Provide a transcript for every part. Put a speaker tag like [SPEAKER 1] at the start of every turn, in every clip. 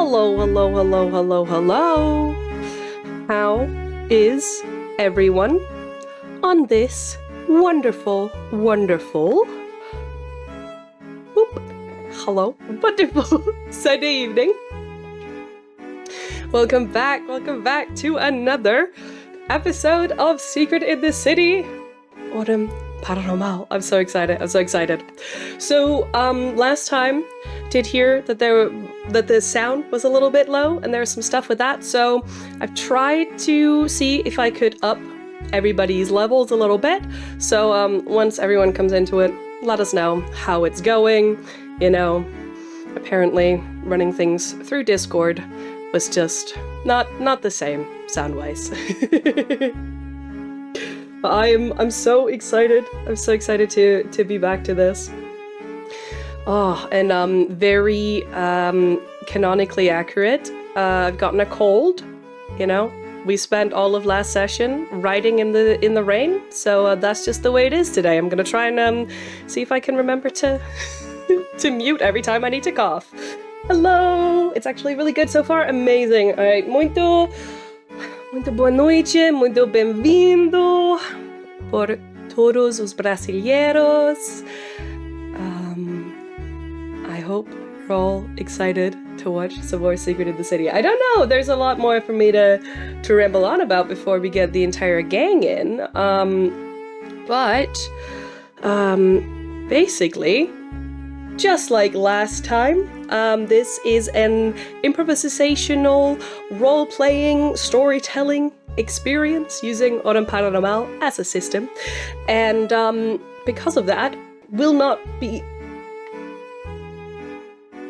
[SPEAKER 1] Hello, hello, hello, hello, hello. How is everyone on this wonderful, wonderful, wonderful Sunday evening? Welcome back to another episode of Secret in the City, Ordem Paranormal. I'm so excited. So, last time did hear that the sound was a little bit low, and there was some stuff with that. So I've tried to see if I could up everybody's levels a little bit. So once everyone comes into it, let us know how it's going. You know, apparently running things through Discord was just not the same sound-wise. But I'm so excited. I'm so excited to be back to this. Oh, and very canonically accurate. I've gotten a cold. You know, we spent all of last session riding in the rain, so that's just the way it is today. I'm gonna try and see if I can remember to to mute every time I need to cough. Hello! It's actually really good so far. Amazing. All right, muito boa noite, muito bem-vindo por todos os brasileiros. I hope you're all excited to watch some more Secret in the City. I don't know, there's a lot more for me to ramble on about before we get the entire gang in. Basically, just like last time, this is an improvisational, role-playing, storytelling experience using Ordem Paranormal as a system. And because of that, will not be...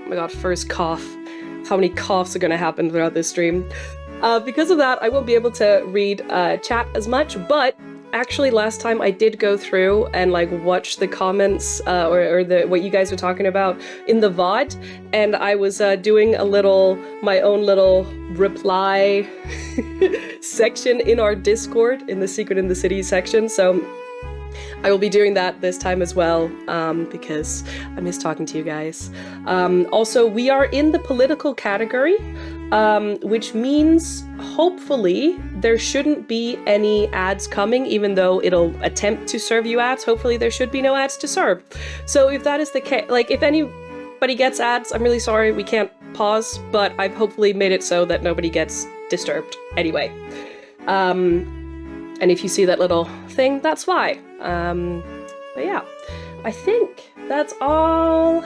[SPEAKER 1] Oh my god, first cough. How many coughs are gonna happen throughout this stream? Because of that, I won't be able to read chat as much, but actually last time I did go through and like watch the comments or what you guys were talking about in the VOD, and I was doing my own little reply section in our Discord in the Secret in the City section, so I will be doing that this time as well, because I miss talking to you guys. Also, we are in the political category, which means hopefully there shouldn't be any ads coming, even though it'll attempt to serve you ads. Hopefully there should be no ads to serve. So if that is the case, like if anybody gets ads, I'm really sorry, we can't pause, but I've hopefully made it so that nobody gets disturbed anyway. And if you see that little thing, that's why. But yeah, I think that's all.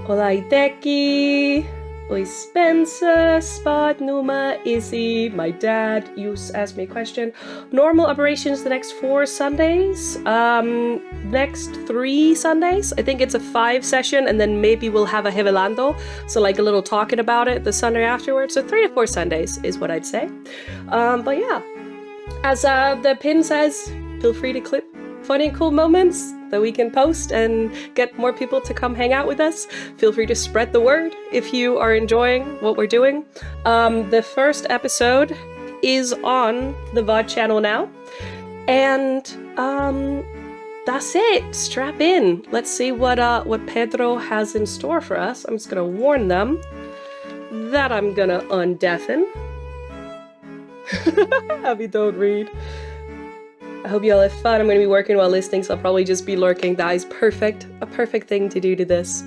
[SPEAKER 1] Olá, Ideki. Oi, Spencer. Spot, Numa, Izzy. My dad asked me a question. Normal operations the next 4 Sundays. Next 3 Sundays. I think it's a 5 session, and then maybe we'll have a revelando. So like a little talking about it the Sunday afterwards. So 3 to 4 Sundays is what I'd say. But yeah. As the pin says, feel free to clip funny and cool moments that we can post and get more people to come hang out with us. Feel free to spread the word if you are enjoying what we're doing. The first episode is on the VOD channel now. And that's it. Strap in. Let's see what Pedro has in store for us. I'm just gonna warn them that I'm gonna undeafen. Abby, don't read. I hope you all have fun. I'm going to be working while listening, so I'll probably just be lurking. That is perfect. A perfect thing to do to this.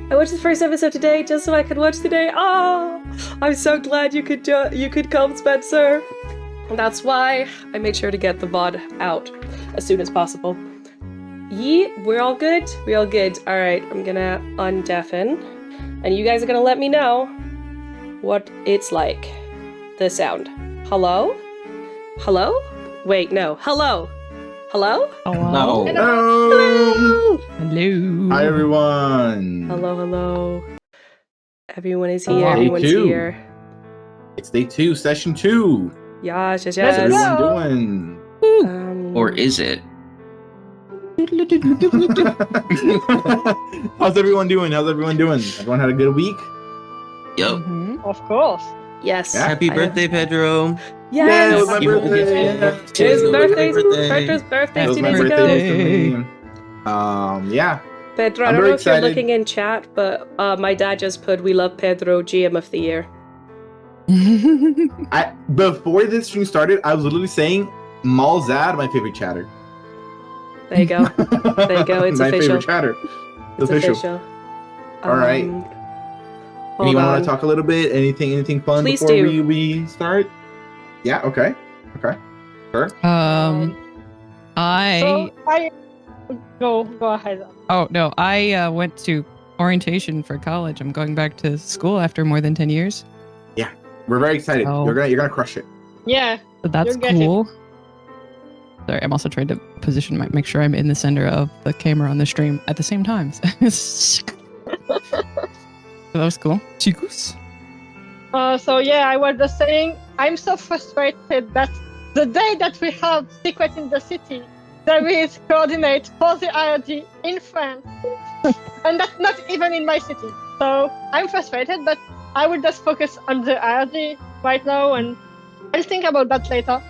[SPEAKER 1] I watched the first episode today just so I could watch today. Oh, I'm so glad you could come, Spencer. And that's why I made sure to get the VOD out as soon as possible. We're all good? We're all good. Alright, I'm gonna undeafen. And you guys are gonna let me know what it's like. The sound. Hello? Hello? Wait, no. Hello? Hello?
[SPEAKER 2] Hello.
[SPEAKER 1] Hello.
[SPEAKER 3] Hello.
[SPEAKER 2] Hi, everyone.
[SPEAKER 1] Hello. Everyone is here.
[SPEAKER 2] Day
[SPEAKER 1] Everyone's
[SPEAKER 2] 2.
[SPEAKER 1] here.
[SPEAKER 2] It's day 2, session 2.
[SPEAKER 1] Yes.
[SPEAKER 2] How's everyone doing?
[SPEAKER 3] Or is it?
[SPEAKER 2] How's everyone doing? Everyone had a good week?
[SPEAKER 3] Yup.
[SPEAKER 4] Of course.
[SPEAKER 1] Yes.
[SPEAKER 2] Yeah.
[SPEAKER 3] Happy birthday, Pedro.
[SPEAKER 1] Yes.
[SPEAKER 2] Yeah, it was my
[SPEAKER 3] You will
[SPEAKER 2] birthday.
[SPEAKER 3] get
[SPEAKER 1] His
[SPEAKER 3] Happy
[SPEAKER 1] birthday.
[SPEAKER 3] birthday.
[SPEAKER 1] Pedro's birthday
[SPEAKER 3] It was
[SPEAKER 1] 2
[SPEAKER 3] my
[SPEAKER 1] days
[SPEAKER 2] birthday
[SPEAKER 1] ago.
[SPEAKER 2] recently. Yeah.
[SPEAKER 1] Pedro, I
[SPEAKER 2] I'm
[SPEAKER 1] don't
[SPEAKER 2] very
[SPEAKER 1] know if you're
[SPEAKER 2] excited.
[SPEAKER 1] looking in chat, but my dad just put "We love Pedro, GM of the year."
[SPEAKER 2] Before this stream started, I was literally saying Malzad, my favorite chatter.
[SPEAKER 1] There you go. There you go. It's
[SPEAKER 2] my
[SPEAKER 1] official.
[SPEAKER 2] favorite chatter.
[SPEAKER 1] It's official.
[SPEAKER 2] All right.
[SPEAKER 1] Hold
[SPEAKER 2] Anyone
[SPEAKER 1] on.
[SPEAKER 2] want to talk a little bit? Anything fun
[SPEAKER 1] Please
[SPEAKER 2] before
[SPEAKER 1] do.
[SPEAKER 2] we start? Yeah. Okay. Sure.
[SPEAKER 4] I
[SPEAKER 5] go ahead.
[SPEAKER 4] Oh no, I went to orientation for college. I'm going back to school after more than 10 years.
[SPEAKER 2] Yeah, we're very excited.
[SPEAKER 4] Oh.
[SPEAKER 2] You're gonna crush it.
[SPEAKER 5] Yeah,
[SPEAKER 4] So that's
[SPEAKER 5] you're getting-
[SPEAKER 4] cool. Sorry, I'm also trying to position make sure I'm in the center of the camera on the stream at the same time. So that was cool. Ticus.
[SPEAKER 5] So yeah, I was just saying, I'm so frustrated that the day that we have Secret in the City, there is coordinate for the IRG in France, and that's not even in my city. So I'm frustrated, but I will just focus on the IRG right now, and I'll think about that later.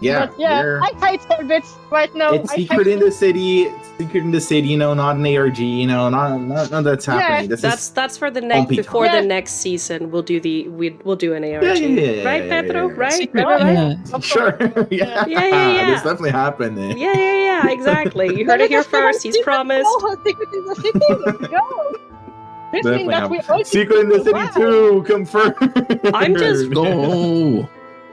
[SPEAKER 2] Yeah.
[SPEAKER 5] But yeah, I hate Helbits right now.
[SPEAKER 2] It's secret in the city. It's secret in the city. You know, not an ARG. You know, not that's happening.
[SPEAKER 5] Yeah,
[SPEAKER 2] This
[SPEAKER 1] That's for the next
[SPEAKER 2] bumpy
[SPEAKER 1] before
[SPEAKER 5] time.
[SPEAKER 1] the next season. We'll do an ARG,
[SPEAKER 2] Yeah,
[SPEAKER 1] right, Pedro?
[SPEAKER 2] yeah.
[SPEAKER 1] Right?
[SPEAKER 4] Secret
[SPEAKER 1] Right?
[SPEAKER 2] is sure. Yeah.
[SPEAKER 1] Yeah.
[SPEAKER 2] It's definitely happening.
[SPEAKER 1] Yeah. Exactly. You heard it here first. He's promised.
[SPEAKER 5] Secret in the City. Let's go. This means that we all
[SPEAKER 2] Secret in the city
[SPEAKER 5] Wow.
[SPEAKER 2] too. Confirmed.
[SPEAKER 1] I'm just-
[SPEAKER 3] Go.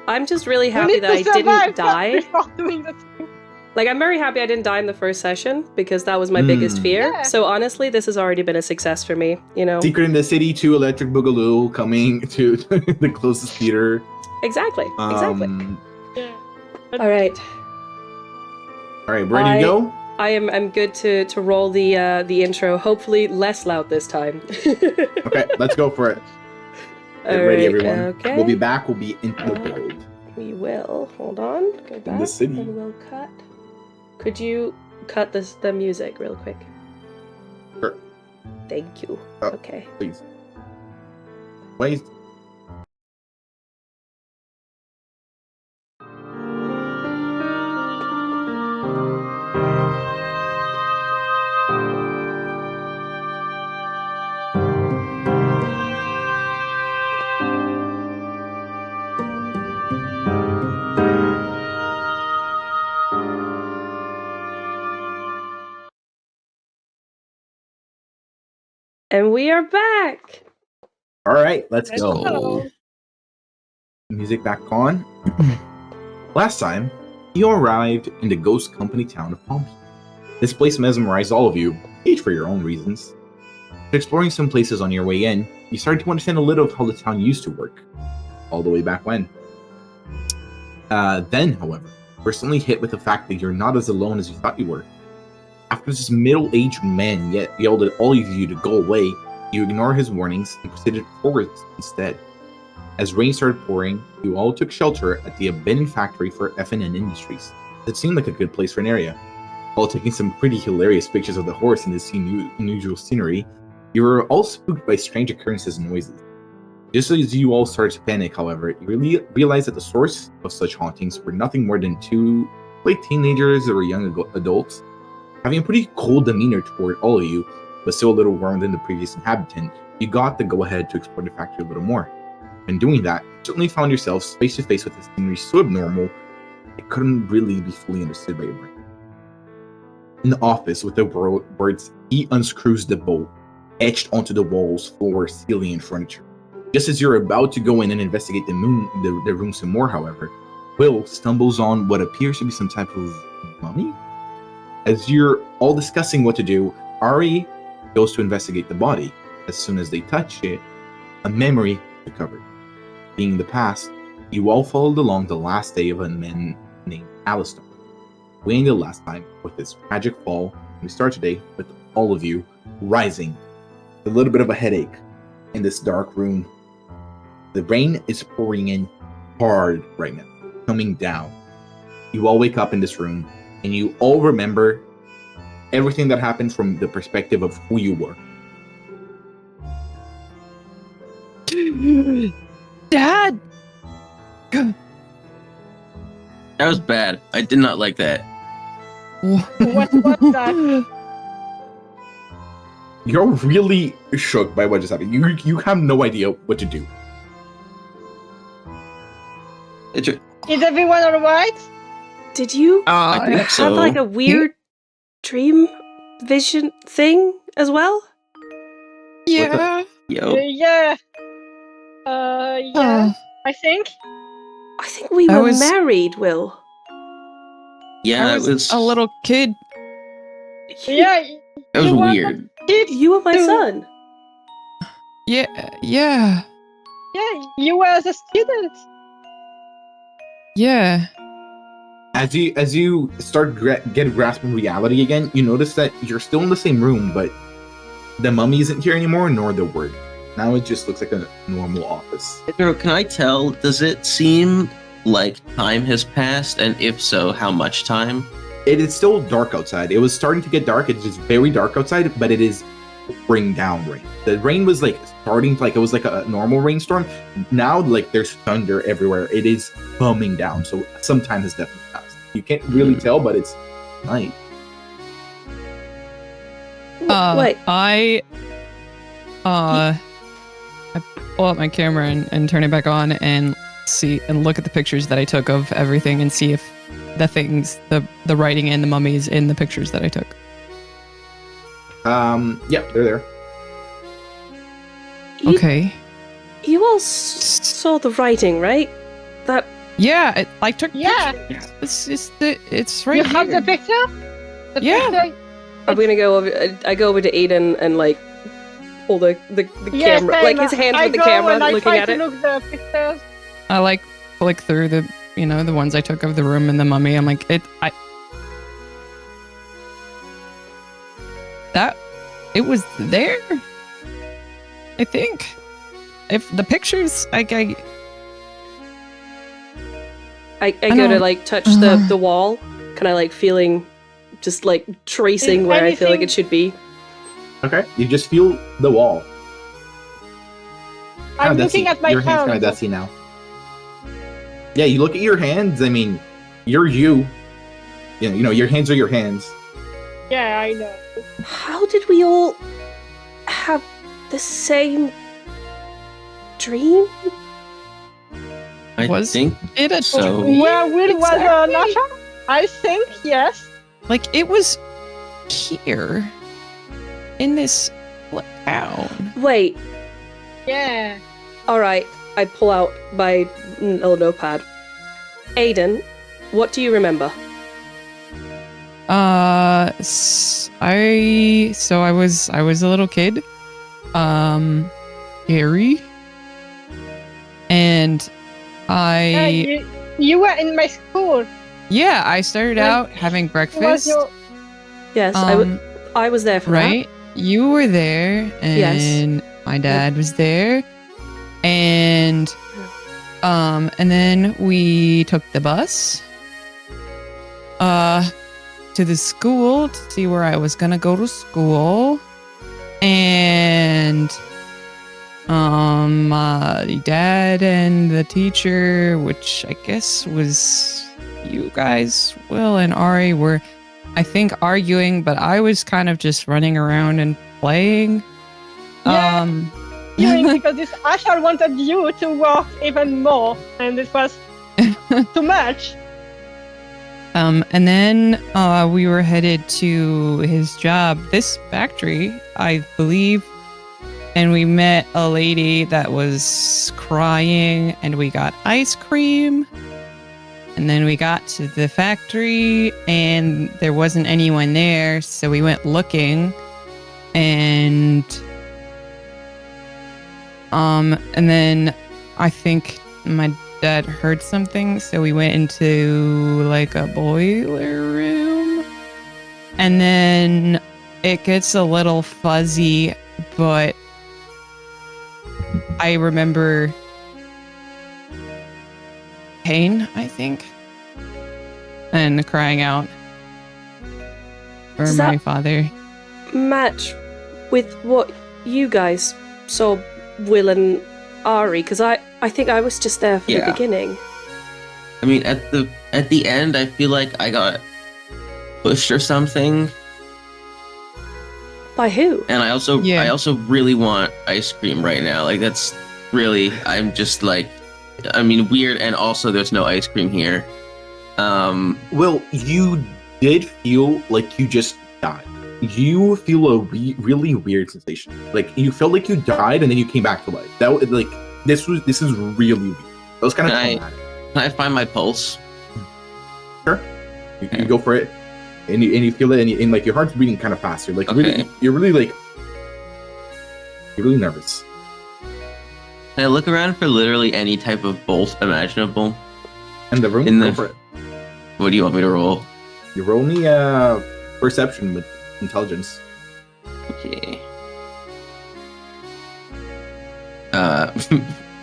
[SPEAKER 1] I'm just really
[SPEAKER 5] We
[SPEAKER 1] happy
[SPEAKER 5] need
[SPEAKER 1] that
[SPEAKER 5] to
[SPEAKER 1] I
[SPEAKER 5] survive
[SPEAKER 1] didn't die.
[SPEAKER 5] before doing the thing.
[SPEAKER 1] Like, I'm very happy I didn't die in the first session because that was my biggest fear.
[SPEAKER 5] Yeah.
[SPEAKER 1] So honestly, this has already been a success for me. You know.
[SPEAKER 2] Secret in the City 2 Electric Boogaloo coming to the closest theater.
[SPEAKER 1] Exactly.
[SPEAKER 2] Um,
[SPEAKER 5] Yeah.
[SPEAKER 1] All right.
[SPEAKER 2] All right, ready to go?
[SPEAKER 1] I'm good to roll the intro. Hopefully less loud this time.
[SPEAKER 2] Okay, let's go for it. Get
[SPEAKER 1] All
[SPEAKER 2] ready,
[SPEAKER 1] right,
[SPEAKER 2] everyone.
[SPEAKER 1] Okay.
[SPEAKER 2] We'll be back. We'll be in the build.
[SPEAKER 1] We will. Hold on. Go back.
[SPEAKER 2] the city.
[SPEAKER 1] And we'll cut. Could you cut the music real quick?
[SPEAKER 2] Sure.
[SPEAKER 1] Thank you.
[SPEAKER 2] Oh.
[SPEAKER 1] Okay.
[SPEAKER 2] Please. Wait.
[SPEAKER 1] And we are back.
[SPEAKER 2] All right, let's
[SPEAKER 5] Let's
[SPEAKER 2] go.
[SPEAKER 5] go.
[SPEAKER 2] Music back on. Last time, you arrived in the ghost company town of Pompeii. This place mesmerized all of you, each for your own reasons. After exploring some places on your way in, you started to understand a little of how the town used to work, all the way back when. Then, however, you were suddenly hit with the fact that you're not as alone as you thought you were. After this middle-aged man yelled at all of you to go away, you ignored his warnings and proceeded forward instead. As rain started pouring, you all took shelter at the abandoned factory for F&N Industries. It seemed like a good place for Neria. While taking some pretty hilarious pictures of the horse and this unusual scenery, you were all spooked by strange occurrences and noises. Just as you all started to panic, however, you realized that the source of such hauntings were nothing more than two late teenagers or young adults, having a pretty cold demeanor toward all of you, but still a little warmer than the previous inhabitant. You got the go-ahead to explore the factory a little more. In doing that, you certainly found yourselves face to face with a scenery so abnormal, it couldn't really be fully understood by your brain. In the office, with the words, "He unscrews the bolt," etched onto the walls, floor, ceiling, and furniture. Just as you're about to go in and investigate the room some more, however, Will stumbles on what appears to be some type of mummy? As you're all discussing what to do, Ari goes to investigate the body. As soon as they touch it, a memory recovered. Being the past, you all followed along the last day of a man named Alistair. We ended last time with this tragic fall, and we start today with all of you rising. A little bit of a headache in this dark room. The rain is pouring in hard right now, coming down. You all wake up in this room, and you all remember everything that happened from the perspective of who you were.
[SPEAKER 4] Dad!
[SPEAKER 3] That was bad. I did not like that.
[SPEAKER 5] What was that?
[SPEAKER 2] You're really shook by what just happened. You have no idea what to do.
[SPEAKER 3] Is
[SPEAKER 5] Is everyone alright?
[SPEAKER 1] Did you
[SPEAKER 3] I think
[SPEAKER 1] have
[SPEAKER 3] so.
[SPEAKER 1] like a weird dream vision thing as well?
[SPEAKER 4] Yeah.
[SPEAKER 3] Yo.
[SPEAKER 5] Yeah. Yeah, I think.
[SPEAKER 1] I think we
[SPEAKER 4] I
[SPEAKER 1] were
[SPEAKER 4] was-
[SPEAKER 1] married, Will.
[SPEAKER 3] Yeah,
[SPEAKER 4] I was a little kid.
[SPEAKER 5] Yeah,
[SPEAKER 3] It was
[SPEAKER 5] you were
[SPEAKER 3] weird.
[SPEAKER 5] kids
[SPEAKER 1] You were my
[SPEAKER 5] too.
[SPEAKER 1] son.
[SPEAKER 4] Yeah.
[SPEAKER 5] Yeah, you were as a student.
[SPEAKER 4] Yeah.
[SPEAKER 2] As you start get a grasp of reality again, you notice that you're still in the same room, but the mummy isn't here anymore, nor the word. Now it just looks like a normal office.
[SPEAKER 3] Pedro, can I tell? Does it seem like time has passed? And if so, how much time?
[SPEAKER 2] It is still dark outside. It was starting to get dark. It's just very dark outside, but it is pouring down rain. The rain was like starting to, like, it was like a normal rainstorm. Now, like, there's thunder everywhere. It is coming down. So some time has definitely passed. You can't really tell, but it's night.
[SPEAKER 1] Wait,
[SPEAKER 4] I pull out my camera and turn it back on and see and look at the pictures that I took of everything and see if the things, the writing and the mummies in the pictures that I took.
[SPEAKER 2] Yeah, they're there.
[SPEAKER 1] you,
[SPEAKER 4] Okay.
[SPEAKER 1] you all saw the writing, right? That
[SPEAKER 4] Yeah, I took
[SPEAKER 5] Yeah.
[SPEAKER 4] pictures. It's right
[SPEAKER 5] You
[SPEAKER 4] here.
[SPEAKER 5] have the picture? The
[SPEAKER 4] Yeah.
[SPEAKER 5] picture?
[SPEAKER 1] I'm gonna go over. I go over to Aiden and like pull the
[SPEAKER 5] Yes,
[SPEAKER 1] camera, like his hands with the camera,
[SPEAKER 5] and I
[SPEAKER 1] looking
[SPEAKER 5] try
[SPEAKER 1] at
[SPEAKER 5] to
[SPEAKER 1] it.
[SPEAKER 5] look the pictures.
[SPEAKER 4] I like flick through the the ones I took of the room and the mummy. I'm like it was there. I think if the pictures I
[SPEAKER 1] go
[SPEAKER 4] know.
[SPEAKER 1] to like touch the wall, kind of like feeling, just like tracing
[SPEAKER 5] Is
[SPEAKER 1] where I feel like
[SPEAKER 5] anything-
[SPEAKER 1] it should be.
[SPEAKER 2] Okay, you just feel the wall.
[SPEAKER 5] I'm
[SPEAKER 2] Kinda
[SPEAKER 5] looking
[SPEAKER 2] dusty.
[SPEAKER 5] at my
[SPEAKER 2] Your hand's kind of
[SPEAKER 5] hands.
[SPEAKER 2] dusty now. Yeah, you look at your hands. I mean, you're you. You know, your hands are your hands.
[SPEAKER 5] Yeah, I know.
[SPEAKER 1] How did we all have the same dream?
[SPEAKER 3] I
[SPEAKER 4] Was
[SPEAKER 3] think
[SPEAKER 4] it a
[SPEAKER 3] so.
[SPEAKER 5] Where Will was
[SPEAKER 4] Exactly.
[SPEAKER 5] Nasha? I think, yes.
[SPEAKER 4] like it was here in this town.
[SPEAKER 1] Wait,
[SPEAKER 5] Yeah.
[SPEAKER 1] all right. I pull out my little notepad. Aiden, what do you remember?
[SPEAKER 4] I was a little kid, Harry, and
[SPEAKER 5] Yeah, you were in my school.
[SPEAKER 4] I started
[SPEAKER 5] When-
[SPEAKER 4] out having
[SPEAKER 5] Who was
[SPEAKER 4] breakfast.
[SPEAKER 5] your...
[SPEAKER 1] Yes, I was there for
[SPEAKER 4] Right, you were there, and my dad was there, and then we took the bus, to the school to see where I was gonna go to school, and my dad and the teacher, which I guess was you guys, Will and Ari, were, I think, arguing, but I was kind of just running around and playing.
[SPEAKER 5] Yeah. Because this Ashar wanted you to work even more, and it was too much.
[SPEAKER 4] And then we were headed to his job, this factory, I believe. And we met a lady that was crying, and we got ice cream. And then we got to the factory, and there wasn't anyone there, so we went looking. And then I think my dad heard something, so we went into like a boiler room. And then it gets a little fuzzy, but I remember pain, I think, and crying out for
[SPEAKER 1] Does
[SPEAKER 4] my
[SPEAKER 1] that-
[SPEAKER 4] father.
[SPEAKER 1] match with what you guys saw Will and Ari? Because I think I was just there for the
[SPEAKER 3] Yeah.
[SPEAKER 1] beginning.
[SPEAKER 3] I mean, at the end, I feel like I got pushed or something.
[SPEAKER 1] By who?
[SPEAKER 3] And I also really want ice cream right now. Like that's really, I'm just like, I mean, weird. And also, there's no ice cream here.
[SPEAKER 2] Well, you did feel like you just died. You feel a really weird sensation. Like you felt like you died and then you came back to life. That was like this is really weird. That was kind of traumatic.
[SPEAKER 3] Can I find my pulse?
[SPEAKER 2] Sure. You go for it, and you feel it, and like your heart's beating kind of faster. Like
[SPEAKER 3] Okay.
[SPEAKER 2] you're really nervous.
[SPEAKER 3] Can I look around for literally any type of bolt imaginable?
[SPEAKER 2] In the room,
[SPEAKER 3] In the-
[SPEAKER 2] go for it.
[SPEAKER 3] What do you want me to roll?
[SPEAKER 2] You roll me perception with intelligence.
[SPEAKER 3] Okay.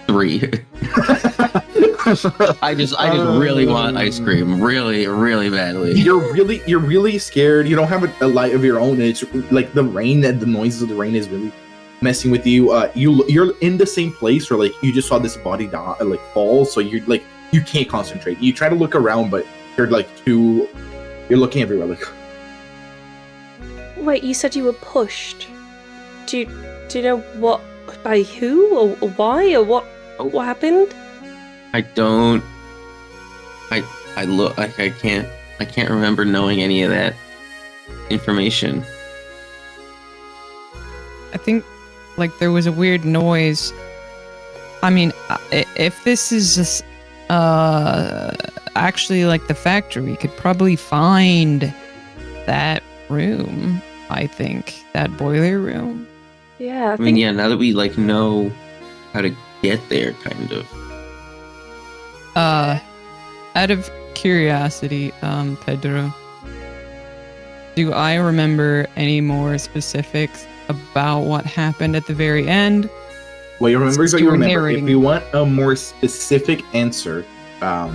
[SPEAKER 3] 3. I just really want ice cream, really badly.
[SPEAKER 2] You're really scared. You don't have a light of your own. And it's like the rain, and the noises of the rain is really messing with you. You're in the same place where like you just saw this body die, like fall. So you're like you can't concentrate. You try to look around, but you're looking everywhere. Like,
[SPEAKER 1] Wait, you said you were pushed. Do you know what? By who or why or what happened?
[SPEAKER 3] I don't. I look like I can't remember knowing any of that information.
[SPEAKER 4] I think like there was a weird noise. I mean, if this is just actually like the factory, we could probably find that room. I think that boiler room.
[SPEAKER 1] Yeah,
[SPEAKER 3] I mean, yeah. Now that we like know how to get there, kind of.
[SPEAKER 4] Out of curiosity, Pedro, do I remember any more specifics about what happened at the very end?
[SPEAKER 2] well, you remember.
[SPEAKER 4] Since
[SPEAKER 2] What
[SPEAKER 4] you
[SPEAKER 2] you
[SPEAKER 4] were
[SPEAKER 2] remember.
[SPEAKER 4] narrating.
[SPEAKER 2] If you want a more specific answer, what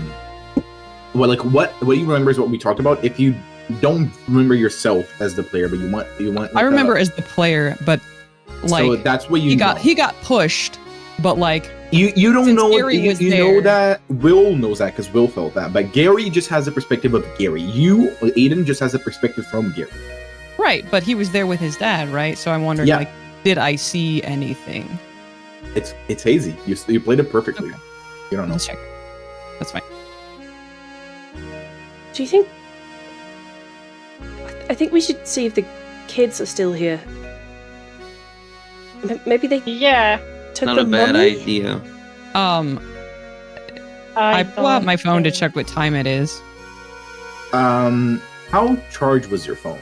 [SPEAKER 2] you remember is what we talked about. If you don't remember yourself as the player, but you want.
[SPEAKER 4] I remember as the player, but like
[SPEAKER 2] so that's what you
[SPEAKER 4] he got pushed, but like
[SPEAKER 2] You don't
[SPEAKER 4] Since
[SPEAKER 2] know
[SPEAKER 4] Gary
[SPEAKER 2] you
[SPEAKER 4] was
[SPEAKER 2] know
[SPEAKER 4] there.
[SPEAKER 2] that Will knows that because Will felt that, but Gary just has the perspective of Gary. Aiden just has the perspective from Gary.
[SPEAKER 4] right, but he was there with his dad, right? So I wondered,
[SPEAKER 2] Yeah.
[SPEAKER 4] like, did I see anything?
[SPEAKER 2] It's hazy. You played it perfectly.
[SPEAKER 4] Okay.
[SPEAKER 2] You don't know.
[SPEAKER 4] Let's check. That's fine.
[SPEAKER 1] Do you think? I think we should see if the kids are still here. Maybe they
[SPEAKER 5] Yeah.
[SPEAKER 1] took
[SPEAKER 3] Not
[SPEAKER 1] the
[SPEAKER 3] a bad
[SPEAKER 1] money.
[SPEAKER 3] idea.
[SPEAKER 4] I pull out
[SPEAKER 5] don't
[SPEAKER 4] my phone to
[SPEAKER 5] think-
[SPEAKER 4] check what time it is.
[SPEAKER 2] How charged was your phone?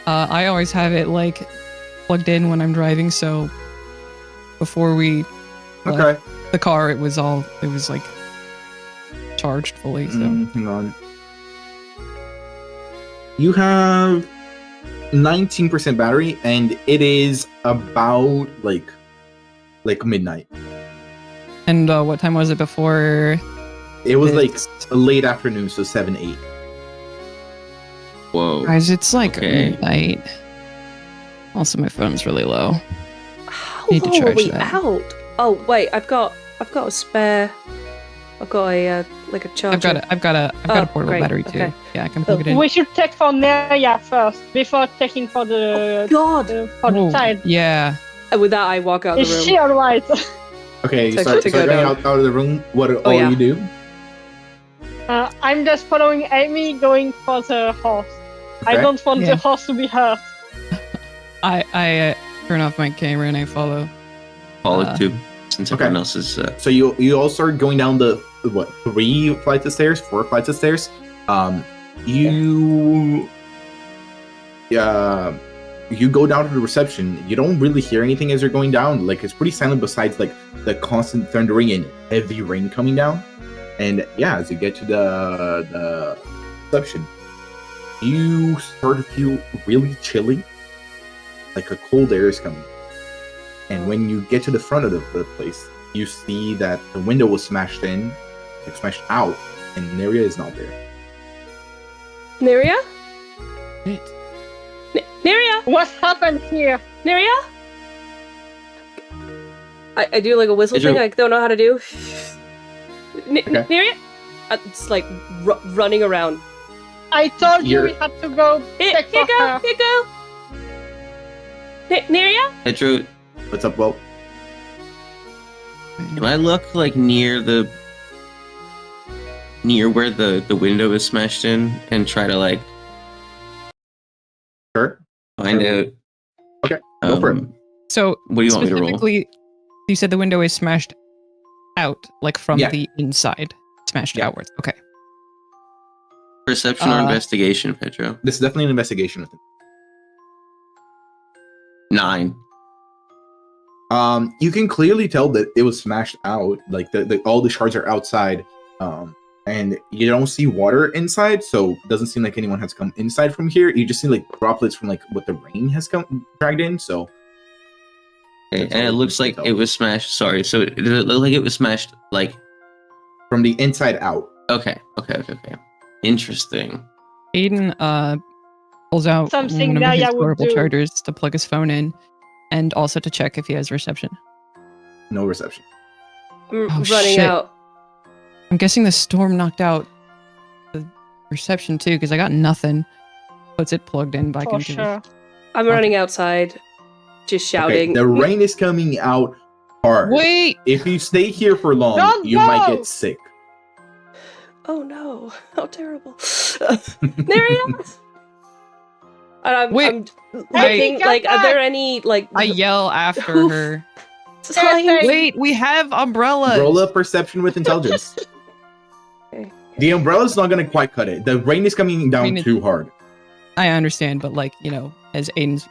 [SPEAKER 4] I always have it like plugged in when I'm driving, so before we left
[SPEAKER 2] Okay.
[SPEAKER 4] the car, it was like charged fully. So
[SPEAKER 2] Hang on. You have 19% battery, and it is about like midnight.
[SPEAKER 4] and what time was it before?
[SPEAKER 2] It was like
[SPEAKER 4] It's-
[SPEAKER 2] a late afternoon, so 7-8.
[SPEAKER 3] Whoa.
[SPEAKER 4] Guys, it's like
[SPEAKER 3] Okay.
[SPEAKER 4] midnight. Also, my phone's really low.
[SPEAKER 1] How
[SPEAKER 4] Need to
[SPEAKER 1] long are
[SPEAKER 4] charge
[SPEAKER 1] we
[SPEAKER 4] that.
[SPEAKER 1] out? Oh wait, I've got a spare. I've got a like a charger.
[SPEAKER 4] I've got a portable
[SPEAKER 1] great,
[SPEAKER 4] battery too.
[SPEAKER 1] okay.
[SPEAKER 4] Yeah, I can plug it in.
[SPEAKER 5] We should check for Neria first before checking for the
[SPEAKER 1] God!
[SPEAKER 5] for the
[SPEAKER 4] Oh,
[SPEAKER 5] child.
[SPEAKER 4] yeah.
[SPEAKER 1] And with that, I walk out of
[SPEAKER 5] Is
[SPEAKER 1] the room.
[SPEAKER 5] she alright?
[SPEAKER 2] Okay, you
[SPEAKER 1] To
[SPEAKER 2] start
[SPEAKER 1] go
[SPEAKER 2] going
[SPEAKER 1] down.
[SPEAKER 2] out of the room. What all
[SPEAKER 1] yeah.
[SPEAKER 2] you do?
[SPEAKER 5] I'm just following Amy, going for the horse. I
[SPEAKER 2] Okay.
[SPEAKER 5] don't want
[SPEAKER 4] Yeah.
[SPEAKER 5] the horse to be hurt.
[SPEAKER 4] I turn off my camera and I follow.
[SPEAKER 3] Follow too, since
[SPEAKER 2] Okay.
[SPEAKER 3] everyone else is.
[SPEAKER 2] So you all start going down the 3 flights of stairs, 4 flights of stairs. You go down to the reception. You don't really hear anything as you're going down. Like it's pretty silent besides like the constant thundering and heavy rain coming down. And yeah, as you get to the reception, you start to feel really chilly. Like a cold air is coming. And when you get to the front of the place, you see that the window was smashed in, like smashed out, and Neria is not there.
[SPEAKER 1] Neria? Neria?
[SPEAKER 5] What happened here?
[SPEAKER 1] Neria? I do like a whistle
[SPEAKER 3] Pedro.
[SPEAKER 1] thing I don't know how to do.
[SPEAKER 2] Okay.
[SPEAKER 1] Neria? It's like running around.
[SPEAKER 5] I told you
[SPEAKER 2] You're-
[SPEAKER 5] we had to go
[SPEAKER 1] Here
[SPEAKER 5] check
[SPEAKER 1] you
[SPEAKER 5] for
[SPEAKER 1] go,
[SPEAKER 5] her.
[SPEAKER 1] here you go. Neria?
[SPEAKER 3] Pedro,
[SPEAKER 2] What's up, Well?
[SPEAKER 3] can I look like near where the window is smashed in and try to like
[SPEAKER 2] Sure.
[SPEAKER 3] find out?
[SPEAKER 2] Okay, go for it.
[SPEAKER 4] So,
[SPEAKER 3] What do you want me to roll?
[SPEAKER 4] specifically, you said the window is smashed out, like from
[SPEAKER 2] Yeah.
[SPEAKER 4] the inside, smashed
[SPEAKER 2] Yeah.
[SPEAKER 4] outwards. Okay.
[SPEAKER 3] Perception or investigation, Pedro?
[SPEAKER 2] This is definitely an investigation with him.
[SPEAKER 3] 9.
[SPEAKER 2] You can clearly tell that it was smashed out. Like all the shards are outside, and you don't see water inside, so it doesn't seem like anyone has come inside from here. You just see like droplets from like what the rain has come dragged in. So,
[SPEAKER 3] Okay, and it looks like it was smashed. Sorry, so it looked like it was smashed like
[SPEAKER 2] from the inside out.
[SPEAKER 3] Okay. Interesting.
[SPEAKER 4] Aiden pulls out
[SPEAKER 5] Something
[SPEAKER 4] one of his
[SPEAKER 5] Neria would
[SPEAKER 4] portable
[SPEAKER 5] do.
[SPEAKER 4] chargers to plug his phone in, and also to check if he has reception.
[SPEAKER 2] No reception.
[SPEAKER 1] I'm
[SPEAKER 4] Oh,
[SPEAKER 1] running
[SPEAKER 4] shit.
[SPEAKER 1] out.
[SPEAKER 4] I'm guessing the storm knocked out the reception too, because I got nothing. Puts it plugged in back
[SPEAKER 5] For
[SPEAKER 4] into
[SPEAKER 5] sure.
[SPEAKER 1] I'm running outside, just shouting.
[SPEAKER 2] Okay, the rain is coming out hard.
[SPEAKER 4] Wait!
[SPEAKER 2] If you stay here for long,
[SPEAKER 5] Don't
[SPEAKER 2] you might
[SPEAKER 5] go!
[SPEAKER 2] get sick.
[SPEAKER 1] Oh no! How terrible! Neria. And
[SPEAKER 4] Wait,
[SPEAKER 1] I'm looking.
[SPEAKER 5] come
[SPEAKER 1] Like, are
[SPEAKER 5] back!
[SPEAKER 1] there any like
[SPEAKER 4] I yell after
[SPEAKER 1] Oof.
[SPEAKER 4] her.
[SPEAKER 1] signs?
[SPEAKER 5] Hey.
[SPEAKER 4] Wait, we have umbrellas.
[SPEAKER 2] Roll up perception with intelligence.
[SPEAKER 1] Okay.
[SPEAKER 2] The umbrella's not gonna quite cut it. The rain is coming down
[SPEAKER 4] I mean,
[SPEAKER 2] too hard.
[SPEAKER 4] I understand, but like, you know, as Aiden's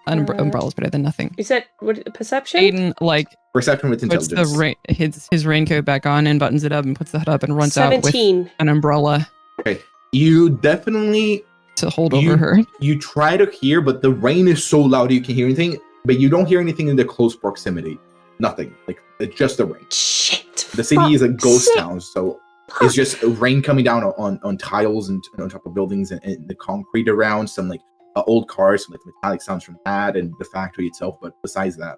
[SPEAKER 4] umbrella's better than nothing.
[SPEAKER 1] You said what? Perception?
[SPEAKER 4] Aiden like
[SPEAKER 2] Perception with
[SPEAKER 4] puts
[SPEAKER 2] intelligence.
[SPEAKER 4] his raincoat back on and buttons it up and puts the hood up and runs out with
[SPEAKER 1] 17.
[SPEAKER 4] an umbrella
[SPEAKER 2] You definitely
[SPEAKER 4] to hold over her.
[SPEAKER 2] You try to hear, but the rain is so loud you can hear anything, but you don't hear anything in the close proximity. Nothing. Like it's just the rain.
[SPEAKER 1] Shit.
[SPEAKER 2] The city is a ghost
[SPEAKER 1] Shit.
[SPEAKER 2] town, so it's just rain coming down on tiles and on top of buildings and the concrete around, some like old cars, some like metallic sounds from that and the factory itself. But besides that,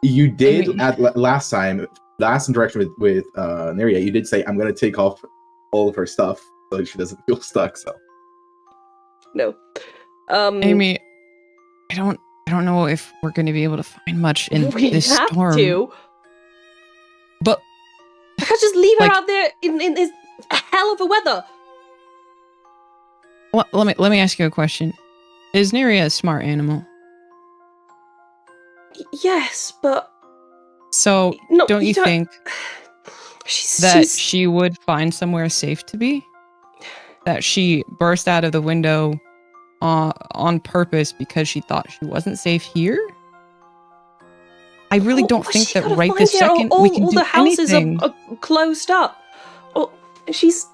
[SPEAKER 2] you did at last interaction with Neria, you did say I'm gonna take off all of her stuff so she doesn't feel stuck. So
[SPEAKER 1] No.
[SPEAKER 4] Amy, I don't know if we're going to be able to find much in
[SPEAKER 1] we
[SPEAKER 4] this
[SPEAKER 1] have
[SPEAKER 4] storm.
[SPEAKER 1] to.
[SPEAKER 4] But
[SPEAKER 1] I can't just leave her
[SPEAKER 4] like-
[SPEAKER 1] out there in this hell of a weather.
[SPEAKER 4] let me ask you a question. Is Neria a smart animal?
[SPEAKER 1] Yes, but
[SPEAKER 4] So
[SPEAKER 1] no,
[SPEAKER 4] don't you think that
[SPEAKER 1] she's
[SPEAKER 4] she would find somewhere safe to be? That she burst out of the window on purpose because she thought she wasn't safe here? I really don't think that right this second we can
[SPEAKER 1] all
[SPEAKER 4] do
[SPEAKER 1] the houses
[SPEAKER 4] anything.
[SPEAKER 1] are closed up. Oh, she's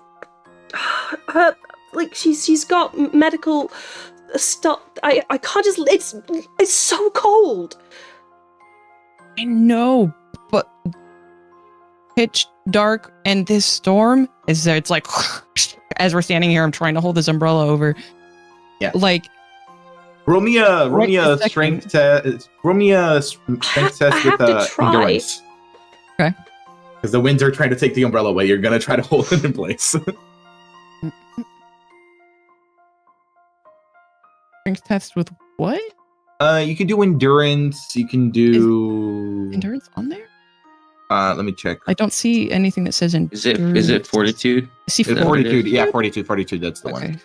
[SPEAKER 1] her like she's got medical stuff. I can't just. It's so cold.
[SPEAKER 4] I know, but pitch dark and this storm is there. It's like as we're standing here, I'm trying to hold this umbrella over.
[SPEAKER 2] Yeah.
[SPEAKER 4] Like
[SPEAKER 2] roll me a
[SPEAKER 4] this
[SPEAKER 2] strength test. Roll me a strength test
[SPEAKER 1] I have
[SPEAKER 2] with
[SPEAKER 1] to try.
[SPEAKER 2] endurance.
[SPEAKER 4] Okay.
[SPEAKER 2] Because the winds are trying to take the umbrella away. You're gonna try to hold it in place.
[SPEAKER 4] strength test with what?
[SPEAKER 2] You can do endurance. You can do
[SPEAKER 4] Endurance on there?
[SPEAKER 2] Let me check.
[SPEAKER 4] I don't see anything that says endurance.
[SPEAKER 3] Is it fortitude?
[SPEAKER 4] I see
[SPEAKER 3] Is it
[SPEAKER 2] Fortitude.
[SPEAKER 3] fortitude?
[SPEAKER 2] Yeah, 42. That's the
[SPEAKER 4] Okay.
[SPEAKER 2] one.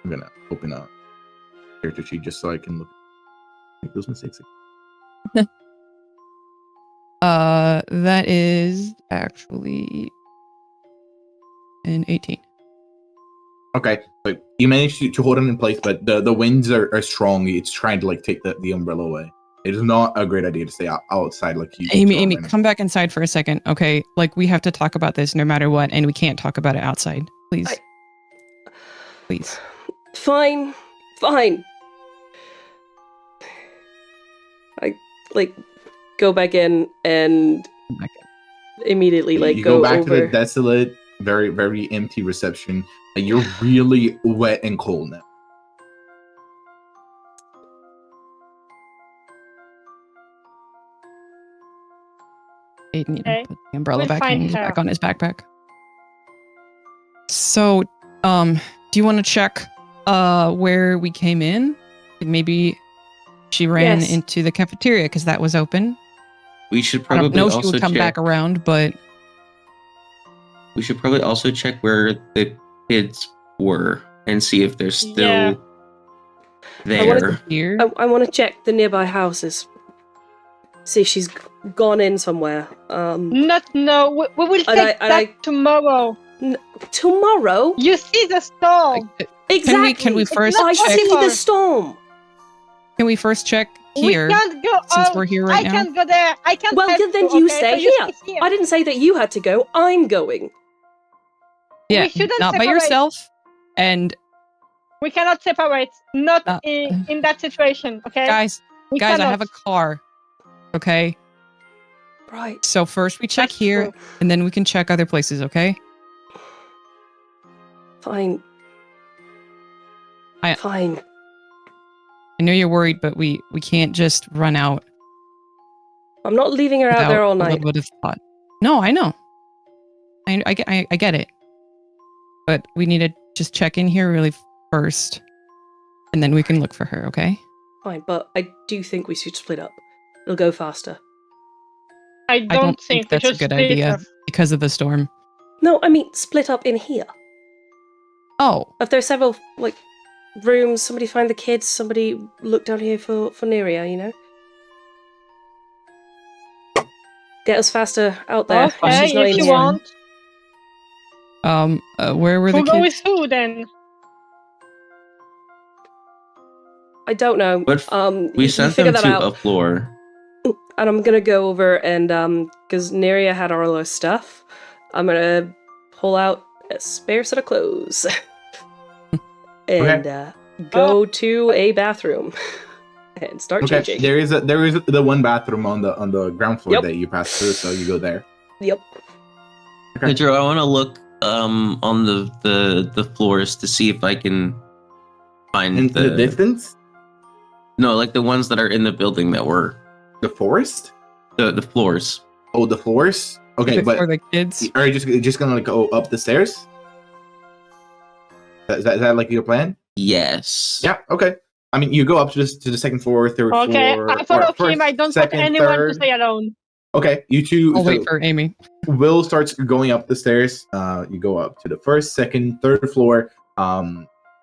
[SPEAKER 2] I'm gonna open up character sheet just so I can look at those mistakes.
[SPEAKER 4] That is actually an 18.
[SPEAKER 2] Okay, but you managed to hold it in place, but the winds are strong. It's trying to like take the umbrella away. It is not a great idea to stay outside like you.
[SPEAKER 4] Amy, come back inside for a second, okay? Like we have to talk about this no matter what, and we can't talk about it outside. Please. Please.
[SPEAKER 1] Fine. I like go back in and immediately like
[SPEAKER 2] you
[SPEAKER 1] go
[SPEAKER 2] go back
[SPEAKER 1] over.
[SPEAKER 2] to the desolate, very very empty reception. And you're really wet and cold now.
[SPEAKER 4] Aiden,
[SPEAKER 5] Okay.
[SPEAKER 4] put the umbrella
[SPEAKER 5] We'll
[SPEAKER 4] back
[SPEAKER 5] find
[SPEAKER 4] and
[SPEAKER 5] her.
[SPEAKER 4] back on his backpack. So, do you want to check where we came in? Maybe she ran
[SPEAKER 1] Yes.
[SPEAKER 4] into the cafeteria because that was open.
[SPEAKER 3] We should
[SPEAKER 4] I don't
[SPEAKER 3] probably
[SPEAKER 4] know if she
[SPEAKER 3] also
[SPEAKER 4] would come
[SPEAKER 3] check.
[SPEAKER 4] back around, but
[SPEAKER 3] We should probably also check where the kids were and see if they're still
[SPEAKER 5] Yeah.
[SPEAKER 3] there.
[SPEAKER 4] here.
[SPEAKER 1] I want to check the nearby houses. See if she's gone in somewhere.
[SPEAKER 5] No. We will
[SPEAKER 1] And
[SPEAKER 5] take
[SPEAKER 1] I-
[SPEAKER 5] that tomorrow.
[SPEAKER 1] Tomorrow?
[SPEAKER 5] You see the storm.
[SPEAKER 1] Exactly.
[SPEAKER 4] Can we first
[SPEAKER 5] not
[SPEAKER 1] I
[SPEAKER 4] check?
[SPEAKER 1] see the
[SPEAKER 5] possible.
[SPEAKER 1] storm.
[SPEAKER 4] Can we first check here?
[SPEAKER 5] We can't go
[SPEAKER 4] since
[SPEAKER 5] out.
[SPEAKER 4] we're here right
[SPEAKER 5] I
[SPEAKER 4] now?
[SPEAKER 5] can't go there. I can't
[SPEAKER 1] Well,
[SPEAKER 5] help
[SPEAKER 1] then you
[SPEAKER 5] okay?
[SPEAKER 1] stay
[SPEAKER 5] So
[SPEAKER 1] here.
[SPEAKER 5] You stay here.
[SPEAKER 1] I didn't say that you had to go. I'm going.
[SPEAKER 4] Yeah,
[SPEAKER 5] We shouldn't
[SPEAKER 4] not by
[SPEAKER 5] separate.
[SPEAKER 4] yourself. And
[SPEAKER 5] We cannot separate. Not
[SPEAKER 4] Uh,
[SPEAKER 5] in that situation. Okay.
[SPEAKER 4] guys,
[SPEAKER 5] We
[SPEAKER 4] I
[SPEAKER 5] cannot.
[SPEAKER 4] have a car. Okay.
[SPEAKER 1] Right.
[SPEAKER 4] So first we check
[SPEAKER 5] That's
[SPEAKER 4] here,
[SPEAKER 5] true.
[SPEAKER 4] and then we can check other places. Okay.
[SPEAKER 1] Fine.
[SPEAKER 4] I-
[SPEAKER 1] Fine.
[SPEAKER 4] I know you're worried, but we can't just run out
[SPEAKER 1] I'm not leaving her out
[SPEAKER 4] without
[SPEAKER 1] there all
[SPEAKER 4] a
[SPEAKER 1] night.
[SPEAKER 4] little bit of thought. No, I know. I get it. But we need to just check in here really first, and then we can look for her. Okay.
[SPEAKER 1] Fine, but I do think we should split up. It'll go faster.
[SPEAKER 5] I
[SPEAKER 4] I don't
[SPEAKER 5] think
[SPEAKER 4] think that's
[SPEAKER 5] we
[SPEAKER 4] a
[SPEAKER 5] should
[SPEAKER 4] good
[SPEAKER 5] split
[SPEAKER 4] idea
[SPEAKER 5] up.
[SPEAKER 4] because of the storm.
[SPEAKER 1] No, I mean split up in here.
[SPEAKER 4] Oh,
[SPEAKER 1] If there's several rooms, somebody find the kids. Somebody look down here for Neria. You know. Get us faster out there.
[SPEAKER 5] Okay,
[SPEAKER 1] She's not
[SPEAKER 5] if
[SPEAKER 1] in
[SPEAKER 5] you
[SPEAKER 1] here.
[SPEAKER 5] want.
[SPEAKER 4] where were the
[SPEAKER 5] Who go with
[SPEAKER 4] kids?
[SPEAKER 5] who then?
[SPEAKER 1] I don't know.
[SPEAKER 3] But
[SPEAKER 1] you
[SPEAKER 3] we sent
[SPEAKER 1] figure
[SPEAKER 3] them
[SPEAKER 1] that
[SPEAKER 3] to
[SPEAKER 1] out.
[SPEAKER 3] a floor.
[SPEAKER 1] And I'm gonna go over and because Neria had all her stuff, I'm gonna pull out a spare set of clothes and go to a bathroom and start changing.
[SPEAKER 2] There is the one bathroom on the ground floor
[SPEAKER 1] Yep.
[SPEAKER 2] that you pass through, so you go there.
[SPEAKER 1] Yep.
[SPEAKER 2] Okay.
[SPEAKER 3] Pedro, I want to look on the floors to see if I can find
[SPEAKER 2] In the distance,
[SPEAKER 3] No, like the ones that are in the building that were
[SPEAKER 2] the forest.
[SPEAKER 3] the floors.
[SPEAKER 2] Oh, the floors. Okay, but
[SPEAKER 4] For the kids.
[SPEAKER 2] are you just gonna go up the stairs? Is that like your plan?
[SPEAKER 3] Yes.
[SPEAKER 2] Yeah. Okay. I mean, you go up to the second floor, third
[SPEAKER 5] Okay,
[SPEAKER 2] floor.
[SPEAKER 5] I follow
[SPEAKER 2] or first,
[SPEAKER 5] him. I don't want
[SPEAKER 2] second,
[SPEAKER 5] anyone
[SPEAKER 2] third.
[SPEAKER 5] to stay alone.
[SPEAKER 2] Okay, you two.
[SPEAKER 4] I'll
[SPEAKER 2] so
[SPEAKER 4] wait for Amy.
[SPEAKER 2] Will starts going up the stairs. You go up to the first, second, third floor.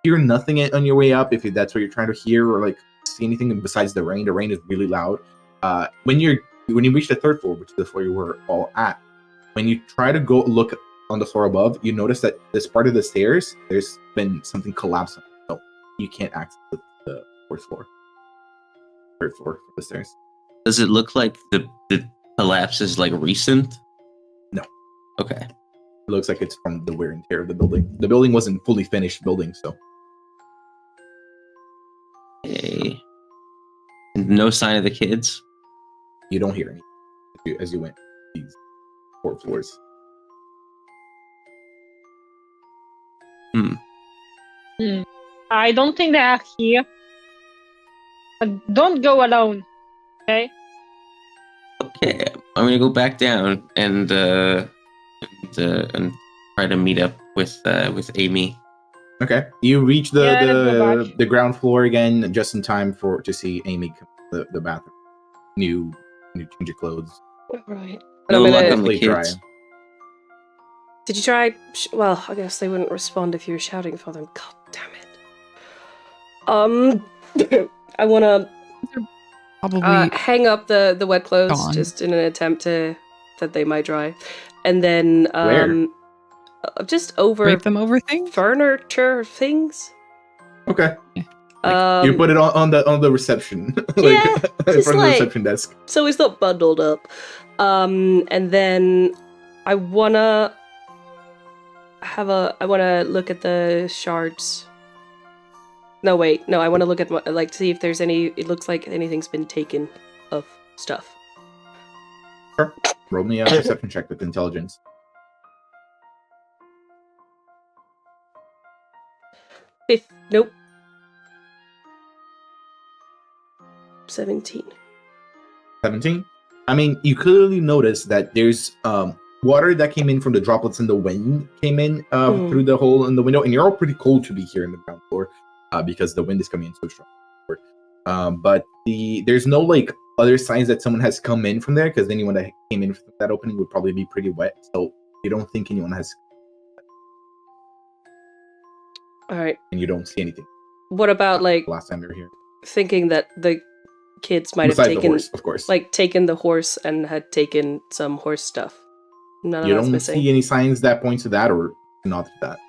[SPEAKER 2] Hear nothing on your way up if that's what you're trying to hear or like see anything besides the rain. The rain is really loud. When you reach the third floor, which is the floor you were all at, when you try to go look on the floor above, you notice that this part of the stairs, there's been something collapsed, so you can't access the fourth floor, third floor of the stairs.
[SPEAKER 3] Does it look like the collapse is like recent?
[SPEAKER 2] No.
[SPEAKER 3] Okay.
[SPEAKER 2] It looks like it's from the wear and tear of the building. The building wasn't fully finished building, so
[SPEAKER 3] Okay. No sign of the kids.
[SPEAKER 2] you don't hear anything as you went these 4 floors.
[SPEAKER 5] I don't think they are here. But don't go alone. Okay?
[SPEAKER 3] Okay, I'm gonna go back down and try to meet up with Amy.
[SPEAKER 2] Okay, you reach
[SPEAKER 5] Yeah, let's go back.
[SPEAKER 2] the ground floor again, just in time to see Amy come to the bathroom. New change of clothes.
[SPEAKER 1] Right.
[SPEAKER 3] No
[SPEAKER 1] I'm
[SPEAKER 3] luck
[SPEAKER 1] gonna-
[SPEAKER 3] on the
[SPEAKER 2] Definitely dry.
[SPEAKER 3] kids.
[SPEAKER 1] Did you try? Well, I guess they wouldn't respond if you were shouting for them. God damn it. I want to
[SPEAKER 4] Probably
[SPEAKER 1] hang up the wet clothes
[SPEAKER 4] gone.
[SPEAKER 1] just in an attempt that they might dry, and then
[SPEAKER 2] Where?
[SPEAKER 1] just over
[SPEAKER 4] drape them over things.
[SPEAKER 1] furniture things.
[SPEAKER 2] Okay,
[SPEAKER 1] Um,
[SPEAKER 2] you put it on the reception,
[SPEAKER 1] yeah,
[SPEAKER 2] in front
[SPEAKER 1] just
[SPEAKER 2] of the
[SPEAKER 1] like-
[SPEAKER 2] reception desk.
[SPEAKER 1] so it's not bundled up. And then I wanna look at the shards. No, wait. No, I want to look at to see if there's any. It looks like anything's been taken of stuff.
[SPEAKER 2] Sure. Roll me a perception check with intelligence.
[SPEAKER 1] Nope. 17.
[SPEAKER 2] 17. I mean, you clearly notice that there's water that came in from the droplets in the wind came in through the hole in the window, and you're all pretty cold to be here in the ground floor because the wind is coming in so strong. But there's no like other signs that someone has come in from there, because anyone that came in from that opening would probably be pretty wet. So you don't think anyone has.
[SPEAKER 1] All right.
[SPEAKER 2] And you don't see anything.
[SPEAKER 1] What about like
[SPEAKER 2] last time they were here?
[SPEAKER 1] Thinking that the kids might
[SPEAKER 2] Besides
[SPEAKER 1] have taken
[SPEAKER 2] the horse, of course.
[SPEAKER 1] like taken the horse and had taken some horse stuff. None of
[SPEAKER 2] You
[SPEAKER 1] that's
[SPEAKER 2] don't
[SPEAKER 1] missing.
[SPEAKER 2] see any signs that point to that, or not to that.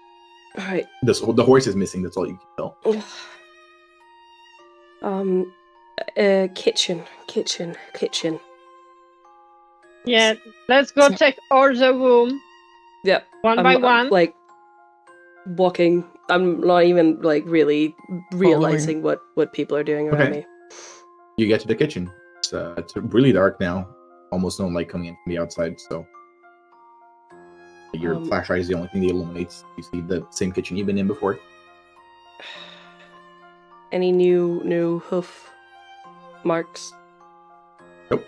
[SPEAKER 1] All right.
[SPEAKER 2] The horse is missing. That's all you can tell.
[SPEAKER 1] Kitchen.
[SPEAKER 5] Yeah, let's go check all the room.
[SPEAKER 1] Yep.
[SPEAKER 5] One by one.
[SPEAKER 1] Like walking. I'm not even like really realizing what people are doing around me.
[SPEAKER 2] You get to the kitchen. It's really dark now. Almost no light coming in from the outside, so your flashlight is the only thing that illuminates. You see the same kitchen you've been in before.
[SPEAKER 1] Any new hoof marks?
[SPEAKER 2] Nope.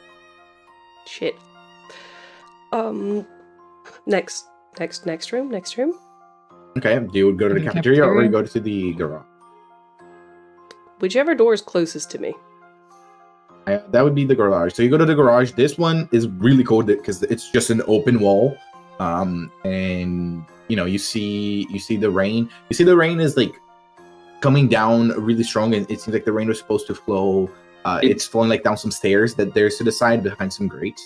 [SPEAKER 1] Shit. Next room.
[SPEAKER 2] Okay, do you go to the cafeteria or you go to the garage?
[SPEAKER 1] Whichever door is closest to me.
[SPEAKER 2] That would be the garage. So you go to the garage. This one is really cold because it's just an open wall. And you see the rain. You see the rain is like coming down really strong, and it seems like the rain was supposed to flow. It's flowing like down some stairs that there's to the side behind some grates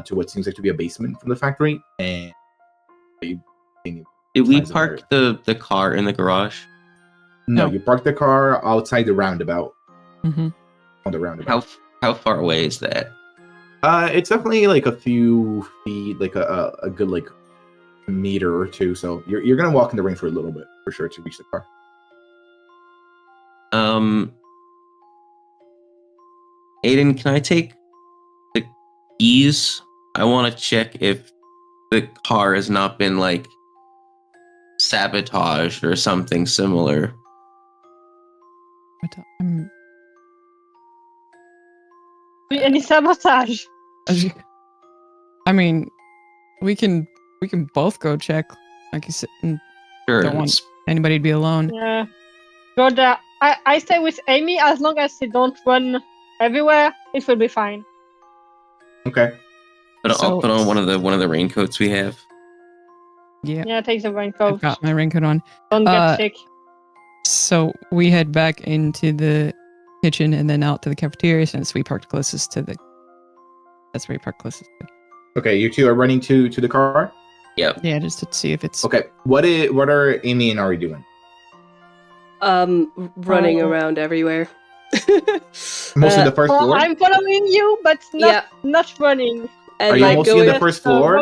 [SPEAKER 2] to what seems like to be a basement from the factory. And
[SPEAKER 3] did we park the car in the garage?
[SPEAKER 2] No, you parked the car outside the roundabout.
[SPEAKER 4] Mm-hmm.
[SPEAKER 2] On the roundabout.
[SPEAKER 3] How far away is that?
[SPEAKER 2] It's definitely like a few feet, like a good like meter or two. So you're gonna walk in the rain for a little bit for sure to reach the car.
[SPEAKER 3] Aiden, can I take the keys? I want to check if the car has not been like sabotaged or something similar.
[SPEAKER 5] Any sabotage?
[SPEAKER 4] I mean, we can both go check. Like you said,
[SPEAKER 3] Sure.
[SPEAKER 4] Don't want anybody to be alone.
[SPEAKER 5] Yeah. Go there. I stay with Amy as long as they don't run everywhere. It will be fine.
[SPEAKER 2] Okay.
[SPEAKER 3] I'll put on one of the raincoats we have.
[SPEAKER 4] Yeah.
[SPEAKER 5] Yeah, take the raincoat.
[SPEAKER 4] I've got my raincoat on.
[SPEAKER 5] Don't get sick.
[SPEAKER 4] So we head back into the kitchen and then out to the cafeteria since we parked closest to the. That's where we parked closest to.
[SPEAKER 2] Okay, you two are running to the car.
[SPEAKER 3] Yep.
[SPEAKER 4] Yeah, just to see if it's
[SPEAKER 2] okay. What are Amy and Ari doing?
[SPEAKER 1] Running around everywhere.
[SPEAKER 2] Mostly the first floor.
[SPEAKER 5] I'm following you, but not running.
[SPEAKER 1] And
[SPEAKER 2] are you mostly on the first floor?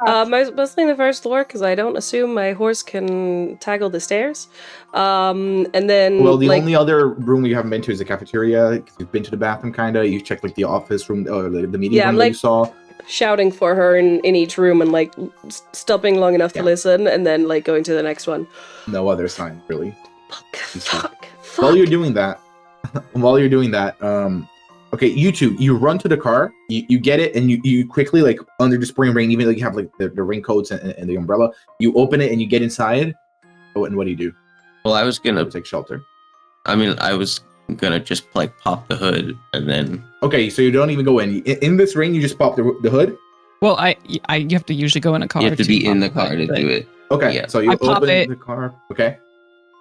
[SPEAKER 1] Mostly in the first floor because I don't assume my horse can tackle the stairs. And then
[SPEAKER 2] the only other room you haven't been to is the cafeteria. You've been to the bathroom, kinda. You checked like the office room, or the meeting room that you saw.
[SPEAKER 1] Shouting for her in each room and like stopping long enough to listen, and then like going to the next one.
[SPEAKER 2] No other sign, really.
[SPEAKER 1] Fuck.
[SPEAKER 2] While you're doing that, okay, you two, you run to the car, you get it, and you quickly, like, under the spring rain, even though you have, like, the raincoats and the umbrella, you open it and you get inside. Oh, and what do?
[SPEAKER 3] Well, I was gonna
[SPEAKER 2] take shelter.
[SPEAKER 3] I mean, I was gonna just, like, pop the hood, and then...
[SPEAKER 2] Okay, so you don't even go in. In this rain, you just pop the hood?
[SPEAKER 4] Well, you have to usually go in a car.
[SPEAKER 3] You have to be in the car to do it.
[SPEAKER 2] Okay,
[SPEAKER 3] yeah.
[SPEAKER 2] So you open the car. Okay.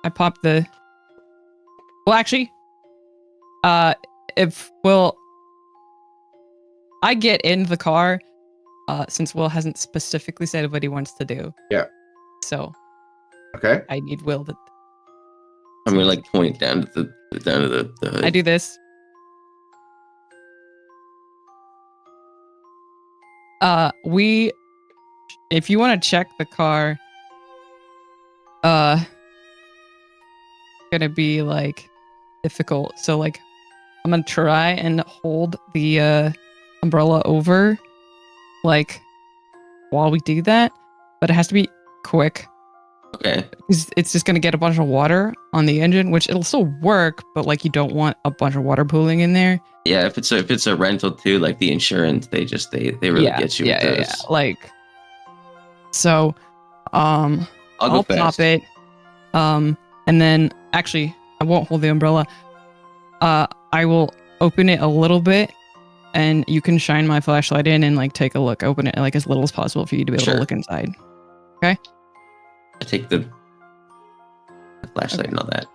[SPEAKER 4] I pop the... Well, actually... I get in the car, since Will hasn't specifically said what he wants to do.
[SPEAKER 2] Yeah.
[SPEAKER 4] So.
[SPEAKER 2] Okay.
[SPEAKER 4] I need Will to.
[SPEAKER 3] I'm gonna like point down to the hood.
[SPEAKER 4] I do this. If you want to check the car, gonna be like difficult. So like, I'm gonna try and hold the umbrella over, like, while we do that, but it has to be quick.
[SPEAKER 3] Okay.
[SPEAKER 4] It's just gonna get a bunch of water on the engine, which it'll still work, but like you don't want a bunch of water pooling in there.
[SPEAKER 3] Yeah, if it's a rental too, like the insurance, they really get you with those.
[SPEAKER 4] Yeah. Like, So,
[SPEAKER 3] I'll go
[SPEAKER 4] pop
[SPEAKER 3] fast.
[SPEAKER 4] it. And then actually, I won't hold the umbrella. I will open it a little bit, and you can shine my flashlight in and like take a look. Open it like as little as possible for you to be able
[SPEAKER 3] Sure.
[SPEAKER 4] to look inside.
[SPEAKER 3] I take the flashlight
[SPEAKER 4] Okay.
[SPEAKER 3] and all that.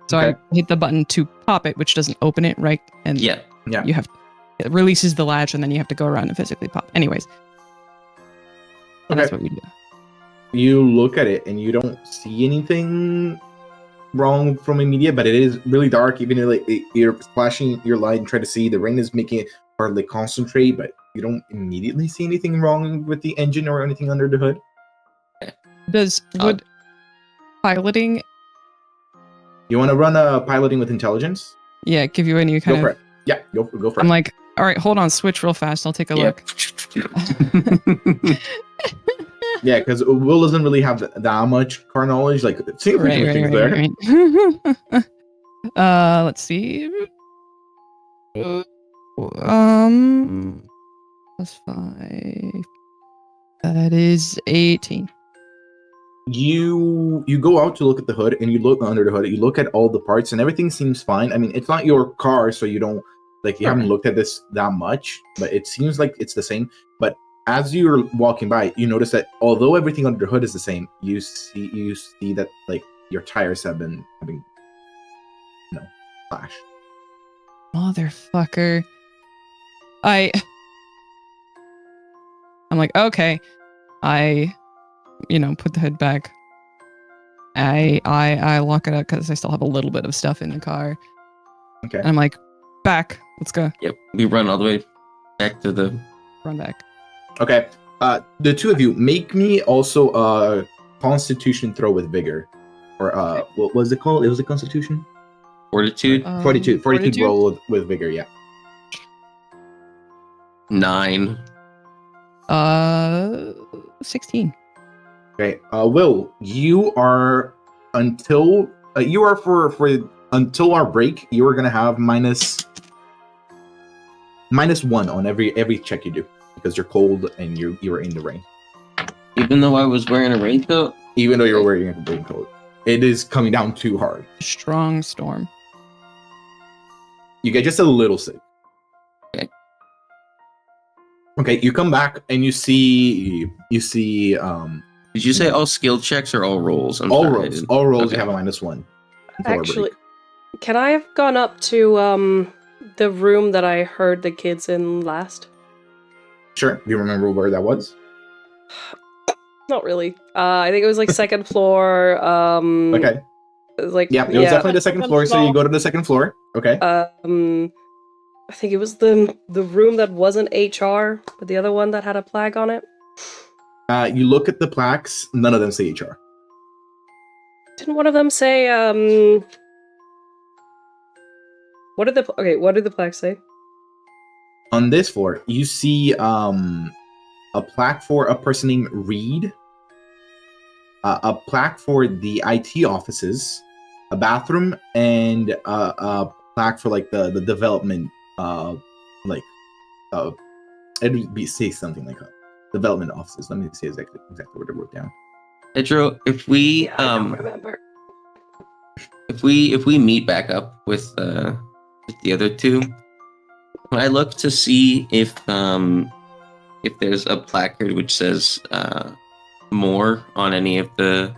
[SPEAKER 4] So
[SPEAKER 2] Okay.
[SPEAKER 4] I hit the button to pop it, which doesn't open it, right? And
[SPEAKER 3] Yeah.
[SPEAKER 2] Yeah.
[SPEAKER 4] you have it releases the latch, and then you have to go around and physically pop. Anyways, and that's what we do.
[SPEAKER 2] You look at it and you don't see anything wrong from immediate, but it is really dark. Even like you're flashing your light and try to see, the rain is making it hardly concentrate, but you don't immediately see anything wrong with the engine or anything under the hood.
[SPEAKER 4] Would piloting,
[SPEAKER 2] You want to run a piloting with intelligence?
[SPEAKER 4] give you any kind
[SPEAKER 2] Go for
[SPEAKER 4] of?
[SPEAKER 2] it. Yeah, go for
[SPEAKER 4] I'm
[SPEAKER 2] it.
[SPEAKER 4] like, all right, hold on, switch real fast. I'll take a
[SPEAKER 3] Yep.
[SPEAKER 4] look.
[SPEAKER 2] Yeah, because Will doesn't really have that much car knowledge. Like, see if things there.
[SPEAKER 4] Right. Let's see. +5. That is 18.
[SPEAKER 2] You go out to look at the hood, and you look under the hood. You look at all the parts, and everything seems fine. I mean, it's not your car, so you don't you haven't looked at this that much, but it seems like it's the same. But as you're walking by, you notice that although everything under the hood is the same, you see that like your tires have been slashed.
[SPEAKER 4] Motherfucker. I'm like, okay. I put the hood back. I lock it up because I still have a little bit of stuff in the car.
[SPEAKER 2] Okay.
[SPEAKER 4] And I'm like, back. Let's go.
[SPEAKER 3] Yep. We run all the way back to the.
[SPEAKER 4] Run back.
[SPEAKER 2] Okay. The two of you make me also a Constitution throw with vigor, or what was it called? It was a Constitution.
[SPEAKER 3] Fortitude.
[SPEAKER 2] 42 roll with vigor. Yeah.
[SPEAKER 3] 9.
[SPEAKER 4] 16.
[SPEAKER 2] Okay. Will, you are until until our break, you are gonna have minus 1 on every check you do because you're cold and you were in the rain.
[SPEAKER 3] Even though I was wearing a raincoat.
[SPEAKER 2] Even though you're wearing a raincoat, it is coming down too hard.
[SPEAKER 4] Strong storm.
[SPEAKER 2] You get just a little sick.
[SPEAKER 3] Okay.
[SPEAKER 2] Okay, you come back and you see
[SPEAKER 3] Did you say all skill checks or all rolls?
[SPEAKER 2] all rolls. All rolls
[SPEAKER 3] Okay.
[SPEAKER 2] you have a -1. until our break.
[SPEAKER 1] Actually, can I have gone up to the room that I heard the kids in last?
[SPEAKER 2] Sure. Do you remember where that was?
[SPEAKER 1] Not really. I think it was like second floor.
[SPEAKER 2] Okay.
[SPEAKER 1] It was like
[SPEAKER 2] Yeah, it was definitely the second floor, so you go to the second floor. Okay.
[SPEAKER 1] I think it was the room that wasn't HR, but the other one that had a plaque on it.
[SPEAKER 2] You look at the plaques, none of them say HR.
[SPEAKER 1] Didn't one of them say what did the plaque say?
[SPEAKER 2] On this floor, you see a plaque for a person named Reed, a plaque for the IT offices, a bathroom, and a plaque for like the development it'd be say something like development offices. Let me see exactly what I wrote down.
[SPEAKER 3] Pedro, if we
[SPEAKER 1] I don't remember.
[SPEAKER 3] if we meet back up with the other two, I look to see if there's a placard which says more on any of the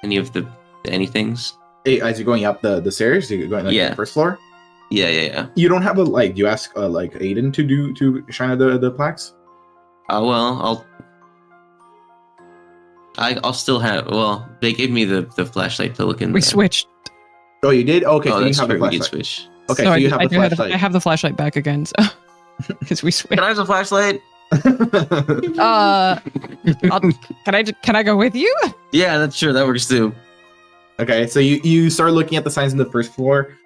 [SPEAKER 3] anythings.
[SPEAKER 2] Hey, as you're going up the stairs, you're going to the first floor.
[SPEAKER 3] Yeah.
[SPEAKER 2] You don't have a light. You ask like Aiden to shine the plaques.
[SPEAKER 3] Well, I'll still have. Well, they gave me the flashlight to look in.
[SPEAKER 4] We switched.
[SPEAKER 2] Oh, you did? Okay, so you
[SPEAKER 3] that's
[SPEAKER 2] have the
[SPEAKER 3] true. We did
[SPEAKER 2] flashlight.
[SPEAKER 3] switch.
[SPEAKER 2] Okay,
[SPEAKER 4] So
[SPEAKER 2] so you have the flashlight.
[SPEAKER 4] I have the flashlight back again, so because we switched.
[SPEAKER 3] Can I have a flashlight?
[SPEAKER 4] Can I go with you?
[SPEAKER 3] Yeah, that's true. That works too.
[SPEAKER 2] Okay, so you start looking at the signs on the first floor.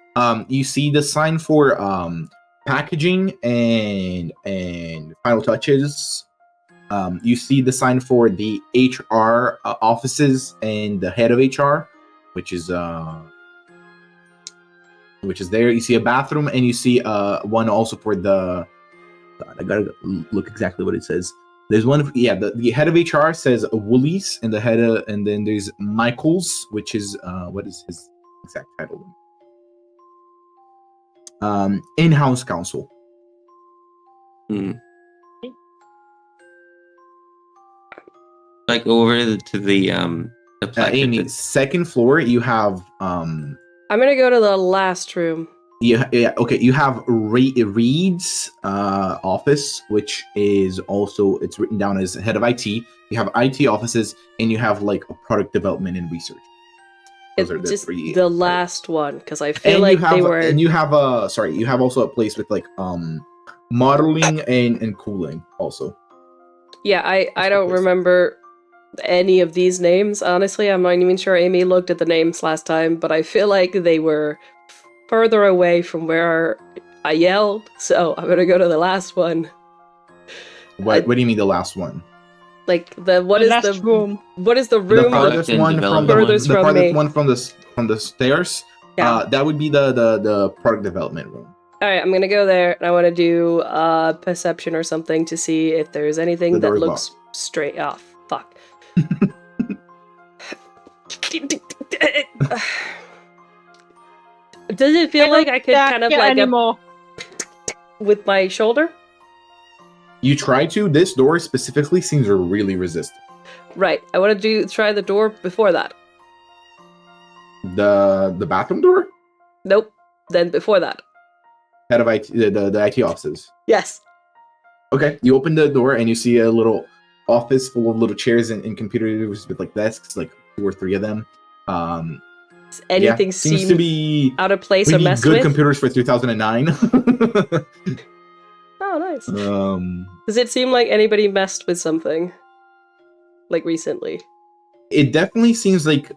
[SPEAKER 2] You see the sign for packaging and final touches. You see the sign for the HR offices and the head of HR, which is there. You see a bathroom, and you see one also for the. God, I gotta look exactly what it says. There's one. Yeah, the head of HR says Woolies, and and then there's Michaels, which is what is his exact title? In-house counsel.
[SPEAKER 3] Hmm. Like over to the placard.
[SPEAKER 2] Amy, second floor. You have
[SPEAKER 1] I'm gonna go to the last room.
[SPEAKER 2] Yeah, okay. You have Reed's office, which is also it's written down as head of IT. You have IT offices, and you have like a product development and research. Those are the
[SPEAKER 1] Just
[SPEAKER 2] three.
[SPEAKER 1] the last one, because I feel
[SPEAKER 2] And
[SPEAKER 1] like
[SPEAKER 2] you have,
[SPEAKER 1] they were.
[SPEAKER 2] and you have you have also a place with like modeling and cooling also.
[SPEAKER 1] Yeah, I
[SPEAKER 2] That's
[SPEAKER 1] don't
[SPEAKER 2] the place.
[SPEAKER 1] remember any of these names. Honestly, I'm not even sure Amy looked at the names last time, but I feel like they were further away from where I yelled, so I'm gonna go to the last one.
[SPEAKER 2] What do you mean the last one?
[SPEAKER 1] Like what
[SPEAKER 5] The
[SPEAKER 1] is
[SPEAKER 5] last room.
[SPEAKER 1] what is the
[SPEAKER 2] The
[SPEAKER 1] room
[SPEAKER 2] farthest
[SPEAKER 3] and
[SPEAKER 2] one from the
[SPEAKER 1] furthest from
[SPEAKER 2] farthest
[SPEAKER 1] me?
[SPEAKER 2] one from the stairs.
[SPEAKER 1] Yeah.
[SPEAKER 2] That would be the product development room.
[SPEAKER 1] Alright, I'm gonna go there and I wanna do perception or something to see if there's anything
[SPEAKER 2] The
[SPEAKER 1] that
[SPEAKER 2] door is
[SPEAKER 1] looks straight off. Fuck. Does it feel like I could kind of like
[SPEAKER 5] anymore.
[SPEAKER 1] with my shoulder?
[SPEAKER 2] You try to. This door specifically seems really resistant.
[SPEAKER 1] Right. I want to try the door before that.
[SPEAKER 2] The bathroom door?
[SPEAKER 1] Nope. Then before that.
[SPEAKER 2] Head of IT, the IT offices.
[SPEAKER 1] Yes.
[SPEAKER 2] Okay, you open the door and you see a little office full of little chairs and computers with like desks, like 2 or 3 of them.
[SPEAKER 1] Does anything
[SPEAKER 2] seems
[SPEAKER 1] seem
[SPEAKER 2] to be
[SPEAKER 1] out of place or
[SPEAKER 2] pretty
[SPEAKER 1] messed
[SPEAKER 2] good
[SPEAKER 1] with?
[SPEAKER 2] computers for 2009.
[SPEAKER 1] Oh, nice. Does it seem like anybody messed with something? Like recently?
[SPEAKER 2] It definitely seems like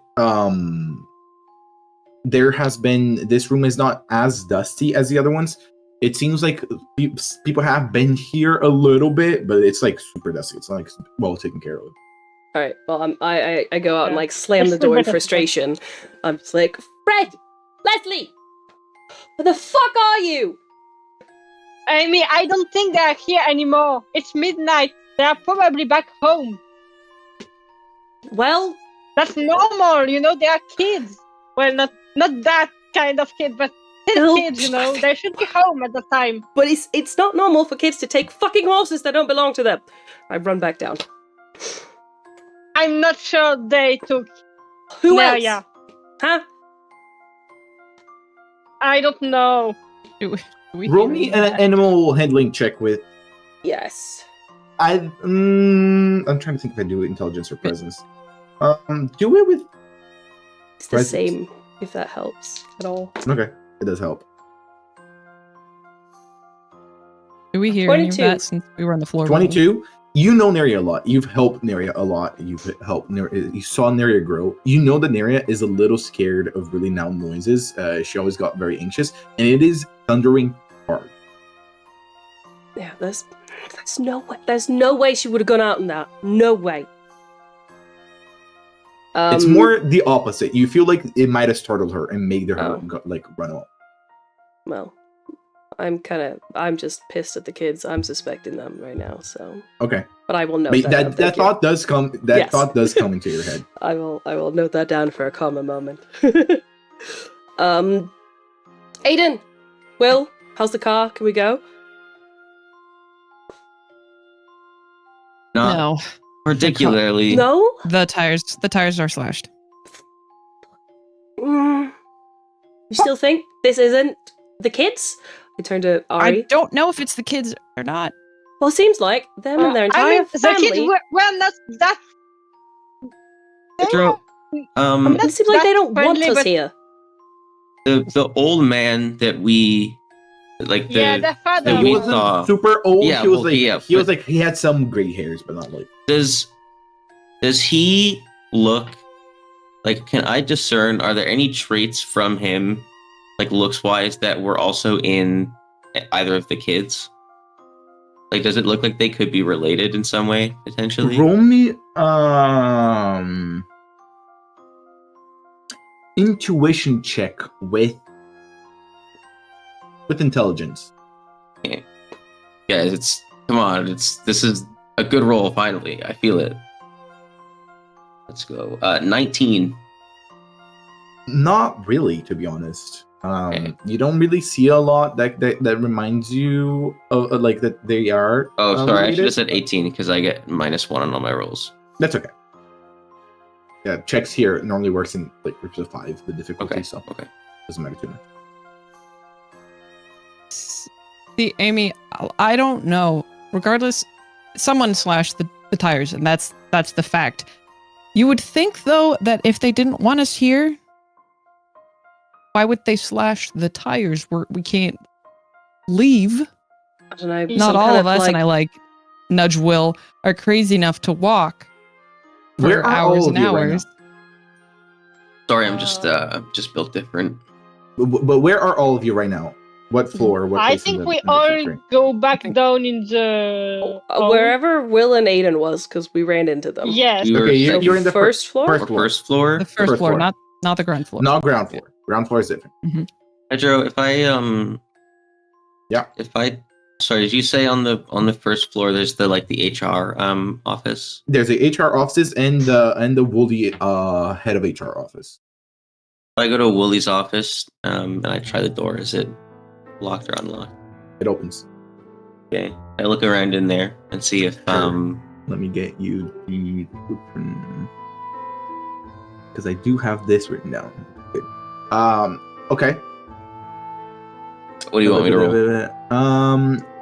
[SPEAKER 2] there has been. This room is not as dusty as the other ones. It seems like people have been here a little bit, but it's like super dusty. It's not like well taken care of.
[SPEAKER 1] All right. Well, I go out and
[SPEAKER 5] Yeah.
[SPEAKER 1] like slam the
[SPEAKER 5] It's
[SPEAKER 1] door in
[SPEAKER 5] better.
[SPEAKER 1] frustration. I'm just like, Fred, Leslie, where the fuck are you?
[SPEAKER 5] Amy, I don't think they are here anymore. It's midnight. They are probably back home.
[SPEAKER 1] Well,
[SPEAKER 5] That's normal, you know. They are kids. Well, not that kind of kid, but still
[SPEAKER 1] Oh,
[SPEAKER 5] kids, you know. They should be home at the time.
[SPEAKER 1] but it's not normal for kids to take fucking horses that don't belong to them. I run back down.
[SPEAKER 5] I'm not sure they took
[SPEAKER 1] Who
[SPEAKER 5] Neria.
[SPEAKER 1] else? Huh?
[SPEAKER 5] I don't know.
[SPEAKER 4] Do we
[SPEAKER 2] Roll
[SPEAKER 4] hear
[SPEAKER 2] me
[SPEAKER 4] any of
[SPEAKER 2] an
[SPEAKER 4] that?
[SPEAKER 2] animal handling check with.
[SPEAKER 1] Yes.
[SPEAKER 2] I'm trying to think if I do intelligence or presence. Do it with.
[SPEAKER 1] It's the
[SPEAKER 2] Presence.
[SPEAKER 1] same, if that helps at all.
[SPEAKER 2] Okay, it does help.
[SPEAKER 4] Do we hear any of
[SPEAKER 1] 22.
[SPEAKER 4] that since we were on the floor? below?
[SPEAKER 2] 22. You know Neria a lot. You've helped Neria a lot. You've helped Neria. You saw Neria grow. You know that Neria is a little scared of really loud noises. She always got very anxious, and it is thundering hard.
[SPEAKER 1] Yeah, there's no way she would have gone out in that. No way.
[SPEAKER 2] It's more the opposite. You feel like it might have startled her and made her
[SPEAKER 1] Oh.
[SPEAKER 2] run off.
[SPEAKER 1] Well, I'm just pissed at the kids. I'm suspecting them right now, so.
[SPEAKER 2] Okay,
[SPEAKER 1] But I will note
[SPEAKER 2] but
[SPEAKER 1] that.
[SPEAKER 2] that thought does come. That
[SPEAKER 1] Yes.
[SPEAKER 2] thought does come into your head.
[SPEAKER 1] I will note that down for a calmer moment. Aiden, Will, how's the car? Can we go?
[SPEAKER 3] Not
[SPEAKER 4] No,
[SPEAKER 3] particularly.
[SPEAKER 1] No.
[SPEAKER 4] the tires are slashed.
[SPEAKER 1] You still think this isn't the kids? I turned to Ari.
[SPEAKER 4] I don't know if it's the kids or not.
[SPEAKER 1] Well, it seems like them and their entire
[SPEAKER 5] I mean, the
[SPEAKER 1] family.
[SPEAKER 5] kids were not that. They
[SPEAKER 3] Pedro,
[SPEAKER 5] were
[SPEAKER 1] It seems like they
[SPEAKER 5] that
[SPEAKER 1] don't want
[SPEAKER 5] friendly,
[SPEAKER 1] us
[SPEAKER 5] but-
[SPEAKER 1] here.
[SPEAKER 3] the old man that we like the
[SPEAKER 5] Yeah, their father.
[SPEAKER 3] that
[SPEAKER 2] He
[SPEAKER 3] we
[SPEAKER 5] was-
[SPEAKER 2] wasn't
[SPEAKER 3] saw.
[SPEAKER 2] super old.
[SPEAKER 3] Yeah,
[SPEAKER 2] he was
[SPEAKER 3] well,
[SPEAKER 2] like
[SPEAKER 3] yeah,
[SPEAKER 2] he was
[SPEAKER 3] but-
[SPEAKER 2] like he had some gray hairs, but not like.
[SPEAKER 3] Does he look like? Can I discern? Are there any traits from him, like looks wise, that were also in either of the kids? Like, does it look like they could be related in some way potentially?
[SPEAKER 2] Roll me intuition check with intelligence.
[SPEAKER 3] Guys, it's come on. This is A good roll, finally. I feel it. Let's go. 19.
[SPEAKER 2] Not really, to be honest.
[SPEAKER 3] Okay.
[SPEAKER 2] You don't really see a lot that reminds you of like that they are.
[SPEAKER 3] Oh, sorry. I should have
[SPEAKER 2] related.
[SPEAKER 3] said 18 because I get -1 on all my rolls.
[SPEAKER 2] That's okay. Yeah, checks here normally works in like groups of 5, the difficulty,
[SPEAKER 3] Okay.
[SPEAKER 2] so
[SPEAKER 3] Okay.
[SPEAKER 2] doesn't matter too much.
[SPEAKER 4] See, Amy, I don't know. Regardless, someone slashed the tires, and that's the fact. You would think, though, that if they didn't want us here, why would they slash the tires? We can't leave.
[SPEAKER 1] I don't know.
[SPEAKER 4] Not all of us, and I like nudge Will, are crazy enough to walk for
[SPEAKER 2] Where are
[SPEAKER 4] hours
[SPEAKER 2] all
[SPEAKER 4] and
[SPEAKER 2] of you right
[SPEAKER 4] hours.
[SPEAKER 3] Sorry, I'm just built different.
[SPEAKER 2] But where are all of you right now? What floor? What
[SPEAKER 5] I
[SPEAKER 2] place
[SPEAKER 5] think
[SPEAKER 2] in the,
[SPEAKER 5] we
[SPEAKER 2] in the
[SPEAKER 5] all
[SPEAKER 2] factory?
[SPEAKER 5] go back down in the
[SPEAKER 1] Wherever Will and Aiden was, because we ran into them.
[SPEAKER 5] Yes.
[SPEAKER 3] We were
[SPEAKER 2] Okay,
[SPEAKER 1] So
[SPEAKER 2] you're in the
[SPEAKER 1] first floor.
[SPEAKER 2] first floor.
[SPEAKER 3] first floor.
[SPEAKER 4] The first
[SPEAKER 2] First
[SPEAKER 4] floor,
[SPEAKER 2] floor.
[SPEAKER 4] not the ground floor.
[SPEAKER 2] Not ground floor. Ground floor is different.
[SPEAKER 3] Pedro, if I
[SPEAKER 2] Yeah.
[SPEAKER 3] sorry, did you say on the first floor there's the HR office?
[SPEAKER 2] There's a HR office and the Woolly head of HR office.
[SPEAKER 3] I go to Wooly's office and I try the door. Is it locked or unlocked?
[SPEAKER 2] It opens.
[SPEAKER 3] Okay. I look around in there and see if
[SPEAKER 2] Sure. Let me get you the because I do have this written down. Okay.
[SPEAKER 3] what do you want me to roll?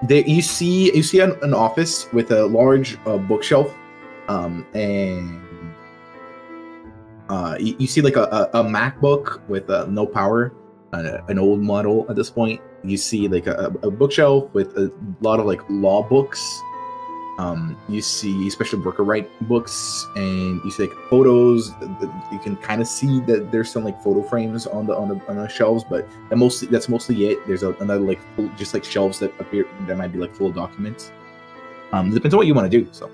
[SPEAKER 2] You see an office with a large bookshelf, and you see like a MacBook with no power, an old model at this point. You see like a bookshelf with a lot of like law books. You see special broker right books, and you see like photos. You can kind of see that there's some like photo frames on the shelves, but that's mostly it. There's another like just like shelves that appear that might be like full of documents. It depends on what you want to do. So,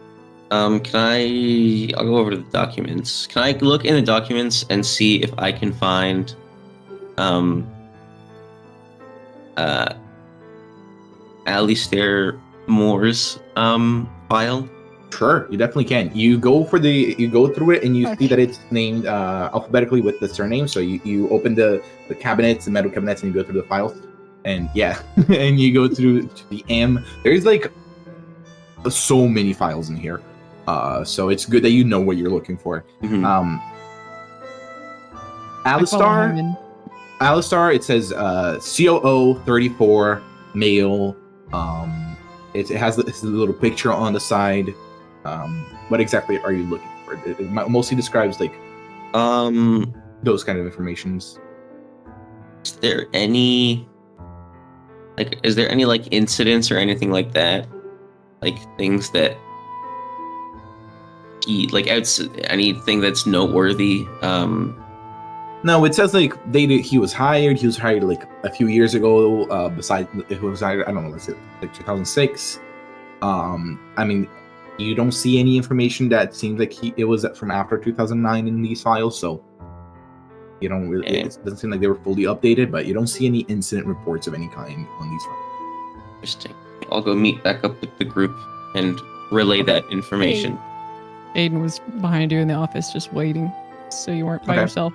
[SPEAKER 3] I'll go over to the documents. Can I look in the documents and see if I can find Alistair Moore's file?
[SPEAKER 2] sure, you definitely can. You go through it, and you see that it's named alphabetically with the surname. So you open the cabinets, the metal cabinets, and you go through the files. And yeah, and you go through to the M. There's like so many files in here. So it's good that you know what you're looking for.
[SPEAKER 3] Mhm.
[SPEAKER 2] Alistar, it says COO 34 male. It has this little picture on the side. What exactly are you looking for? It mostly describes like those kind of informations.
[SPEAKER 3] Is there any like incidents or anything like that? Like things that anything that's noteworthy?
[SPEAKER 2] No, it says like he was hired. He was hired like a few years ago. Besides, it was hired. I don't know. Let's say like 2006. I mean, you don't see any information that seems like it was from after 2009 in these files. So you don't really.
[SPEAKER 3] Yeah.
[SPEAKER 2] It doesn't seem like they were fully updated, but you don't see any incident reports of any kind on these files.
[SPEAKER 3] Interesting. I'll go meet back up with the group and relay that information.
[SPEAKER 4] Aiden was behind you in the office just waiting, so you weren't by
[SPEAKER 2] Okay.
[SPEAKER 4] yourself.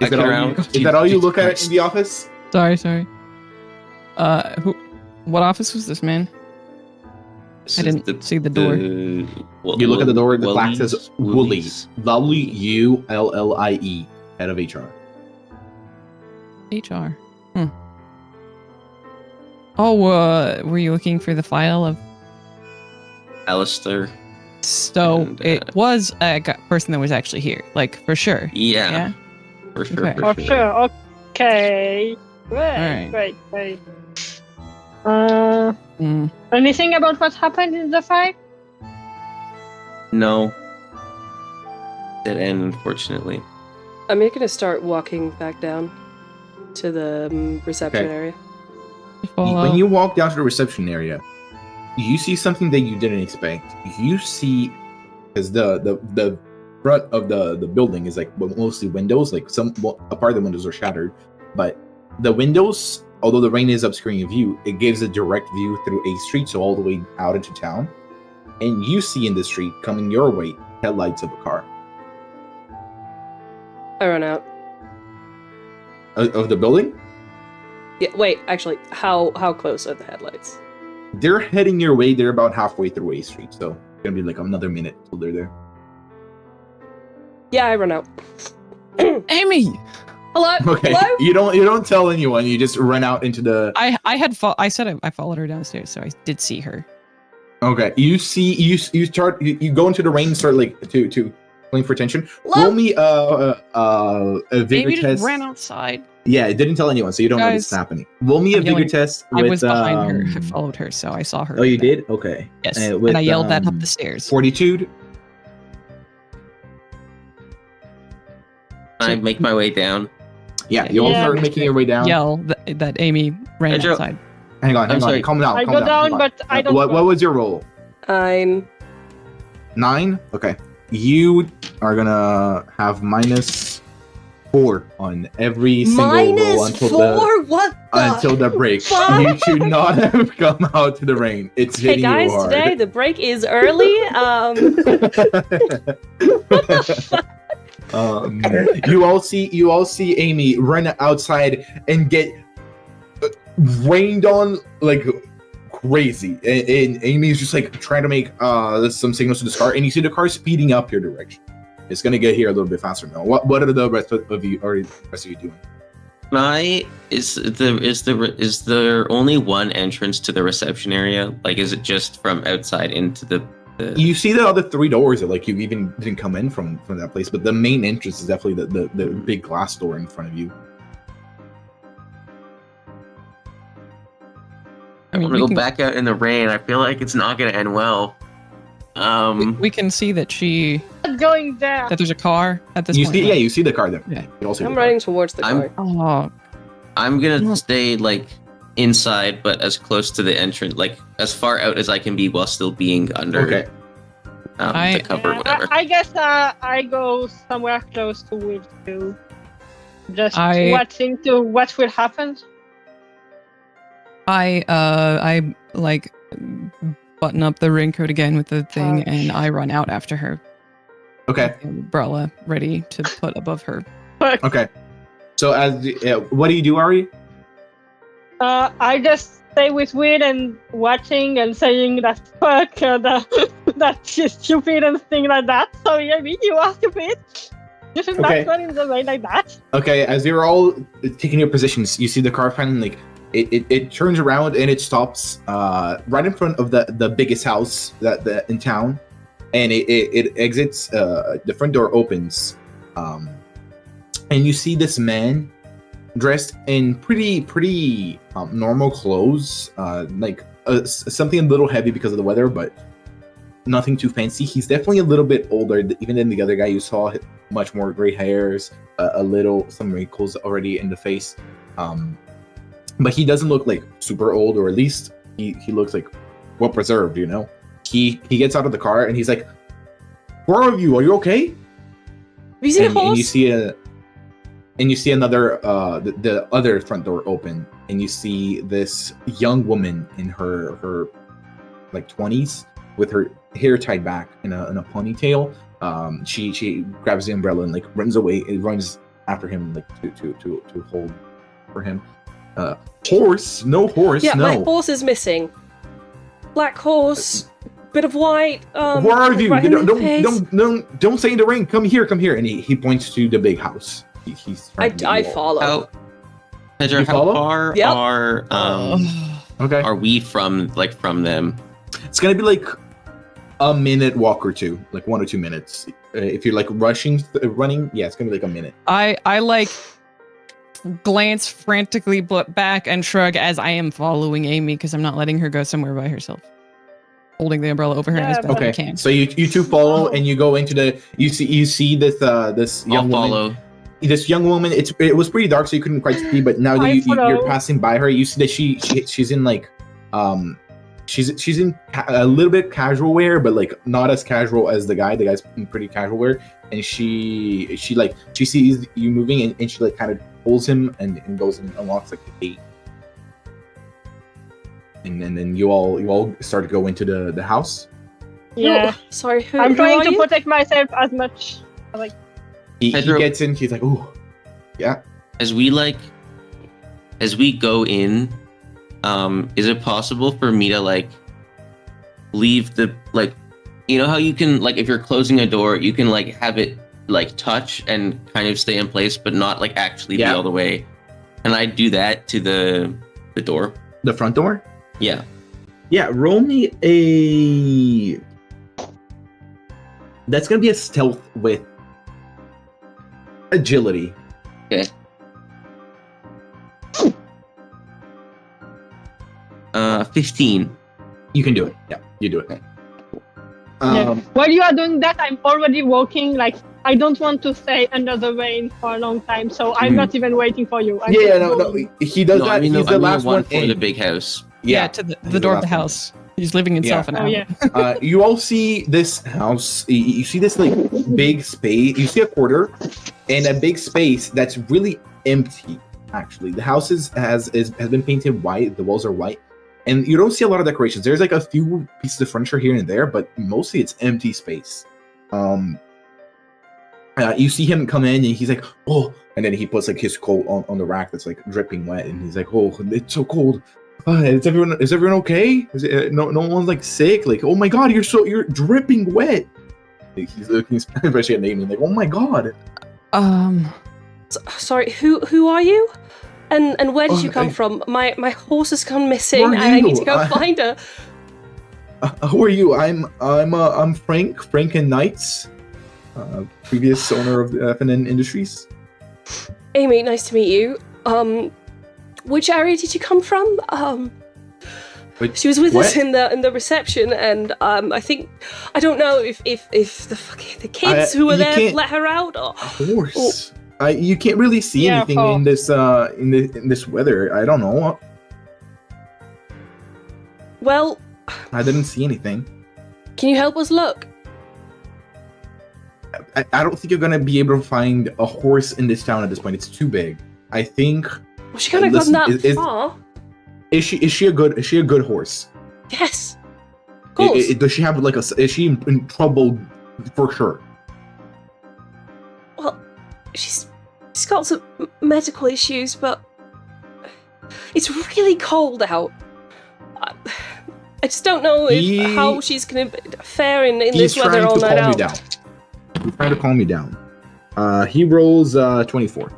[SPEAKER 2] Is that all you look at in the office?
[SPEAKER 4] Sorry. What office was this, man? I didn't see the door.
[SPEAKER 2] You look at the door. The plaque says Wooly. Ullie, head of HR.
[SPEAKER 4] HR. Oh, were you looking for the file of?
[SPEAKER 3] Alistair.
[SPEAKER 4] So
[SPEAKER 3] And,
[SPEAKER 4] it was a person that was actually here, like for sure.
[SPEAKER 3] Yeah. For sure.
[SPEAKER 4] Okay.
[SPEAKER 5] For sure. Okay. Great. Anything about what happened in the fight?
[SPEAKER 3] No. Dead end, unfortunately.
[SPEAKER 1] I'm gonna start walking back down to the reception
[SPEAKER 2] Okay.
[SPEAKER 1] area.
[SPEAKER 2] When you walk down to the reception area, you see something that you didn't expect. You see, because the front of the building is like mostly windows. Like a part of the windows are shattered, but the windows, although the rain is obscuring your view, it gives a direct view through a street, so all the way out into town. and you see in the street coming your way headlights of a car.
[SPEAKER 1] I run out.
[SPEAKER 2] Of the building?
[SPEAKER 1] Yeah, wait, actually, how close are the headlights?
[SPEAKER 2] They're heading your way. They're about halfway through A Street, so it's gonna be like another minute till they're there.
[SPEAKER 1] Yeah, I run out.
[SPEAKER 4] Amy!
[SPEAKER 1] Hello?
[SPEAKER 2] Okay.
[SPEAKER 1] Hello?
[SPEAKER 2] You don't tell anyone. You just run out into the.
[SPEAKER 4] I said I followed her downstairs, so I did see her.
[SPEAKER 2] Okay. You see. You start. You go into the rain. Start like to playing for attention.
[SPEAKER 1] Hello?
[SPEAKER 2] Roll me a vigor
[SPEAKER 4] Amy
[SPEAKER 2] test.
[SPEAKER 4] just ran outside.
[SPEAKER 2] Yeah, it didn't tell anyone, so you don't know this is
[SPEAKER 4] Guys,
[SPEAKER 2] happening. Roll me a
[SPEAKER 4] I'm
[SPEAKER 2] vigor
[SPEAKER 4] yelling.
[SPEAKER 2] test.
[SPEAKER 4] I
[SPEAKER 2] with,
[SPEAKER 4] was behind her. I followed her, so I saw her.
[SPEAKER 2] Oh, you
[SPEAKER 4] there.
[SPEAKER 2] did? Okay.
[SPEAKER 4] Yes,
[SPEAKER 2] with,
[SPEAKER 4] and I yelled that up the stairs.
[SPEAKER 2] Fortitude.
[SPEAKER 3] I make my way down.
[SPEAKER 2] Yeah, you all
[SPEAKER 5] Yeah.
[SPEAKER 2] start making your way down.
[SPEAKER 4] Yell that Amy ran
[SPEAKER 3] Pedro.
[SPEAKER 4] outside.
[SPEAKER 2] Hang on.
[SPEAKER 3] I'm sorry.
[SPEAKER 2] Calm down.
[SPEAKER 5] I
[SPEAKER 2] calm
[SPEAKER 5] go
[SPEAKER 2] hang
[SPEAKER 5] down,
[SPEAKER 2] on.
[SPEAKER 5] but I don't.
[SPEAKER 2] What
[SPEAKER 5] go.
[SPEAKER 2] was your roll?
[SPEAKER 1] 9.
[SPEAKER 2] 9? Okay. You are gonna have -4 on every single roll until
[SPEAKER 1] -4? What the?
[SPEAKER 2] until the break.
[SPEAKER 1] fuck?
[SPEAKER 2] You should not have come out to the rain. It's
[SPEAKER 1] Hey
[SPEAKER 2] hitting
[SPEAKER 1] guys,
[SPEAKER 2] you hard.
[SPEAKER 1] today the break is early. What the fuck?
[SPEAKER 2] You all see Amy run outside and get rained on like crazy, and Amy's just like trying to make some signals to the car, and you see the car speeding up your direction. It's gonna get here a little bit faster now. What are the rest of you doing?
[SPEAKER 3] Is there only one entrance to the reception area? Like, is it just from outside into the
[SPEAKER 2] You see the other 3 doors that like you even didn't come in from that place, but the main entrance is definitely the big glass door in front of you.
[SPEAKER 4] I mean,
[SPEAKER 3] I'm gonna go back out in the rain. I feel like it's not gonna end well.
[SPEAKER 4] we can see that
[SPEAKER 5] Not going there.
[SPEAKER 4] there's a car at this
[SPEAKER 2] You
[SPEAKER 4] point.
[SPEAKER 2] see, yeah, you see the car there.
[SPEAKER 4] Yeah.
[SPEAKER 2] You also see
[SPEAKER 1] I'm
[SPEAKER 2] the car.
[SPEAKER 1] running towards the
[SPEAKER 3] I'm-
[SPEAKER 1] car.
[SPEAKER 4] Oh,
[SPEAKER 3] I'm gonna stay like inside, but as close to the entrance, like as far out as I can be, while still being under
[SPEAKER 2] Okay.
[SPEAKER 3] the cover,
[SPEAKER 5] Yeah,
[SPEAKER 3] whatever.
[SPEAKER 5] I guess I go somewhere close to Will too. Just
[SPEAKER 4] I-
[SPEAKER 5] watching to what will happen.
[SPEAKER 4] I like button up the raincoat again with the thing,
[SPEAKER 5] Ouch.
[SPEAKER 4] and I run out after her.
[SPEAKER 2] Okay.
[SPEAKER 4] With the umbrella ready to put above her.
[SPEAKER 5] But
[SPEAKER 2] Okay. So what do you do, Ari?
[SPEAKER 5] I just stay with Will and watching and saying that fuck that she's stupid and things like that. So Amy, you are stupid. You should
[SPEAKER 2] Okay.
[SPEAKER 5] not run in the rain like that.
[SPEAKER 2] Okay, as you're all taking your positions, you see the car finally like it turns around and it stops right in front of the biggest house that in town, and it exits. The front door opens, and you see this man dressed in pretty normal clothes, like something a little heavy because of the weather, but nothing too fancy. He's definitely a little bit older even than the other guy you saw. Much more gray hairs, some wrinkles already in the face, but he doesn't look like super old, or at least he looks like well preserved. You know, he gets out of the car and he's like, "Where are you? Are you okay?"
[SPEAKER 1] Have you seen a
[SPEAKER 2] And
[SPEAKER 1] horse?
[SPEAKER 2] you see another the other front door open, and you see this young woman in her like 20s with her hair tied back in a ponytail. She grabs the umbrella and like runs away. It runs after him like to hold for him. Horse? No horse.
[SPEAKER 1] Yeah,
[SPEAKER 2] no.
[SPEAKER 1] my horse is missing. Black horse, bit of white.
[SPEAKER 2] Where are you?
[SPEAKER 1] Right in the face.
[SPEAKER 2] Don't say in the rain. Come here. And he points to the big house. He's trying to
[SPEAKER 1] I
[SPEAKER 2] lead you all.
[SPEAKER 1] follow.
[SPEAKER 3] How, Pedro,
[SPEAKER 2] You
[SPEAKER 3] how
[SPEAKER 2] follow?
[SPEAKER 3] far
[SPEAKER 1] Yep.
[SPEAKER 2] Okay.
[SPEAKER 3] are we from them?
[SPEAKER 2] It's gonna be like a minute walk or two, like 1 or 2 minutes. If you're like running, yeah, it's gonna be like a minute.
[SPEAKER 4] I like glance frantically back and shrug as I am following Amy because I'm not letting her go somewhere by herself. Holding the umbrella over her as
[SPEAKER 5] Yeah,
[SPEAKER 4] best I
[SPEAKER 2] Okay,
[SPEAKER 4] can.
[SPEAKER 2] so you two follow and you go into the. You see this
[SPEAKER 3] I'll
[SPEAKER 2] young woman.
[SPEAKER 3] follow.
[SPEAKER 2] This young woman. It was pretty dark, so you couldn't quite see. But now that
[SPEAKER 5] I
[SPEAKER 2] you're
[SPEAKER 5] follow.
[SPEAKER 2] passing by her, you see that she's in like she's in a little bit casual wear, but like not as casual as the guy. The guy's in pretty casual wear, and she sees you moving, and she like kind of pulls him and goes and unlocks like the gate. And then you all start to go into the house.
[SPEAKER 5] Yeah.
[SPEAKER 1] Sorry, who
[SPEAKER 5] I'm trying
[SPEAKER 1] are
[SPEAKER 5] to
[SPEAKER 1] you?
[SPEAKER 5] protect myself as much. Like,
[SPEAKER 2] He
[SPEAKER 3] Pedro-
[SPEAKER 2] gets in. He's like, "Oh, yeah."
[SPEAKER 3] As we go in, is it possible for me to like leave the like, you know how you can like if you're closing a door, you can like have it like touch and kind of stay in place, but not like actually be
[SPEAKER 2] Yeah.
[SPEAKER 3] all the way. And I do that to the door.
[SPEAKER 2] The front door.
[SPEAKER 3] Yeah.
[SPEAKER 2] Yeah, roll me a. That's gonna be a stealth with agility.
[SPEAKER 3] Okay. 15.
[SPEAKER 2] You can do it. Yeah, you do it.
[SPEAKER 5] yeah. While you are doing that, I'm already walking. Like, I don't want to stay under the rain for a long time, so I'm not even waiting for you. I'm
[SPEAKER 2] Yeah,
[SPEAKER 5] just
[SPEAKER 2] no,
[SPEAKER 5] going.
[SPEAKER 2] he does
[SPEAKER 3] No,
[SPEAKER 2] that.
[SPEAKER 3] I mean,
[SPEAKER 2] He's the last one
[SPEAKER 3] for
[SPEAKER 2] in.
[SPEAKER 3] the big house.
[SPEAKER 4] Yeah, to the door of the house. He's living himself
[SPEAKER 2] Yeah.
[SPEAKER 4] an
[SPEAKER 5] Oh
[SPEAKER 4] hour.
[SPEAKER 5] yeah.
[SPEAKER 2] You all see this house. You see this like big space. You see a quarter and a big space that's really empty. Actually, the house has been painted white. The walls are white, and you don't see a lot of decorations. There's like a few pieces of furniture here and there, but mostly it's empty space. You see him come in, and he's like, "Oh," and then he puts like his coat on the rack that's like dripping wet, and he's like, "Oh, it's so cold. Is everyone okay? No one's like sick? Like, oh my god, you're dripping wet." He's looking especially at Aiden, like, "Oh my god."
[SPEAKER 1] Sorry, who are you? And where did you come from? My horse has gone missing, and I need to go find her.
[SPEAKER 2] Who are you? I'm Frank and Knights, previous owner of FNN Industries.
[SPEAKER 1] Amy, nice to meet you. Which area did you come from? She was with us in the reception, and I don't know if the kids who were there let her out. Or,
[SPEAKER 2] of course. You can't really see anything in this in this weather. I don't know.
[SPEAKER 1] Well,
[SPEAKER 2] I didn't see anything.
[SPEAKER 1] Can you help us look?
[SPEAKER 2] I don't think you're gonna be able to find a horse in this town at this point. It's too big. I think.
[SPEAKER 1] Well, she couldn't have gone that far.
[SPEAKER 2] Is she a good horse?
[SPEAKER 1] Yes. Of course.
[SPEAKER 2] Does she have like is she in trouble for sure?
[SPEAKER 1] Well, she's got some medical issues, but it's really cold out. I just don't know how she's going to fare in this weather all night out.
[SPEAKER 2] He's trying to calm you down. He rolls 24.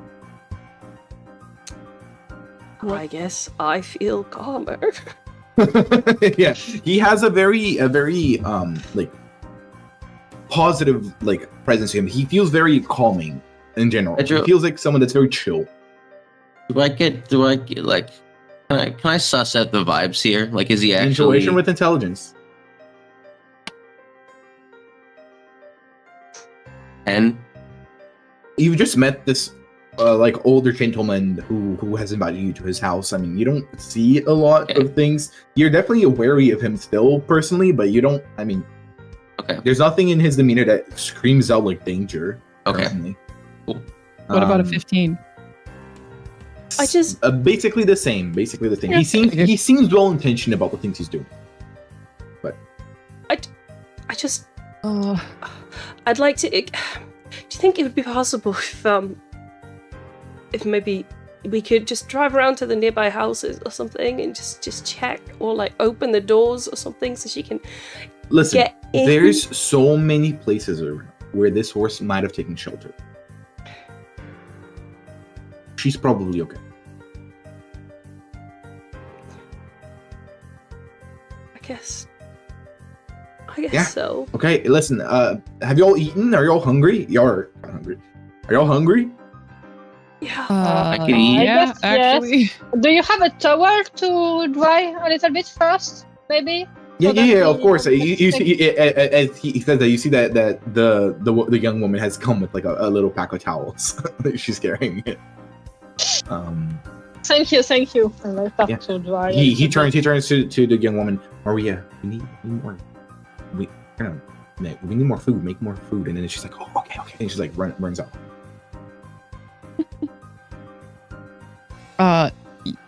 [SPEAKER 1] I guess I feel calmer.
[SPEAKER 2] Yeah, he has a very like positive like presence to him. He feels very calming in general. He feels like someone that's very chill.
[SPEAKER 3] Do I get like can I suss out the vibes here? Like, is he actually
[SPEAKER 2] intuition with intelligence?
[SPEAKER 3] And
[SPEAKER 2] you just met this like older gentleman who has invited you to his house. I mean, you don't see a lot of things. You're definitely wary of him still personally, but you don't. I mean, there's nothing in his demeanor that screams out like danger. Personally.
[SPEAKER 3] Cool.
[SPEAKER 4] What about a 15?
[SPEAKER 1] I just
[SPEAKER 2] basically the same.
[SPEAKER 1] Yeah.
[SPEAKER 2] He seems well intentioned about the things he's doing. But
[SPEAKER 1] I just I'd like to. Do you think it would be possible if maybe we could just drive around to the nearby houses or something and just check or like open the doors or something so she can get in?
[SPEAKER 2] There's so many places where this horse might have taken shelter. She's probably okay.
[SPEAKER 1] I guess so.
[SPEAKER 2] Okay, listen, have you all eaten? Are you all hungry? You're hungry. Are you all hungry?
[SPEAKER 1] Yeah.
[SPEAKER 3] I can eat.
[SPEAKER 4] Yeah,
[SPEAKER 5] guess
[SPEAKER 4] actually.
[SPEAKER 5] yes. Do you have a towel to dry a little bit first, maybe?
[SPEAKER 2] Yeah, of course. You see, as he says that, you see that the young woman has come with like a little pack of towels. She's carrying it.
[SPEAKER 5] Thank you. And I start to dry.
[SPEAKER 2] He turns to the young woman. Maria, we need more. We need more food. Make more food. And then she's like, oh, okay. And she's like runs out.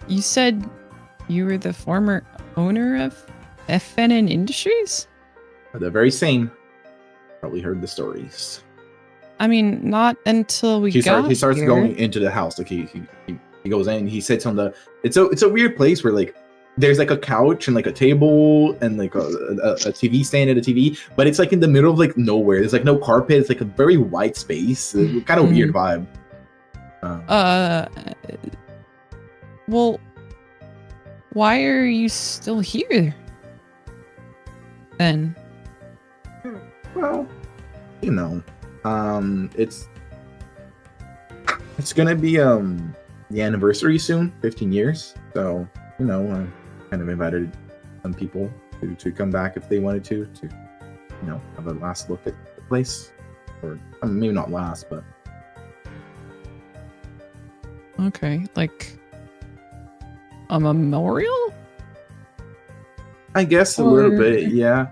[SPEAKER 4] You said you were the former owner of FNN Industries?
[SPEAKER 2] are the very same. Probably heard the stories.
[SPEAKER 4] I mean, not until we
[SPEAKER 2] He starts
[SPEAKER 4] here.
[SPEAKER 2] going into the house. Like he goes in. He sits on the. It's a weird place where like there's like a couch and like a table and like a TV stand and a TV, but it's like in the middle of like nowhere. There's like no carpet. It's like a very wide space. Kind of weird vibe.
[SPEAKER 4] Well, why are you still here? Then.
[SPEAKER 2] Well, you know, it's gonna be the anniversary soon, 15 years. So you know, I kind of invited some people to come back if they wanted to you know, have a last look at the place, or I mean, maybe not last, but
[SPEAKER 4] Okay, like a memorial?
[SPEAKER 2] I guess a little bit, yeah.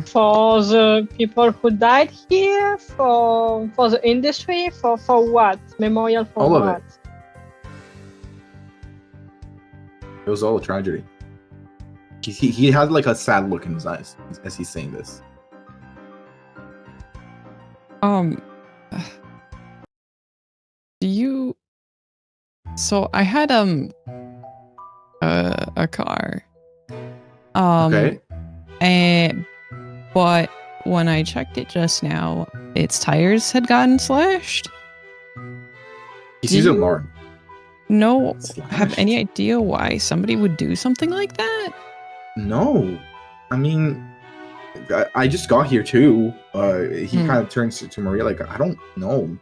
[SPEAKER 5] For the people who died here, for the industry, for what? Memorial for
[SPEAKER 2] All
[SPEAKER 5] what?
[SPEAKER 2] of it. It was all a tragedy. He had like a sad look in his eyes as he's saying this.
[SPEAKER 4] Do you? So I had a car.
[SPEAKER 2] Okay.
[SPEAKER 4] But when I checked it just now, its tires had gotten slashed.
[SPEAKER 2] He sees an alarm.
[SPEAKER 4] No,
[SPEAKER 2] Slashed?
[SPEAKER 4] have any idea why somebody would do something like that?
[SPEAKER 2] No, I mean, I just got here too. He kind of turns to Maria like, I don't know.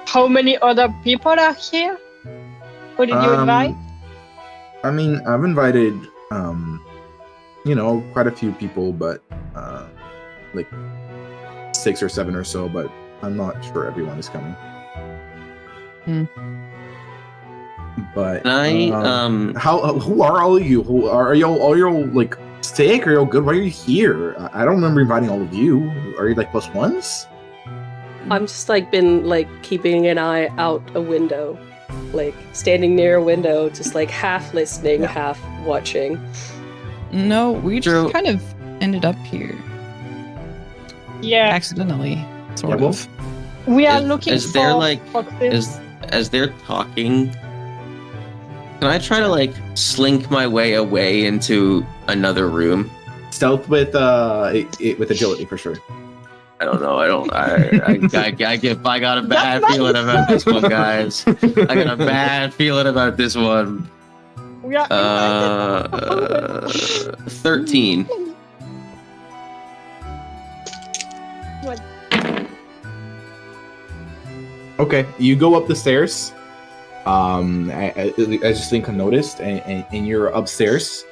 [SPEAKER 5] How many other people are here? Who did you invite?
[SPEAKER 2] I mean, I've invited, you know, quite a few people, but like 6 or 7 or so. But I'm not sure everyone is coming. But
[SPEAKER 3] Can I
[SPEAKER 2] who are all of you? Who are y'all like sick? Are y'all good? Why are you here? I don't remember inviting all of you. Are you like plus ones?
[SPEAKER 1] I'm just like been like keeping an eye out a window, like standing near a window, just like half listening, half watching.
[SPEAKER 4] No, we just kind of ended up here
[SPEAKER 5] Yeah,
[SPEAKER 4] accidentally, sort
[SPEAKER 2] well,
[SPEAKER 4] of.
[SPEAKER 5] we are looking
[SPEAKER 3] is
[SPEAKER 5] for
[SPEAKER 3] there like
[SPEAKER 5] foxes.
[SPEAKER 3] as they're talking, can I try to like slink my way away into another room?
[SPEAKER 2] Stealth with agility for sure.
[SPEAKER 3] I don't know. I got a bad feeling about this one, guys. I got a bad feeling about this one.
[SPEAKER 5] We are invited.
[SPEAKER 3] 13.
[SPEAKER 5] What?
[SPEAKER 2] Okay, you go up the stairs. As Lincoln noticed, and you're upstairs.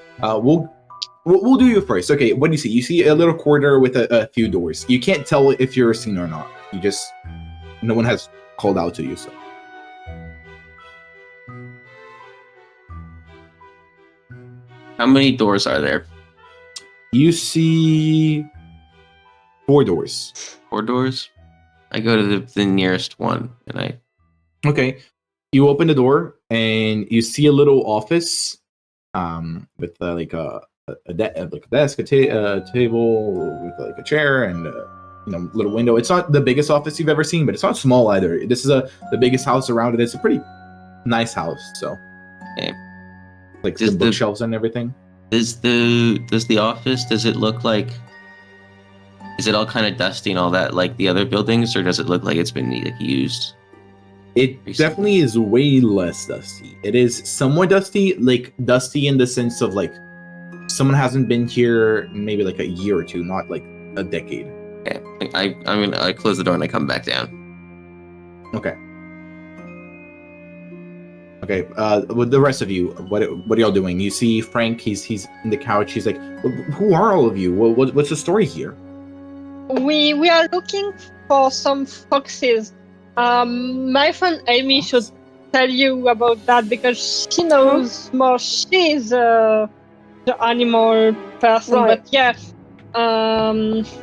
[SPEAKER 2] We'll do you first. Okay, what do you see? You see a little corridor with a few doors. You can't tell if you're seen or not. No one has called out to you. So
[SPEAKER 3] How many doors are there?
[SPEAKER 2] you see 4 doors.
[SPEAKER 3] 4 doors? I go to the nearest one, and I...
[SPEAKER 2] Okay, you open the door and you see a little office, with like a desk, a table with like a chair and you know, little window. It's not the biggest office you've ever seen, but it's not small either. This is the biggest house around it. It's a pretty nice house. So, like some bookshelves and everything.
[SPEAKER 3] Does the office, does it look like, is it all kind of dusty and all that like the other buildings, or does it look like it's been like used?
[SPEAKER 2] It definitely is way less dusty. It is somewhat dusty, like dusty in the sense of like someone hasn't been here maybe like a year or two, not like a decade.
[SPEAKER 3] Okay. I close the door and I come back down.
[SPEAKER 2] Okay. Okay. With the rest of you, what are y'all doing? You see Frank. He's in the couch. He's like, "Who are all of you? What's the story here?"
[SPEAKER 5] We are looking for some foxes. My friend Amy should tell you about that because she knows more. She's the animal person,
[SPEAKER 1] Right.
[SPEAKER 5] but yeah.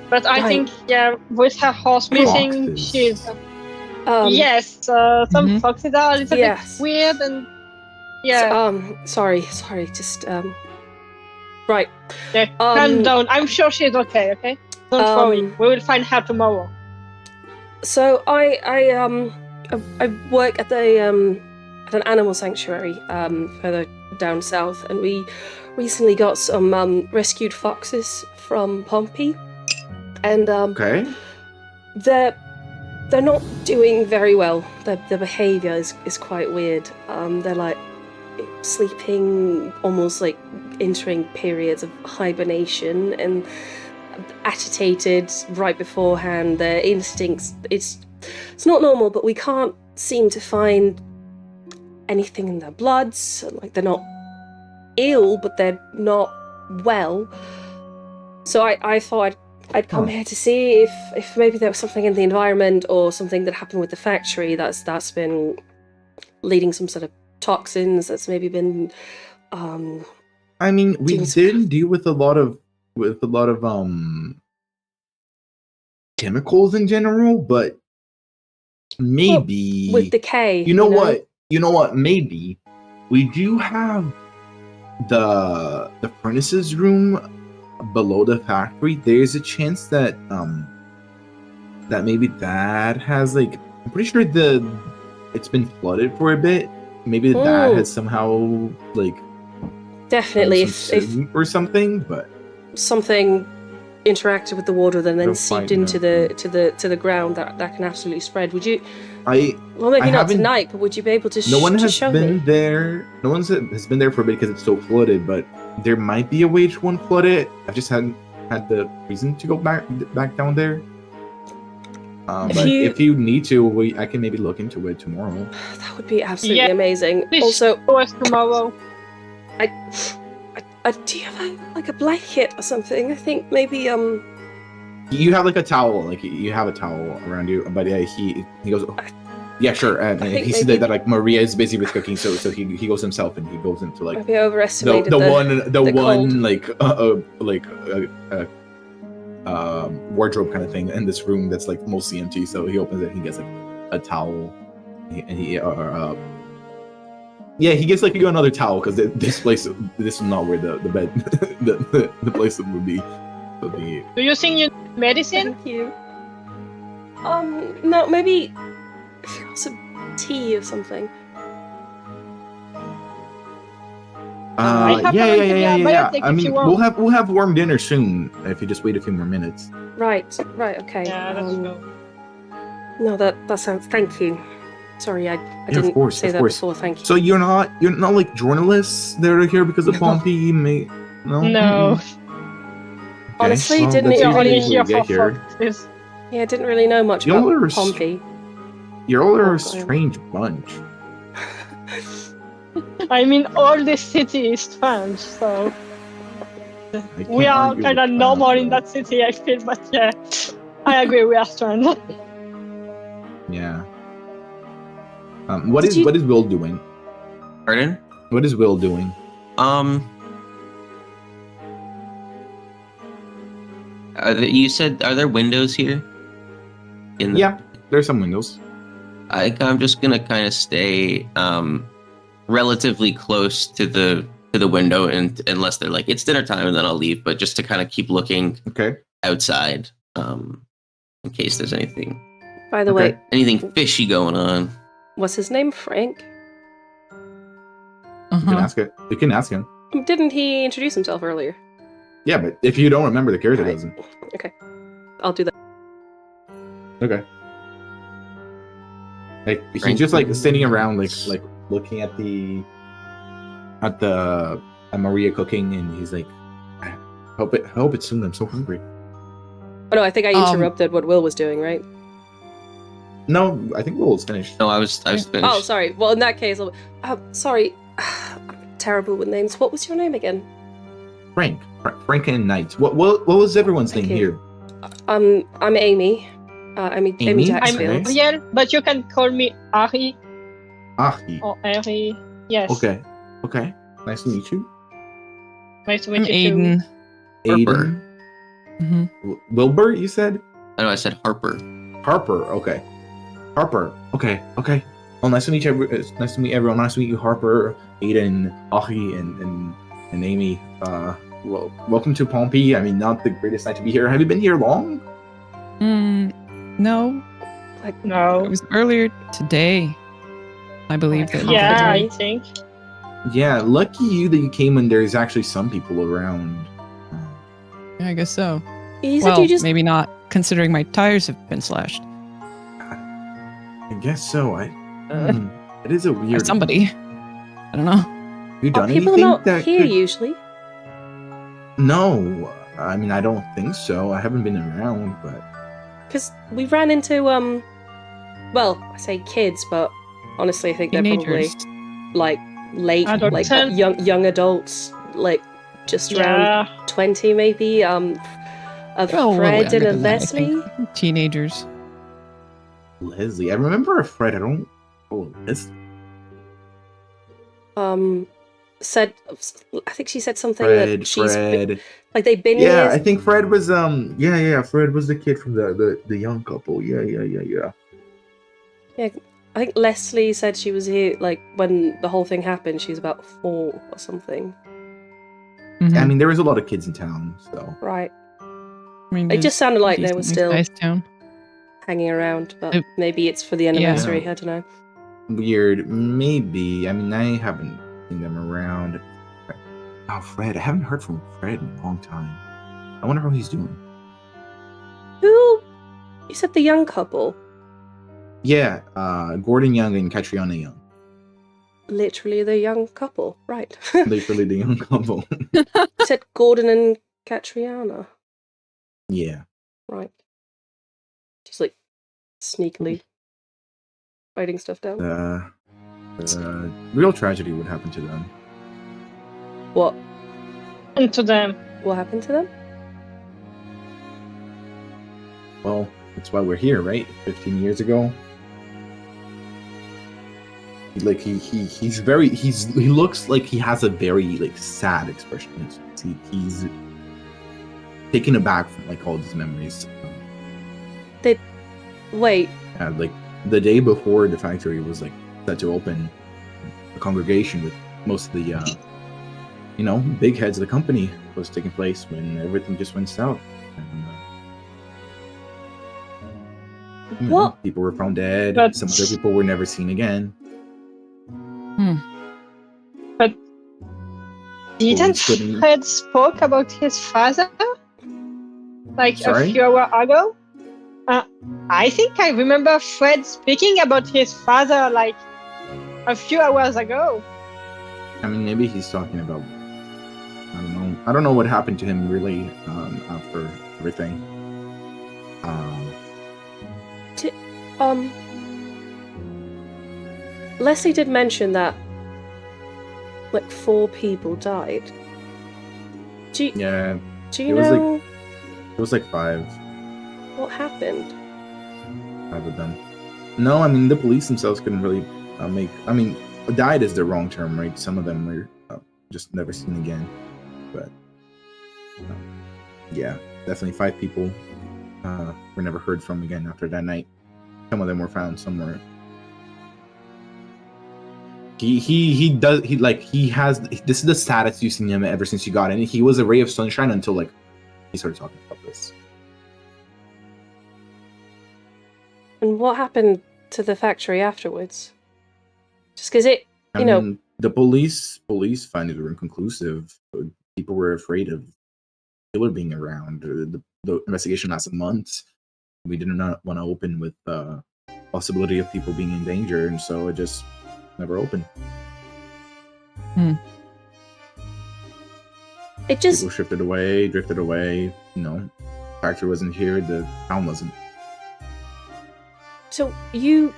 [SPEAKER 5] But I think with her horse missing,
[SPEAKER 2] Foxes.
[SPEAKER 5] she's some foxes are a little bit weird and Yeah.
[SPEAKER 1] Sorry, just right.
[SPEAKER 5] Yeah, calm down. I'm sure she's okay. Okay. Don't worry. We will find her tomorrow.
[SPEAKER 1] So I work at at an animal sanctuary further down south, and we recently got some rescued foxes from Pompey, and
[SPEAKER 2] Okay.
[SPEAKER 1] they're not doing very well. Their behaviour is quite weird. They're like sleeping, almost like entering periods of hibernation, and agitated right beforehand. Their instincts, it's not normal, but we can't seem to find anything in their bloods. Like, they're not ill, but they're not well. So I thought I'd come here to see if maybe there was something in the environment or something that happened with the factory that's been leading some sort of toxins, that's maybe been
[SPEAKER 2] I mean, we did deal with a lot of chemicals in general, but maybe
[SPEAKER 1] with decay.
[SPEAKER 2] You know what? Maybe we do have the furnaces room below the factory. There's a chance that that maybe that has, like, I'm pretty sure it's been flooded for a bit. Maybe that has somehow, like,
[SPEAKER 1] definitely
[SPEAKER 2] if or something, but
[SPEAKER 1] something interacted with the water then seeped into the ground, that can absolutely spread. Would you? Well, maybe not tonight, but would you be able to?
[SPEAKER 2] No one has
[SPEAKER 1] show
[SPEAKER 2] been
[SPEAKER 1] me?
[SPEAKER 2] there. No one has been there for a bit because it's so flooded. But there might be a way to unflood it. I've just hadn't had the reason to go back down there. If you need to, I can maybe look into it tomorrow.
[SPEAKER 1] That would be absolutely amazing.
[SPEAKER 5] Please
[SPEAKER 1] Also,
[SPEAKER 5] show us tomorrow.
[SPEAKER 1] do you have a blanket or something? I think maybe
[SPEAKER 2] You have like a towel, like you have a towel around you. But yeah, he goes, yeah, sure. And he said that like Maria is busy with cooking, so he goes himself and he goes into like
[SPEAKER 1] maybe overestimated
[SPEAKER 2] the
[SPEAKER 1] the
[SPEAKER 2] one
[SPEAKER 1] cold.
[SPEAKER 2] wardrobe kind of thing in this room that's like mostly empty. So he opens it and he gets like a towel, and he gets like another towel because this is not where the bed the place would be. So
[SPEAKER 5] Do you think you need medicine?
[SPEAKER 1] Thank you. No, maybe some tea or something.
[SPEAKER 2] Yeah. I mean, we'll have warm dinner soon if you just wait a few more minutes.
[SPEAKER 1] Right. Okay.
[SPEAKER 5] Yeah, let's go.
[SPEAKER 1] No, that sounds. Thank you. Sorry, I didn't say that before. Thank you.
[SPEAKER 2] So you're not like journalists that are here because of Pompey? No.
[SPEAKER 5] No.
[SPEAKER 2] Okay.
[SPEAKER 1] Honestly,
[SPEAKER 2] well,
[SPEAKER 1] didn't
[SPEAKER 5] only
[SPEAKER 1] really.
[SPEAKER 5] here for
[SPEAKER 1] Yeah, didn't really know much about Pompey.
[SPEAKER 2] You're all a strange bunch.
[SPEAKER 5] I mean, all this city is strange, so we are kind of normal in that city, I feel. But yeah, I agree, we are strange.
[SPEAKER 2] Yeah. What is Will doing?
[SPEAKER 3] Pardon?
[SPEAKER 2] What is Will doing?
[SPEAKER 3] You said, are there windows here?
[SPEAKER 2] Yeah, there's some windows.
[SPEAKER 3] I'm just gonna kind of stay relatively close to the window, and unless they're like it's dinner time, and then I'll leave. But just to kind of keep looking outside, in case there's anything.
[SPEAKER 1] By the way,
[SPEAKER 3] anything fishy going on.
[SPEAKER 1] What's his name? Frank?
[SPEAKER 2] You can ask it. You can ask him.
[SPEAKER 1] Didn't he introduce himself earlier?
[SPEAKER 2] Yeah, but if you don't remember, the character doesn't.
[SPEAKER 1] Okay, I'll do that.
[SPEAKER 2] Okay. Like he's just like standing around, like looking at Maria cooking, and he's like, I hope it's soon. I'm so hungry.
[SPEAKER 1] Oh no, I think I interrupted what Will was doing, right?
[SPEAKER 2] No, I think Will was finished.
[SPEAKER 3] No, I was finished.
[SPEAKER 1] Oh, sorry. Well, in that case, sorry. I'm terrible with names. What was your name again?
[SPEAKER 2] Frank and Knight. What was everyone's name here?
[SPEAKER 1] I'm Amy. Amy Jacksfields.
[SPEAKER 5] I'm Ariel, but you can call me Ari.
[SPEAKER 2] Ari.
[SPEAKER 5] Or Ari. Yes.
[SPEAKER 2] Okay. Nice to meet you.
[SPEAKER 5] Nice to meet you
[SPEAKER 4] Aiden.
[SPEAKER 5] too.
[SPEAKER 2] Aiden.
[SPEAKER 4] Mm-hmm.
[SPEAKER 2] Wilbur, you said?
[SPEAKER 3] I know I said Harper.
[SPEAKER 2] Harper. Okay. Harper. Okay. Well, nice to meet you. It's nice to meet everyone. Nice to meet you, Harper, Aiden, Ahi, and Amy. Well, welcome to Pompey. I mean, not the greatest night to be here. Have you been here long?
[SPEAKER 4] No.
[SPEAKER 5] No.
[SPEAKER 4] It was earlier today. I believe
[SPEAKER 1] Like,
[SPEAKER 4] that.
[SPEAKER 5] Yeah,
[SPEAKER 1] Today?
[SPEAKER 5] I think.
[SPEAKER 2] Yeah, lucky you that you came when there's actually some people around.
[SPEAKER 4] Yeah, I guess so.
[SPEAKER 1] You said
[SPEAKER 4] Well,
[SPEAKER 1] you just
[SPEAKER 4] maybe not, considering my tires have been slashed.
[SPEAKER 2] I guess so.
[SPEAKER 4] Uh,
[SPEAKER 2] It is a
[SPEAKER 4] By
[SPEAKER 2] weird.
[SPEAKER 4] somebody. I don't know.
[SPEAKER 2] Have you
[SPEAKER 1] are
[SPEAKER 2] done
[SPEAKER 1] people
[SPEAKER 2] anything
[SPEAKER 1] not
[SPEAKER 2] that
[SPEAKER 1] here
[SPEAKER 2] could...
[SPEAKER 1] usually?
[SPEAKER 2] No, I mean I don't think so. I haven't been around, but
[SPEAKER 1] Because we ran into well, I say kids, but honestly, I think they're probably
[SPEAKER 4] Teenagers.
[SPEAKER 1] like late, like
[SPEAKER 5] Adolescent.
[SPEAKER 1] young adults, like just around
[SPEAKER 5] Yeah.
[SPEAKER 1] 20 maybe. A
[SPEAKER 4] They're all a little
[SPEAKER 1] Fred and
[SPEAKER 4] younger
[SPEAKER 1] a
[SPEAKER 4] than that, I think.
[SPEAKER 1] Leslie.
[SPEAKER 4] Teenagers.
[SPEAKER 2] Leslie. I remember a Fred. I don't. Oh, Leslie.
[SPEAKER 1] Said, I think she said something
[SPEAKER 2] Fred.
[SPEAKER 1] that she's
[SPEAKER 2] Fred.
[SPEAKER 1] like they've been
[SPEAKER 2] Yeah,
[SPEAKER 1] here.
[SPEAKER 2] I think Fred was yeah, Fred was the kid from the young couple. Yeah.
[SPEAKER 1] Yeah, I think Leslie said she was here like when the whole thing happened. She was about 4 or something.
[SPEAKER 4] Mhm.
[SPEAKER 2] I mean, there was a lot of kids in town, so
[SPEAKER 1] Right.
[SPEAKER 4] I mean,
[SPEAKER 1] It just sounded like they were
[SPEAKER 4] decently
[SPEAKER 1] still
[SPEAKER 4] sized town.
[SPEAKER 1] hanging around, but
[SPEAKER 4] It-
[SPEAKER 1] maybe it's for the anniversary. I don't know.
[SPEAKER 2] weird. Maybe. I mean, I haven't seen them around. Oh, Fred. I haven't heard from Fred in a long time. I wonder how he's doing.
[SPEAKER 1] Who? You said the young couple.
[SPEAKER 2] Yeah, Gordon Young and Catriona Young.
[SPEAKER 1] Literally the young couple, right?
[SPEAKER 2] Literally the young couple.
[SPEAKER 1] You said Gordon and Catriona,
[SPEAKER 2] Yeah.
[SPEAKER 1] right? Just like sneakily writing stuff down.
[SPEAKER 2] Real tragedy would happen to them.
[SPEAKER 1] What?
[SPEAKER 5] And to them.
[SPEAKER 1] What happened to them?
[SPEAKER 2] Well, that's why we're here, right? 15 years ago. He looks like he has a very like sad expression. He's taken aback from like all these memories.
[SPEAKER 1] Wait,
[SPEAKER 2] Like the day before the factory was like set to open, the congregation with most of the big heads of the company was taking place when everything just went south. And,
[SPEAKER 1] What?
[SPEAKER 2] people were found dead.
[SPEAKER 5] But-
[SPEAKER 2] Some other people were never seen again.
[SPEAKER 5] Didn't
[SPEAKER 2] couldn't-
[SPEAKER 5] Fred spoke about his father? Like
[SPEAKER 2] Sorry?
[SPEAKER 5] a few hours ago? I think I remember Fred speaking about his father like a few hours ago.
[SPEAKER 2] I mean, maybe he's talking about. I don't know. I don't know what happened to him really after everything.
[SPEAKER 1] Leslie did mention that like 4 people died. Do you
[SPEAKER 2] Yeah,
[SPEAKER 1] know
[SPEAKER 2] it was like- it was like 5
[SPEAKER 1] what happened?
[SPEAKER 2] of them. No, I mean the police themselves couldn't really make. I mean, died is the wrong term, right? Some of them were just never seen again. But yeah, definitely 5 people were never heard from again after that night. Some of them were found somewhere. This is the saddest you've seen him ever since you got in. He was a ray of sunshine until like he started talking about this.
[SPEAKER 1] And what happened to the factory afterwards? Just because it,
[SPEAKER 2] I mean, the police findings were inconclusive. People were afraid of killer being around. The investigation lasted months. We did not want to open with the possibility of people being in danger, and so it just never opened.
[SPEAKER 1] it just
[SPEAKER 2] People drifted away. Factory wasn't here. The town wasn't.
[SPEAKER 1] so you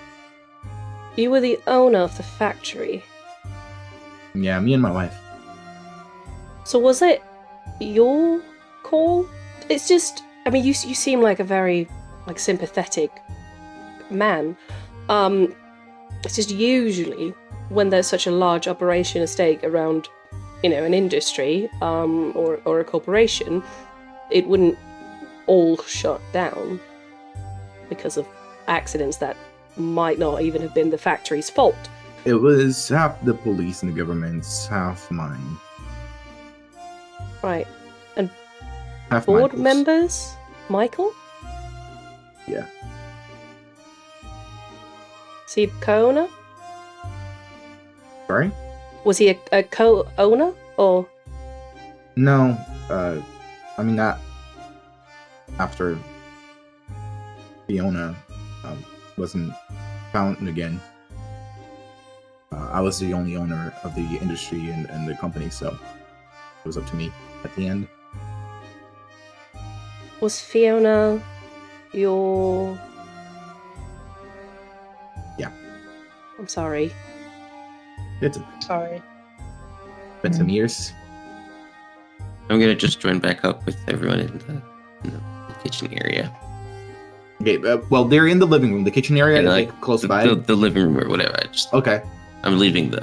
[SPEAKER 1] were the owner of the factory.
[SPEAKER 2] Yeah, me and my wife.
[SPEAKER 1] So was it your call? It's just, I mean, you seem like a very like sympathetic man. It's just usually when there's such a large operation at stake around, an industry or a corporation, it wouldn't all shut down because of accidents that might not even have been the factory's fault.
[SPEAKER 2] It was half the police and the government's, half mine.
[SPEAKER 1] Right. And
[SPEAKER 2] Half
[SPEAKER 1] board
[SPEAKER 2] Michael's.
[SPEAKER 1] members? Michael?
[SPEAKER 2] Yeah.
[SPEAKER 1] Is he co-owner?
[SPEAKER 2] Sorry?
[SPEAKER 1] Was he a co-owner? Or...
[SPEAKER 2] No. I mean, not after Fiona wasn't found again. I was the only owner of the industry and the company, so it was up to me at the end.
[SPEAKER 1] Was Fiona your...
[SPEAKER 2] Yeah.
[SPEAKER 1] I'm sorry.
[SPEAKER 2] It's
[SPEAKER 5] Sorry.
[SPEAKER 2] been some years.
[SPEAKER 3] I'm gonna just join back up with everyone in the kitchen area.
[SPEAKER 2] Okay, well, they're in the living room. The kitchen area
[SPEAKER 3] And,
[SPEAKER 2] is
[SPEAKER 3] like,
[SPEAKER 2] like close by.
[SPEAKER 3] The living room or whatever.
[SPEAKER 2] Okay.
[SPEAKER 3] I'm leaving the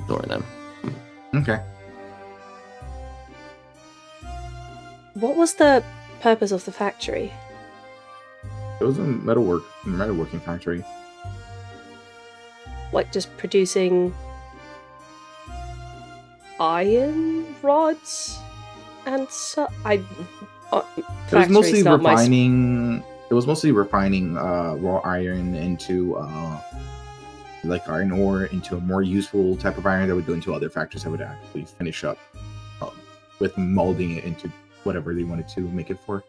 [SPEAKER 3] door now.
[SPEAKER 2] Okay.
[SPEAKER 1] What was the purpose of the factory?
[SPEAKER 2] It was a metalworking factory.
[SPEAKER 1] Like just producing iron rods and so
[SPEAKER 2] It was mostly
[SPEAKER 1] not my
[SPEAKER 2] refining. It was mostly refining raw iron into like iron ore into a more useful type of iron that would go into other factories that would actually finish up with molding it into whatever they wanted to make it for.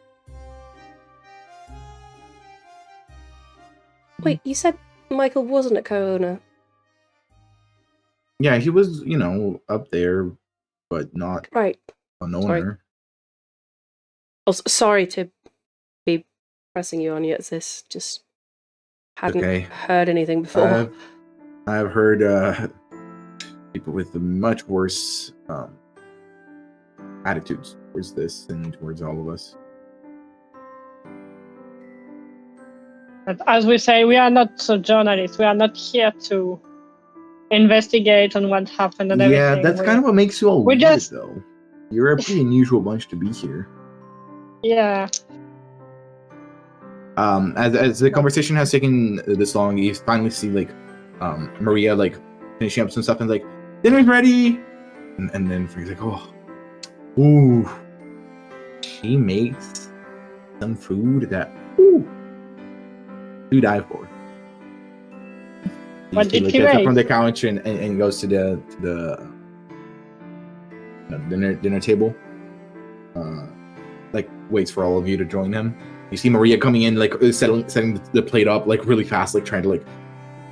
[SPEAKER 1] Wait, you said Michael wasn't a co-owner.
[SPEAKER 2] Yeah, he was, up there, but not
[SPEAKER 1] Right.
[SPEAKER 2] an
[SPEAKER 1] Sorry.
[SPEAKER 2] owner.
[SPEAKER 1] Oh, sorry to be pressing you on yet. This just hadn't
[SPEAKER 2] Okay.
[SPEAKER 1] heard anything before.
[SPEAKER 2] I've heard people with much worse attitudes towards this and towards all of us.
[SPEAKER 5] But as we say, we are not journalists. We are not here to investigate on what happened and everything.
[SPEAKER 2] Yeah, that's kind of what makes you all
[SPEAKER 5] we
[SPEAKER 2] weird,
[SPEAKER 5] just-
[SPEAKER 2] though. You're a pretty unusual bunch to be here.
[SPEAKER 5] Yeah.
[SPEAKER 2] As the conversation has taken this long, you finally see Maria finishing up some stuff and dinner's ready, and then Frank's ooh, she makes some food that to die for.
[SPEAKER 5] What did she
[SPEAKER 2] gets up
[SPEAKER 5] make?
[SPEAKER 2] from the couch and goes to the dinner table. Waits for all of you to join him. You see Maria coming in, setting the plate up really fast, trying to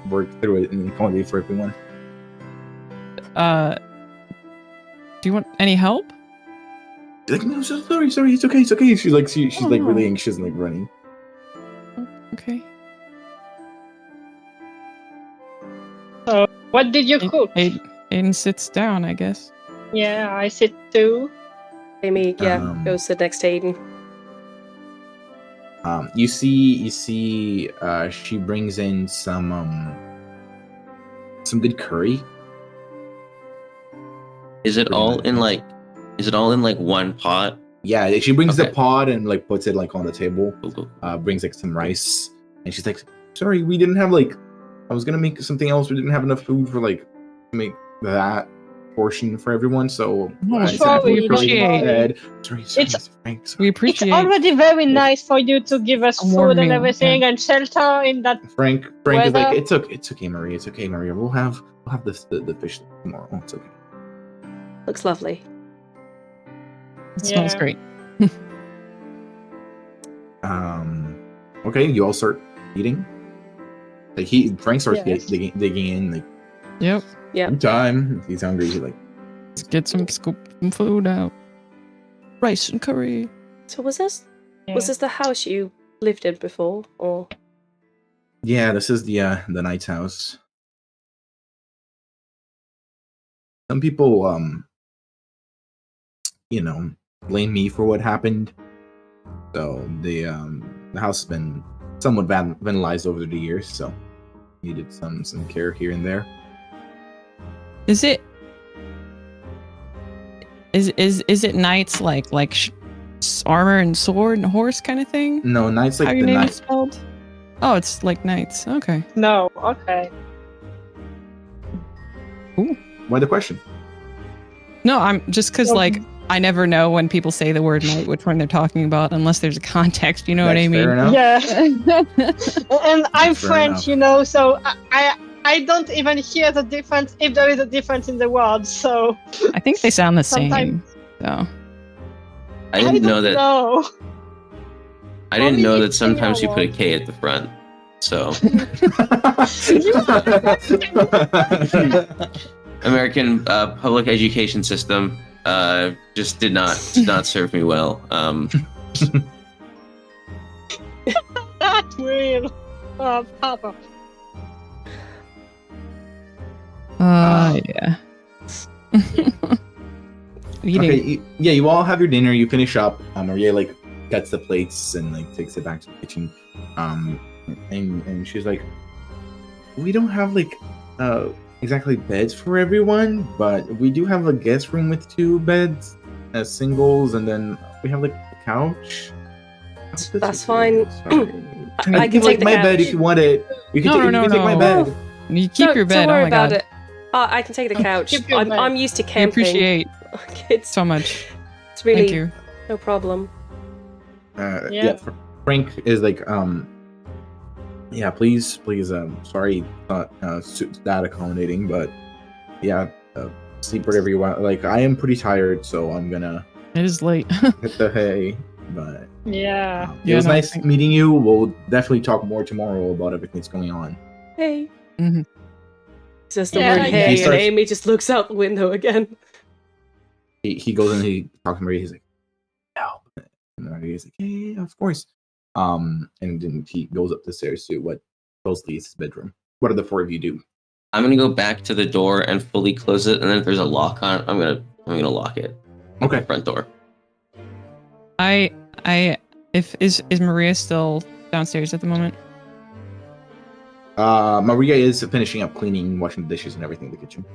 [SPEAKER 2] work through it and accommodate for everyone.
[SPEAKER 4] Do you want any help?
[SPEAKER 2] No, sorry, it's okay. She's she's
[SPEAKER 4] Oh,
[SPEAKER 2] really
[SPEAKER 4] no.
[SPEAKER 2] anxious and running.
[SPEAKER 4] Okay.
[SPEAKER 5] What did you cook?
[SPEAKER 4] Aiden sits down, I guess.
[SPEAKER 5] Yeah, I sit too.
[SPEAKER 1] Amy, goes to the next Aiden.
[SPEAKER 2] You see she brings in some good curry.
[SPEAKER 3] Is it all in one pot?
[SPEAKER 2] Yeah, she brings the
[SPEAKER 3] Okay.
[SPEAKER 2] pot and puts it on the table.
[SPEAKER 3] Cool.
[SPEAKER 2] Brings some rice, and she's sorry, we didn't have I was gonna make something else. We didn't have enough food for to make that portion for everyone, so
[SPEAKER 4] No,
[SPEAKER 2] I
[SPEAKER 4] it's
[SPEAKER 2] decided to
[SPEAKER 5] sorry,
[SPEAKER 2] put curry
[SPEAKER 4] appreciate
[SPEAKER 2] instead. Sorry,
[SPEAKER 5] It's-
[SPEAKER 2] Frank.
[SPEAKER 4] We
[SPEAKER 5] It's
[SPEAKER 4] appreciate
[SPEAKER 5] already very nice for you to give us
[SPEAKER 4] A warm
[SPEAKER 5] food and
[SPEAKER 4] meal,
[SPEAKER 5] everything and shelter in that.
[SPEAKER 2] Frank is
[SPEAKER 5] Weather.
[SPEAKER 2] it's okay, Maria. It's okay, Maria. We'll have the fish tomorrow. It's okay.
[SPEAKER 1] Looks lovely.
[SPEAKER 4] It smells
[SPEAKER 5] Yeah.
[SPEAKER 4] great.
[SPEAKER 2] Okay, you all start eating. Frank starts
[SPEAKER 5] Yes.
[SPEAKER 2] digging in.
[SPEAKER 4] Yep.
[SPEAKER 1] Yeah.
[SPEAKER 2] Time. He's hungry. He's
[SPEAKER 4] Let's get some food out. Rice and curry.
[SPEAKER 1] So was this
[SPEAKER 5] Yeah.
[SPEAKER 1] the house you lived in before, or
[SPEAKER 2] yeah. This is the Knight's house. Some people blame me for what happened. So the house has been somewhat vandalized over the years, so needed some care here and there.
[SPEAKER 4] Is it knights like armor and sword and horse kind of thing?
[SPEAKER 2] No, Knight's
[SPEAKER 4] How your
[SPEAKER 2] the
[SPEAKER 4] name
[SPEAKER 2] knight.
[SPEAKER 4] is spelled? Oh, it's like nights. Okay.
[SPEAKER 5] No. Okay.
[SPEAKER 2] Why the question?
[SPEAKER 4] No, I'm just because like I never know when people say the word night, which one they're talking about, unless there's a context. You know what I
[SPEAKER 2] That's fair
[SPEAKER 4] mean?
[SPEAKER 2] enough.
[SPEAKER 5] Yeah. And I'm
[SPEAKER 2] That's fair
[SPEAKER 5] French,
[SPEAKER 2] enough.
[SPEAKER 5] so I don't even hear the difference if there is a difference in the words. So
[SPEAKER 4] I think they sound the same.
[SPEAKER 5] Sometimes-
[SPEAKER 4] So
[SPEAKER 3] I didn't know that.
[SPEAKER 5] No.
[SPEAKER 3] I didn't
[SPEAKER 5] Only
[SPEAKER 3] know that
[SPEAKER 5] it's
[SPEAKER 3] sometimes you put a
[SPEAKER 5] Reynalds.
[SPEAKER 3] K at the front. So American public education system just did not serve me well.
[SPEAKER 5] That's real. Harper.
[SPEAKER 4] yeah. Eating.
[SPEAKER 2] Okay, yeah, you all have your dinner. You finish up. Maria like gets the plates and like takes it back to the kitchen. And she's like, we don't have like exactly beds for everyone, but we do have a guest room with 2 beds as singles, and then we have like a couch.
[SPEAKER 1] That's fine.
[SPEAKER 2] Sorry.
[SPEAKER 1] I can
[SPEAKER 2] like
[SPEAKER 1] take the
[SPEAKER 2] my
[SPEAKER 1] couch.
[SPEAKER 2] bed if you want it. You can,
[SPEAKER 4] No,
[SPEAKER 2] take,
[SPEAKER 4] no,
[SPEAKER 2] you can take my
[SPEAKER 4] no.
[SPEAKER 2] bed.
[SPEAKER 4] You keep your bed.
[SPEAKER 1] Don't worry
[SPEAKER 4] Oh my
[SPEAKER 1] about
[SPEAKER 4] god.
[SPEAKER 1] it. I can take the couch.
[SPEAKER 5] Keep your bed.
[SPEAKER 1] I'm used to
[SPEAKER 4] I
[SPEAKER 1] camping.
[SPEAKER 4] appreciate
[SPEAKER 1] It's
[SPEAKER 4] so much.
[SPEAKER 1] really
[SPEAKER 4] Thank you.
[SPEAKER 1] no problem.
[SPEAKER 2] Yeah. Frank is like, yeah, please, sorry, not that accommodating, but yeah, sleep wherever you want. Like, I am pretty tired, so I'm gonna
[SPEAKER 4] It is late.
[SPEAKER 2] hit the hay. But
[SPEAKER 5] Yeah.
[SPEAKER 2] it
[SPEAKER 4] Yeah,
[SPEAKER 2] was
[SPEAKER 4] no,
[SPEAKER 2] nice
[SPEAKER 4] thank-
[SPEAKER 2] meeting you. We'll definitely talk more tomorrow about everything that's going on.
[SPEAKER 1] Hey.
[SPEAKER 4] Mhm.
[SPEAKER 1] Says the
[SPEAKER 5] Yeah,
[SPEAKER 1] word
[SPEAKER 5] I
[SPEAKER 1] hey,
[SPEAKER 2] guess.
[SPEAKER 1] and Amy just looks out the window again.
[SPEAKER 2] He goes and he talks to Maria. He's like, "Help!" And Maria's like, "Yeah, of course." And then he goes up the stairs to what supposedly is his bedroom. What do the 4 of you do?
[SPEAKER 3] I'm gonna go back to the door and fully close it, and then if there's a lock on it, I'm gonna lock it.
[SPEAKER 2] Okay.
[SPEAKER 3] The front door.
[SPEAKER 4] Is Maria still downstairs at the moment?
[SPEAKER 2] Maria is finishing up cleaning, washing the dishes, and everything in the kitchen.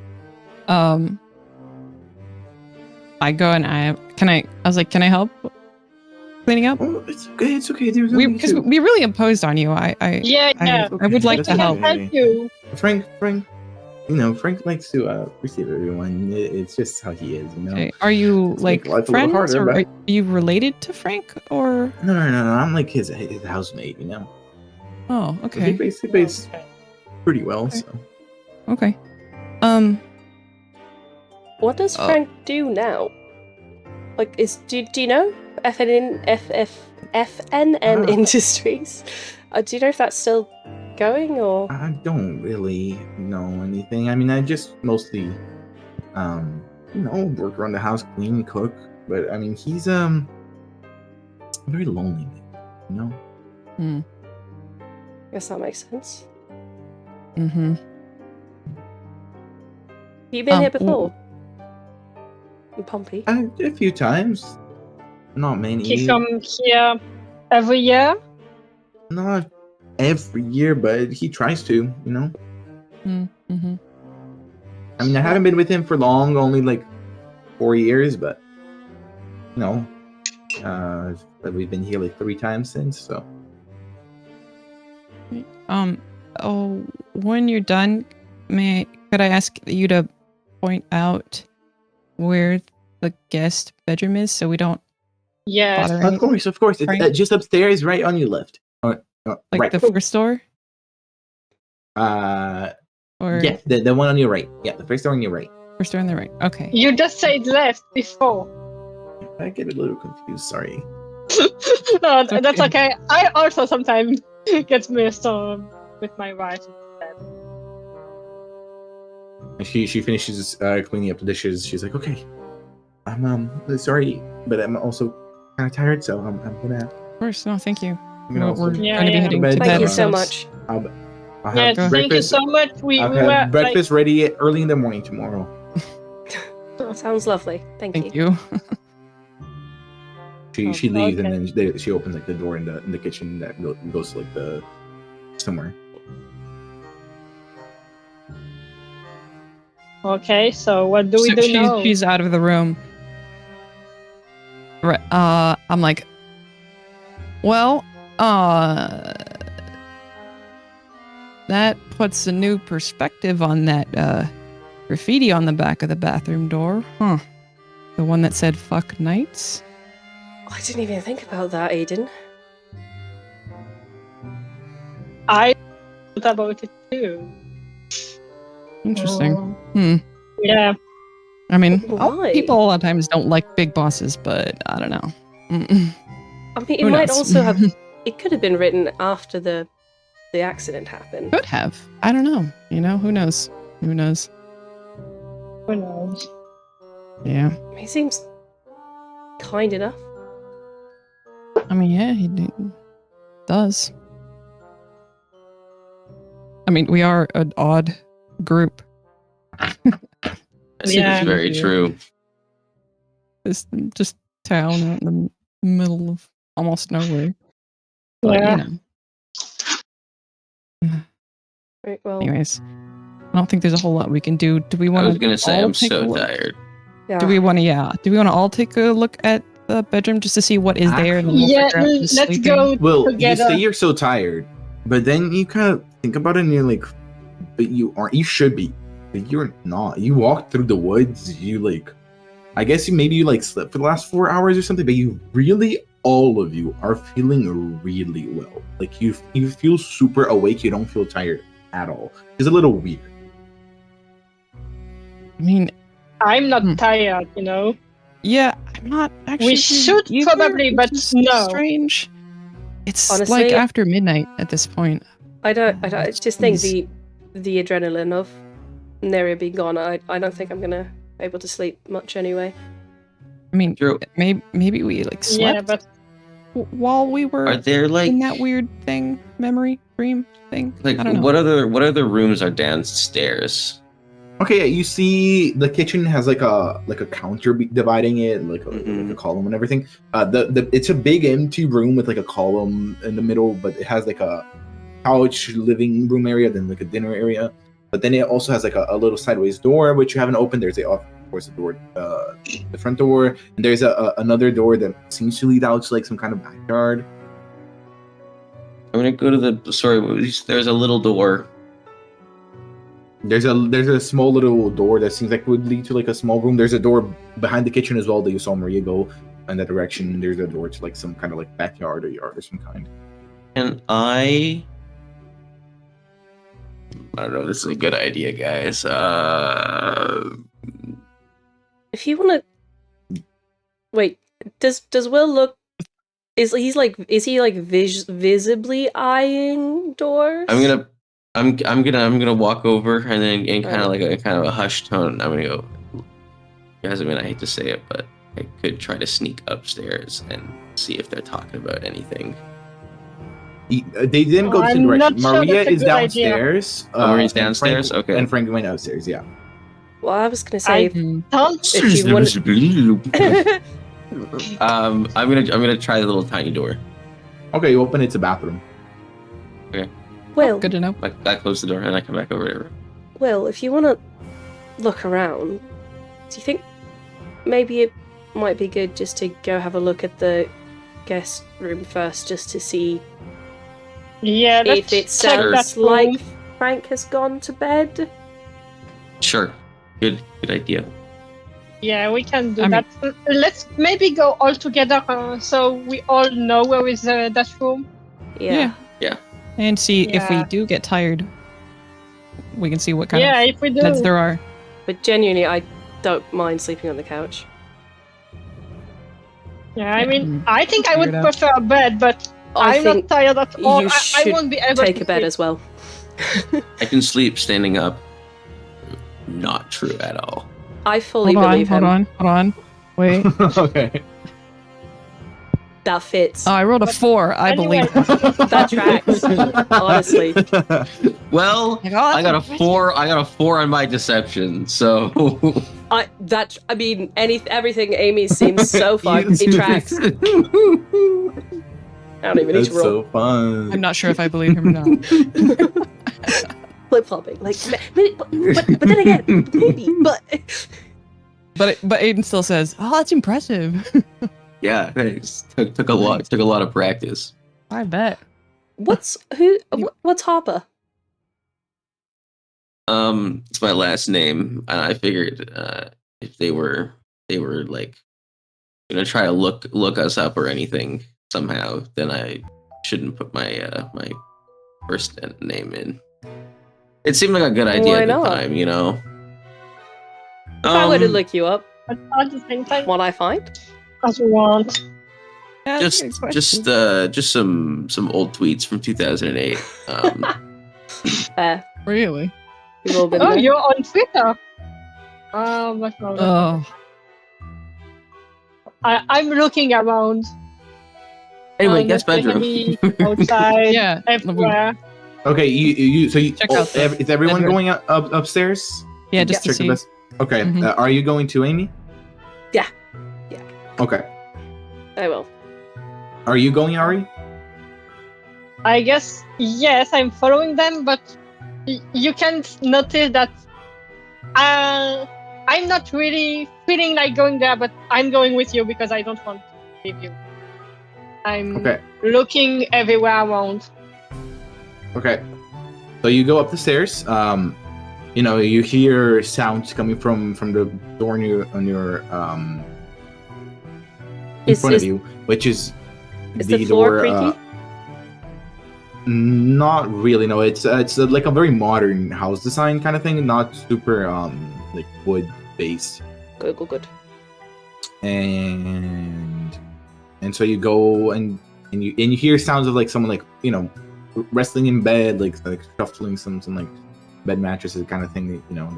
[SPEAKER 4] I go and I was like, can I help cleaning up?
[SPEAKER 2] Oh, it's okay. It's okay. There's
[SPEAKER 4] Because we really imposed on you.
[SPEAKER 5] Yeah.
[SPEAKER 4] I would like to
[SPEAKER 5] I
[SPEAKER 4] help.
[SPEAKER 5] can help you.
[SPEAKER 2] Frank, Frank likes to receive everyone. It's just how he is, you know.
[SPEAKER 4] Okay. Are you
[SPEAKER 2] Let's
[SPEAKER 4] like
[SPEAKER 2] make life a
[SPEAKER 4] friends,
[SPEAKER 2] little harder,
[SPEAKER 4] or
[SPEAKER 2] but-
[SPEAKER 4] are you related to Frank? Or
[SPEAKER 2] No. I'm like his housemate, you know.
[SPEAKER 4] oh,
[SPEAKER 2] He
[SPEAKER 4] okay,
[SPEAKER 2] pays pretty well.
[SPEAKER 4] Okay.
[SPEAKER 2] So
[SPEAKER 4] okay.
[SPEAKER 1] What does
[SPEAKER 4] Oh.
[SPEAKER 1] Frank do now? Like, do you know FNN Industries? Do you know if that's still going or?
[SPEAKER 2] I don't really know anything. I mean, I just mostly, work around the house, clean, cook. But I mean, he's a very lonely man, you know.
[SPEAKER 1] Guess that makes sense.
[SPEAKER 4] Mm-hmm.
[SPEAKER 1] Have you been here before? In Pompey?
[SPEAKER 2] A few times, not many.
[SPEAKER 5] He come here every year.
[SPEAKER 2] Not every year, but he tries to, you know.
[SPEAKER 4] Mm-hmm.
[SPEAKER 2] I mean, I haven't been with him for long, only like 4 years, but you know, we've been here like 3 times since. So
[SPEAKER 4] when you're done, could I ask you to point out where the guest bedroom is so we don't
[SPEAKER 5] Yes.
[SPEAKER 4] bother any,
[SPEAKER 2] of course, it's
[SPEAKER 4] Frank?
[SPEAKER 2] just upstairs, right on your left.
[SPEAKER 4] like
[SPEAKER 2] right.
[SPEAKER 4] the first door? Or
[SPEAKER 2] Yeah, the one on your right. Yeah, the first door on your right.
[SPEAKER 4] first door on the right? Okay.
[SPEAKER 5] You just said left before.
[SPEAKER 2] I get a little confused. Sorry.
[SPEAKER 5] No,
[SPEAKER 4] It's
[SPEAKER 5] that's
[SPEAKER 4] okay.
[SPEAKER 5] okay. I also sometimes get mixed with my right.
[SPEAKER 2] And she finishes cleaning up the dishes. She's like, "Okay, I'm sorry, but I'm also kind of tired, so I'm gonna
[SPEAKER 4] Of course. No, thank you.
[SPEAKER 2] gonna also
[SPEAKER 4] We're
[SPEAKER 5] Yeah,
[SPEAKER 4] going to be
[SPEAKER 5] yeah.
[SPEAKER 4] heading
[SPEAKER 2] Bed,
[SPEAKER 4] to
[SPEAKER 1] Thank
[SPEAKER 4] bed
[SPEAKER 1] you so
[SPEAKER 4] ourselves.
[SPEAKER 1] much.
[SPEAKER 2] I'll
[SPEAKER 5] Yes,
[SPEAKER 2] have
[SPEAKER 5] thank you
[SPEAKER 2] breakfast.
[SPEAKER 5] so much. We
[SPEAKER 2] I'll
[SPEAKER 5] were
[SPEAKER 2] have breakfast ready early in the morning tomorrow."
[SPEAKER 1] That sounds lovely. Thank
[SPEAKER 4] Thank
[SPEAKER 1] you.
[SPEAKER 4] you.
[SPEAKER 2] She leaves
[SPEAKER 5] okay.
[SPEAKER 2] and then she opens like the door in the kitchen that goes to like the somewhere.
[SPEAKER 5] Okay, so what do we
[SPEAKER 4] So
[SPEAKER 5] do now?
[SPEAKER 4] she's out of the room. Right. I'm like, well, that puts a new perspective on that graffiti on the back of the bathroom door. Huh. The one that said "fuck nights."
[SPEAKER 1] I didn't even think about that, Aiden.
[SPEAKER 5] I thought about it too.
[SPEAKER 4] Interesting.
[SPEAKER 5] Yeah.
[SPEAKER 4] I mean,
[SPEAKER 1] Why?
[SPEAKER 4] people a lot of times don't like big bosses, but I don't know. Mm-mm.
[SPEAKER 1] I mean, it
[SPEAKER 4] Who
[SPEAKER 1] might
[SPEAKER 4] knows?
[SPEAKER 1] also have. It could have been written after the accident happened.
[SPEAKER 4] Could have. I don't know. You know, who knows? Who knows?
[SPEAKER 5] Who knows?
[SPEAKER 4] Yeah.
[SPEAKER 1] He seems kind enough.
[SPEAKER 4] I mean, yeah, he does. I mean, we are an odd group.
[SPEAKER 3] That seems very
[SPEAKER 4] Yeah.
[SPEAKER 3] true.
[SPEAKER 4] This just town out in the middle of almost nowhere. But,
[SPEAKER 5] Yeah.
[SPEAKER 4] you know.
[SPEAKER 1] Right, well,
[SPEAKER 4] Anyways, I don't think there's a whole lot we can do. Do we
[SPEAKER 3] I
[SPEAKER 4] want
[SPEAKER 3] was gonna say I'm
[SPEAKER 4] take a
[SPEAKER 3] so
[SPEAKER 4] look?
[SPEAKER 3] tired.
[SPEAKER 1] yeah.
[SPEAKER 4] Do we want to? Yeah. Do we want to all take a look at the bedroom just to see what is there? And then we'll
[SPEAKER 5] Yeah,
[SPEAKER 4] figure out who's
[SPEAKER 5] let's
[SPEAKER 4] sleeping?
[SPEAKER 5] go
[SPEAKER 2] Well, you
[SPEAKER 5] together.
[SPEAKER 2] say you're so tired, but then you kind of think about it and you're like, but you aren't. You should be. But you're not. You walked through the woods. You like, I guess maybe you like slept for the last 4 hours or something. But you really, all of you are feeling really well. Like you feel super awake. You don't feel tired at all. It's a little weird.
[SPEAKER 4] I mean,
[SPEAKER 5] I'm not
[SPEAKER 4] Hmm.
[SPEAKER 5] tired, you know.
[SPEAKER 4] yeah, I'm not actually.
[SPEAKER 5] We should
[SPEAKER 4] either,
[SPEAKER 5] probably,
[SPEAKER 4] which
[SPEAKER 5] but
[SPEAKER 4] is
[SPEAKER 5] no.
[SPEAKER 4] strange. It's
[SPEAKER 1] Honestly,
[SPEAKER 4] like after midnight at this point.
[SPEAKER 1] I just think
[SPEAKER 4] Jeez.
[SPEAKER 1] the adrenaline of Neria being gone. I don't think I'm gonna be able to sleep much anyway.
[SPEAKER 4] I mean,
[SPEAKER 3] True.
[SPEAKER 4] maybe we like
[SPEAKER 5] Yeah,
[SPEAKER 4] slept
[SPEAKER 5] but
[SPEAKER 4] while we were
[SPEAKER 3] Are there like
[SPEAKER 4] in that weird thing, memory dream thing.
[SPEAKER 3] like
[SPEAKER 4] I don't know.
[SPEAKER 3] what other rooms are downstairs?
[SPEAKER 2] Okay, yeah, you see the kitchen has like a counter dividing it, like a
[SPEAKER 3] Mhm.
[SPEAKER 2] column and everything. It's a big empty room with like a column in the middle, but it has like a couch living room area, then like a dinner area. But then it also has like a little sideways door which you haven't opened. There's of course the door, the front door, and there's another door that seems to lead out to like some kind of backyard.
[SPEAKER 3] I'm gonna go to there's a little door.
[SPEAKER 2] There's a small little door that seems like would lead to like a small room. There's a door behind the kitchen as well that you saw Maria go in that direction. There's a door to like some kind of like backyard or yard or some kind.
[SPEAKER 3] And I don't know if this is a good idea, guys.
[SPEAKER 1] If you want to, wait, does Will look? Is he like visibly eyeing doors?
[SPEAKER 3] I'm gonna walk over and then in kind of
[SPEAKER 1] Right.
[SPEAKER 3] like a hushed tone. I'm gonna go, guys. I mean, I hate to say it, but I could try to sneak upstairs and see if they're talking about anything.
[SPEAKER 2] They didn't go the same
[SPEAKER 5] I'm
[SPEAKER 2] direction.
[SPEAKER 5] not sure
[SPEAKER 2] Maria
[SPEAKER 5] that's a
[SPEAKER 2] is
[SPEAKER 5] good idea.
[SPEAKER 2] downstairs.
[SPEAKER 3] Maria's
[SPEAKER 2] and
[SPEAKER 3] downstairs?
[SPEAKER 2] Frank,
[SPEAKER 3] Okay.
[SPEAKER 2] And Frank went upstairs. Yeah.
[SPEAKER 1] Well, I was gonna say.
[SPEAKER 4] Hmm.
[SPEAKER 5] don't.
[SPEAKER 1] If you want-
[SPEAKER 3] I'm gonna try the little tiny door.
[SPEAKER 2] Okay, you open it to bathroom.
[SPEAKER 1] Well,
[SPEAKER 4] Good to know.
[SPEAKER 3] Like I close the door and I come back over there.
[SPEAKER 1] Well, if you want to look around, do you think maybe it might be good just to go have a look at the guest room first, just to see
[SPEAKER 5] Yeah, let's
[SPEAKER 1] if it
[SPEAKER 5] check that
[SPEAKER 1] sounds
[SPEAKER 5] room.
[SPEAKER 1] like Frank has gone to bed?
[SPEAKER 3] Sure. Good idea.
[SPEAKER 5] Yeah, we can do
[SPEAKER 4] I mean-
[SPEAKER 5] that. Let's maybe go all together so we all know where is that room.
[SPEAKER 1] Yeah.
[SPEAKER 4] And see if we
[SPEAKER 5] Yeah.
[SPEAKER 4] do get tired, we can see what kind
[SPEAKER 5] Yeah,
[SPEAKER 4] of
[SPEAKER 5] if we do.
[SPEAKER 4] beds there are.
[SPEAKER 1] But genuinely, I don't mind sleeping on the couch.
[SPEAKER 5] Yeah, I mean,
[SPEAKER 4] Mm.
[SPEAKER 5] I think I would
[SPEAKER 4] Figure it out.
[SPEAKER 5] prefer a bed, but
[SPEAKER 1] I
[SPEAKER 5] I'm
[SPEAKER 1] think
[SPEAKER 5] not tired at all.
[SPEAKER 1] you
[SPEAKER 5] I
[SPEAKER 1] should
[SPEAKER 5] won't be able
[SPEAKER 1] take
[SPEAKER 5] to
[SPEAKER 1] a bed
[SPEAKER 5] sleep.
[SPEAKER 1] as well.
[SPEAKER 3] I can sleep standing up. Not true at all.
[SPEAKER 1] I fully
[SPEAKER 4] Hold
[SPEAKER 1] believe him.
[SPEAKER 4] on. Wait.
[SPEAKER 2] Okay.
[SPEAKER 1] That fits.
[SPEAKER 4] Oh, I rolled a 4. I
[SPEAKER 5] Anyway.
[SPEAKER 4] believe.
[SPEAKER 1] That tracks. Honestly.
[SPEAKER 3] Well,
[SPEAKER 4] Like, oh,
[SPEAKER 3] I got a
[SPEAKER 4] that's impressive.
[SPEAKER 3] 4. I got a 4 on my deception. So
[SPEAKER 1] Everything Amy seems so far. It tracks. I don't even need
[SPEAKER 2] That's
[SPEAKER 1] to roll.
[SPEAKER 2] so fun.
[SPEAKER 4] I'm not sure if I believe him or not.
[SPEAKER 1] Flip flopping, like, maybe, but then again, maybe, but
[SPEAKER 4] But Aiden still says, "Oh, that's impressive."
[SPEAKER 3] yeah, thanks. Took a lot of practice.
[SPEAKER 4] I bet.
[SPEAKER 1] what's Harper?
[SPEAKER 3] It's my last name, and I figured if they were like gonna try to look us up or anything somehow, then I shouldn't put my my first name in. It seemed like a good idea
[SPEAKER 1] Why
[SPEAKER 3] at the
[SPEAKER 1] not?
[SPEAKER 3] time, you know.
[SPEAKER 1] If I were to look you up,
[SPEAKER 5] But at the same time,
[SPEAKER 1] what I find?
[SPEAKER 5] as you want.
[SPEAKER 4] Yeah, that's a good question.
[SPEAKER 3] just some old tweets from 2008.
[SPEAKER 4] Really?
[SPEAKER 1] We've all been
[SPEAKER 5] Oh,
[SPEAKER 1] there.
[SPEAKER 5] you're on Twitter. But no,
[SPEAKER 4] Oh,
[SPEAKER 5] I'm looking around.
[SPEAKER 3] Anyway,
[SPEAKER 5] On
[SPEAKER 3] guess
[SPEAKER 5] the
[SPEAKER 3] bedroom.
[SPEAKER 5] TV, outside,
[SPEAKER 4] yeah.
[SPEAKER 5] everywhere.
[SPEAKER 2] Okay, so you
[SPEAKER 4] Check out the
[SPEAKER 2] is everyone
[SPEAKER 4] bedroom.
[SPEAKER 2] going upstairs?
[SPEAKER 4] Yeah, just to
[SPEAKER 2] Check the
[SPEAKER 4] see.
[SPEAKER 2] best. Okay,
[SPEAKER 4] Mhm.
[SPEAKER 2] are you going to Amy?
[SPEAKER 1] Yeah.
[SPEAKER 2] Okay,
[SPEAKER 1] I will.
[SPEAKER 2] are you going, Ari?
[SPEAKER 5] I guess yes, I'm following them, but you can notice that I'm not really feeling like going there, but I'm going with you because I don't want to leave you. I'm
[SPEAKER 2] Okay.
[SPEAKER 5] looking everywhere around.
[SPEAKER 2] Okay. So you go up the stairs. You know, you hear sounds coming from the door on your in front of you, which is
[SPEAKER 1] the floor creaky?
[SPEAKER 2] Not really. No, it's like a very modern house design kind of thing, not super like wood based.
[SPEAKER 1] Good.
[SPEAKER 2] And so you go and you hear sounds of like someone like, you know, wrestling in bed, like shuffling some like bed mattresses kind of thing. You know,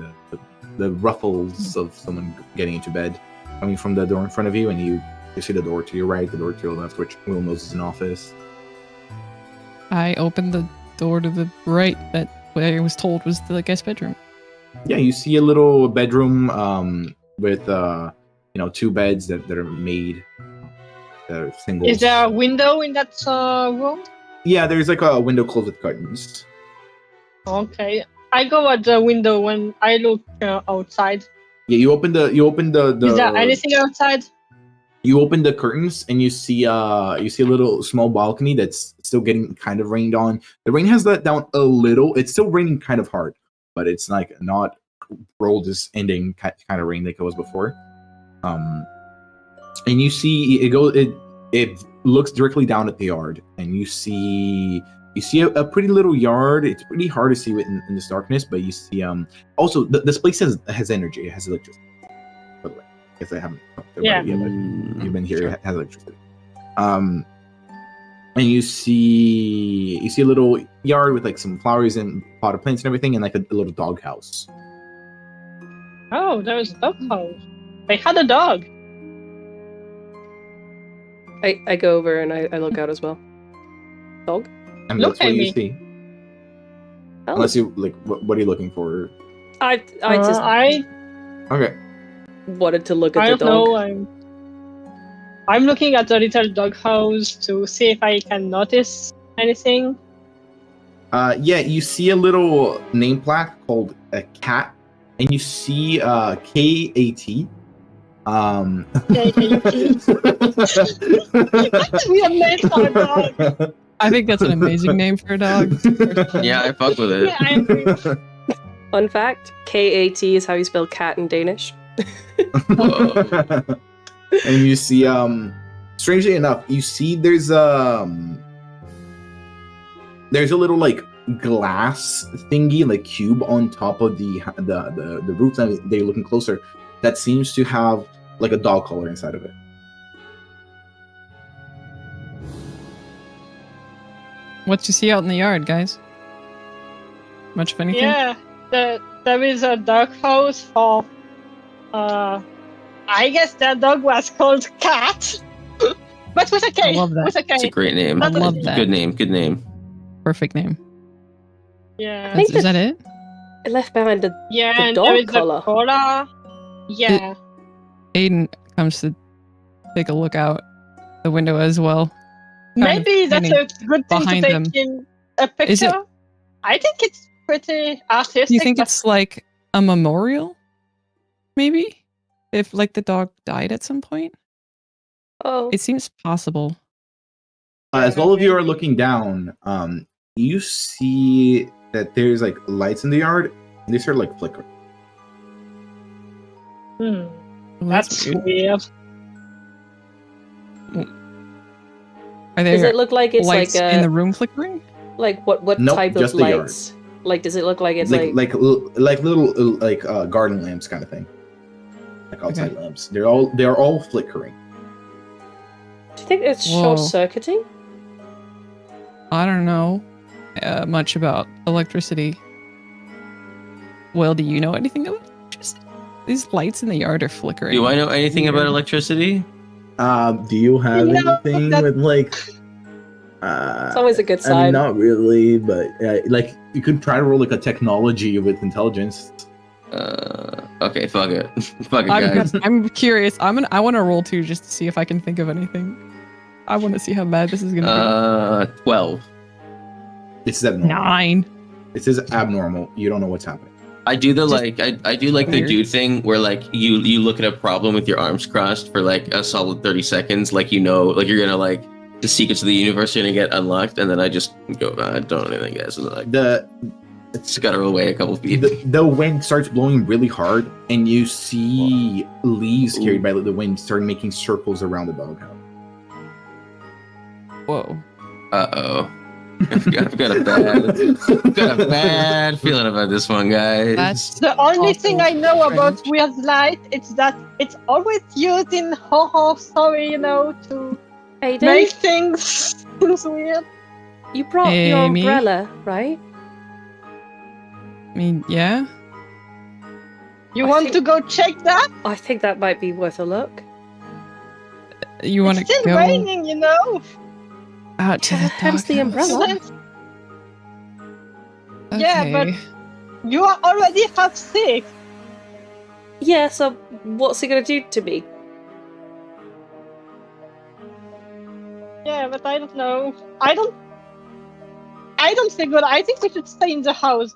[SPEAKER 2] the ruffles of someone getting into bed coming from the door in front of you, and you see the door to your right, the door to your left, which Will knows is an office.
[SPEAKER 4] I opened the door to the right that I was told was the guest bedroom.
[SPEAKER 2] Yeah, you see a little bedroom with you know, two beds that are made that are singles.
[SPEAKER 5] Is there a window in that room?
[SPEAKER 2] Yeah, there's like a window closed with curtains.
[SPEAKER 5] Okay, I go at the window when I look outside.
[SPEAKER 2] Yeah, you open the
[SPEAKER 5] Is there anything outside?
[SPEAKER 2] You open the curtains and you see a little small balcony that's still getting kind of rained on. The rain has let down a little. It's still raining kind of hard, but it's like not world is ending kind of rain like it was before. And you see it looks directly down at the yard, and you see a pretty little yard. It's pretty hard to see it in this darkness, but you see also this place has energy. It has electricity. By the way, I guess I haven't talked about it yet, but you've been here.
[SPEAKER 3] Sure.
[SPEAKER 2] It has electricity. And you see a little yard with like some flowers and potted plants and everything, and like a little dog house.
[SPEAKER 5] Oh, there is a dog house. They had a dog.
[SPEAKER 1] I go over and I look out as well. Dog?
[SPEAKER 2] And
[SPEAKER 5] Look
[SPEAKER 2] that's what
[SPEAKER 5] at
[SPEAKER 2] you
[SPEAKER 5] me.
[SPEAKER 2] see.
[SPEAKER 1] Oh.
[SPEAKER 2] Unless you like, what are you looking for?
[SPEAKER 1] I just
[SPEAKER 2] Okay.
[SPEAKER 1] wanted to look at
[SPEAKER 5] I
[SPEAKER 1] the
[SPEAKER 5] don't
[SPEAKER 1] dog.
[SPEAKER 5] know. I'm looking at the little dog house to see if I can notice anything.
[SPEAKER 2] Yeah, you see a little name plaque called a cat, and you see KAT.
[SPEAKER 5] We have named for a dog.
[SPEAKER 4] I think that's an amazing name for a dog.
[SPEAKER 3] Yeah, I fuck with it.
[SPEAKER 5] Yeah, I agree.
[SPEAKER 1] Fun fact, KAT is how you spell cat in Danish.
[SPEAKER 3] Whoa.
[SPEAKER 2] And you see strangely enough, you see there's a little like glass thingy, like cube on top of the roof. And they're looking closer, that seems to have like a dog collar inside of it.
[SPEAKER 4] What you see out in the yard, guys? Much of anything?
[SPEAKER 5] Yeah, there is a dog house for. I guess that dog was called Cat, but with a K.
[SPEAKER 4] I love that.
[SPEAKER 5] With a K.
[SPEAKER 3] It's a great name.
[SPEAKER 4] I love that.
[SPEAKER 3] Good name. Good name.
[SPEAKER 4] Perfect name.
[SPEAKER 5] Yeah.
[SPEAKER 1] I think
[SPEAKER 4] Is that it?
[SPEAKER 1] I left behind the
[SPEAKER 5] Yeah,
[SPEAKER 1] the
[SPEAKER 5] and
[SPEAKER 1] dog
[SPEAKER 5] there is
[SPEAKER 1] collar.
[SPEAKER 5] the collar. Yeah.
[SPEAKER 4] Aiden comes to take a look out the window as well.
[SPEAKER 5] Maybe that's a good thing to
[SPEAKER 4] behind
[SPEAKER 5] take
[SPEAKER 4] them.
[SPEAKER 5] in a picture.
[SPEAKER 4] Is it-
[SPEAKER 5] I think it's pretty artistic.
[SPEAKER 4] Do you think
[SPEAKER 5] but
[SPEAKER 4] it's like a memorial? Maybe? If like the dog died at some point?
[SPEAKER 1] Oh,
[SPEAKER 4] It seems possible.
[SPEAKER 2] As all of you are looking down, you see that there's like lights in the yard, They start like flickering.
[SPEAKER 5] Hmm.
[SPEAKER 4] Well,
[SPEAKER 5] That's weird.
[SPEAKER 4] Are there
[SPEAKER 1] Does it look like it's
[SPEAKER 4] lights
[SPEAKER 1] like
[SPEAKER 4] in the room flickering?
[SPEAKER 1] like what
[SPEAKER 2] Nope,
[SPEAKER 1] type
[SPEAKER 2] just
[SPEAKER 1] of
[SPEAKER 2] the yard.
[SPEAKER 1] lights? Like, does it look like it's
[SPEAKER 2] like little like garden lamps kind of thing, like outside
[SPEAKER 4] Okay.
[SPEAKER 2] lamps. They're all flickering.
[SPEAKER 1] Do you think it's
[SPEAKER 4] Whoa.
[SPEAKER 1] short-circuiting?
[SPEAKER 4] I don't know much about electricity. Well, do you know anything about electricity? These lights in the yard are flickering.
[SPEAKER 3] Do I know anything about
[SPEAKER 4] Weird.
[SPEAKER 3] electricity?
[SPEAKER 2] Do you have
[SPEAKER 5] No,
[SPEAKER 2] anything
[SPEAKER 5] that-
[SPEAKER 2] with like?
[SPEAKER 1] It's always a good
[SPEAKER 2] I mean,
[SPEAKER 1] sign.
[SPEAKER 2] not really, but like you could try to roll like a technology with intelligence.
[SPEAKER 3] Okay, fuck it. Fuck it, guys.
[SPEAKER 4] I'm curious. I want to roll 2 just to see if I can think of anything. I want to see how bad this is gonna
[SPEAKER 3] 12.
[SPEAKER 2] This is
[SPEAKER 4] be.
[SPEAKER 2] abnormal.
[SPEAKER 4] 9.
[SPEAKER 2] This is abnormal. You don't know what's happening.
[SPEAKER 3] I do the
[SPEAKER 4] Just
[SPEAKER 3] like I do like the
[SPEAKER 4] weird.
[SPEAKER 3] dude thing where like you look at a problem with your arms crossed for like a solid 30 seconds, like you know, like you're gonna like the secrets of the universe are gonna get unlocked, and then I just go, I don't know anything, guys. And like it's gotta roll away a couple feet.
[SPEAKER 2] The wind starts blowing really hard, and you see leaves carried by the wind start making circles around the doghouse.
[SPEAKER 4] Whoa.
[SPEAKER 3] Uh-oh. I've got a bad feeling about this one, guys.
[SPEAKER 4] That's
[SPEAKER 5] The only
[SPEAKER 4] also
[SPEAKER 5] thing I know about
[SPEAKER 4] strange.
[SPEAKER 5] weird light is that it's always used in horror story, you know, to
[SPEAKER 1] Aiden,
[SPEAKER 5] make things weird.
[SPEAKER 1] you brought your
[SPEAKER 4] Amy?
[SPEAKER 1] umbrella, right?
[SPEAKER 4] I mean, yeah.
[SPEAKER 5] You
[SPEAKER 1] I
[SPEAKER 5] want
[SPEAKER 1] think-
[SPEAKER 5] to go check that?
[SPEAKER 1] I think that might be worth a look.
[SPEAKER 4] You want
[SPEAKER 5] It's
[SPEAKER 4] to
[SPEAKER 5] still
[SPEAKER 4] go
[SPEAKER 5] raining, you know.
[SPEAKER 4] out to the
[SPEAKER 1] Hence the
[SPEAKER 4] doghouse?
[SPEAKER 1] umbrella.
[SPEAKER 5] Yeah, but-
[SPEAKER 4] Okay.
[SPEAKER 5] You are already half sick.
[SPEAKER 1] Yeah, so what's he gonna do to me?
[SPEAKER 5] Yeah, but I don't know. I don't think good. I think we should stay in the house.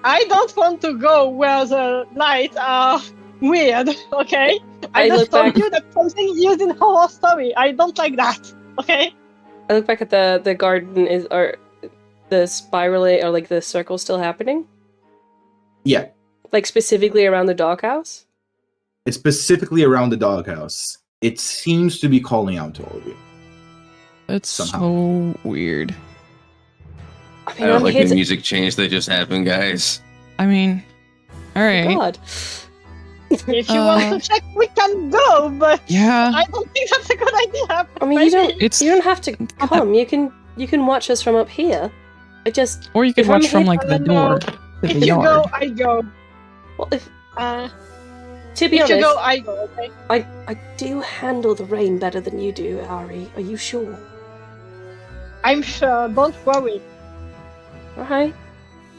[SPEAKER 5] I don't want to go where the lights are weird, okay?
[SPEAKER 1] I
[SPEAKER 5] I just
[SPEAKER 1] look
[SPEAKER 5] told
[SPEAKER 1] back-
[SPEAKER 5] you that something used in horror story. I don't like that, okay?
[SPEAKER 1] I look back at the garden. Are the spiral or like the circle still happening?
[SPEAKER 2] Yeah,
[SPEAKER 1] Like specifically around the doghouse?
[SPEAKER 2] it's specifically around the doghouse. It seems to be calling out to all of you.
[SPEAKER 4] That's
[SPEAKER 2] somehow.
[SPEAKER 4] so weird.
[SPEAKER 1] I
[SPEAKER 3] I
[SPEAKER 1] mean,
[SPEAKER 3] don't
[SPEAKER 1] I'm
[SPEAKER 3] like
[SPEAKER 1] here
[SPEAKER 3] the
[SPEAKER 1] to...
[SPEAKER 3] music change that just happened, guys.
[SPEAKER 4] I mean, all right.
[SPEAKER 1] God.
[SPEAKER 5] If you want to check, we can go, but
[SPEAKER 4] Yeah.
[SPEAKER 5] I don't think that's a good idea. But
[SPEAKER 1] I mean, you don't.
[SPEAKER 5] maybe-
[SPEAKER 4] It's
[SPEAKER 1] You don't have to come. You can watch us from up here. I just.
[SPEAKER 4] or you could
[SPEAKER 1] if I'm
[SPEAKER 4] watch from
[SPEAKER 1] here-
[SPEAKER 4] like the
[SPEAKER 5] No,
[SPEAKER 4] door to
[SPEAKER 5] If
[SPEAKER 4] the
[SPEAKER 5] you
[SPEAKER 4] yard.
[SPEAKER 5] go, I go.
[SPEAKER 1] Well, if
[SPEAKER 5] If
[SPEAKER 1] to be
[SPEAKER 5] you
[SPEAKER 1] honest,
[SPEAKER 5] go, I go, okay?
[SPEAKER 1] I do handle the rain better than you do, Ari. Are you sure?
[SPEAKER 5] I'm sure, don't worry.
[SPEAKER 1] Alright.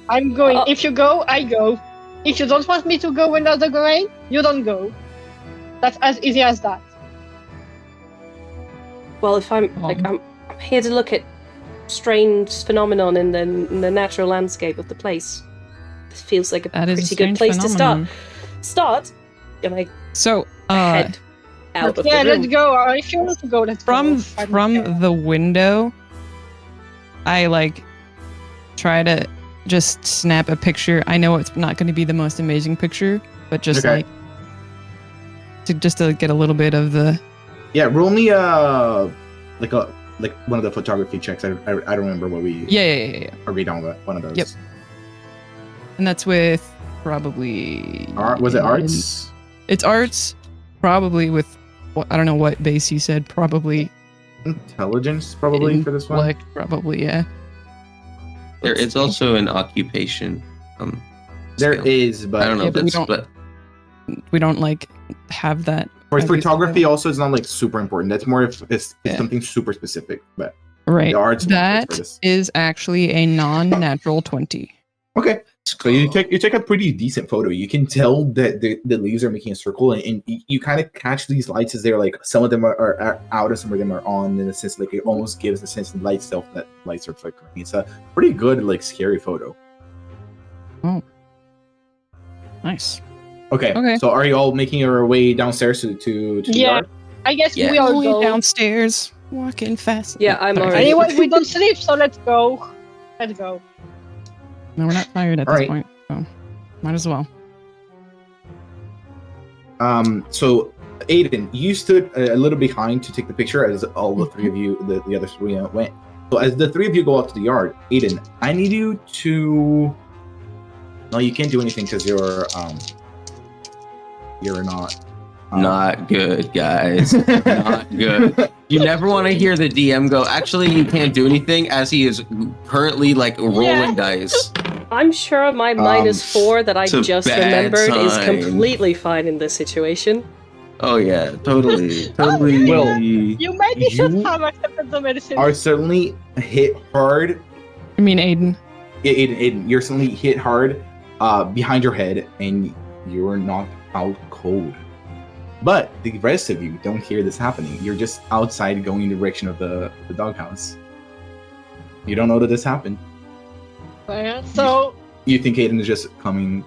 [SPEAKER 5] I'm going.
[SPEAKER 1] Oh.
[SPEAKER 5] If you go, I go. If you don't want me to go when there's a rain, you don't go. That's as easy as that.
[SPEAKER 1] Well, if I'm like I'm here to look at strange phenomenon in the natural landscape of the place. This feels like a
[SPEAKER 4] That is a
[SPEAKER 1] pretty good
[SPEAKER 4] strange
[SPEAKER 1] place to
[SPEAKER 4] phenomenon.
[SPEAKER 1] start. And I
[SPEAKER 4] So,
[SPEAKER 1] head out of
[SPEAKER 5] Yeah,
[SPEAKER 1] the
[SPEAKER 5] let's
[SPEAKER 1] room.
[SPEAKER 5] go. If you want to go, let's go. I don't care.
[SPEAKER 4] from the window, I like try to just snap a picture. I know it's not going to be the most amazing picture, but just
[SPEAKER 2] Okay.
[SPEAKER 4] like to get a little bit of the.
[SPEAKER 2] Yeah, roll me like one of the photography checks. I don't remember what we
[SPEAKER 4] Yeah.
[SPEAKER 2] agreed on one of those.
[SPEAKER 4] Yep. And that's with probably.
[SPEAKER 2] Was it arts?
[SPEAKER 4] It's arts, probably with. I don't know what base you said. Probably
[SPEAKER 2] Intelligence, probably for this one.
[SPEAKER 4] intellect, probably yeah.
[SPEAKER 3] There is also an occupation.
[SPEAKER 2] There
[SPEAKER 3] skill.
[SPEAKER 2] is, but
[SPEAKER 3] I don't know
[SPEAKER 4] Yeah,
[SPEAKER 3] if
[SPEAKER 4] but we
[SPEAKER 3] that's
[SPEAKER 4] don't- We don't like have that.
[SPEAKER 2] for
[SPEAKER 4] every
[SPEAKER 2] photography,
[SPEAKER 4] single-
[SPEAKER 2] also, it's not like super important. That's more if it's
[SPEAKER 4] Yeah.
[SPEAKER 2] something super specific. But
[SPEAKER 4] Right.
[SPEAKER 2] the arts one is for
[SPEAKER 4] That
[SPEAKER 2] this.
[SPEAKER 4] is actually a non-natural 20.
[SPEAKER 2] Okay. So you take a pretty decent photo. You can tell that the leaves are making a circle, and you kind of catch these lights as they're like some of them are out and some of them are on. In a sense, like it almost gives the sense of light itself that lights are flickering. It's a pretty good, like, scary photo.
[SPEAKER 4] Nice.
[SPEAKER 2] Okay.
[SPEAKER 4] Okay.
[SPEAKER 2] So are you all making your way downstairs to the
[SPEAKER 5] Yeah.
[SPEAKER 2] yard?
[SPEAKER 5] I guess
[SPEAKER 3] Yeah.
[SPEAKER 5] we all
[SPEAKER 4] Going
[SPEAKER 5] go.
[SPEAKER 4] No, we're not tired at
[SPEAKER 2] All
[SPEAKER 4] this
[SPEAKER 2] right.
[SPEAKER 4] point, so might as well.
[SPEAKER 2] So Aiden, you stood a little behind to take the picture as all the three of you, the other three went. So as the three of you go out to the yard, Aiden, I need you to. No, you can't do anything because you're not.
[SPEAKER 3] Not good, guys. Not good. You never want to hear the DM go, actually, you can't do anything, as he is currently, like, rolling dice.
[SPEAKER 1] I'm sure my -4 that I
[SPEAKER 3] it's a
[SPEAKER 1] just
[SPEAKER 3] bad
[SPEAKER 1] remembered is
[SPEAKER 3] sign.
[SPEAKER 1] completely fine in this situation.
[SPEAKER 3] Oh, yeah, totally. Totally.
[SPEAKER 2] Well,
[SPEAKER 5] You maybe should
[SPEAKER 2] You
[SPEAKER 5] have accepted the medicine.
[SPEAKER 2] are certainly hit hard.
[SPEAKER 4] I mean, Aiden.
[SPEAKER 2] Aiden, you're certainly hit hard behind your head, and you're knocked out cold. But the rest of you don't hear this happening. You're just outside going in the direction of the doghouse. You don't know that this happened.
[SPEAKER 5] So
[SPEAKER 2] You think Aiden is just coming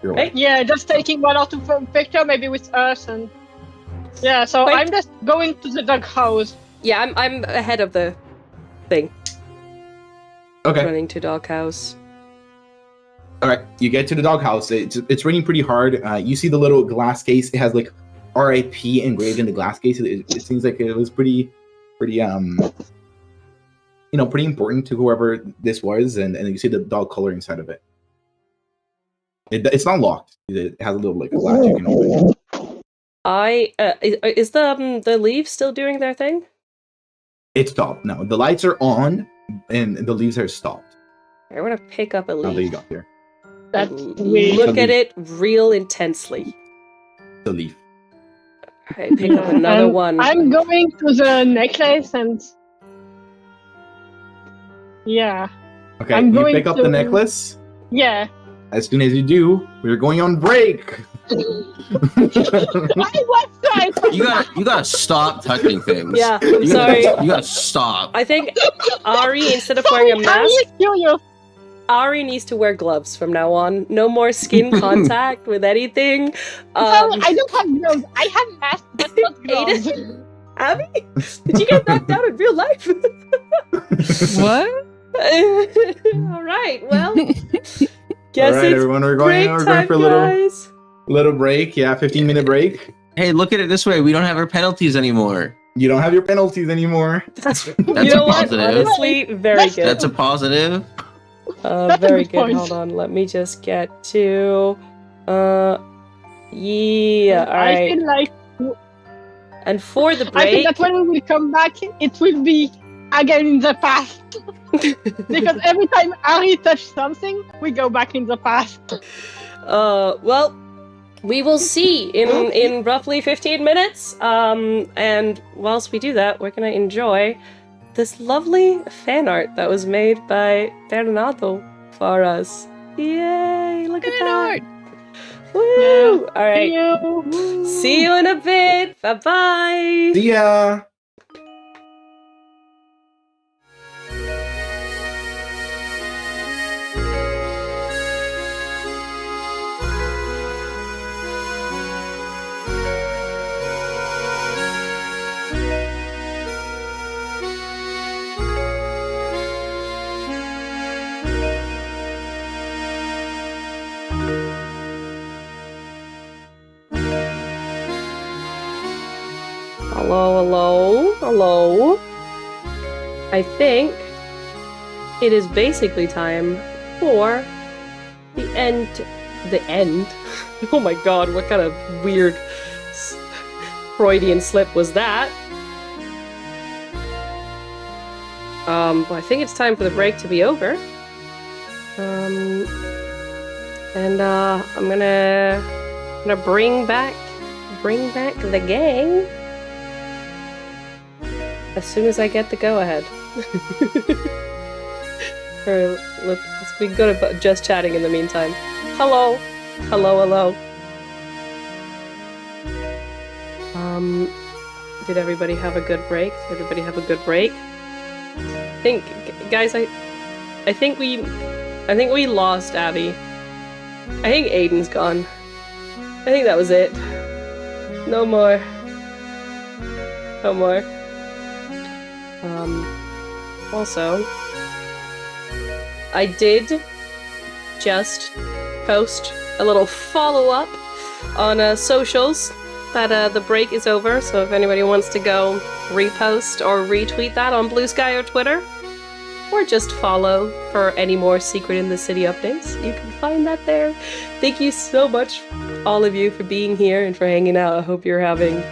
[SPEAKER 2] your way.
[SPEAKER 5] yeah, just taking 1 or 2 picture maybe with us and yeah. So
[SPEAKER 1] Wait.
[SPEAKER 5] I'm just going to the doghouse.
[SPEAKER 1] Yeah, I'm ahead of the thing.
[SPEAKER 2] Okay.
[SPEAKER 1] Running to doghouse.
[SPEAKER 2] All right. You get to the doghouse. It's raining pretty hard. You see the little glass case. It has like RIP engraved in the glass case. It seems like it was pretty pretty important to whoever this was, and you see the dog color inside of it. It's not locked. It has a little like a latch you can open.
[SPEAKER 1] Is the leaves still doing their thing?
[SPEAKER 2] It's stopped. No, the lights are on, and the leaves are stopped.
[SPEAKER 1] I want to pick up a
[SPEAKER 2] Now that you
[SPEAKER 1] leaf.
[SPEAKER 2] got there,
[SPEAKER 5] That's
[SPEAKER 1] and
[SPEAKER 5] weird.
[SPEAKER 1] look at it real intensely.
[SPEAKER 2] the leaf.
[SPEAKER 1] I pick up another
[SPEAKER 5] And
[SPEAKER 1] one.
[SPEAKER 5] I'm going to the necklace and yeah,
[SPEAKER 2] Okay,
[SPEAKER 5] I'm
[SPEAKER 2] you
[SPEAKER 5] going
[SPEAKER 2] pick up
[SPEAKER 5] to-
[SPEAKER 2] the necklace.
[SPEAKER 5] yeah.
[SPEAKER 2] As soon as you do, we're going on break.
[SPEAKER 5] I was trying.
[SPEAKER 3] You gotta stop touching things.
[SPEAKER 1] Yeah, I'm sorry.
[SPEAKER 3] You gotta stop.
[SPEAKER 1] I think Ari, instead of wearing a
[SPEAKER 5] I'm
[SPEAKER 1] mask,
[SPEAKER 5] really curious.
[SPEAKER 1] Ari needs to wear gloves from now on. No more skin contact with anything.
[SPEAKER 5] Sorry, I don't have gloves. I have masks, but not gloves.
[SPEAKER 1] Aiden? Abby? Did you get knocked out in real life?
[SPEAKER 4] What?
[SPEAKER 1] All right, well, guess
[SPEAKER 2] All right,
[SPEAKER 1] it's
[SPEAKER 2] everyone, we're
[SPEAKER 1] break
[SPEAKER 2] going
[SPEAKER 1] time,
[SPEAKER 2] for a little break. Yeah, 15-minute break.
[SPEAKER 3] Hey, look at it this way. We don't have our penalties anymore.
[SPEAKER 2] You don't have your penalties anymore.
[SPEAKER 1] That's, you
[SPEAKER 3] That's
[SPEAKER 1] know
[SPEAKER 3] a
[SPEAKER 1] what?
[SPEAKER 3] positive.
[SPEAKER 1] Honestly, very good.
[SPEAKER 3] That's a positive.
[SPEAKER 5] That's a
[SPEAKER 1] Very
[SPEAKER 5] good
[SPEAKER 1] good.
[SPEAKER 5] point.
[SPEAKER 1] Hold on. Let me just get to. Yeah. All
[SPEAKER 5] I
[SPEAKER 1] right.
[SPEAKER 5] feel like
[SPEAKER 1] And for the
[SPEAKER 5] I
[SPEAKER 1] break,
[SPEAKER 5] think that when we will come back, it will be again in the past. Because every time Ari touched something, we go back in the past.
[SPEAKER 1] well, we will see in roughly 15 minutes. And whilst we do that, we're gonna enjoy this lovely fan art that was made by Bernardo for us. Yay! Look at that. Woo! All right. See you in a bit. Bye bye.
[SPEAKER 2] See ya.
[SPEAKER 1] Hello. I think it is basically time for the end. The end? Oh my god, what kind of weird Freudian slip was that? Well, I think it's time for the break to be over. I'm gonna bring back the gang as soon as I get the go-ahead. We can go to just chatting in the meantime. Hello. Did everybody have a good break? Guys, I think we lost Abby. I think Aiden's gone. I think that was it. No more. Also, I did just post a little follow-up on socials that the break is over, so if anybody wants to go repost or retweet that on Blue Sky or Twitter, or just follow for any more Secret in the City updates, you can find that there. Thank you so much, all of you, for being here and for hanging out. I hope you're having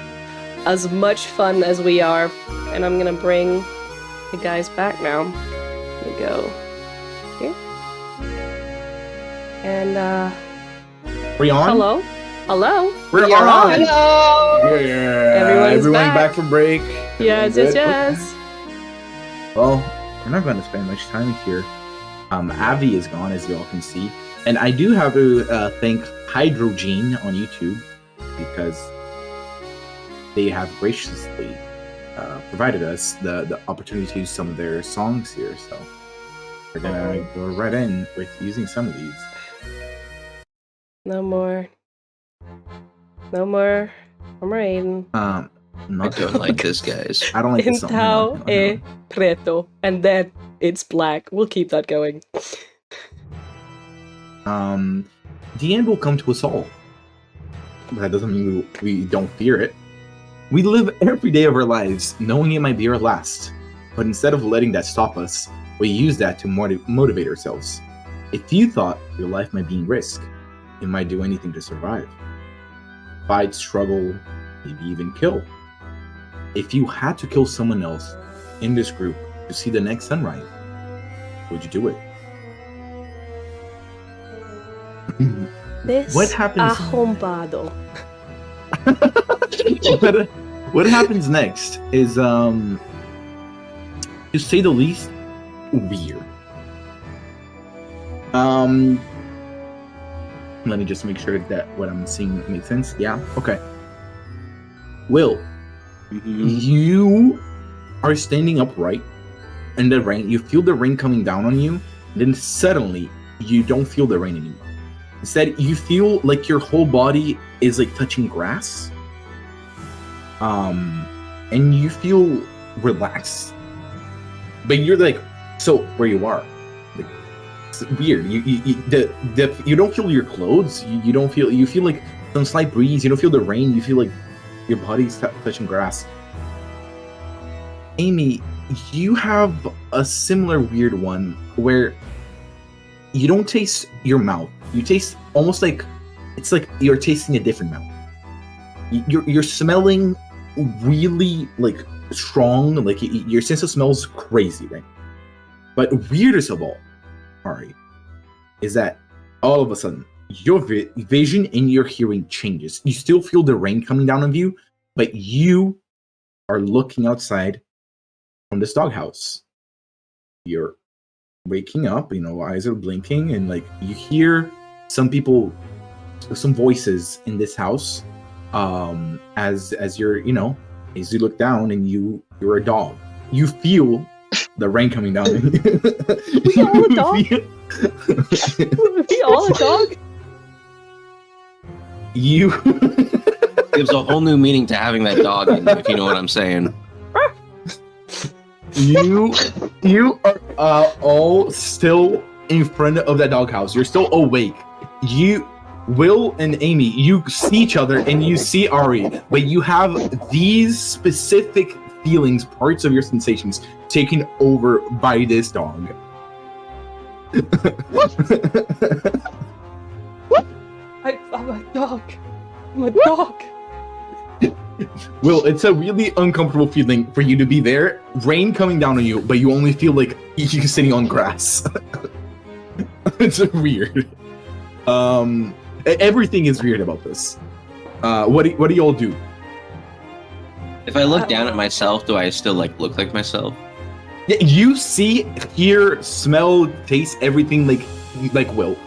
[SPEAKER 1] as much fun as we are, and I'm gonna bring the guys back now. Let me go here. And,
[SPEAKER 2] we on?
[SPEAKER 1] hello? Hello?
[SPEAKER 2] We're
[SPEAKER 1] We are
[SPEAKER 2] on!
[SPEAKER 5] Hello!
[SPEAKER 2] Yeah,
[SPEAKER 1] Everyone's back
[SPEAKER 2] for break.
[SPEAKER 1] Yes,
[SPEAKER 2] Everyone
[SPEAKER 1] yes,
[SPEAKER 2] good?
[SPEAKER 1] yes.
[SPEAKER 2] Well, we're not going to spend much time here. Avi is gone, as you all can see. And I do have to thank Hydrogen on YouTube, because they have graciously provided us the opportunity to use some of their songs here. So we're going to go right in with using some of these.
[SPEAKER 1] No more. No more. No more Aiden.
[SPEAKER 3] I don't like this, guys.
[SPEAKER 2] I don't like this song.
[SPEAKER 1] Intao e preto. And then it's black. We'll keep that going.
[SPEAKER 2] The end will come to us all. But that doesn't mean we don't fear it. We live every day of our lives knowing it might be our last. But instead of letting that stop us, we use that to motivate ourselves. If you thought your life might be in risk, you might do anything to survive. Fight, struggle, maybe even kill. If you had to kill someone else in this group to see the next sunrise, would you do it?
[SPEAKER 1] This
[SPEAKER 2] What happens?
[SPEAKER 1] arrombado.
[SPEAKER 2] What happens next is, to say the least, weird. Let me just make sure that what I'm seeing makes sense. Yeah. Okay. Will, you are standing upright in the rain. You feel the rain coming down on you. Then suddenly, you don't feel the rain anymore. Instead, you feel like your whole body is like touching grass. And you feel relaxed. But you're like, so where you are. Like, it's weird. You don't feel your clothes. You don't feel. You feel like some slight breeze. You don't feel the rain. You feel like your body's touching grass. Amy, you have a similar weird one where you don't taste your mouth. You taste almost like it's like you're tasting a different mouth. You're smelling really like strong. Like your sense of smell is crazy, right? But weirdest of all, Ari, is that all of a sudden your vision and your hearing changes. You still feel the rain coming down on you, but you are looking outside from this doghouse. You're waking up, eyes are blinking, and like you hear some voices in this house. As you're, as you look down and you're a dog. You feel the rain coming down.
[SPEAKER 1] We all a dog? We all a dog?
[SPEAKER 2] You
[SPEAKER 3] Gives a whole new meaning to having that dog in, if you know what I'm saying.
[SPEAKER 2] You are all still in front of that doghouse. You're still awake. Will and Amy, you see each other and you see Ari, but you have these specific feelings, parts of your sensations, taken over by this dog.
[SPEAKER 1] I'm a dog. I'm a dog.
[SPEAKER 2] Will, it's a really uncomfortable feeling for you to be there, rain coming down on you, but you only feel like you're sitting on grass. It's weird. Everything is weird about this. What do y'all do?
[SPEAKER 3] If I look down at myself, do I still look like myself?
[SPEAKER 2] Yeah, you see, hear, smell, taste everything like Will.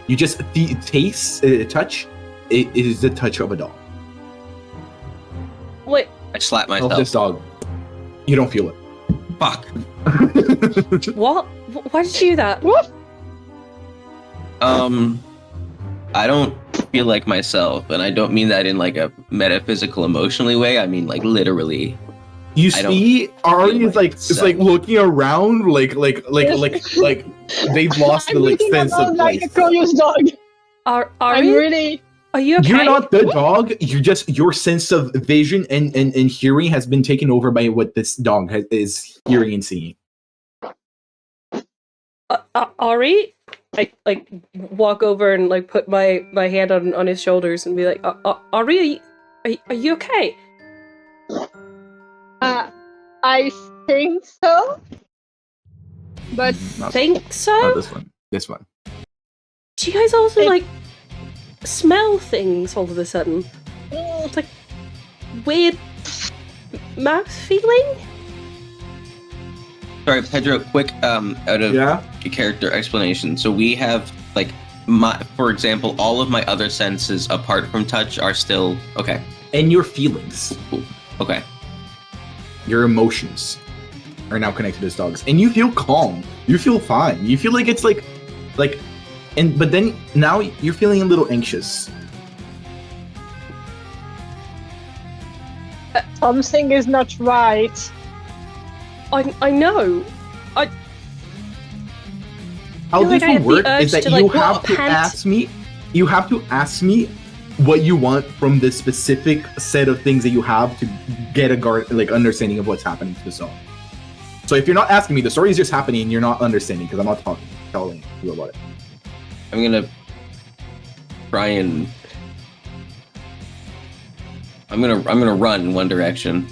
[SPEAKER 2] You just taste, touch. It is the touch of a dog.
[SPEAKER 1] Wait.
[SPEAKER 3] I slap
[SPEAKER 2] Of
[SPEAKER 3] myself.
[SPEAKER 2] this dog. You don't feel it.
[SPEAKER 3] Fuck.
[SPEAKER 1] What? Why did you do that?
[SPEAKER 5] What?
[SPEAKER 3] I don't feel like myself, and I don't mean that in like a metaphysical, emotionally way. I mean like literally.
[SPEAKER 2] You
[SPEAKER 3] I don't
[SPEAKER 2] see, Ari
[SPEAKER 3] feel
[SPEAKER 2] is
[SPEAKER 3] like
[SPEAKER 2] like
[SPEAKER 3] it's
[SPEAKER 2] it's like looking around, like they've lost the
[SPEAKER 5] I'm
[SPEAKER 2] like
[SPEAKER 5] looking
[SPEAKER 2] sense of
[SPEAKER 5] around like
[SPEAKER 2] place.
[SPEAKER 5] a curious dog.
[SPEAKER 1] Are
[SPEAKER 5] I'm
[SPEAKER 1] you?
[SPEAKER 5] really.
[SPEAKER 1] Are you okay?
[SPEAKER 2] You're not the dog. You're just your sense of vision and hearing has been taken over by what this dog is hearing and seeing.
[SPEAKER 1] Ari? I like walk over and like put my hand on his shoulders and be like, Ari, are you okay?
[SPEAKER 5] I think so. But
[SPEAKER 2] Not,
[SPEAKER 1] Think so?
[SPEAKER 2] not this one. This one.
[SPEAKER 1] Do you guys also
[SPEAKER 5] It-
[SPEAKER 1] like smell things all of a sudden? It's like weird mouth feeling?
[SPEAKER 3] Sorry, Pedro, quick out of
[SPEAKER 2] Yeah.
[SPEAKER 3] character explanation. So we have like for example, all of my other senses apart from touch are still okay.
[SPEAKER 2] And your feelings,
[SPEAKER 3] Okay.
[SPEAKER 2] your emotions, are now connected to this dog's, and you feel calm. You feel fine. You feel like it's like, but then now you're feeling a little anxious.
[SPEAKER 5] something is not right.
[SPEAKER 1] I know.
[SPEAKER 2] How
[SPEAKER 1] feel like
[SPEAKER 2] this
[SPEAKER 1] I
[SPEAKER 2] will
[SPEAKER 1] have the
[SPEAKER 2] work
[SPEAKER 1] urge
[SPEAKER 2] is that
[SPEAKER 1] to,
[SPEAKER 2] you
[SPEAKER 1] like,
[SPEAKER 2] have to
[SPEAKER 1] pant.
[SPEAKER 2] ask me. You have to ask me what you want from this specific set of things that you have to get a understanding of what's happening to the song. So if you're not asking me, the story is just happening, and you're not understanding because I'm not telling you about it.
[SPEAKER 3] I'm gonna try and I'm gonna run in one direction.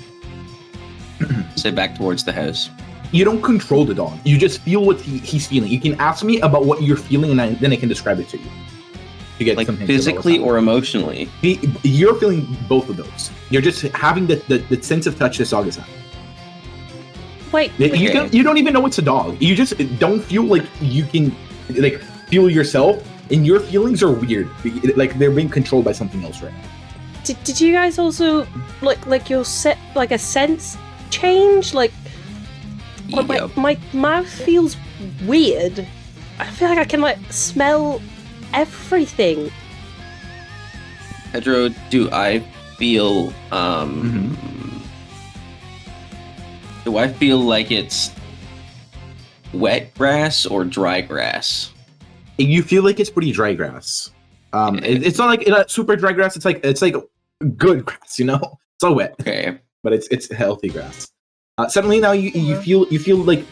[SPEAKER 3] Say back towards the house.
[SPEAKER 2] You don't control the dog. You just feel what he's feeling. You can ask me about what you're feeling, and then I can describe it to you. To get
[SPEAKER 3] Like
[SPEAKER 2] some hints about what's
[SPEAKER 3] physically
[SPEAKER 2] happening.
[SPEAKER 3] or emotionally.
[SPEAKER 2] You're feeling both of those. You're just having the sense of touch this dog is having.
[SPEAKER 1] Wait,
[SPEAKER 2] You don't even know it's a dog. You just don't feel like you can like feel yourself, and your feelings are weird. Like they're being controlled by something else right now.
[SPEAKER 1] did you guys also like your set like a sense change? Like
[SPEAKER 3] Yep.
[SPEAKER 1] my mouth feels weird. I feel like I can like smell everything.
[SPEAKER 3] Pedro, do I feel do I feel like it's wet grass or dry grass?
[SPEAKER 2] You feel like it's pretty dry grass. It's not like super dry grass. It's like good grass. You know, it's all wet,
[SPEAKER 3] Okay.
[SPEAKER 2] but it's healthy grass. Suddenly now you feel like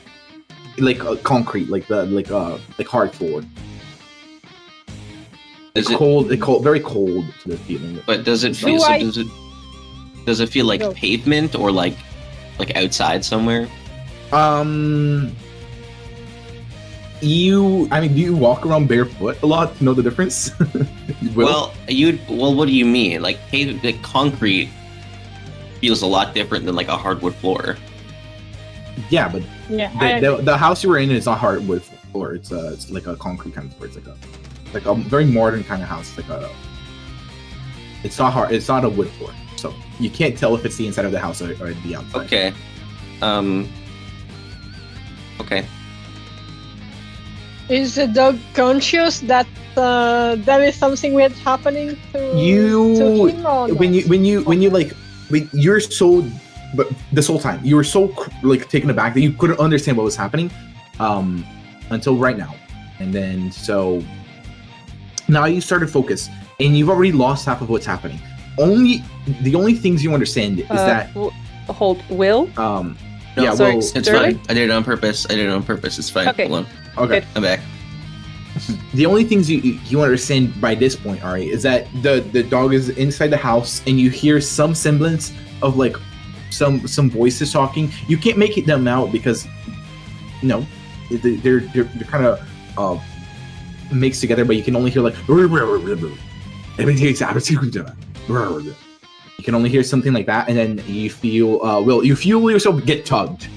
[SPEAKER 2] concrete, like hard floor. It's cold, very cold to the feeling.
[SPEAKER 3] But does it feel does it feel like
[SPEAKER 5] No.
[SPEAKER 3] pavement or like outside somewhere?
[SPEAKER 2] Do you walk around barefoot a lot to know the difference?
[SPEAKER 3] Well, what do you mean? Like concrete feels a lot different than like a hardwood floor.
[SPEAKER 2] yeah, but
[SPEAKER 5] Yeah,
[SPEAKER 2] the house you were in is not hardwood floor. It's like a concrete kind of floor. It's like a very modern kind of house. It's not hard. It's not a wood floor, so you can't tell if it's the inside of the house or the outside.
[SPEAKER 3] Okay. Okay.
[SPEAKER 5] Is the dog conscious that there is something weird happening to him or not?
[SPEAKER 2] You're so, but this whole time you were so like taken aback that you couldn't understand what was happening, until right now, and then so now you started focus, and you've already lost half of what's happening. The only things you understand is that
[SPEAKER 1] hold Will.
[SPEAKER 3] No,
[SPEAKER 2] yeah,
[SPEAKER 1] sorry,
[SPEAKER 2] well,
[SPEAKER 3] It's
[SPEAKER 1] Sterling?
[SPEAKER 3] fine. I did it on purpose. It's fine.
[SPEAKER 1] Okay.
[SPEAKER 3] Hold on.
[SPEAKER 2] okay.
[SPEAKER 1] Good.
[SPEAKER 3] I'm back.
[SPEAKER 2] The only things you understand by this point, Ari, is that the dog is inside the house, and you hear some semblance of like some voices talking. You can't make them out because they're kind of mixed together, but you can only hear like you can only hear something like that, and then you feel you feel yourself get tugged.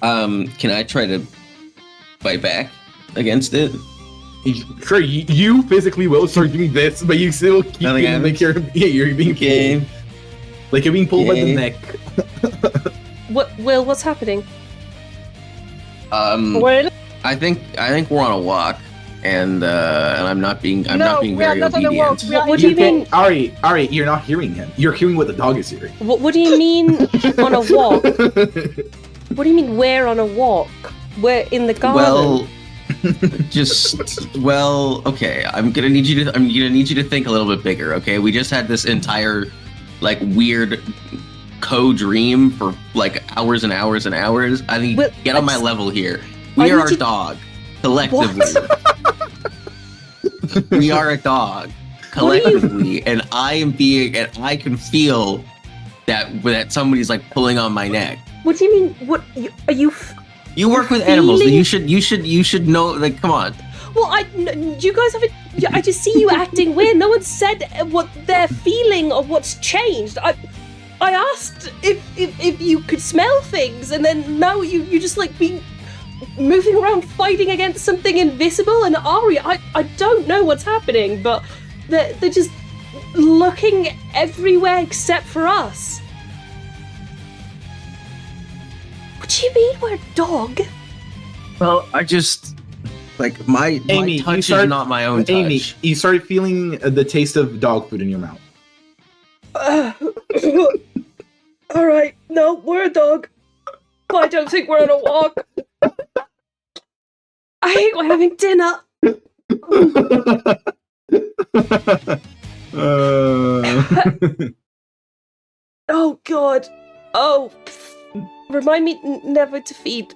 [SPEAKER 3] Can I try to fight back against it?
[SPEAKER 2] Sure, you physically will start doing this, but you still keep
[SPEAKER 3] Nothing
[SPEAKER 2] feeling like you're being
[SPEAKER 3] Okay.
[SPEAKER 2] pulled. Like you're being pulled by the
[SPEAKER 3] Okay.
[SPEAKER 2] neck.
[SPEAKER 1] Will, what's happening?
[SPEAKER 5] Well,
[SPEAKER 3] I think we're on a walk. and I'm not being
[SPEAKER 5] we are
[SPEAKER 3] very
[SPEAKER 5] not on a walk.
[SPEAKER 3] obedient.
[SPEAKER 5] We are
[SPEAKER 1] What do you mean?
[SPEAKER 2] Ari, you're not hearing him. You're hearing what the dog is hearing.
[SPEAKER 1] What do you mean on a walk? What do you mean we're on a walk? We're in the garden.
[SPEAKER 3] Okay. I'm gonna need you to think a little bit bigger. Okay, we just had this entire like weird co-dream for like hours and hours and hours. I mean, get on my level here. We are a dog collectively. We are a dog collectively, and I can feel that somebody's like pulling on my neck.
[SPEAKER 1] What do you mean? What are you?
[SPEAKER 3] You work with animals. You should know. Like, come on.
[SPEAKER 1] Well, you guys haven't. I just see you acting weird. No one said what they're feeling or what's changed. I asked if you could smell things, and then now you just like be moving around fighting against something invisible. And Ari, I don't know what's happening, but they're just looking everywhere except for us. What do you mean we're a dog?
[SPEAKER 3] Well, I just like my touch is not my own touch.
[SPEAKER 2] Amy, you started feeling the taste of dog food in your mouth.
[SPEAKER 1] All right, no, we're a dog. But I don't think we're on a walk. I think we're having dinner. Oh God. Oh, remind me never to feed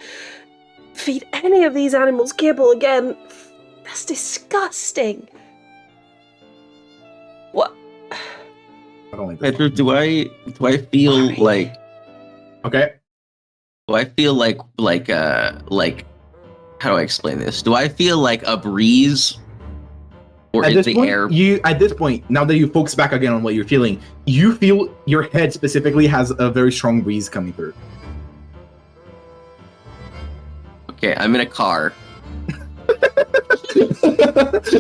[SPEAKER 1] any of these animals kibble again. That's disgusting. What?
[SPEAKER 2] I don't like that.
[SPEAKER 3] Pedro, do I feel like?
[SPEAKER 2] Okay.
[SPEAKER 3] Do I feel like how do I explain this? Do I feel like a breeze, or is the air?
[SPEAKER 2] At this point, now that you focus back again on what you're feeling, you feel your head specifically has a very strong breeze coming through.
[SPEAKER 3] Okay, I'm in a car.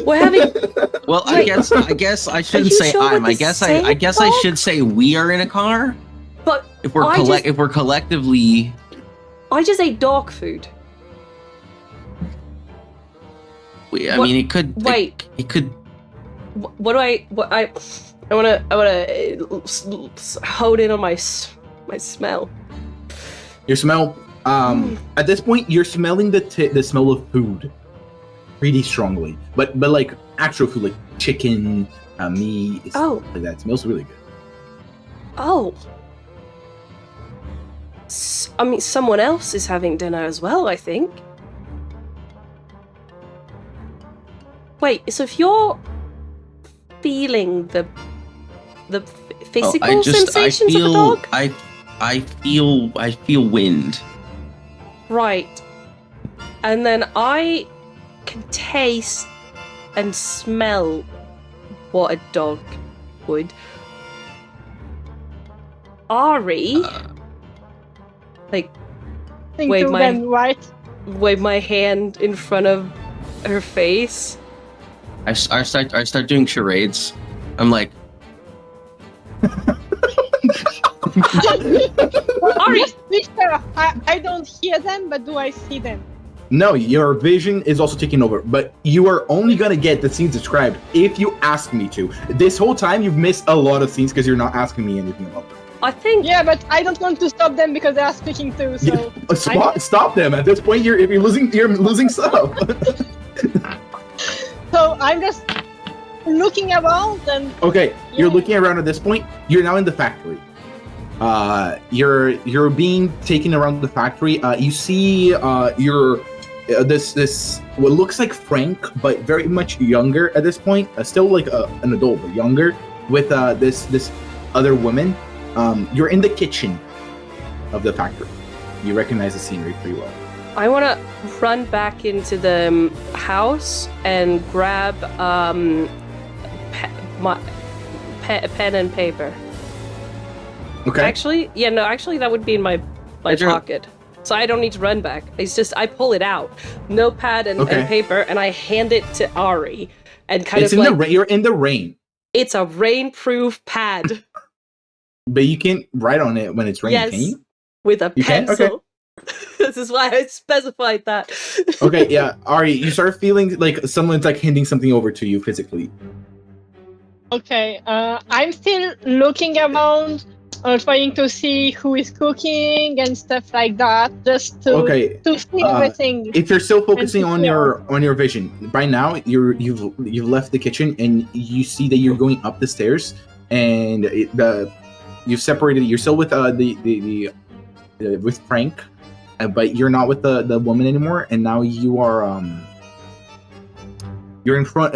[SPEAKER 1] We're having.
[SPEAKER 3] Well,
[SPEAKER 1] Wait,
[SPEAKER 3] I guess I shouldn't say
[SPEAKER 1] sure
[SPEAKER 3] I'm. I guess I should say we are in a car.
[SPEAKER 1] But
[SPEAKER 3] if we're collectively.
[SPEAKER 1] I just ate dog food.
[SPEAKER 3] I mean, it could.
[SPEAKER 1] Wait.
[SPEAKER 3] It could.
[SPEAKER 1] What do I wanna hold in on my smell.
[SPEAKER 2] Your smell. At this point, you're smelling the smell of food pretty strongly, but like actual food, like chicken, meat.
[SPEAKER 1] Oh,
[SPEAKER 2] like that. It smells really good.
[SPEAKER 1] Oh. I mean, someone else is having dinner as well, I think. Wait, so if you're feeling the physical sensations of a dog?
[SPEAKER 3] I feel wind.
[SPEAKER 1] Right. And then I can taste and smell what a dog would. Ari, wave my hand in front of her face.
[SPEAKER 3] I start doing charades. I'm like,
[SPEAKER 5] Ari, I don't hear them, but do I see them?
[SPEAKER 2] No, your vision is also taking over, but you are only gonna get the scenes described if you ask me to. This whole time, you've missed a lot of scenes because you're not asking me anything about them.
[SPEAKER 1] I think.
[SPEAKER 5] Yeah, but I don't want to stop them because they are speaking too. So
[SPEAKER 2] stop them. At this point, you're losing stuff.
[SPEAKER 5] So I'm just looking around and.
[SPEAKER 2] Okay, you're looking around at this point. You're now in the factory. You're being taken around the factory. You see this what looks like Frank, but very much younger at this point. Still like an adult, but younger, with this other woman. You're in the kitchen of the factory. You recognize the scenery pretty well.
[SPEAKER 1] I want to run back into the house and grab my pen and paper.
[SPEAKER 2] Okay.
[SPEAKER 1] Actually, that would be in my pocket. So I don't need to run back. It's just I pull it out, notepad and paper, and I hand it to Ari, and
[SPEAKER 2] you're in the rain.
[SPEAKER 1] It's a rain-proof pad.
[SPEAKER 2] But you can't write on it when it's raining,
[SPEAKER 1] yes,
[SPEAKER 2] can you?
[SPEAKER 1] With a pencil.
[SPEAKER 2] Okay.
[SPEAKER 1] This is why I specified that.
[SPEAKER 2] Okay, yeah, Ari, you start feeling like someone's like handing something over to you physically.
[SPEAKER 5] Okay, I'm still looking around, trying to see who is cooking and stuff like that, just to see everything.
[SPEAKER 2] If you're still focusing
[SPEAKER 5] and
[SPEAKER 2] on your vision, by now you've left the kitchen and you see that you're going up the stairs, and you've separated. You're still with with Frank, but you're not with the woman anymore, and now you are you're in front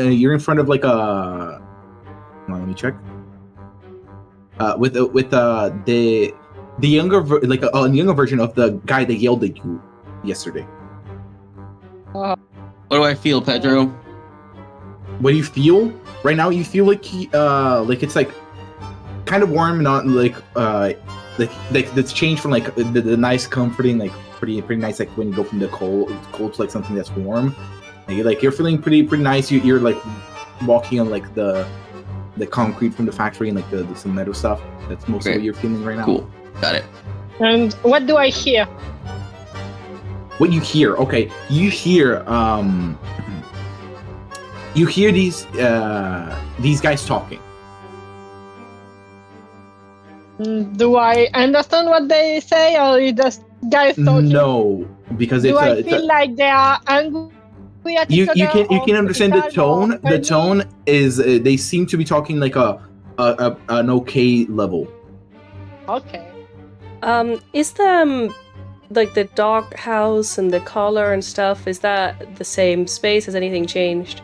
[SPEAKER 2] of like a. Hold on, let me check. With the younger younger version of the guy that yelled at you yesterday.
[SPEAKER 3] What do I feel, Pedro?
[SPEAKER 2] What do you feel right now? You feel like it's like kind of warm, not like that's changed from like the nice, comforting, like pretty nice, like when you go from the cold to like something that's warm. Like you're feeling pretty nice. You're like walking on like the concrete from the factory and like the some metal stuff. That's mostly what you're feeling right now.
[SPEAKER 3] Cool, got it.
[SPEAKER 5] And what do I hear?
[SPEAKER 2] What you hear? Okay, you hear these guys talking.
[SPEAKER 5] Do I understand what they say, or is just guys talking?
[SPEAKER 2] No, because
[SPEAKER 5] do I feel like they are angry?
[SPEAKER 2] You can understand the tone. The tone is they seem to be talking like an okay level.
[SPEAKER 5] Okay.
[SPEAKER 1] Is the like the dog house and the collar and stuff, is that the same space? Has anything changed?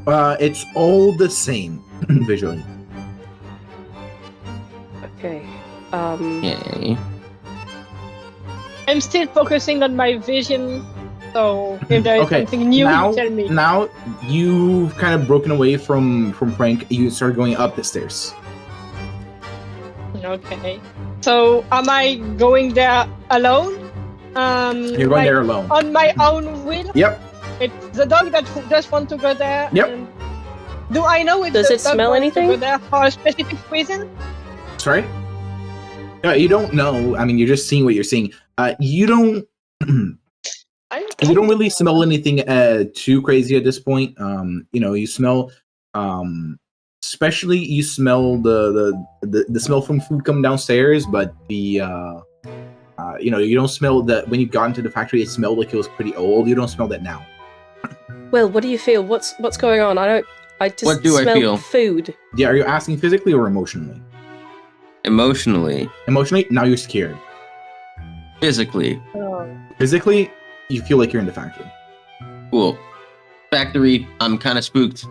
[SPEAKER 2] It's all the same visually.
[SPEAKER 1] Okay.
[SPEAKER 3] Yay.
[SPEAKER 5] I'm still focusing on my vision. So if there is something new, you tell me.
[SPEAKER 2] Now you've kind of broken away from Frank. You start going up the stairs.
[SPEAKER 5] Okay. So am I going there alone?
[SPEAKER 2] You're going there alone.
[SPEAKER 5] On my own will?
[SPEAKER 2] Yep.
[SPEAKER 5] It's the dog that just wants to go there.
[SPEAKER 2] Yep.
[SPEAKER 5] Do I know if
[SPEAKER 1] does
[SPEAKER 5] the
[SPEAKER 1] it
[SPEAKER 5] dog
[SPEAKER 1] smell
[SPEAKER 5] wants
[SPEAKER 1] anything?
[SPEAKER 5] to go there for a specific reason?
[SPEAKER 2] Sorry? You don't know. I mean, you're just seeing what you're seeing. You don't. You don't really smell anything too crazy at this point. You smell, especially you smell the smell from food coming downstairs, but you don't smell that when you got into the factory. It smelled like it was pretty old. You don't smell that now.
[SPEAKER 1] Well, what do you feel? What's going on? I just
[SPEAKER 3] What do I
[SPEAKER 1] smell
[SPEAKER 3] feel?
[SPEAKER 1] food.
[SPEAKER 2] Yeah, are you asking physically or emotionally?
[SPEAKER 3] Emotionally.
[SPEAKER 2] Emotionally, now you're scared.
[SPEAKER 3] Physically.
[SPEAKER 2] Physically, you feel like you're in the factory.
[SPEAKER 3] Cool. Factory, I'm kind of spooked.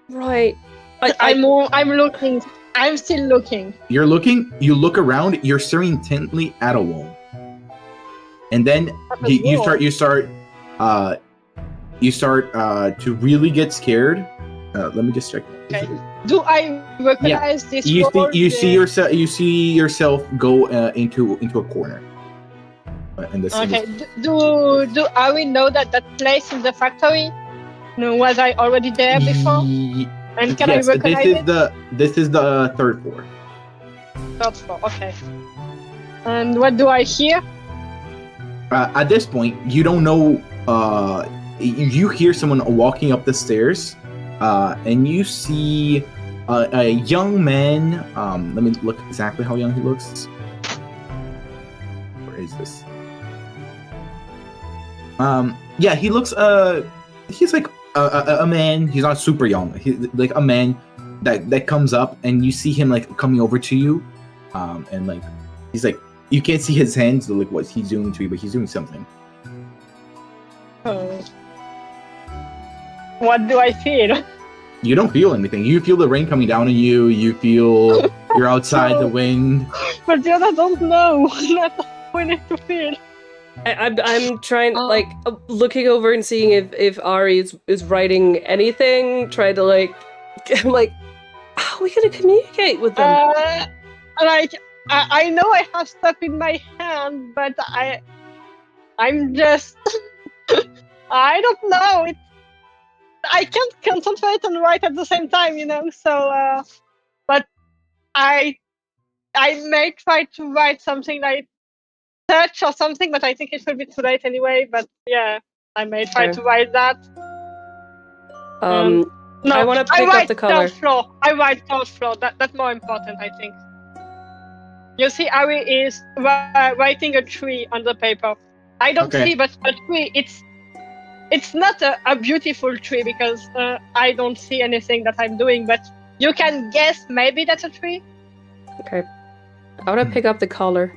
[SPEAKER 1] Right.
[SPEAKER 5] I'm looking. I'm still looking.
[SPEAKER 2] You're looking. You look around. You're staring intently at a wall, and then you start to really get scared. Let me just check.
[SPEAKER 5] Okay. Do I recognize this?
[SPEAKER 2] You see yourself go into a corner.
[SPEAKER 5] Okay. Do Ari know that place in the factory? No, was I already there before? And can I recognize it?
[SPEAKER 2] This is the third floor.
[SPEAKER 5] Third floor. Okay. And what do I hear?
[SPEAKER 2] At this point, you don't know. You hear someone walking up the stairs, and you see a young man. Let me look exactly how young he looks. Where is this? Yeah, he looks. He's like a man. He's not super young. He's like a man that comes up, and you see him like coming over to you, and like he's like you can't see his hands, like what he's doing to you, but he's doing something.
[SPEAKER 5] What do I feel?
[SPEAKER 2] You don't feel anything. You feel the rain coming down on you. You feel you're outside the wind.
[SPEAKER 5] But the other don't know. That's what we need to feel.
[SPEAKER 1] I'm trying, like, looking over and seeing if Ari is writing anything, trying to, like, I'm like, how are we gonna communicate with them?
[SPEAKER 5] I know I have stuff in my hand, but I'm just, I don't know. I can't concentrate and write at the same time, so, but I may try to write something like, touch or something, but I think it will be too late anyway. But yeah, I may try to write that. No,
[SPEAKER 1] I want to pick up the color.
[SPEAKER 5] Third floor. I write third floor. That's more important, I think. You see, Ari is writing a tree on the paper. I don't see, but a tree. It's not a beautiful tree because I don't see anything that I'm doing. But you can guess maybe that's a tree.
[SPEAKER 1] Okay. I want to pick up the collar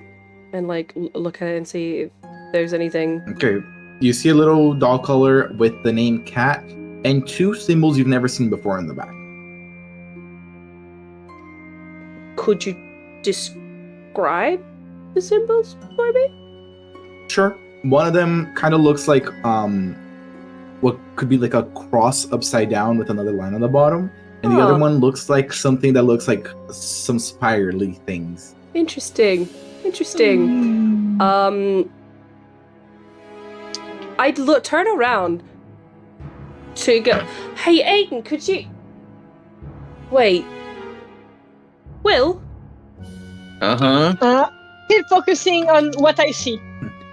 [SPEAKER 1] and like look at it and see if there's anything.
[SPEAKER 2] Okay. You see a little doll collar with the name cat and two symbols you've never seen before in the back.
[SPEAKER 1] Could you describe the symbols for me?
[SPEAKER 2] Sure. One of them kind of looks like what could be like a cross upside down with another line on the bottom, and the other one looks like something that looks like some spirally things.
[SPEAKER 1] Interesting. I'd turn around to go. Hey, Aiden, could you wait? Will?
[SPEAKER 5] Still focusing on what I see.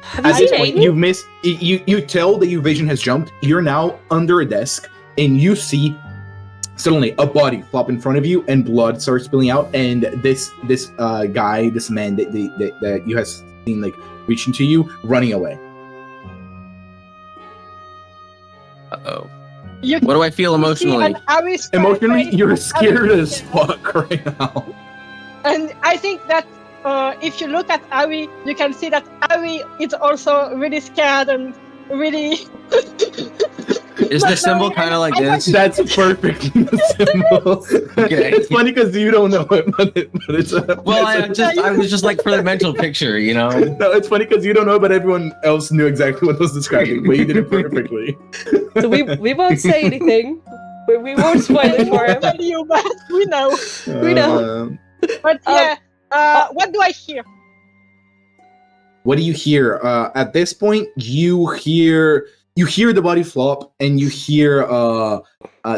[SPEAKER 1] Have
[SPEAKER 2] At
[SPEAKER 1] you
[SPEAKER 2] this
[SPEAKER 1] seen
[SPEAKER 2] point,
[SPEAKER 1] Aiden?
[SPEAKER 2] you've missed. You tell that your vision has jumped. You're now under a desk, and you see suddenly a body flop in front of you, and blood starts spilling out. And this guy, this man that you have seen like reaching to you, running away.
[SPEAKER 3] Uh-oh. What do I feel emotionally?
[SPEAKER 2] Emotionally, you're scared as fuck right now.
[SPEAKER 5] And I think that if you look at Ari, you can see that Ari is also really scared and really.
[SPEAKER 3] Is the symbol kind of like this?
[SPEAKER 2] That's perfectly the symbol.
[SPEAKER 3] Okay.
[SPEAKER 2] It's funny because you don't know it, but it's.
[SPEAKER 3] I was just like for the mental picture, you know.
[SPEAKER 2] No, it's funny because you don't know, but everyone else knew exactly what I was describing. But you did it perfectly.
[SPEAKER 1] So we won't say anything. We won't spoil it for him.
[SPEAKER 5] Tell you, but we know.
[SPEAKER 1] We know.
[SPEAKER 5] But yeah, what do I hear?
[SPEAKER 2] What do you hear? At this point, you hear the body flop, and you hear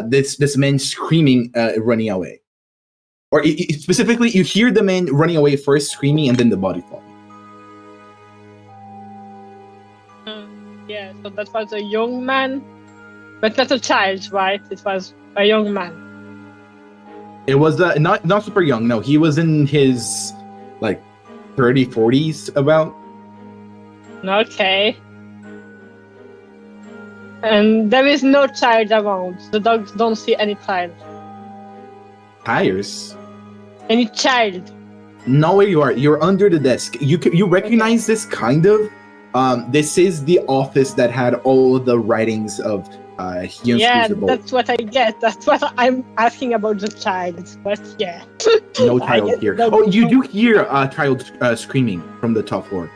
[SPEAKER 2] this man screaming, running away. Or specifically, you hear the man running away first, screaming, and then the body flopping.
[SPEAKER 5] Yeah, so that was a young man, but not a child, right? It was a young man.
[SPEAKER 2] It was not super young. No, he was in his like 30s, 40s about.
[SPEAKER 5] Okay. And there is no child around. The dogs don't see any child.
[SPEAKER 2] Tires.
[SPEAKER 5] Any child.
[SPEAKER 2] Know where you are. You're under the desk. You recognize this kind of. This is the office that had all of the writings of
[SPEAKER 5] yeah, that's what I get. That's what I'm asking about the child. But yeah.
[SPEAKER 2] No child here. Oh, you do hear a child screaming from the top floor.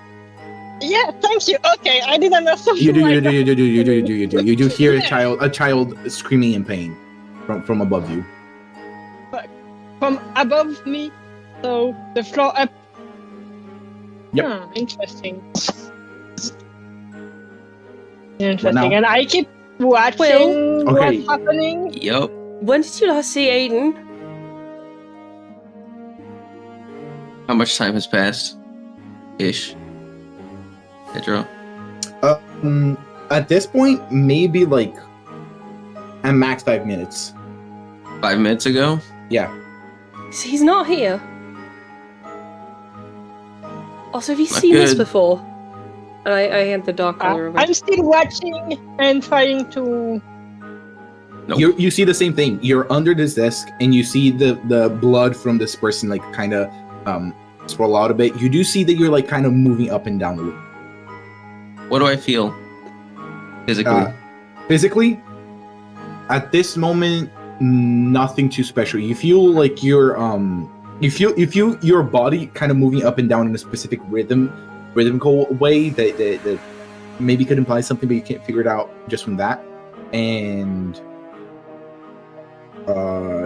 [SPEAKER 5] Yeah, thank you. Okay, I didn't know something.
[SPEAKER 2] You do hear a child screaming in pain from above you.
[SPEAKER 5] From above me, so the floor up.
[SPEAKER 2] Yep.
[SPEAKER 5] Interesting. Interesting. And I keep watching what's happening.
[SPEAKER 3] Yep.
[SPEAKER 1] When did you last see Aiden?
[SPEAKER 3] How much time has passed? Ish. Pedro.
[SPEAKER 2] At this point, maybe like at max 5 minutes.
[SPEAKER 3] 5 minutes ago?
[SPEAKER 2] Yeah.
[SPEAKER 1] So he's not here. Also, have you
[SPEAKER 3] Not
[SPEAKER 1] seen this
[SPEAKER 3] good.
[SPEAKER 1] before? And I hand the dark color over.
[SPEAKER 5] I'm still watching and trying to.
[SPEAKER 3] Nope.
[SPEAKER 2] You see the same thing. You're under this desk, and you see the blood from this person like kind of swirl out a bit. You do see that you're like kind of moving up and down the room.
[SPEAKER 3] What do I feel? Physically?
[SPEAKER 2] Physically, at this moment, nothing too special. You feel like you're you feel your body kind of moving up and down in a specific rhythmical way that maybe could imply something, but you can't figure it out just from that. And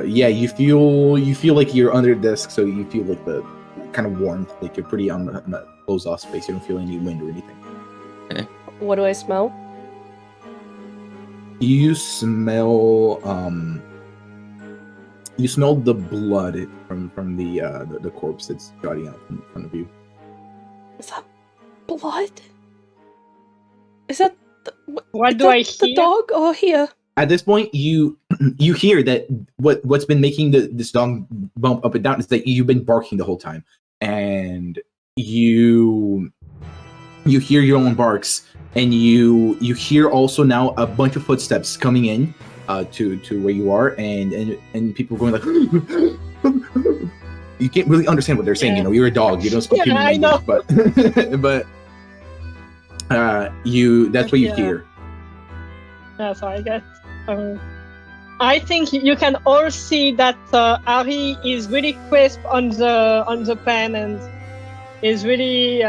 [SPEAKER 2] yeah, you feel like you're under the desk, so you feel like the kind of warmth, like you're pretty on a closed off space. You don't feel any wind or anything.
[SPEAKER 3] Okay.
[SPEAKER 1] What do I smell?
[SPEAKER 2] You smell the blood from the corpse that's jutting out in front of you.
[SPEAKER 1] Is that blood? Is that
[SPEAKER 5] What do I
[SPEAKER 1] the
[SPEAKER 5] hear?
[SPEAKER 1] dog or here?
[SPEAKER 2] At this point, you hear that what's been making this dog bump up and down is that you've been barking the whole time, and you hear your own barks, and you hear also now a bunch of footsteps coming in to where you are, and people going like. You can't really understand what they're saying.
[SPEAKER 5] Yeah.
[SPEAKER 2] You know, you're a dog. You don't speak human
[SPEAKER 5] I know.
[SPEAKER 2] language, but that's what you
[SPEAKER 5] Yeah.
[SPEAKER 2] hear.
[SPEAKER 5] Yeah, so I guess. I think you can all see that Ari is really crisp on the pen and is really.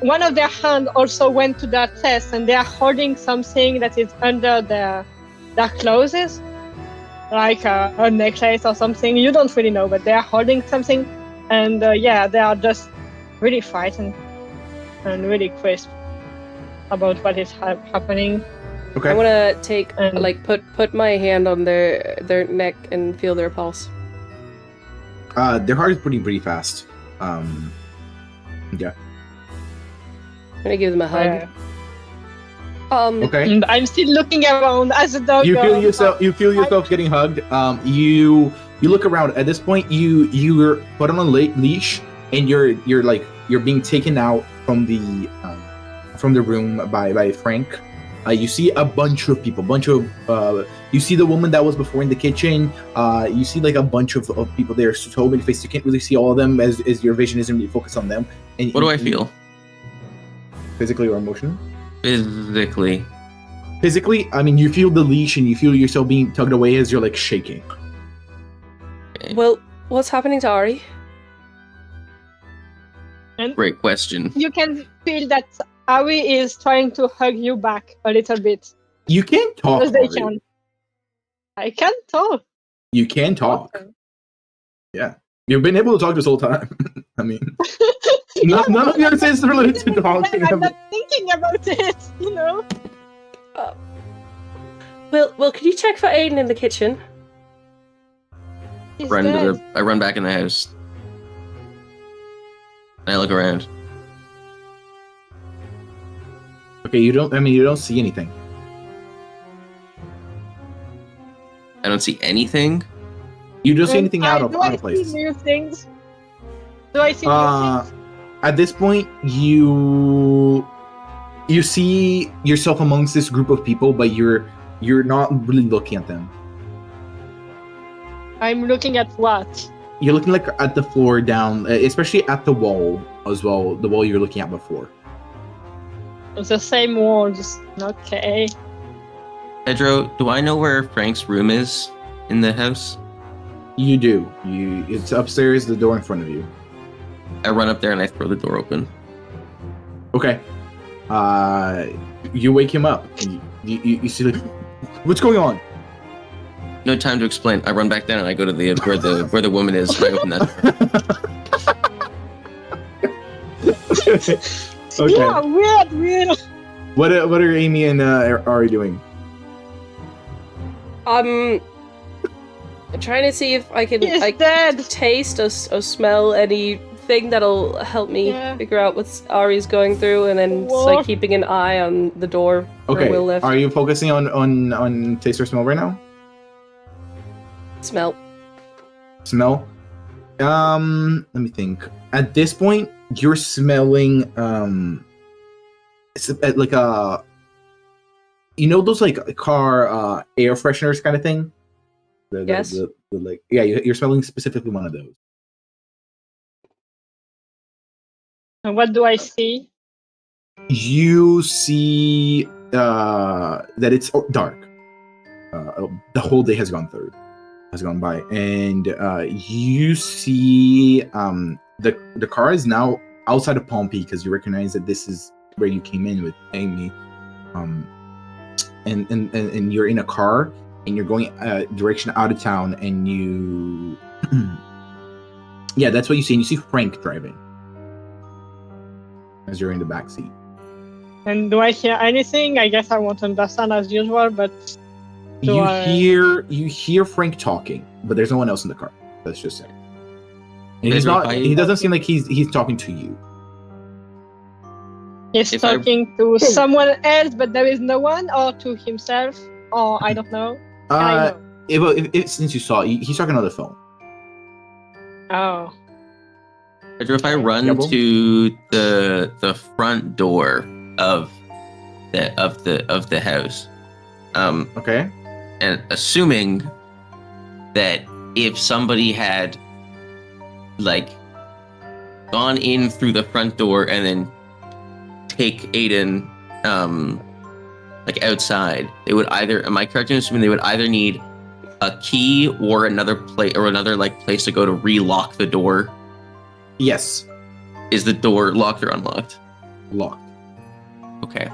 [SPEAKER 5] One of their hand also went to their chest, and they are holding something that is under their clothes, like a necklace or something. You don't really know, but they are holding something, and they are just really frightened and really crisp about what is happening.
[SPEAKER 2] Okay.
[SPEAKER 1] I want to take
[SPEAKER 5] And-
[SPEAKER 1] put my hand on their neck and feel their pulse.
[SPEAKER 2] Their heart is pretty fast. Yeah.
[SPEAKER 1] I'm gonna give them a hug.
[SPEAKER 2] Okay.
[SPEAKER 5] And I'm still looking around as a dog.
[SPEAKER 2] You feel yourself. You feel yourself getting hugged. You look around. At this point, you're put on a leash, and you're being taken out from the room by Frank. You see a bunch of people. You see the woman that was before in the kitchen. You see like a bunch of people there. So many faces. You can't really see all of them as your vision isn't really focused on them. And
[SPEAKER 3] What do I feel?
[SPEAKER 2] Physically or emotionally?
[SPEAKER 3] Physically.
[SPEAKER 2] Physically, I mean, you feel the leash and you feel yourself being tugged away as you're like shaking.
[SPEAKER 3] Okay.
[SPEAKER 1] Well, what's happening to Ari?
[SPEAKER 3] Great question.
[SPEAKER 5] You can feel that Ari is trying to hug you back a little bit.
[SPEAKER 2] You can talk.
[SPEAKER 5] Because they
[SPEAKER 2] Ari.
[SPEAKER 5] can. I can talk.
[SPEAKER 2] You can talk.
[SPEAKER 5] Okay.
[SPEAKER 2] Yeah. You've been able to talk this whole time. I mean, none of your sense related to talking.
[SPEAKER 5] I'm not thinking about it, you know?
[SPEAKER 1] Well, could you check for Aiden in the kitchen?
[SPEAKER 5] He's
[SPEAKER 3] I
[SPEAKER 5] dead.
[SPEAKER 3] run back in the house. And I look around.
[SPEAKER 2] Okay, you don't see anything.
[SPEAKER 3] I don't see anything.
[SPEAKER 2] You don't see
[SPEAKER 5] And
[SPEAKER 2] anything out of
[SPEAKER 5] do I
[SPEAKER 2] place.
[SPEAKER 5] see new things? Do I see new things?
[SPEAKER 2] At this point, you see yourself amongst this group of people, but you're not really looking at them.
[SPEAKER 5] I'm looking at what?
[SPEAKER 2] You're looking like at the floor down, especially at the wall as well. The wall you're looking at before.
[SPEAKER 5] The same wall, just okay.
[SPEAKER 3] Pedro, do I know where Frank's room is in the house?
[SPEAKER 2] You do. It's upstairs, the door in front of you.
[SPEAKER 3] I run up there and I throw the door open.
[SPEAKER 2] Okay. You wake him up. You see like, what's going on?
[SPEAKER 3] No time to explain. I run back down and I go to the where the woman is. And I open that.
[SPEAKER 2] Okay.
[SPEAKER 5] Yeah, weird.
[SPEAKER 2] What are Amy and Ari doing?
[SPEAKER 1] I'm trying to see if I can
[SPEAKER 5] He's dead.
[SPEAKER 1] taste or smell anything that'll help me
[SPEAKER 5] Yeah.
[SPEAKER 1] figure out what Ari's going through, and then just,
[SPEAKER 5] What?
[SPEAKER 1] keeping an eye on the door where
[SPEAKER 2] Okay.
[SPEAKER 1] Will left.
[SPEAKER 2] Are you focusing on taste or smell right now?
[SPEAKER 1] Smell.
[SPEAKER 2] Smell. Let me think. At this point, you're smelling it's like a, you know, those like car air fresheners kind of thing.
[SPEAKER 1] Yes.
[SPEAKER 2] The like, yeah, you're smelling specifically one of those.
[SPEAKER 5] And what do I see?
[SPEAKER 2] You see that it's dark. The whole day has gone by, and you see the car is now outside of Pompey because you recognize that this is where you came in with Amy, and you're in a car and you're going direction out of town, and you yeah, that's what you see, and you see Frank driving as you're in the back seat.
[SPEAKER 5] And do I hear anything? I guess I won't understand as usual, but Do
[SPEAKER 2] You
[SPEAKER 5] I-
[SPEAKER 2] hear Frank talking, but there's no one else in the car. That's just it. And he's
[SPEAKER 3] Pedro,
[SPEAKER 2] not.
[SPEAKER 3] if I-
[SPEAKER 2] He doesn't seem like he's talking to you.
[SPEAKER 5] He's
[SPEAKER 3] If I-
[SPEAKER 5] talking to someone else, but there is no one, or to himself, or I don't know. I know.
[SPEAKER 2] Since you saw, he's talking on the phone.
[SPEAKER 5] Oh.
[SPEAKER 3] Pedro, if I run
[SPEAKER 2] Yeah, bro.
[SPEAKER 3] to the front door of the house,
[SPEAKER 2] Okay.
[SPEAKER 3] and assuming that if somebody had like gone in through the front door and then take Aiden like outside, they would either, am I correct in assuming they would either need a key or another place to go to relock the door?
[SPEAKER 2] Yes.
[SPEAKER 3] Is the door locked or unlocked?
[SPEAKER 2] Locked.
[SPEAKER 3] Okay.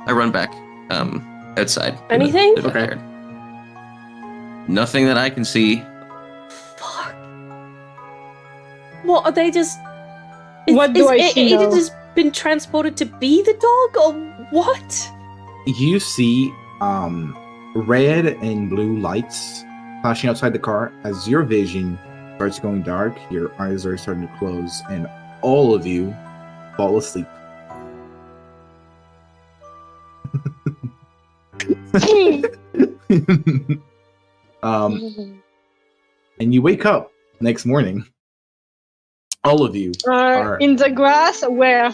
[SPEAKER 3] I run back outside. to the-
[SPEAKER 1] Anything?
[SPEAKER 3] to the
[SPEAKER 2] Okay.
[SPEAKER 3] backyard. Nothing that I can see.
[SPEAKER 1] Fuck. What are they just?
[SPEAKER 5] What do I see
[SPEAKER 1] Aiden
[SPEAKER 5] now?
[SPEAKER 1] just been transported to be the dog, or what?
[SPEAKER 2] You see red and blue lights flashing outside the car. As your vision starts going dark, your eyes are starting to close, and all of you fall asleep. And you wake up next morning. All of you are
[SPEAKER 5] In the grass, where?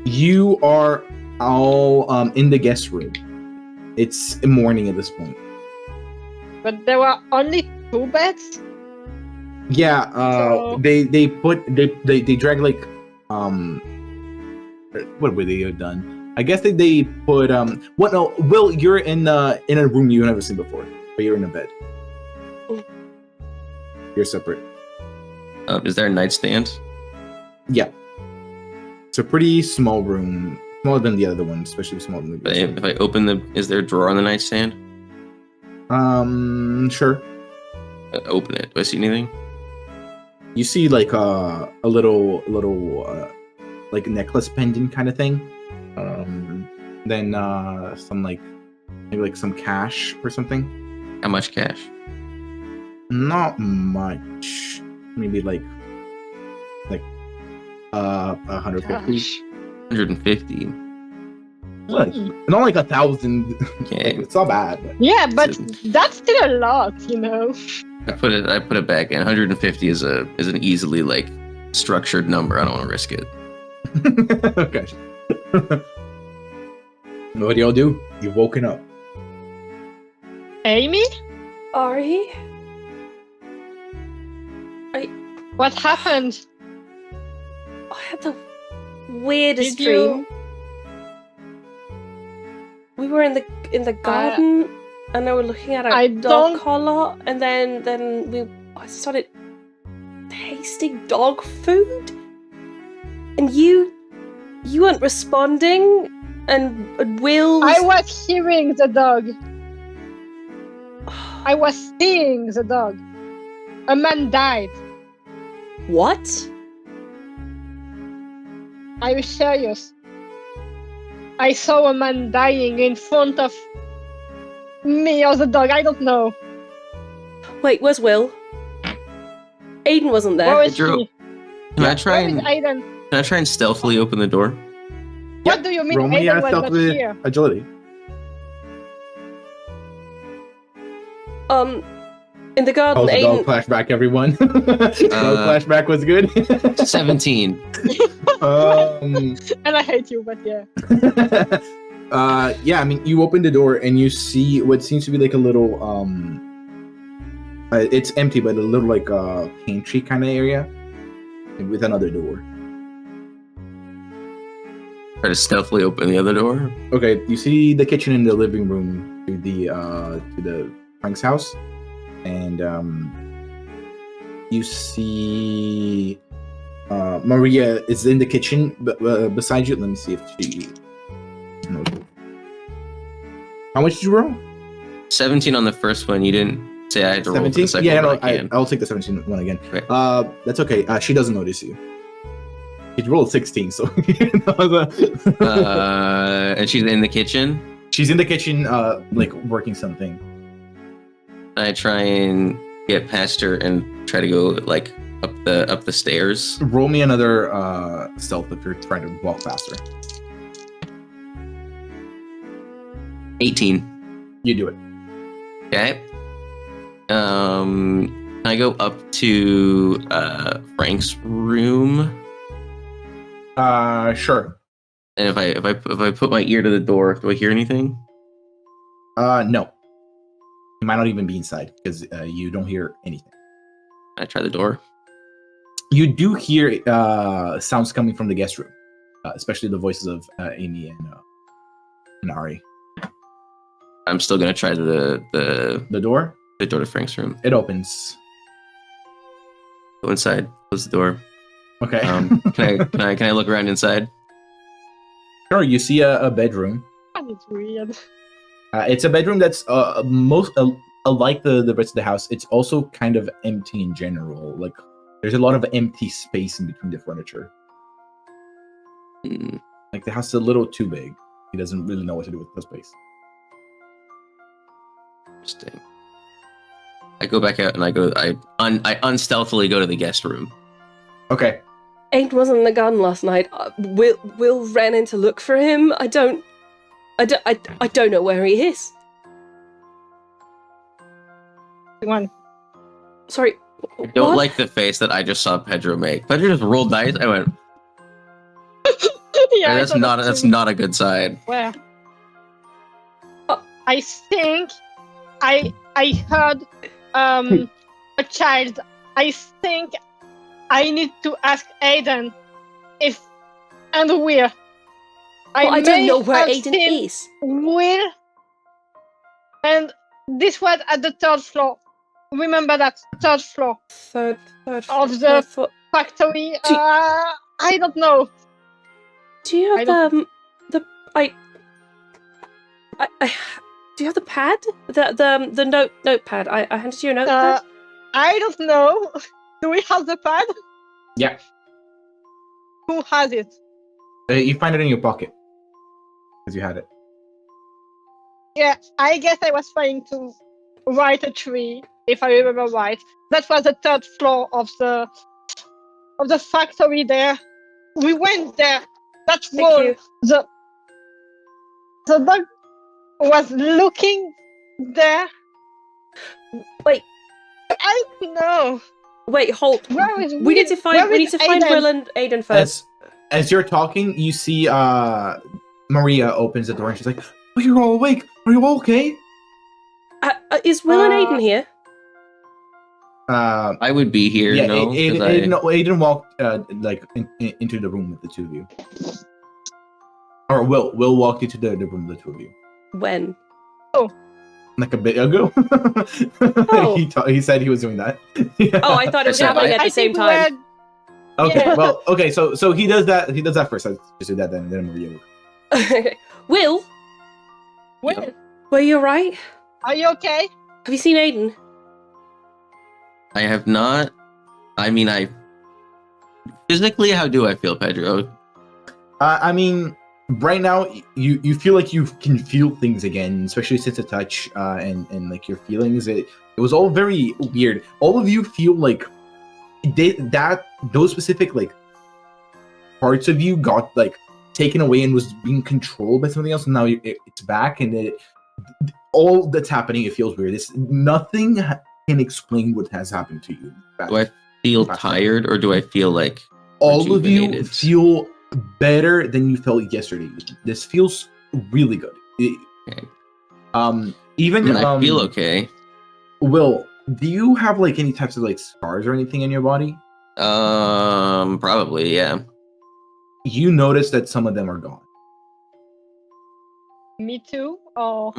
[SPEAKER 2] you are all in the guest room. It's morning at this point.
[SPEAKER 5] But there were only 2 beds?
[SPEAKER 2] Yeah,
[SPEAKER 5] So-
[SPEAKER 2] they drag like what would they have done? I guess they put what no Will, you're in a room you've never seen before, but you're in a bed. You're separate.
[SPEAKER 3] Is there a nightstand?
[SPEAKER 2] Yeah. It's a pretty small room. Smaller than the other one, especially smaller than the guest room.
[SPEAKER 3] If I open is there a drawer on the nightstand?
[SPEAKER 2] Sure.
[SPEAKER 3] Open it. Do I see anything?
[SPEAKER 2] You see like a little like necklace pendant kind of thing. Then some like maybe like some cash or something.
[SPEAKER 3] How much cash?
[SPEAKER 2] Not much. Maybe like 150.
[SPEAKER 5] Gosh.
[SPEAKER 3] 150.
[SPEAKER 2] Like, not like 1,000.
[SPEAKER 3] Okay.
[SPEAKER 2] It's not bad. But...
[SPEAKER 5] Yeah, but that's still a lot, you know.
[SPEAKER 3] I put it back in. 150 is an easily like structured number. I don't want to risk it.
[SPEAKER 2] Okay. What do y'all do? You've woken up.
[SPEAKER 5] Amy?
[SPEAKER 1] Ari?
[SPEAKER 5] What happened?
[SPEAKER 1] I had the weirdest
[SPEAKER 5] Did you-
[SPEAKER 1] dream. We were in the garden, and I were looking at
[SPEAKER 5] I
[SPEAKER 1] a dog
[SPEAKER 5] don't-
[SPEAKER 1] collar, and then I started tasting dog food, and you weren't responding, and Will was...
[SPEAKER 5] I was hearing the dog. I was seeing the dog. A man died.
[SPEAKER 1] What?
[SPEAKER 5] I was serious. I saw a man dying in front of me or the dog. I don't know.
[SPEAKER 1] Wait, where's Will? Aiden wasn't there.
[SPEAKER 5] Where is
[SPEAKER 3] Pedro,
[SPEAKER 5] he?
[SPEAKER 3] Can I try
[SPEAKER 5] Where is
[SPEAKER 3] and
[SPEAKER 5] Aiden?
[SPEAKER 3] stealthily open the door?
[SPEAKER 5] What do you mean
[SPEAKER 2] Roll me
[SPEAKER 5] Aiden
[SPEAKER 2] a
[SPEAKER 5] was
[SPEAKER 2] stealth
[SPEAKER 5] not
[SPEAKER 2] with
[SPEAKER 5] here?
[SPEAKER 2] agility.
[SPEAKER 1] In the garden,
[SPEAKER 2] Oh, the dog
[SPEAKER 1] Aiden...
[SPEAKER 2] flashback, everyone. Dog flashback was good.
[SPEAKER 3] 17.
[SPEAKER 5] And I hate you, but yeah.
[SPEAKER 2] Yeah, I mean, you open the door and you see what seems to be like a little it's empty, but a little like pantry kind of area with another door.
[SPEAKER 3] Try to stealthily open the other door.
[SPEAKER 2] Okay, you see the kitchen and the living room to the Frank's house, and you see Maria is in the kitchen, but beside you. Let me see if she knows. How much did you roll?
[SPEAKER 3] 17 on the first one. You didn't say I had to roll for the
[SPEAKER 2] 17?
[SPEAKER 3] second
[SPEAKER 2] Yeah,
[SPEAKER 3] one.
[SPEAKER 2] no,
[SPEAKER 3] but I can.
[SPEAKER 2] I'll take the 17 one again.
[SPEAKER 3] Okay.
[SPEAKER 2] That's okay. She doesn't notice you. She rolled 16, so
[SPEAKER 3] And she's in the kitchen.
[SPEAKER 2] she's in the kitchen, like working something.
[SPEAKER 3] I try and get past her and try to go like up the stairs.
[SPEAKER 2] Roll me another stealth if you're trying to walk faster.
[SPEAKER 3] 18.
[SPEAKER 2] You do it.
[SPEAKER 3] Okay. Can I go up to Frank's room?
[SPEAKER 2] Sure.
[SPEAKER 3] And if I put my ear to the door, do I hear anything?
[SPEAKER 2] No. You might not even be inside because you don't hear anything.
[SPEAKER 3] I try the door.
[SPEAKER 2] You do hear sounds coming from the guest room, especially the voices of Amy and Ari.
[SPEAKER 3] I'm still gonna try the
[SPEAKER 2] door.
[SPEAKER 3] The door to Frank's room.
[SPEAKER 2] It opens.
[SPEAKER 3] Go inside. Close the door.
[SPEAKER 2] Okay.
[SPEAKER 3] Can I look around inside?
[SPEAKER 2] Sure. You see a bedroom.
[SPEAKER 5] It's weird.
[SPEAKER 2] It's a bedroom that's most like the rest of the house. It's also kind of empty in general. Like there's a lot of empty space in between the furniture. Like the house is a little too big. He doesn't really know what to do with the space.
[SPEAKER 3] Interesting. I go back out and I unstealthily go to the guest room.
[SPEAKER 2] Okay.
[SPEAKER 1] Aiden wasn't in the garden last night. Will ran in to look for him. I don't know where he is.
[SPEAKER 5] One.
[SPEAKER 1] Sorry.
[SPEAKER 3] I don't
[SPEAKER 1] what?
[SPEAKER 3] like the face that I just saw Pedro make. Pedro just rolled dice. I went.
[SPEAKER 5] Yeah,
[SPEAKER 3] That's not a good sign.
[SPEAKER 5] Where? I think I heard a child. I think I need to ask Aiden if and where.
[SPEAKER 1] I don't know where
[SPEAKER 5] have
[SPEAKER 1] Aiden
[SPEAKER 5] seen
[SPEAKER 1] is.
[SPEAKER 5] Will, and this was at the 3rd floor. Remember that 3rd floor
[SPEAKER 1] Third
[SPEAKER 5] of the
[SPEAKER 1] floor.
[SPEAKER 5] factory. I don't know.
[SPEAKER 1] Do you have do you have the pad? The notepad? I handed you a notepad.
[SPEAKER 5] I don't know. Do we have the pad?
[SPEAKER 2] Yeah.
[SPEAKER 5] Who has it?
[SPEAKER 2] You find it in your pocket because you had it.
[SPEAKER 5] Yeah, I guess I was trying to write a tree, if I remember right. That was the 3rd floor of the factory there. We went there. That wall.
[SPEAKER 1] you.
[SPEAKER 5] The dog was looking there.
[SPEAKER 1] Wait.
[SPEAKER 5] I don't know.
[SPEAKER 1] Wait, hold.
[SPEAKER 5] Where is
[SPEAKER 1] We need to find
[SPEAKER 5] Aiden?
[SPEAKER 1] Will and Aiden first.
[SPEAKER 2] As you're talking, you see Maria opens the door and she's like, "Oh, you're all awake. Are you all okay?"
[SPEAKER 1] Is Will and Aiden here?
[SPEAKER 3] I would be here.
[SPEAKER 2] Yeah,
[SPEAKER 3] no,
[SPEAKER 2] Aiden walked into the room with the two of you. Or Will walked into the room with the two of you.
[SPEAKER 1] When?
[SPEAKER 2] Like a bit ago.
[SPEAKER 1] Oh.
[SPEAKER 2] He said he was doing that. Yeah.
[SPEAKER 1] Oh, I thought it was
[SPEAKER 3] Yeah,
[SPEAKER 1] happening at the same time.
[SPEAKER 2] Okay,
[SPEAKER 5] Yeah.
[SPEAKER 2] well, okay, so he does that. He does that first. I just do that, then Maria will.
[SPEAKER 1] Will,
[SPEAKER 5] Will,
[SPEAKER 1] were you alright?
[SPEAKER 5] are you okay?
[SPEAKER 1] Have you seen Aiden?
[SPEAKER 3] I have not. I mean, physically, how do I feel, Pedro?
[SPEAKER 2] I mean, right now you feel like you can feel things again, especially since the touch and like your feelings. It was all very weird. All of you feel like those specific like parts of you got like taken away and was being controlled by something else, and now it's back, and all that's happening, it feels weird. Nothing can explain what has happened to you.
[SPEAKER 3] Do I feel tired, or do I feel like
[SPEAKER 2] all of you
[SPEAKER 3] rejuvenated?
[SPEAKER 2] feel better than you felt yesterday? This feels really good.
[SPEAKER 3] Okay.
[SPEAKER 2] Even
[SPEAKER 3] I feel okay.
[SPEAKER 2] Will, do you have like any types of like scars or anything in your body?
[SPEAKER 3] Probably, yeah.
[SPEAKER 2] You notice that some of them are gone.
[SPEAKER 5] Me too. Oh,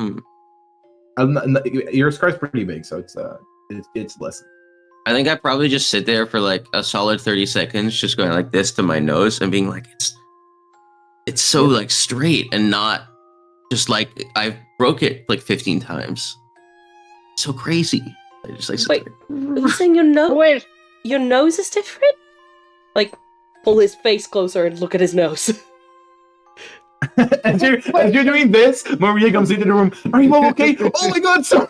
[SPEAKER 2] Your scar's pretty big, so it's less.
[SPEAKER 3] I think I probably just sit there for like a solid 30 seconds, just going like this to my nose and being like, it's so like straight and not just like I broke it like 15 times. So crazy. I just like sit
[SPEAKER 1] Wait,
[SPEAKER 3] there.
[SPEAKER 1] are you saying your nose is different? Like, pull his face closer and look at his nose.
[SPEAKER 2] As you're doing this, Maria comes into the room. Are you all okay? Oh my god, sorry.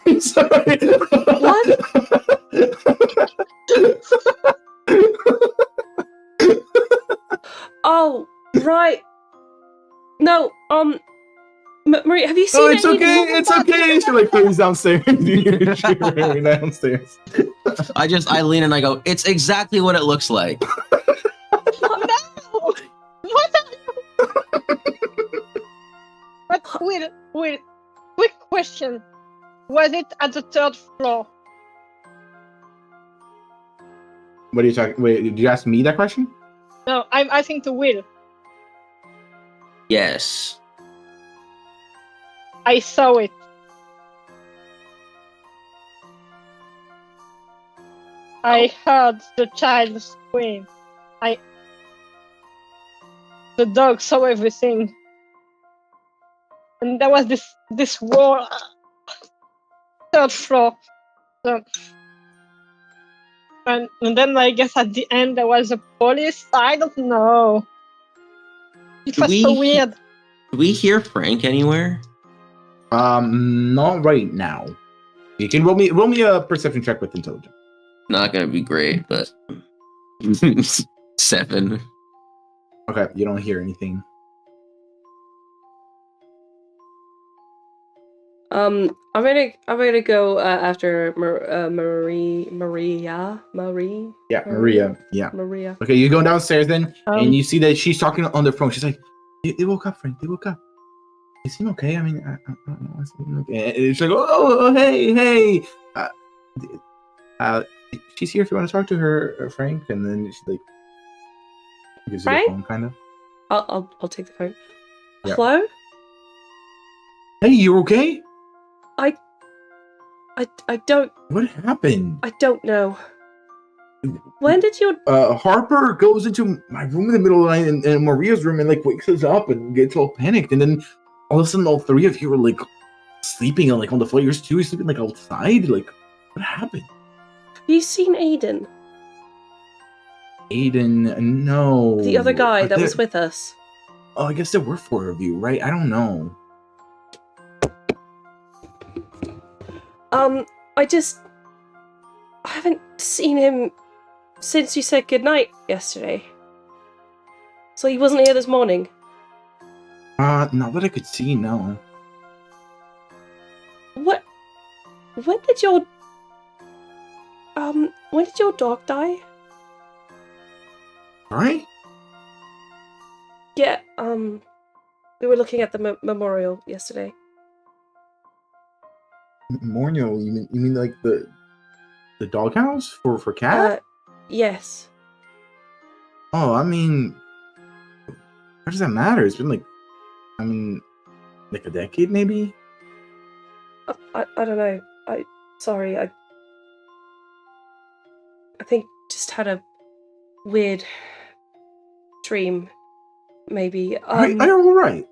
[SPEAKER 1] What? Oh, right. No, Maria, have you seen
[SPEAKER 2] Oh, it's
[SPEAKER 1] Aiden?
[SPEAKER 2] okay. It's okay. She like hurries downstairs. She hurries downstairs.
[SPEAKER 3] I lean and I go, it's exactly what it looks like.
[SPEAKER 5] No! What are you? But Will, quick question. Was it at the 3rd floor?
[SPEAKER 2] What are you talking? Wait, did you ask me that question?
[SPEAKER 5] No, I'm asking to Will.
[SPEAKER 3] Yes.
[SPEAKER 5] I saw it. I heard the child scream. The dog saw everything. And there was this wall, 3rd floor. So, and then I guess at the end there was a police. I don't know. It was so weird.
[SPEAKER 3] Do we hear Frank anywhere?
[SPEAKER 2] Not right now. You can roll me a perception check with intelligence.
[SPEAKER 3] Not gonna be great, but 7.
[SPEAKER 2] Okay, you don't hear anything.
[SPEAKER 1] I'm gonna go after Maria.
[SPEAKER 2] Yeah, Maria. Yeah.
[SPEAKER 1] Maria.
[SPEAKER 2] Okay, you go downstairs then,
[SPEAKER 5] Um,
[SPEAKER 2] and you see that she's talking on the phone. She's like, "They woke up, Frank. They woke up. They seem okay. I mean, I don't know. I seem okay." And she's like, "Oh, hey. She's here if you want to talk to her, Frank." And then she like gives you the
[SPEAKER 1] Frank?
[SPEAKER 2] phone, kind of.
[SPEAKER 1] I'll take the phone.
[SPEAKER 2] Yeah.
[SPEAKER 1] Hello?
[SPEAKER 2] Hey, you okay?
[SPEAKER 1] I don't
[SPEAKER 2] What happened?
[SPEAKER 1] I don't know. When did your
[SPEAKER 2] Harper goes into my room in the middle of the night and Maria's room and like wakes us up and gets all panicked, and then all of a sudden all three of you are like sleeping on like on the floor. You're sleeping like outside. Like, what happened?
[SPEAKER 1] have you seen Aiden?
[SPEAKER 2] Aiden, no.
[SPEAKER 1] The other guy
[SPEAKER 2] But
[SPEAKER 1] that was with us.
[SPEAKER 2] Oh, I guess there were 4 of you, right? I don't know.
[SPEAKER 1] I haven't seen him since you said goodnight yesterday. So he wasn't here this morning.
[SPEAKER 2] Not that I could see, no.
[SPEAKER 1] What? When did your dog die?
[SPEAKER 2] Right?
[SPEAKER 1] Yeah, we were looking at the memorial yesterday.
[SPEAKER 2] Memorial? You mean like the doghouse for cat?
[SPEAKER 1] Yes.
[SPEAKER 2] Oh, I mean, how does that matter? It's been like, I mean, like a decade maybe?
[SPEAKER 1] I don't know. Sorry, I think just had a weird dream, maybe.
[SPEAKER 2] Are you alright?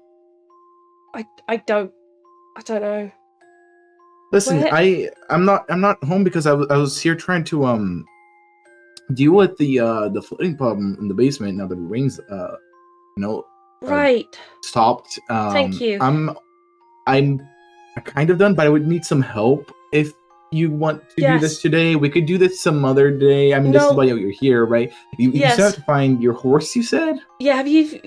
[SPEAKER 1] I don't know.
[SPEAKER 2] Listen,
[SPEAKER 1] Where-
[SPEAKER 2] I'm not home because I was here trying to deal with the flooding problem in the basement now that the rain's
[SPEAKER 1] Right.
[SPEAKER 2] stopped.
[SPEAKER 1] Thank you.
[SPEAKER 2] I'm kind of done, but I would need some help if you want to do this
[SPEAKER 1] Yes.
[SPEAKER 2] today. We could do this some other day. I mean, this is
[SPEAKER 1] No.
[SPEAKER 2] why you're here, right? You
[SPEAKER 1] Yes.
[SPEAKER 2] still have to find your horse, you said?
[SPEAKER 1] Yeah, have you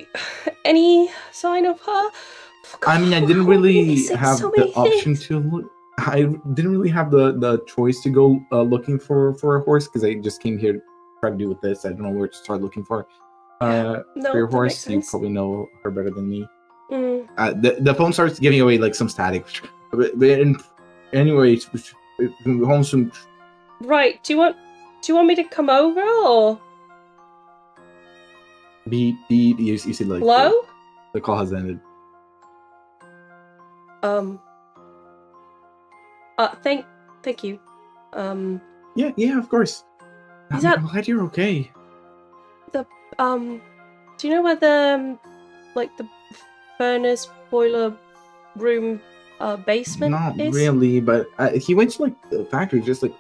[SPEAKER 1] any sign of her?
[SPEAKER 2] I mean, I
[SPEAKER 1] God,
[SPEAKER 2] didn't
[SPEAKER 1] we're
[SPEAKER 2] really
[SPEAKER 1] missing
[SPEAKER 2] have
[SPEAKER 1] so
[SPEAKER 2] the
[SPEAKER 1] many
[SPEAKER 2] option
[SPEAKER 1] things.
[SPEAKER 2] to look. I didn't really have the choice to go looking for a horse because I just came here to try to do with this. I don't know where to start looking for.
[SPEAKER 1] No,
[SPEAKER 2] For your
[SPEAKER 1] that
[SPEAKER 2] horse,
[SPEAKER 1] makes
[SPEAKER 2] you
[SPEAKER 1] sense.
[SPEAKER 2] probably know her better than me.
[SPEAKER 1] Mm.
[SPEAKER 2] The phone starts giving away like some static. Anyway, home soon.
[SPEAKER 1] Right. Do you want me to come over or
[SPEAKER 2] Beep beep. You see like
[SPEAKER 1] hello?
[SPEAKER 2] the call has ended.
[SPEAKER 1] Thank you.
[SPEAKER 2] Yeah, of course. I'm glad you're okay.
[SPEAKER 1] Do you know where the the furnace boiler room basement
[SPEAKER 2] Not
[SPEAKER 1] is?
[SPEAKER 2] really, but he went to like the factory just like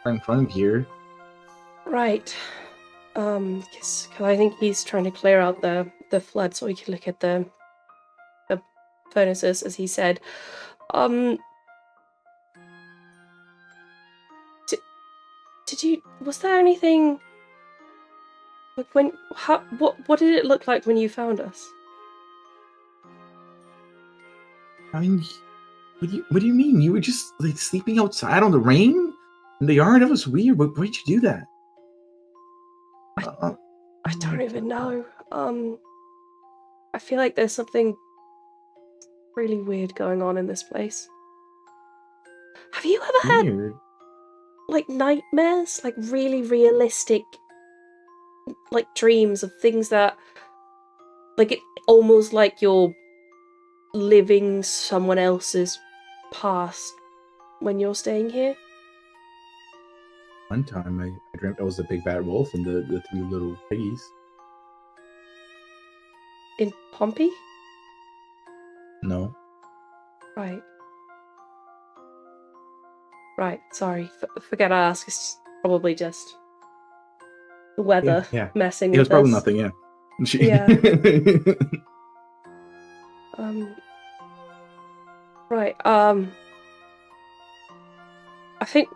[SPEAKER 2] right in front of here.
[SPEAKER 1] Right. Cause I think he's trying to clear out the flood so we can look at the furnaces, as he said. Was there anything Like what did it look like when you found us?
[SPEAKER 2] I mean, what do you mean? You were just like sleeping outside on the rain in the yard? That was weird. Why'd you do that?
[SPEAKER 1] I don't even know. I feel like there's something really weird going on in this place. Have you ever had
[SPEAKER 2] Weird.
[SPEAKER 1] like nightmares? Like really realistic like dreams of things that like it almost like you're living someone else's past when you're staying here?
[SPEAKER 2] One time I dreamt I was a big bad wolf and the three little piggies.
[SPEAKER 1] In Pompey?
[SPEAKER 2] No.
[SPEAKER 1] Right. Right, sorry. Forget I asked. It's probably just the weather
[SPEAKER 2] Yeah.
[SPEAKER 1] messing
[SPEAKER 2] It was
[SPEAKER 1] with
[SPEAKER 2] probably
[SPEAKER 1] us.
[SPEAKER 2] nothing, yeah.
[SPEAKER 1] Yeah. Right, I think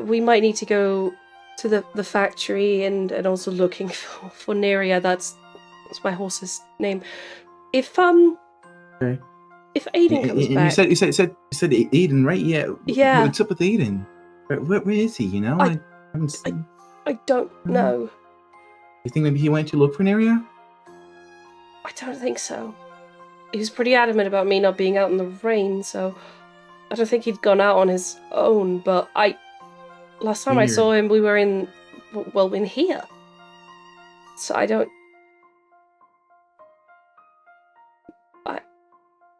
[SPEAKER 1] we might need to go to the factory and also looking for Neria. That's my horse's name. If
[SPEAKER 2] Okay.
[SPEAKER 1] if Aiden comes
[SPEAKER 2] and
[SPEAKER 1] back,
[SPEAKER 2] you said Aiden, right? Yeah.
[SPEAKER 1] Yeah.
[SPEAKER 2] What's up with Aiden? Where is he? You know, I haven't seen.
[SPEAKER 1] I don't know.
[SPEAKER 2] You think maybe he went to look for Neria?
[SPEAKER 1] I don't think so. He was pretty adamant about me not being out in the rain, so I don't think he'd gone out on his own. But last time I saw him, we were in here. So I don't.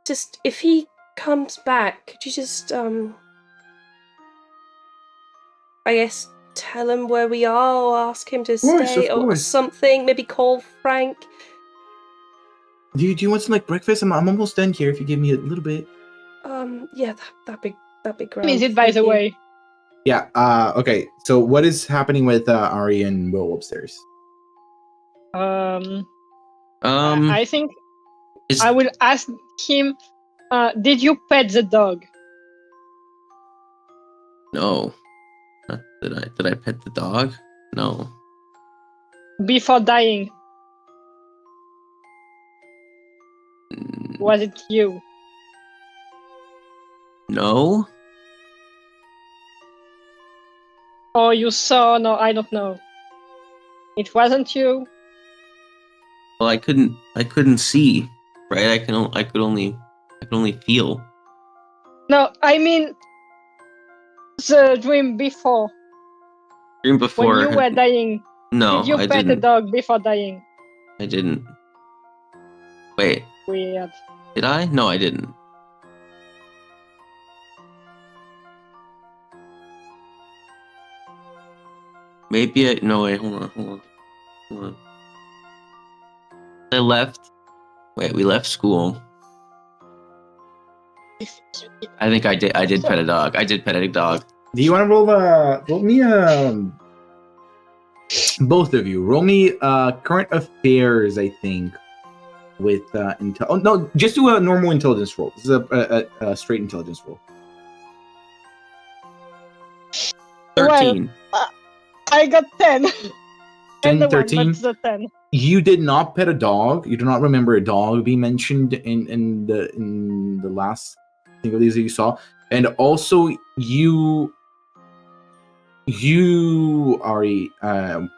[SPEAKER 1] Just if he comes back, could you just I guess tell him where we are or ask him to stay
[SPEAKER 2] of
[SPEAKER 1] or
[SPEAKER 2] course.
[SPEAKER 1] something? Maybe call Frank.
[SPEAKER 2] Do you want some like breakfast? I'm almost done here. If you give me a little bit.
[SPEAKER 1] Yeah, that'd be great.
[SPEAKER 5] Is it, by the way?
[SPEAKER 2] Yeah. Okay. So what is happening with Ari and Will upstairs?
[SPEAKER 5] I think I will ask him. Did you pet the dog?
[SPEAKER 3] No. Did I pet the dog? No.
[SPEAKER 5] Before dying, was it you?
[SPEAKER 3] No.
[SPEAKER 5] Or you saw? No, I don't know. It wasn't you.
[SPEAKER 3] Well, I couldn't see, right? I could only feel.
[SPEAKER 5] No, I mean the dream before.
[SPEAKER 3] Dream before.
[SPEAKER 5] When you were dying.
[SPEAKER 3] No,
[SPEAKER 5] Did you
[SPEAKER 3] I
[SPEAKER 5] pet a
[SPEAKER 3] didn't.
[SPEAKER 5] dog before dying?
[SPEAKER 3] I didn't. Wait,
[SPEAKER 5] Weird.
[SPEAKER 3] did I? No, I didn't. Maybe I. No, wait, hold on. I left. Wait, we left school. I think I did. I did pet a dog. I did pet a dog.
[SPEAKER 2] Do you want to roll me both of you roll me current affairs, I think, with intel. Oh no, just do a normal intelligence roll. This is a straight intelligence roll.
[SPEAKER 3] 13.
[SPEAKER 5] Well, I got 10.
[SPEAKER 2] 10, 13.
[SPEAKER 5] That's the 10.
[SPEAKER 2] You did not pet a dog. You do not remember a dog being mentioned in the last thing of these that you saw. And also you Ari,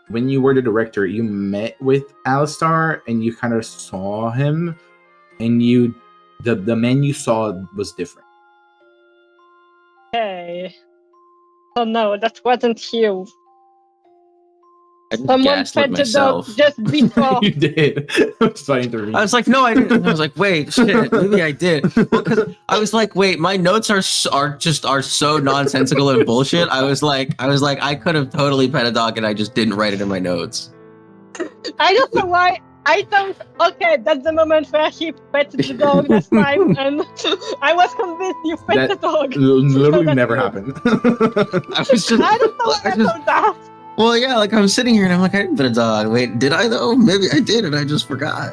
[SPEAKER 2] when you were the director, you met with Alistar and you kind of saw him, and the man you saw was different.
[SPEAKER 5] Okay. So no, that wasn't you.
[SPEAKER 3] I just
[SPEAKER 5] Someone
[SPEAKER 3] gaslit
[SPEAKER 5] pet the dog
[SPEAKER 3] myself.
[SPEAKER 5] just before.
[SPEAKER 2] You did. I'm just trying to read.
[SPEAKER 3] I was like, no, I didn't. I was like, wait, shit, maybe I did. Well, because I was like, wait, my notes are so nonsensical and bullshit. I was like, I could have totally pet a dog and I just didn't write it in my notes.
[SPEAKER 5] I don't know why. I thought, okay, that's the moment where he petted the dog last time, and I was convinced you pet the dog.
[SPEAKER 2] Literally
[SPEAKER 5] So
[SPEAKER 2] never
[SPEAKER 5] good.
[SPEAKER 2] happened.
[SPEAKER 3] I was just.
[SPEAKER 5] I don't know why I thought that.
[SPEAKER 3] Well, yeah, like I'm sitting here and I'm like, I didn't pet a dog. Wait, did I though? Maybe I did and I just forgot.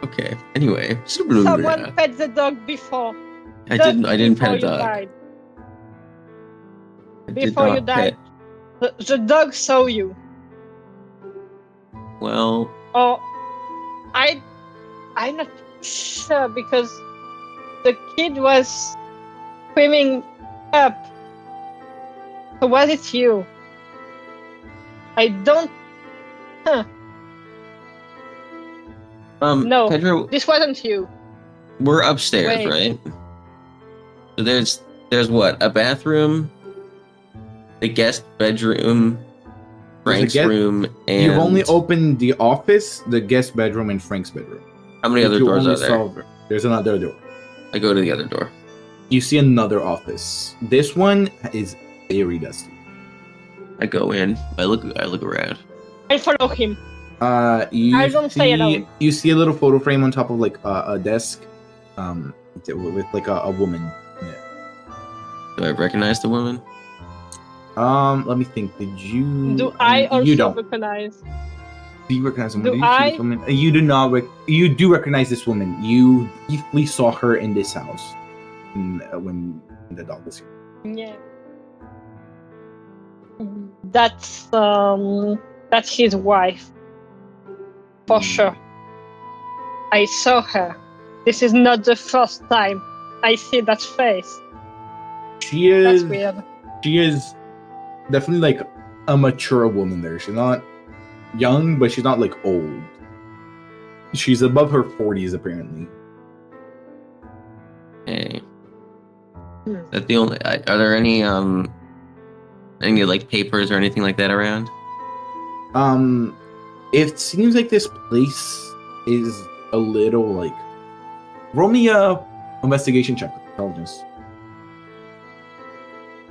[SPEAKER 3] Okay. Anyway,
[SPEAKER 5] Someone pet the dog before.
[SPEAKER 3] I didn't pet a
[SPEAKER 5] before you
[SPEAKER 3] dog.
[SPEAKER 5] died.
[SPEAKER 3] I did
[SPEAKER 5] Before you
[SPEAKER 3] not
[SPEAKER 5] died.
[SPEAKER 3] pet.
[SPEAKER 5] The dog saw you.
[SPEAKER 3] Well,
[SPEAKER 5] Or I'm not sure because the kid was screaming up. So was it you? I don't. Huh. No.
[SPEAKER 3] Pedro,
[SPEAKER 5] This wasn't you.
[SPEAKER 3] we're upstairs,
[SPEAKER 5] Wait.
[SPEAKER 3] right? So there's what? A bathroom, the guest bedroom, Frank's room, and
[SPEAKER 2] You've only opened the office, the guest bedroom, and Frank's bedroom.
[SPEAKER 3] how many other
[SPEAKER 2] You
[SPEAKER 3] doors
[SPEAKER 2] only
[SPEAKER 3] are there?
[SPEAKER 2] saw- There's another door.
[SPEAKER 3] I go to the other door.
[SPEAKER 2] You see another office. This one is very dusty.
[SPEAKER 3] I go in. I look around.
[SPEAKER 5] I follow him.
[SPEAKER 2] You
[SPEAKER 5] I don't stay alone.
[SPEAKER 2] You see a little photo frame on top of like a desk, with like a woman.
[SPEAKER 3] Do I recognize the woman?
[SPEAKER 2] Let me think. Did you?
[SPEAKER 5] Do I also
[SPEAKER 2] You don't.
[SPEAKER 5] recognize?
[SPEAKER 2] Do you recognize someone?
[SPEAKER 5] Do
[SPEAKER 2] you see
[SPEAKER 5] I?
[SPEAKER 2] this woman? You do not. You do recognize this woman. You briefly saw her in this house when the dog was here.
[SPEAKER 5] Yeah. That's his wife. For sure. I saw her. This is not the first time I see that face.
[SPEAKER 2] She is.
[SPEAKER 5] That's weird.
[SPEAKER 2] She is definitely like a mature woman. There, she's not young, but she's not like old. She's above her 40s apparently.
[SPEAKER 3] Hey. Is that the only? Are there any like papers or anything like that around?
[SPEAKER 2] It seems like this place is a little like. Roll me a investigation check with intelligence.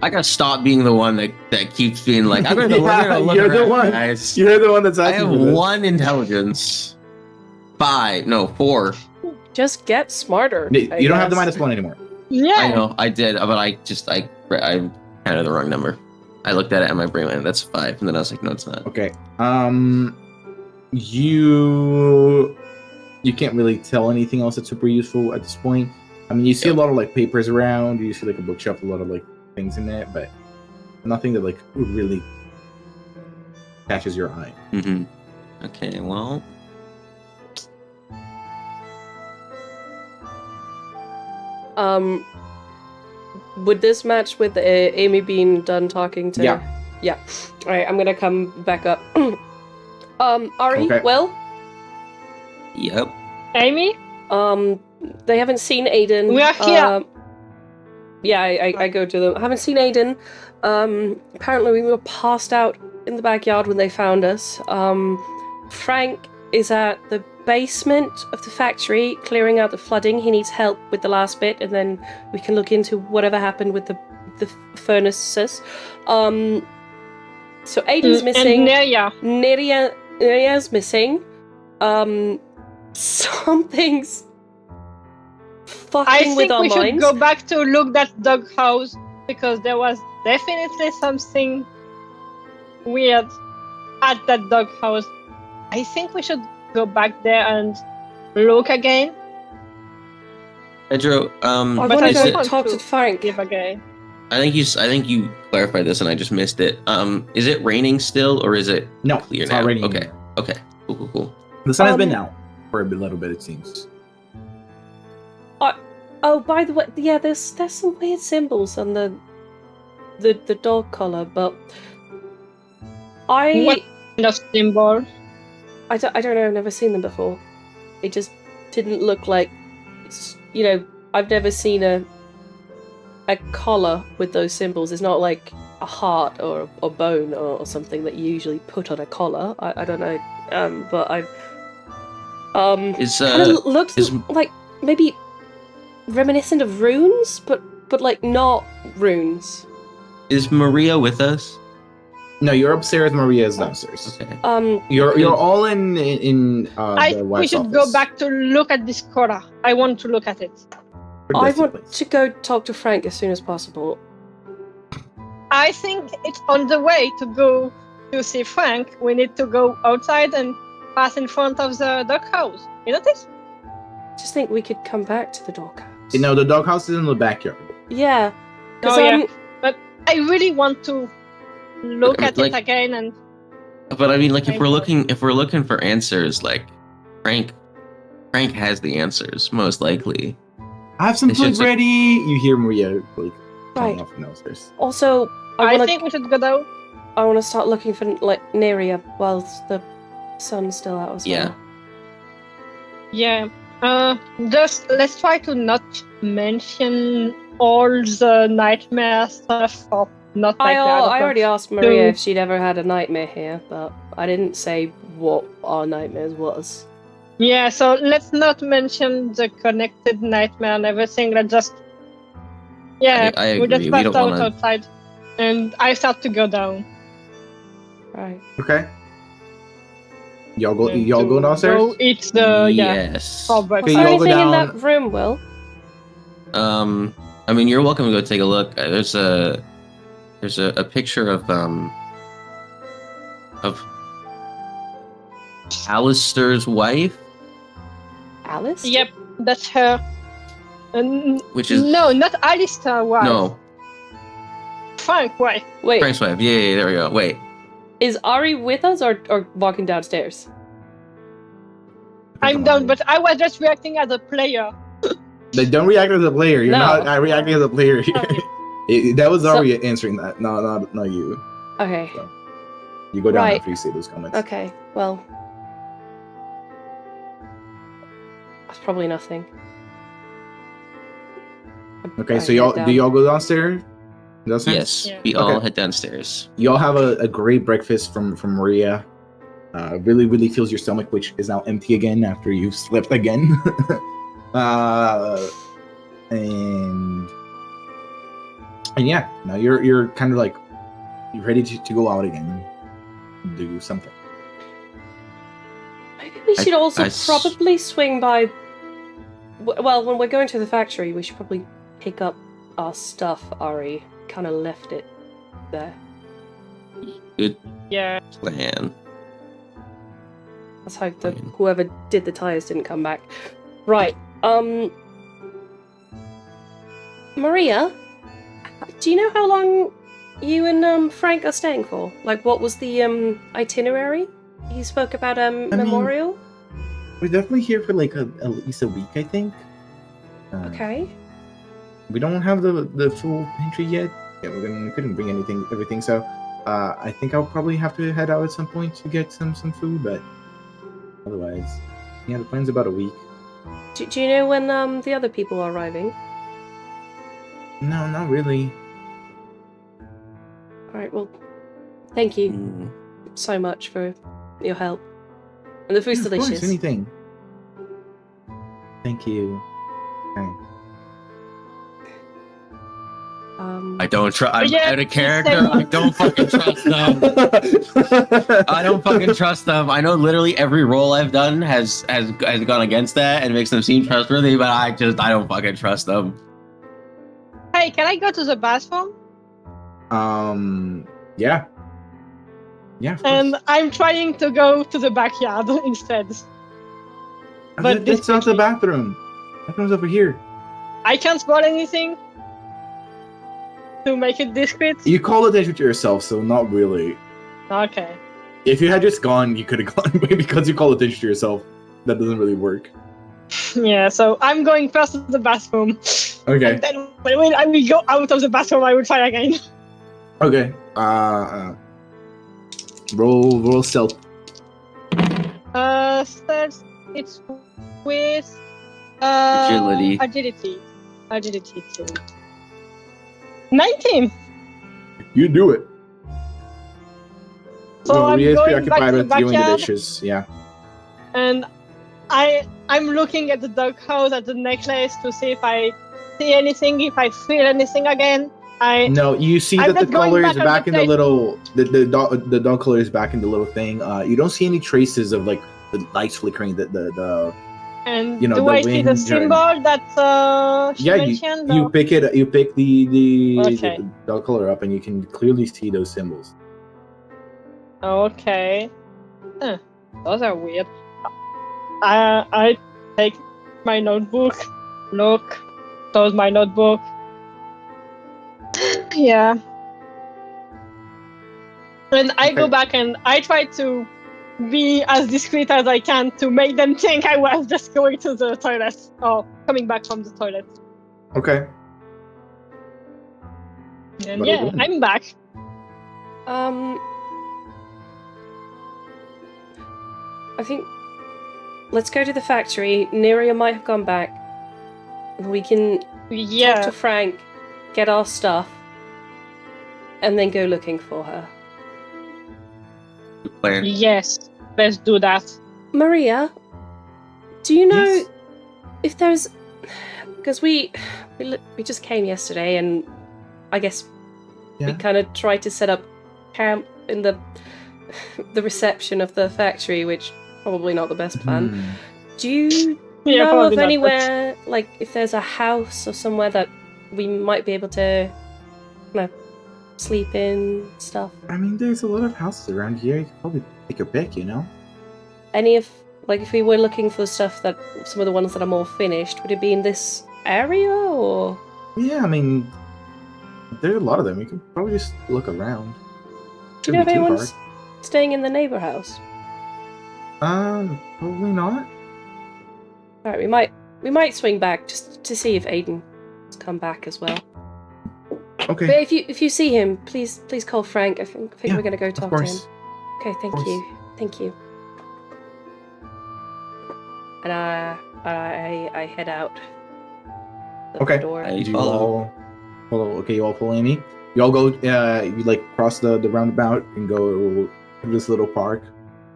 [SPEAKER 3] I gotta stop being the one that keeps being like, I'm gonna look
[SPEAKER 2] you're the
[SPEAKER 3] around,
[SPEAKER 2] one.
[SPEAKER 3] guys.
[SPEAKER 2] You're the one that's
[SPEAKER 3] I
[SPEAKER 2] asking.
[SPEAKER 3] have
[SPEAKER 2] for this.
[SPEAKER 3] 1 intelligence. 4.
[SPEAKER 1] Just get smarter.
[SPEAKER 2] You don't have the -1 anymore.
[SPEAKER 5] Yeah.
[SPEAKER 3] I know, I did, but I counted the wrong number. I looked at it and my brain went, that's 5, and then I was like, no, it's not.
[SPEAKER 2] Okay. You can't really tell anything else that's super useful at this point. I mean, you see a lot of like papers around. You see like a bookshelf, a lot of like things in there, but nothing that like really catches your eye.
[SPEAKER 3] Mm-hmm. Okay, well.
[SPEAKER 1] Would this match with Amy being done talking to?
[SPEAKER 2] Yeah.
[SPEAKER 1] Yeah. All right, I'm gonna come back up. Ari,
[SPEAKER 2] Okay.
[SPEAKER 1] Will,
[SPEAKER 3] Yep.
[SPEAKER 5] Amy?
[SPEAKER 1] they haven't seen Aiden.
[SPEAKER 5] We are here.
[SPEAKER 1] Yeah, I go to them. I haven't seen Aiden. Apparently we were passed out in the backyard when they found us. Frank is at the basement of the factory clearing out the flooding. He needs help with the last bit, and then we can look into whatever happened with the furnaces. So Aiden's missing.
[SPEAKER 5] And Neria.
[SPEAKER 1] Neria's missing. Something's fucking
[SPEAKER 5] I
[SPEAKER 1] with
[SPEAKER 5] think
[SPEAKER 1] our
[SPEAKER 5] we should
[SPEAKER 1] minds.
[SPEAKER 5] go back to look that doghouse because there was definitely something weird at that doghouse. I think we should go back there and look again.
[SPEAKER 3] Pedro,
[SPEAKER 1] I
[SPEAKER 5] But
[SPEAKER 1] want
[SPEAKER 5] I
[SPEAKER 1] to
[SPEAKER 5] don't
[SPEAKER 1] go
[SPEAKER 5] want
[SPEAKER 1] talk
[SPEAKER 5] to
[SPEAKER 1] to Frank.
[SPEAKER 5] Give again.
[SPEAKER 3] I think you clarified this and I just missed it. Is it raining still or is it
[SPEAKER 2] No,
[SPEAKER 3] clear
[SPEAKER 2] it's
[SPEAKER 3] now?
[SPEAKER 2] not raining.
[SPEAKER 3] Okay. Okay. Cool.
[SPEAKER 2] The sun has been out for a little bit, it seems.
[SPEAKER 1] Oh, by the way, yeah, there's some weird symbols on the dog collar, but
[SPEAKER 5] What kind of symbol?
[SPEAKER 1] I don't know. I've never seen them before. It just didn't look like, I've never seen a collar with those symbols. It's not like a heart or a bone or something that you usually put on a collar. I don't know, but I've kind of looked like maybe reminiscent of runes, but like not runes.
[SPEAKER 3] Is Maria with us?
[SPEAKER 2] No, you're upstairs. Maria is downstairs.
[SPEAKER 3] Okay.
[SPEAKER 2] You're all in
[SPEAKER 5] I
[SPEAKER 2] the
[SPEAKER 5] think we
[SPEAKER 2] wife's
[SPEAKER 5] should
[SPEAKER 2] office.
[SPEAKER 5] go back to look at this collar. I want to look at it.
[SPEAKER 2] Pretty
[SPEAKER 1] I
[SPEAKER 2] dusty
[SPEAKER 1] want
[SPEAKER 2] place.
[SPEAKER 1] to go talk to Frank as soon as possible.
[SPEAKER 5] I think it's on the way to go to see Frank. We need to go outside and pass in front of the doghouse. Isn't it?
[SPEAKER 1] Just think we could come back to the doghouse.
[SPEAKER 2] No, the doghouse is in the backyard.
[SPEAKER 1] Yeah. 'Cause,
[SPEAKER 5] Oh, yeah. But I really want to look at
[SPEAKER 3] like-
[SPEAKER 5] it again and
[SPEAKER 3] But I mean, like, if we're looking for answers, like Frank has the answers most likely.
[SPEAKER 2] I have some
[SPEAKER 3] It's
[SPEAKER 2] food
[SPEAKER 3] just like-
[SPEAKER 2] ready. You hear Maria like
[SPEAKER 1] Right.
[SPEAKER 2] coming off from downstairs.
[SPEAKER 1] Also,
[SPEAKER 5] I think we should go down.
[SPEAKER 1] I want to start looking for like Neria whilst the sun's still out as
[SPEAKER 3] Yeah.
[SPEAKER 1] well.
[SPEAKER 5] Yeah. Just let's try to not mention all the nightmare stuff or not
[SPEAKER 1] I
[SPEAKER 5] nightmare.
[SPEAKER 1] already asked Maria
[SPEAKER 5] So-
[SPEAKER 1] if she'd ever had a nightmare here, but I didn't say what our nightmares was.
[SPEAKER 5] Yeah, so let's not mention the connected nightmare and everything. Let's just
[SPEAKER 3] I
[SPEAKER 5] we just
[SPEAKER 3] agree. We
[SPEAKER 5] passed
[SPEAKER 3] don't
[SPEAKER 5] out
[SPEAKER 3] wanna-
[SPEAKER 5] outside, and I start to go down.
[SPEAKER 1] Right.
[SPEAKER 2] Okay. Y'all go.
[SPEAKER 5] And
[SPEAKER 2] Y'all
[SPEAKER 5] to
[SPEAKER 2] go downstairs.
[SPEAKER 5] Go eat the
[SPEAKER 3] Yes.
[SPEAKER 5] for
[SPEAKER 1] Was
[SPEAKER 5] breakfast.
[SPEAKER 1] there
[SPEAKER 2] y'all go
[SPEAKER 1] anything in
[SPEAKER 2] down.
[SPEAKER 1] that room, Will?
[SPEAKER 3] I mean, you're welcome to go take a look. There's a picture of Alistair's wife,
[SPEAKER 1] Alice?
[SPEAKER 5] Yep, that's her.
[SPEAKER 3] which is
[SPEAKER 5] No, not Alistair wife.
[SPEAKER 3] no
[SPEAKER 5] Frank wife.
[SPEAKER 1] Wait,
[SPEAKER 3] Frank's wife. Yeah, there we go. Wait,
[SPEAKER 1] is Ari with us or walking downstairs?
[SPEAKER 5] I'm down, but I was just reacting as a player.
[SPEAKER 2] They don't react as a player. You're
[SPEAKER 1] No.
[SPEAKER 2] not reacting as a player.
[SPEAKER 5] Okay.
[SPEAKER 2] That was
[SPEAKER 1] So-
[SPEAKER 2] Aria answering that. No, not you.
[SPEAKER 1] Okay.
[SPEAKER 2] You go down
[SPEAKER 1] Right.
[SPEAKER 2] after you say those comments.
[SPEAKER 1] Okay, well. That's probably nothing.
[SPEAKER 2] Okay,
[SPEAKER 1] I
[SPEAKER 2] so y'all
[SPEAKER 1] head
[SPEAKER 2] do
[SPEAKER 1] down.
[SPEAKER 2] y'all go downstairs? Downstairs?
[SPEAKER 3] yes,
[SPEAKER 5] Yeah.
[SPEAKER 3] we all
[SPEAKER 2] Okay.
[SPEAKER 3] head downstairs.
[SPEAKER 2] Y'all have a great breakfast from Maria. Really fills your stomach, which is now empty again after you've slept again. And yeah, now you're kind of like you're ready to go out again, and do something.
[SPEAKER 1] Maybe we should also
[SPEAKER 3] I s-
[SPEAKER 1] probably swing by. Well, when we're going to the factory, we should probably pick up our stuff. Ari kind of left it there.
[SPEAKER 3] Good
[SPEAKER 5] Yeah.
[SPEAKER 3] plan.
[SPEAKER 1] Let's hope that
[SPEAKER 3] Fine.
[SPEAKER 1] whoever did the tires didn't come back. Right. Maria, do you know how long you and Frank are staying for? Like, what was the itinerary? He spoke about
[SPEAKER 2] mean-
[SPEAKER 1] memorial.
[SPEAKER 2] We're definitely here for like at least a week, I think.
[SPEAKER 1] Okay.
[SPEAKER 2] We don't have the full pantry yet. Yeah, we couldn't bring everything. So I think I'll probably have to head out at some point to get some food. But otherwise, yeah, the plan's about a week.
[SPEAKER 1] Do you know when the other people are arriving?
[SPEAKER 2] No, not really.
[SPEAKER 1] All right. Well, thank you
[SPEAKER 3] Mm.
[SPEAKER 1] so much for your help. And the food's
[SPEAKER 2] Yeah, of course,
[SPEAKER 1] delicious.
[SPEAKER 2] anything. Thank you. Okay.
[SPEAKER 3] I don't trust. I'm
[SPEAKER 5] Yeah,
[SPEAKER 3] out of
[SPEAKER 5] he
[SPEAKER 3] character.
[SPEAKER 5] said-
[SPEAKER 3] I don't fucking trust them. I don't fucking trust them. I know literally every role I've done has gone against that and makes them seem trustworthy, but I don't fucking trust them.
[SPEAKER 5] Hey, can I go to the bathroom?
[SPEAKER 2] Yeah. Yeah, of course.
[SPEAKER 5] And I'm trying to go to the backyard instead. but
[SPEAKER 2] That's not the bathroom. Bathroom's over here.
[SPEAKER 5] I can't spot anything to make it discreet.
[SPEAKER 2] You call attention to yourself, so not really.
[SPEAKER 5] Okay.
[SPEAKER 2] If you had just gone, you could have gone, but because you call attention to yourself, that doesn't really work.
[SPEAKER 5] Yeah, so I'm going first to the bathroom.
[SPEAKER 2] Okay.
[SPEAKER 5] And then when I will go out of the bathroom, I will try again.
[SPEAKER 2] Okay. Roll stealth.
[SPEAKER 5] Stealth, it's with
[SPEAKER 3] Agility.
[SPEAKER 5] Agility too. 19.
[SPEAKER 2] You do it.
[SPEAKER 5] So I'm
[SPEAKER 2] Maria's
[SPEAKER 5] going back
[SPEAKER 2] preoccupied
[SPEAKER 5] to the
[SPEAKER 2] with doing the
[SPEAKER 5] backyard.
[SPEAKER 2] dishes. Yeah.
[SPEAKER 5] And I'm looking at the doghouse, at the necklace to see if I see anything, if I feel anything again.
[SPEAKER 2] No, you see
[SPEAKER 5] I'm
[SPEAKER 2] that the
[SPEAKER 5] not going
[SPEAKER 2] color
[SPEAKER 5] back
[SPEAKER 2] is
[SPEAKER 5] on
[SPEAKER 2] back
[SPEAKER 5] the
[SPEAKER 2] in the
[SPEAKER 5] plate.
[SPEAKER 2] little the dog color is back in the little thing. You don't see any traces of like the lights flickering.
[SPEAKER 5] And
[SPEAKER 2] You know,
[SPEAKER 5] do
[SPEAKER 2] the
[SPEAKER 5] I see the
[SPEAKER 2] wind
[SPEAKER 5] symbol that she
[SPEAKER 2] Yeah,
[SPEAKER 5] mentioned?
[SPEAKER 2] you
[SPEAKER 5] or-
[SPEAKER 2] pick it. You pick the
[SPEAKER 5] Okay.
[SPEAKER 2] dog color up, and you can clearly see those symbols.
[SPEAKER 5] Okay. Those are weird. I take my notebook, look, close my notebook. Yeah. And I go
[SPEAKER 2] Okay.
[SPEAKER 5] back and I try to be as discreet as I can to make them think I was just going to the toilet or coming back from the toilet.
[SPEAKER 2] Okay.
[SPEAKER 5] And
[SPEAKER 2] What are you
[SPEAKER 5] yeah,
[SPEAKER 2] doing?
[SPEAKER 5] I'm back.
[SPEAKER 1] I think let's go to the factory. Neria might have gone back. We can talk
[SPEAKER 5] Yeah.
[SPEAKER 1] to Frank, get our stuff, and then go looking for her.
[SPEAKER 3] Good plan.
[SPEAKER 5] Yes. Let's do that.
[SPEAKER 1] Maria, do you know
[SPEAKER 2] Yes.
[SPEAKER 1] if there's... Because we just came yesterday, and I guess we
[SPEAKER 2] Yeah.
[SPEAKER 1] kind of tried to set up camp in the reception of the factory, which probably not the best plan.
[SPEAKER 2] Hmm.
[SPEAKER 1] Do you
[SPEAKER 5] Yeah,
[SPEAKER 1] know
[SPEAKER 5] probably
[SPEAKER 1] of
[SPEAKER 5] not, but-
[SPEAKER 1] anywhere, like if there's a house or somewhere that we might be able to, sleep in stuff?
[SPEAKER 2] I mean, there's a lot of houses around here. You could probably take your pick, you know?
[SPEAKER 1] Any of, like, if we were looking for stuff that some of the ones that are more finished, would it be in this area or?
[SPEAKER 2] Yeah, I mean, there's a lot of them. You can probably just look around.
[SPEAKER 1] Do you know if
[SPEAKER 2] Shouldn't be too
[SPEAKER 1] anyone's staying in the neighbor house?
[SPEAKER 2] hard. Probably not.
[SPEAKER 1] All right, we might swing back just to see if Aiden has come back as well.
[SPEAKER 2] Okay.
[SPEAKER 1] But if you see him, please call Frank. I think
[SPEAKER 2] Yeah,
[SPEAKER 1] we're gonna go talk
[SPEAKER 2] of
[SPEAKER 1] to him.
[SPEAKER 2] course.
[SPEAKER 1] Okay, thank
[SPEAKER 2] course.
[SPEAKER 1] you. Thank you. And I head out the
[SPEAKER 2] Okay.
[SPEAKER 1] door.
[SPEAKER 3] I
[SPEAKER 2] You
[SPEAKER 3] follow.
[SPEAKER 2] all follow. Okay, you all follow me. You all go. You like cross the roundabout and go to this little park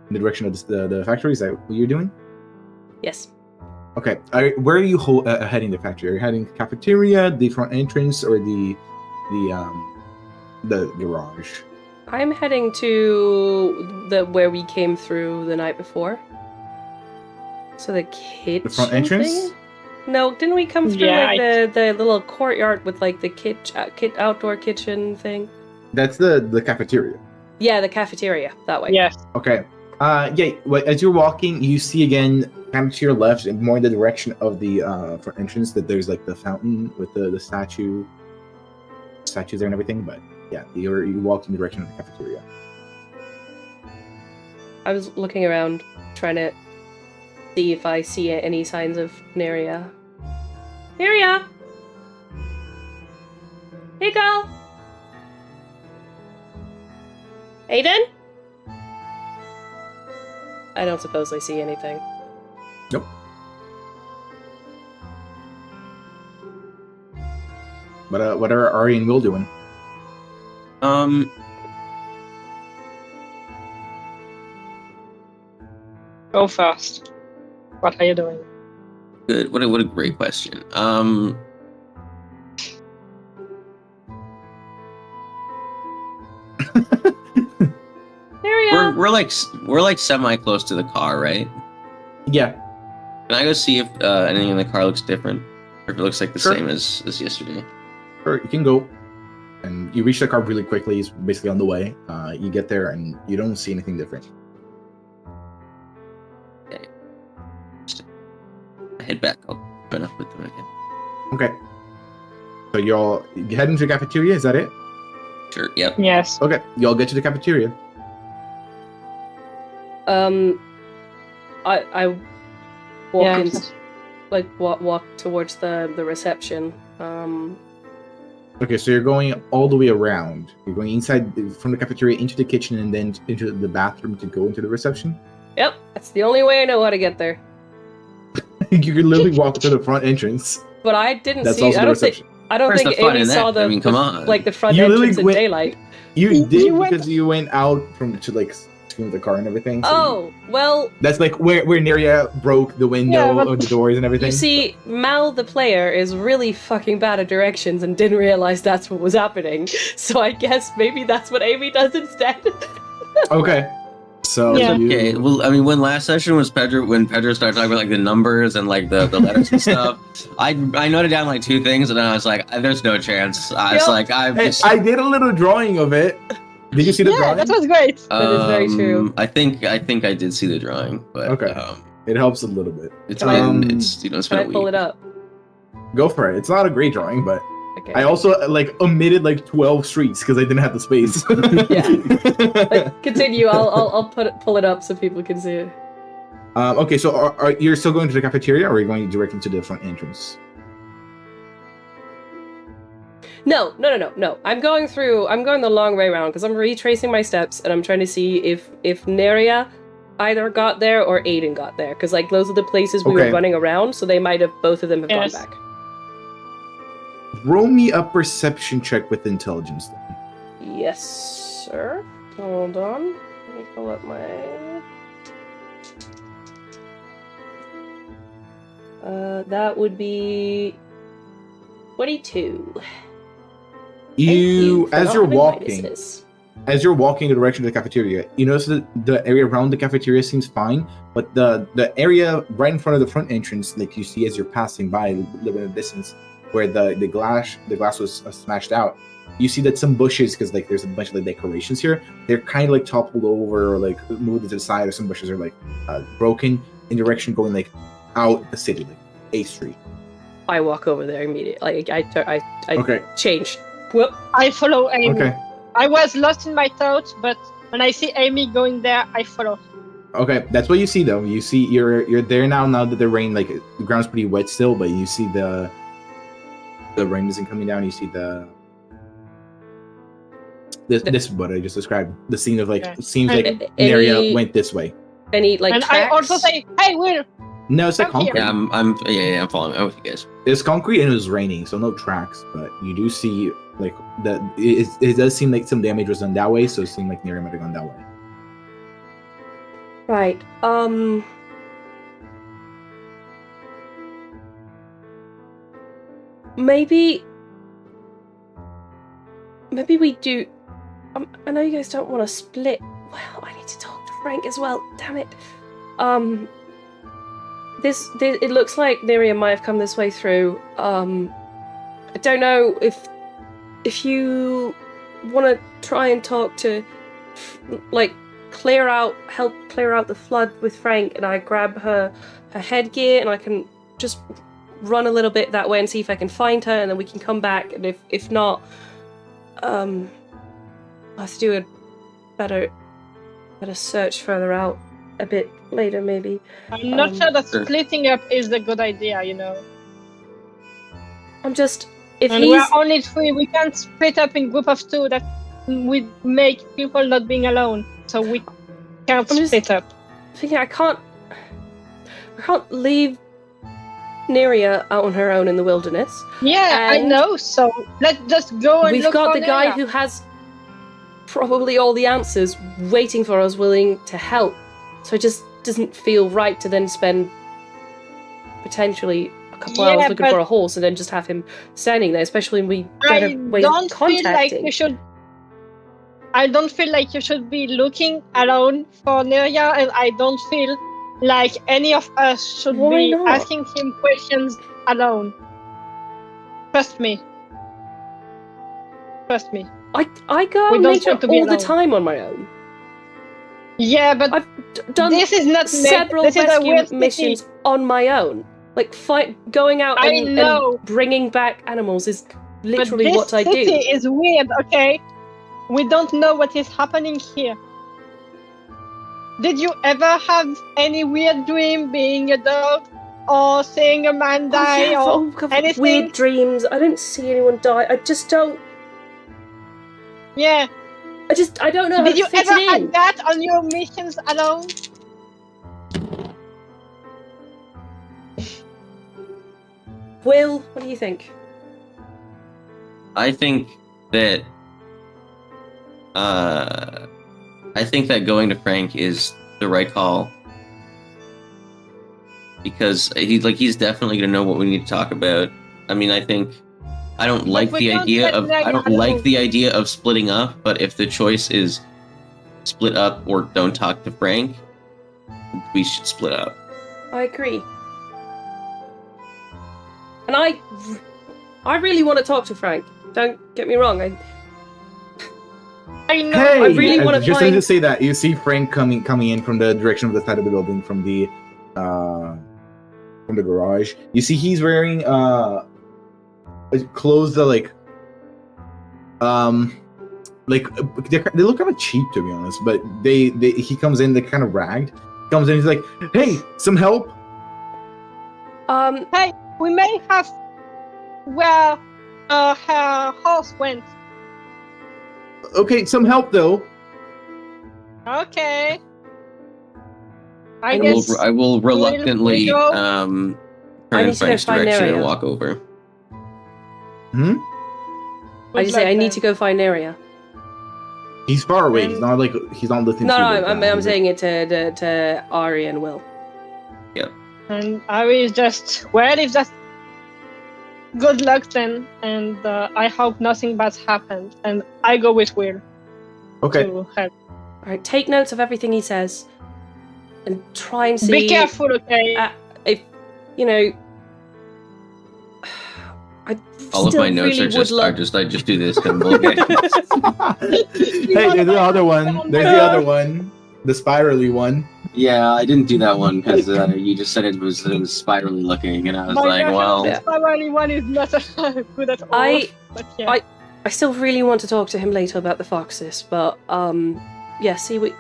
[SPEAKER 2] in the direction of the factory. Is that what you're doing?
[SPEAKER 1] Yes.
[SPEAKER 2] Okay. Where are you heading? The factory? Are you heading cafeteria, the front entrance, or the garage?
[SPEAKER 1] I'm heading to where we came through the night before. So the kitchen.
[SPEAKER 2] The front entrance?
[SPEAKER 1] thing? No, didn't we come through
[SPEAKER 5] Yeah,
[SPEAKER 1] like the little courtyard with like the outdoor kitchen thing?
[SPEAKER 2] That's the cafeteria.
[SPEAKER 1] Yeah, the cafeteria that way.
[SPEAKER 5] Yes.
[SPEAKER 2] Okay. Yeah. As you're walking, you see again, kind of to your left, and more in the direction of the front entrance, that there's like the fountain with the statues there and everything. But yeah, you walk in the direction of the cafeteria.
[SPEAKER 1] I was looking around, trying to see if I see any signs of Neria. Neria! Hey, girl! Aiden? I don't suppose I see anything.
[SPEAKER 2] Nope. But what are Ari and Will doing?
[SPEAKER 5] Go first. What are you doing?
[SPEAKER 3] Good. What a great question.
[SPEAKER 1] Neria!
[SPEAKER 3] We're like semi close to the car, right?
[SPEAKER 2] Yeah.
[SPEAKER 3] Can I go see if anything in the car looks different, or if it looks like the
[SPEAKER 2] Sure.
[SPEAKER 3] same as yesterday?
[SPEAKER 2] Sure, you can go. And you reach the car really quickly. It's basically on the way. You get there and you don't see anything different.
[SPEAKER 3] I head back. I'll join up with them again.
[SPEAKER 2] Okay. So you head into the cafeteria. Is that it?
[SPEAKER 3] Sure. Yep.
[SPEAKER 5] Yes.
[SPEAKER 2] Okay. You all get to the cafeteria.
[SPEAKER 1] I walk
[SPEAKER 5] Yeah,
[SPEAKER 1] in,
[SPEAKER 5] just-
[SPEAKER 1] like walk towards the reception.
[SPEAKER 2] Okay, so you're going all the way around. You're going inside from the cafeteria into the kitchen and then into the bathroom to go into the reception.
[SPEAKER 1] Yep, that's the only way I know how to get there.
[SPEAKER 2] You could literally walk to the front entrance.
[SPEAKER 1] But I didn't
[SPEAKER 2] That's
[SPEAKER 1] see.
[SPEAKER 2] also
[SPEAKER 1] I
[SPEAKER 2] the
[SPEAKER 1] don't think.
[SPEAKER 2] reception.
[SPEAKER 1] I don't
[SPEAKER 3] Where's
[SPEAKER 1] think
[SPEAKER 3] the fun
[SPEAKER 1] Amy
[SPEAKER 3] in
[SPEAKER 1] saw
[SPEAKER 3] that?
[SPEAKER 1] the.
[SPEAKER 3] I mean, come on.
[SPEAKER 1] Like the front
[SPEAKER 2] You literally
[SPEAKER 1] entrance in
[SPEAKER 2] went-
[SPEAKER 1] daylight.
[SPEAKER 2] You
[SPEAKER 5] You
[SPEAKER 2] did
[SPEAKER 5] went-
[SPEAKER 2] because you went out to like scream the car and everything. so
[SPEAKER 1] Oh well,
[SPEAKER 2] that's like where Neria broke the window
[SPEAKER 5] Yeah, but-
[SPEAKER 2] or the doors and everything.
[SPEAKER 1] you see, Mal the player is really fucking bad at directions and didn't realize that's what was happening. So I guess maybe that's what Amy does instead.
[SPEAKER 2] Okay. So
[SPEAKER 5] Yeah.
[SPEAKER 2] you,
[SPEAKER 3] Okay. Well, I mean, when last session was when Pedro started talking about like the numbers and like the letters and stuff, I noted down like two things, and then I was like, "There's no chance." I was
[SPEAKER 1] Yep.
[SPEAKER 3] like, "I'm
[SPEAKER 2] Hey,
[SPEAKER 3] just."
[SPEAKER 2] I did a little drawing of it. Did you see the
[SPEAKER 5] Yeah,
[SPEAKER 2] drawing?
[SPEAKER 5] that was great.
[SPEAKER 1] That is very true.
[SPEAKER 3] I think I did see the drawing, but
[SPEAKER 2] Okay. It helps a little bit.
[SPEAKER 3] it's
[SPEAKER 1] Can I-
[SPEAKER 3] been it's
[SPEAKER 1] Can I
[SPEAKER 3] been a
[SPEAKER 1] pull
[SPEAKER 3] week.
[SPEAKER 1] it up?
[SPEAKER 2] Go for it. It's not a great drawing, but
[SPEAKER 1] Okay.
[SPEAKER 2] I also omitted 12 streets because I didn't have the space.
[SPEAKER 1] But continue. I'll pull it up so people can see it.
[SPEAKER 2] Okay, so are you're still going to the cafeteria, or are you going directly to the front entrance?
[SPEAKER 1] No. I'm going the long way around because I'm retracing my steps and I'm trying to see if Neria either got there or Aiden got there. Because those are the places we were running around, so they might have both of them have gone back.
[SPEAKER 2] Roll me a perception check with intelligence then.
[SPEAKER 1] Yes, sir. Hold on. Let me pull up my... that would be 22.
[SPEAKER 2] As you're walking in the direction of the cafeteria, you notice that the area around the cafeteria seems fine, but the area right in front of the front entrance, you see as you're passing by a little bit of distance, where the glass was smashed out, you see that some bushes, because there's a bunch of decorations here, they're kind of toppled over or moved to the side, or some bushes are broken in direction going out the city, 8th Street.
[SPEAKER 1] I walk over there immediately. I change. Whoop.
[SPEAKER 5] I follow Amy.
[SPEAKER 2] Okay.
[SPEAKER 5] I was lost in my thoughts, but when I see Amy going there, I follow.
[SPEAKER 2] Okay, that's what you see though. You see you're there now that the rain, the ground's pretty wet still, but you see the rain isn't coming down. You see this is what I just described. The scene of it seems Neria went this way.
[SPEAKER 1] Any
[SPEAKER 5] and
[SPEAKER 1] tracks?
[SPEAKER 5] I also say, hey, Will.
[SPEAKER 2] No, it's concrete.
[SPEAKER 3] Yeah, I'm following. I'm with you guys.
[SPEAKER 2] It's concrete and it was raining, so no tracks. But you do see it does seem like some damage was done that way, so it seemed like Neria might have gone that way.
[SPEAKER 1] Right. Maybe we do. I know you guys don't want to split. Well, I need to talk to Frank as well. Damn it. This it looks like Neria might have come this way through. I don't know if you want to try and talk to, help clear out the flood with Frank, and I grab her headgear and I can just run a little bit that way and see if I can find her, and then we can come back. And if not, I'll have to do a better search further out a bit later, maybe.
[SPEAKER 5] I'm not sure that splitting up is a good idea,
[SPEAKER 1] I'm just...
[SPEAKER 5] we're only 3, we can't split up in group of 2. That would make people not being alone. So we can't split up.
[SPEAKER 1] Thinking I can't leave Neria out on her own in the wilderness.
[SPEAKER 5] Yeah, I know. So let's just go and
[SPEAKER 1] we've
[SPEAKER 5] look
[SPEAKER 1] got
[SPEAKER 5] for
[SPEAKER 1] the guy
[SPEAKER 5] Neria.
[SPEAKER 1] who has probably all the answers waiting for us, willing to help. So it just doesn't feel right to then spend potentially a couple hours looking for a horse and then just have him standing there, especially when we get a way of contacting.
[SPEAKER 5] I don't feel like you should be looking alone for Neria, and I don't feel like any of us should be asking him questions alone. Trust me.
[SPEAKER 1] I go out in nature all the time on my own.
[SPEAKER 5] Yeah, but
[SPEAKER 1] I've done
[SPEAKER 5] this is not
[SPEAKER 1] several rescue missions on my own. Going out and bringing back animals is literally what I do.
[SPEAKER 5] This city is weird, okay? We don't know what is happening here. Did you ever have any weird dream being a dog? Or seeing a man die or anything?
[SPEAKER 1] Weird dreams. I don't see anyone die. I just don't...
[SPEAKER 5] Yeah.
[SPEAKER 1] I don't know how to fit it in.
[SPEAKER 5] Did you ever have that on your missions alone?
[SPEAKER 1] Will, what do you think?
[SPEAKER 3] I think that going to Frank is the right call, because he's definitely gonna know what we need to talk about. I mean, I don't like the idea of splitting up, but if the choice is split up or don't talk to Frank, we should split up.
[SPEAKER 1] I agree. And I really want to talk to Frank. Don't get me wrong.
[SPEAKER 5] I know.
[SPEAKER 2] Hey,
[SPEAKER 1] I really want to
[SPEAKER 2] just to say that you see Frank coming in from the direction of the side of the building, from the garage. You see he's wearing clothes that like they look kind of cheap, to be honest. But he comes in, they're kind of ragged. He comes in, he's like, "Hey, some help."
[SPEAKER 5] Hey, we may have where her horse went.
[SPEAKER 2] Okay, some help though.
[SPEAKER 5] Okay.
[SPEAKER 3] I will reluctantly
[SPEAKER 5] go?
[SPEAKER 3] turn
[SPEAKER 1] I
[SPEAKER 3] in
[SPEAKER 1] need to go
[SPEAKER 3] Frank's
[SPEAKER 1] find
[SPEAKER 3] direction and
[SPEAKER 1] Neria.
[SPEAKER 3] walk over.
[SPEAKER 1] I just say I need to go find Neria.
[SPEAKER 2] He's far away. He's not listening.
[SPEAKER 1] No,
[SPEAKER 2] to
[SPEAKER 1] no,
[SPEAKER 2] you.
[SPEAKER 1] I'm saying it to Ari and Will.
[SPEAKER 5] And Ari is just, well, if that's good luck then, and I hope nothing bad's happened, and I go with Will
[SPEAKER 2] Okay.
[SPEAKER 5] to help.
[SPEAKER 1] Alright, take notes of everything he says. And try and see...
[SPEAKER 5] Be careful, okay?
[SPEAKER 1] If, you know... I
[SPEAKER 3] All of
[SPEAKER 1] still
[SPEAKER 3] my notes
[SPEAKER 1] really
[SPEAKER 3] are just
[SPEAKER 1] would love...
[SPEAKER 3] I just do this symbol. Okay.
[SPEAKER 2] Hey, there's the other one. There's the other one. The spirally one.
[SPEAKER 3] Yeah, I didn't do that one because you just said it was spirally looking, and I was like, well,
[SPEAKER 5] this spirally one is not good at all. But yeah.
[SPEAKER 1] I still really want to talk to him later about the foxes, but yeah, see what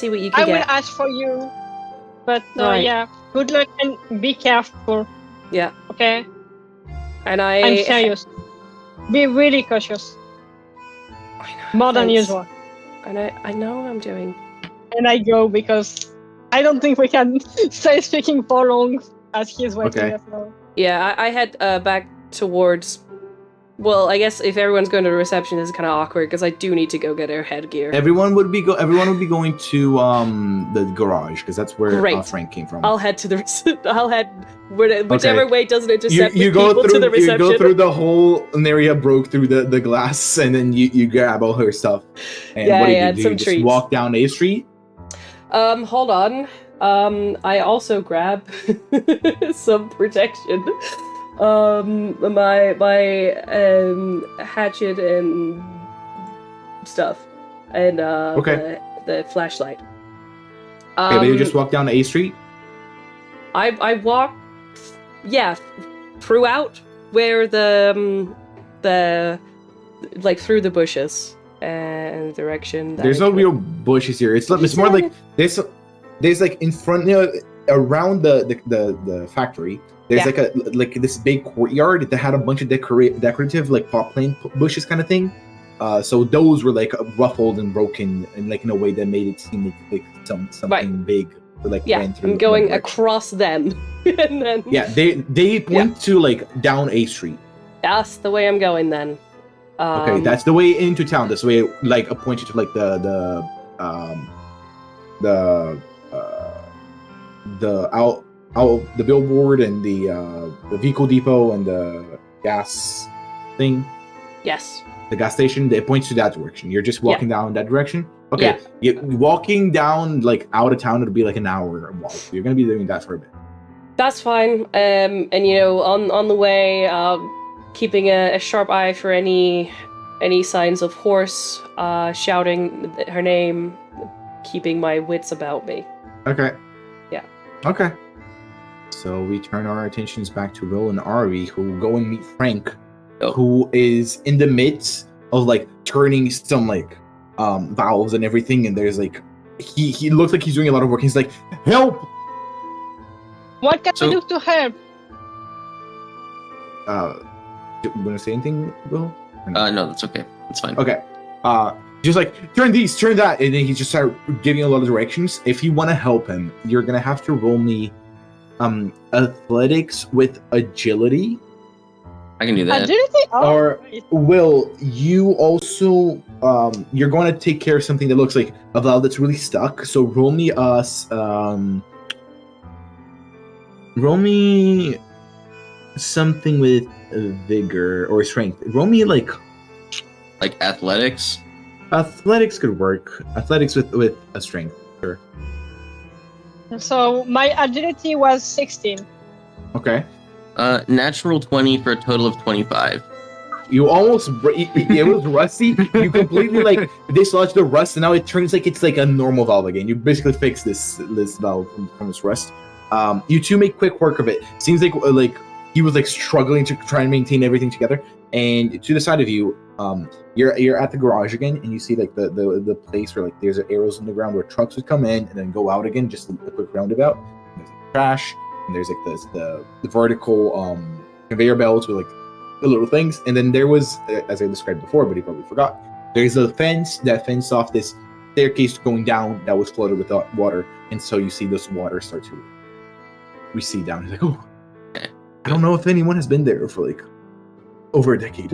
[SPEAKER 1] you can
[SPEAKER 5] I
[SPEAKER 1] get.
[SPEAKER 5] will ask for you, but
[SPEAKER 1] Right.
[SPEAKER 5] yeah, good luck and be careful.
[SPEAKER 1] Yeah.
[SPEAKER 5] Okay.
[SPEAKER 1] And
[SPEAKER 5] I'm serious. Be really cautious.
[SPEAKER 1] I know,
[SPEAKER 5] More than
[SPEAKER 1] thanks.
[SPEAKER 5] usual.
[SPEAKER 1] I know what I'm doing.
[SPEAKER 5] And I go because I don't think we can stay speaking for long as he's waiting
[SPEAKER 2] Okay.
[SPEAKER 5] as well.
[SPEAKER 1] Yeah, I head back towards. Well, I guess if everyone's going to the reception, this is kind of awkward because I do need to go get our headgear.
[SPEAKER 2] Everyone would be going to the garage because that's where
[SPEAKER 1] Great.
[SPEAKER 2] Frank came from.
[SPEAKER 1] I'll head to the. I'll head whichever way doesn't intercept
[SPEAKER 2] you
[SPEAKER 1] the
[SPEAKER 2] go
[SPEAKER 1] people
[SPEAKER 2] through
[SPEAKER 1] to the reception.
[SPEAKER 2] you go through the whole Neria broke through the glass, and then you grab all her stuff. And
[SPEAKER 1] Yeah,
[SPEAKER 2] what do you
[SPEAKER 1] yeah,
[SPEAKER 2] do?
[SPEAKER 1] some
[SPEAKER 2] You just
[SPEAKER 1] treats.
[SPEAKER 2] walk down A Street.
[SPEAKER 1] Hold on. I also grab some protection. My hatchet and stuff, and
[SPEAKER 2] Okay.
[SPEAKER 1] the flashlight.
[SPEAKER 2] Okay, but you just walk down A Street.
[SPEAKER 1] I walk, yeah, throughout where the like through the bushes and the direction. That
[SPEAKER 2] There's
[SPEAKER 1] I
[SPEAKER 2] no
[SPEAKER 1] could-
[SPEAKER 2] real bushes here. It's more like there's like in front, around the factory. There's
[SPEAKER 1] Yeah.
[SPEAKER 2] like this big courtyard that had a bunch of decorative like pot plant bushes kind of thing. So those were like ruffled and broken, and like in a way that made it seem like something
[SPEAKER 1] Right.
[SPEAKER 2] big. Like
[SPEAKER 1] Yeah,
[SPEAKER 2] ran through
[SPEAKER 1] I'm going
[SPEAKER 2] one direction.
[SPEAKER 1] across them, and then
[SPEAKER 2] Yeah, they point to like down A Street.
[SPEAKER 1] that's the way I'm going then.
[SPEAKER 2] Okay, that's the way into town. That's the way like pointed to like the billboard and the vehicle depot and the gas thing,
[SPEAKER 1] yes.
[SPEAKER 2] the gas station. It points to that direction. You're just walking down that direction. Okay,
[SPEAKER 1] Yeah.
[SPEAKER 2] you're walking down like out of town. It'll be like an hour walk. You're gonna be doing that for a bit.
[SPEAKER 1] That's fine. And you know, on the way, keeping a sharp eye for any signs of horse, shouting her name, keeping my wits about me.
[SPEAKER 2] Okay.
[SPEAKER 1] Yeah.
[SPEAKER 2] Okay. So we turn our attentions back to Will and Ari, who go and meet Frank,
[SPEAKER 3] Oh.
[SPEAKER 2] who is in the midst of like turning some like valves and everything, and there's like he looks like he's doing a lot of work. He's like, help!
[SPEAKER 5] What can
[SPEAKER 3] So-
[SPEAKER 5] we do to help?
[SPEAKER 2] Do you want to say anything, Will?
[SPEAKER 3] No, that's okay. It's fine.
[SPEAKER 2] Okay. Just like turn these, turn that, and then he just started giving a lot of directions. If you want to help him, you're gonna have to roll me athletics with agility.
[SPEAKER 3] I can do that.
[SPEAKER 5] Agility? Oh,
[SPEAKER 2] Or-
[SPEAKER 5] great.
[SPEAKER 2] Will, you also you're going to take care of something that looks like a valve that's really stuck. So roll me something with vigor or strength. Roll me like
[SPEAKER 3] Like athletics.
[SPEAKER 2] athletics could work. Athletics with a strength. Sure.
[SPEAKER 5] So my agility was 16.
[SPEAKER 2] Okay.
[SPEAKER 3] Natural 20 for a total of 25.
[SPEAKER 2] You almost it was rusty. You completely like dislodged the rust, and now it turns like it's like a normal valve again. You basically fix this valve from this rust. You two make quick work of it. Seems like he was like struggling to try and maintain everything together. And to the side of you, you're at the garage again, and you see like the place where like there's arrows in the ground where trucks would come in and then go out again, just a quick roundabout. And there's like trash, and there's like the vertical conveyor belts with like the little things. And then there was, as I described before, but he probably forgot, there's a fence that fenced off this staircase going down that was flooded with water. And so you see this water start to recede down. He's like, oh, I don't know if anyone has been there for like over a decade.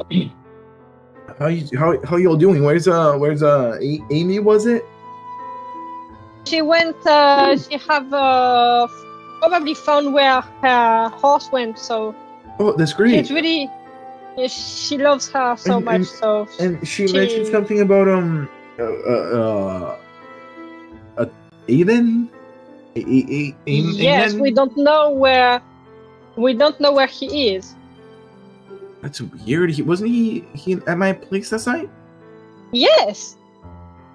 [SPEAKER 2] How y'all doing? Where's Amy, was it?
[SPEAKER 5] She went, she have probably found where her horse went, so.
[SPEAKER 2] Oh, that's great.
[SPEAKER 5] It's really, she loves her so much, so.
[SPEAKER 2] And she mentioned something about, Aiden?
[SPEAKER 5] Yes,
[SPEAKER 2] Aiden?
[SPEAKER 5] we don't know where he is.
[SPEAKER 2] That's weird. Wasn't he at my place last night?
[SPEAKER 5] Yes.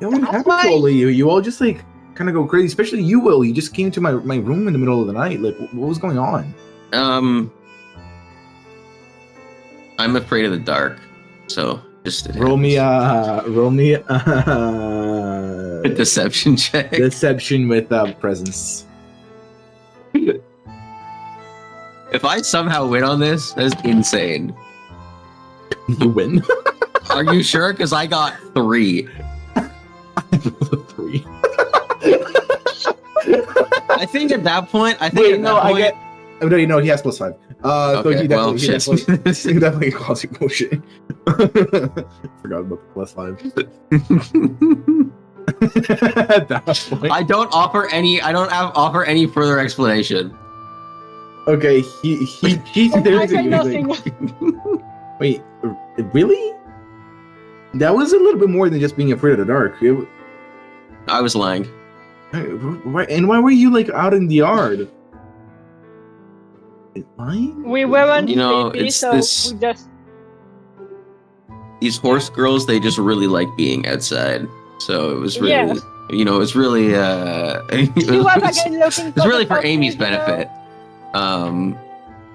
[SPEAKER 2] Yeah, what
[SPEAKER 5] That's
[SPEAKER 2] happened to all of you? You all just like kind of go crazy, especially you, Will. You just came to my room in the middle of the night. Like, what was going on?
[SPEAKER 3] I'm afraid of the dark, so just
[SPEAKER 2] Roll me a
[SPEAKER 3] deception check.
[SPEAKER 2] Deception with presence.
[SPEAKER 3] If I somehow win on this, that's insane.
[SPEAKER 2] You win.
[SPEAKER 3] Are you sure? Because I got 3.
[SPEAKER 2] 3.
[SPEAKER 3] I think at that point,
[SPEAKER 2] Oh, no, you know he has +5. So
[SPEAKER 3] Okay,
[SPEAKER 2] he definitely calls you bullshit. Forgot about the +5. At that point.
[SPEAKER 3] I don't offer any further explanation.
[SPEAKER 2] Okay, he's there.
[SPEAKER 5] I said nothing.
[SPEAKER 2] Wait, really? That was a little bit more than just being afraid of the dark.
[SPEAKER 3] I was lying.
[SPEAKER 2] Why were you like out in the yard? Lying?
[SPEAKER 5] We weren't
[SPEAKER 3] it's
[SPEAKER 5] so
[SPEAKER 3] this.
[SPEAKER 5] we just.
[SPEAKER 3] These horse girls, they just really like being outside. So it was really,
[SPEAKER 5] Yes.
[SPEAKER 3] it's really,
[SPEAKER 5] She was again looking
[SPEAKER 3] it's really for
[SPEAKER 5] the
[SPEAKER 3] Amy's
[SPEAKER 5] foxes,
[SPEAKER 3] benefit.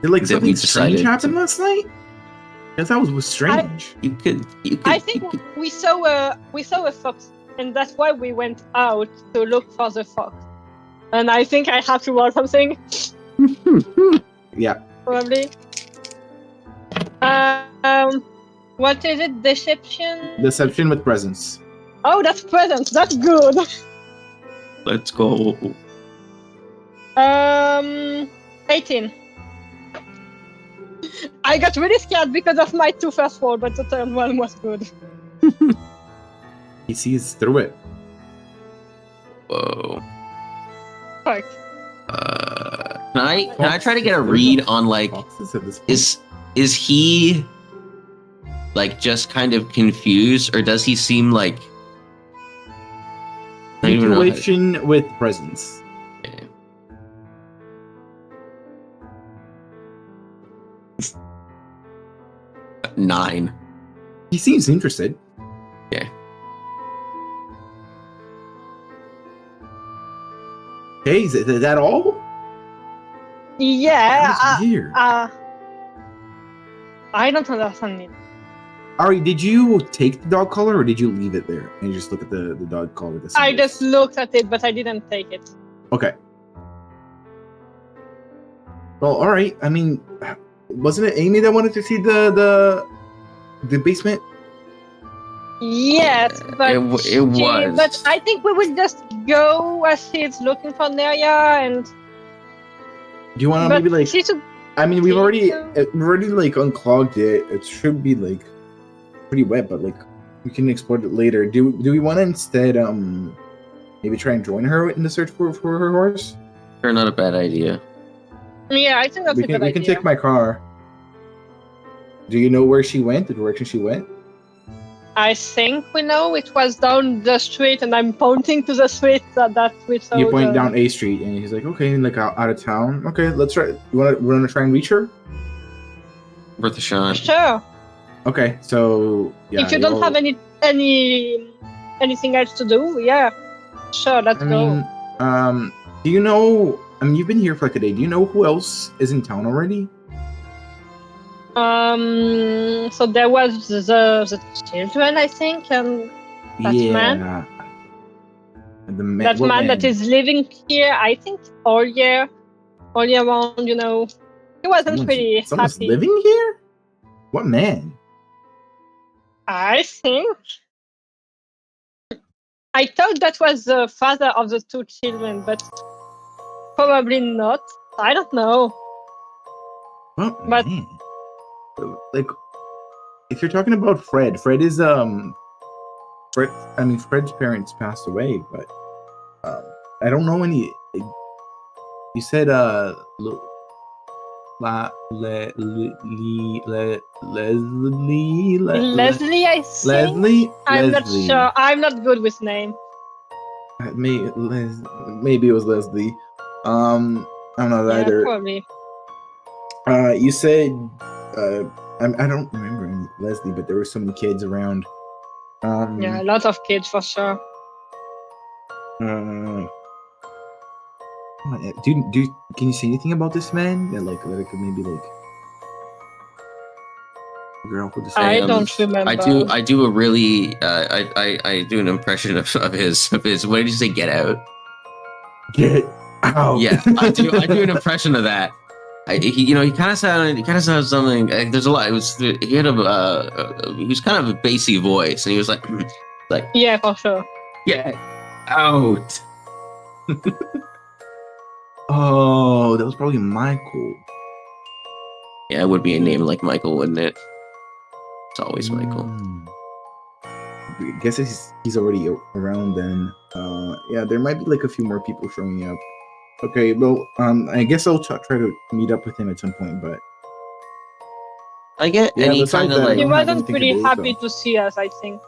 [SPEAKER 2] Did like
[SPEAKER 3] that
[SPEAKER 2] something
[SPEAKER 3] we
[SPEAKER 2] strange
[SPEAKER 3] decided
[SPEAKER 2] happen
[SPEAKER 3] to-
[SPEAKER 2] last night? Because that was strange.
[SPEAKER 3] You could.
[SPEAKER 5] I think we saw a fox, and that's why we went out to look for the fox. And I think I have to roll something,
[SPEAKER 2] Yeah.
[SPEAKER 5] probably. What is it? Deception?
[SPEAKER 2] Deception with presence.
[SPEAKER 5] Oh, that's present. That's good.
[SPEAKER 3] Let's go.
[SPEAKER 5] 18. I got really scared because of my 2 first roll, but the third one was good.
[SPEAKER 2] He sees through it.
[SPEAKER 3] Whoa.
[SPEAKER 5] Fuck.
[SPEAKER 3] Can I try to get a read on like
[SPEAKER 2] Foxes at this point.
[SPEAKER 3] is he like just kind of confused, or does he seem like I don't even know how to-
[SPEAKER 2] Intuition with presence.
[SPEAKER 3] 9.
[SPEAKER 2] He seems interested.
[SPEAKER 3] Yeah.
[SPEAKER 2] Hey, is that all?
[SPEAKER 5] Yeah.
[SPEAKER 2] That's weird.
[SPEAKER 5] I don't understand it.
[SPEAKER 2] Ari, did you take the dog collar or did you leave it there and you just look at the dog collar? With the
[SPEAKER 5] I
[SPEAKER 2] symbols?
[SPEAKER 5] just looked at it, but I didn't take it.
[SPEAKER 2] Okay. Well, all right. I mean, wasn't it Amy that wanted to see the basement?
[SPEAKER 5] Yes, but
[SPEAKER 3] it was.
[SPEAKER 5] But I think we will just go as she's looking for Neria, and
[SPEAKER 2] Do you want to
[SPEAKER 5] but
[SPEAKER 2] maybe like?
[SPEAKER 5] she should.
[SPEAKER 2] I mean, we've already
[SPEAKER 5] so.
[SPEAKER 2] like unclogged it. It should be like pretty wet, but like we can explore it later. Do we want to instead maybe try and join her in the search for her horse?
[SPEAKER 3] Sure, not a bad idea.
[SPEAKER 5] Yeah, I think that's
[SPEAKER 2] We
[SPEAKER 5] a good
[SPEAKER 2] can
[SPEAKER 5] idea.
[SPEAKER 2] take my car. Do you know where she went? The direction she went?
[SPEAKER 5] I think we know it was down the street, and I'm pointing to the street that we saw.
[SPEAKER 2] You point down A Street, and he's like, "Okay, like out of town. Okay, let's try. You want to try and reach her?
[SPEAKER 3] Worth a shot.
[SPEAKER 5] Sure.
[SPEAKER 2] Okay, so yeah.
[SPEAKER 5] If you don't have anything else to do, yeah. Sure, let's go.
[SPEAKER 2] Do you know? I mean, you've been here for like a day. Do you know who else is in town already?
[SPEAKER 5] So there was the children, I think, and that man.
[SPEAKER 2] And the man,
[SPEAKER 5] That
[SPEAKER 2] what
[SPEAKER 5] man that is living here, I think, all year round. You know, he wasn't really
[SPEAKER 2] someone's
[SPEAKER 5] happy.
[SPEAKER 2] living here? What man?
[SPEAKER 5] I think. I thought that was the father of the two children, but probably not. I don't know.
[SPEAKER 2] What
[SPEAKER 5] But-
[SPEAKER 2] man? Like, if you're talking about Fred is Fred's parents passed away, but I don't know any. You said Leslie.
[SPEAKER 5] Leslie, I think. I'm not sure. I'm not good with name.
[SPEAKER 2] Maybe it was Leslie. I don't know
[SPEAKER 5] Yeah,
[SPEAKER 2] either.
[SPEAKER 5] probably.
[SPEAKER 2] You said I don't remember any Leslie, but there were so many kids around.
[SPEAKER 5] Yeah, a lot of kids for sure.
[SPEAKER 2] Can you say anything about this man? That I could maybe figure out who this
[SPEAKER 5] I
[SPEAKER 2] man
[SPEAKER 5] don't
[SPEAKER 2] is?
[SPEAKER 5] remember.
[SPEAKER 3] I do a really I do an impression of his what did you say? Get out.
[SPEAKER 2] Get out.
[SPEAKER 3] Yeah, I do an impression of that. He kind of sounded something. There's a lot. He had he was kind of a bassy voice, and he was like
[SPEAKER 5] Yeah, for sure.
[SPEAKER 3] get out.
[SPEAKER 2] Oh, that was probably Michael.
[SPEAKER 3] Yeah, it would be a name like Michael, wouldn't it? It's always Michael.
[SPEAKER 2] I guess he's already around then. Yeah, there might be a few more people showing up. Okay, well, I guess I'll try to meet up with him at some point, but
[SPEAKER 3] I get any kind of
[SPEAKER 2] I
[SPEAKER 5] He
[SPEAKER 2] don't have
[SPEAKER 5] wasn't
[SPEAKER 2] anything to
[SPEAKER 5] really
[SPEAKER 2] do,
[SPEAKER 5] happy
[SPEAKER 2] so.
[SPEAKER 5] to see us, I think.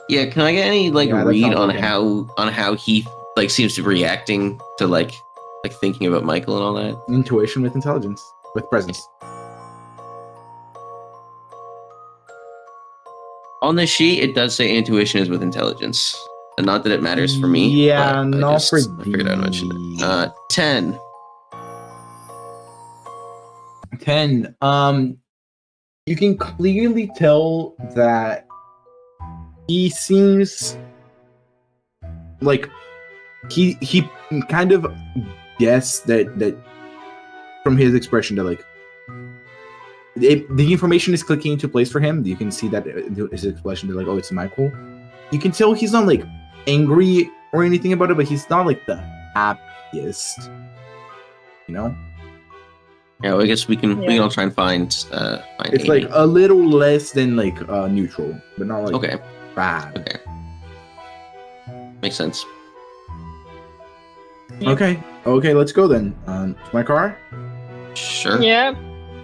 [SPEAKER 3] Yeah, can I get any
[SPEAKER 2] Yeah, that's
[SPEAKER 3] read
[SPEAKER 2] not
[SPEAKER 3] on
[SPEAKER 2] working.
[SPEAKER 3] how he seems to be reacting to like thinking about Michael and all that?
[SPEAKER 2] Intuition with intelligence, with presence.
[SPEAKER 3] On this sheet, it does say intuition is with intelligence. And not that it matters for me.
[SPEAKER 2] Yeah,
[SPEAKER 3] but
[SPEAKER 2] not for
[SPEAKER 3] I figured I'd mention it. 10.
[SPEAKER 2] 10. You can clearly tell that he seems like he kind of guessed that from his expression that the information is clicking into place for him. You can see that his expression. They're like, oh, it's Michael. You can tell he's not angry or anything about it, but he's not the happiest. You know?
[SPEAKER 3] Yeah, well, I guess we can all try and find
[SPEAKER 2] It's
[SPEAKER 3] Amy.
[SPEAKER 2] a little less than neutral, but not
[SPEAKER 3] Okay.
[SPEAKER 2] bad.
[SPEAKER 3] Okay. Makes sense.
[SPEAKER 5] Yeah.
[SPEAKER 2] Okay, let's go then. To my car.
[SPEAKER 3] Sure.
[SPEAKER 5] Yeah.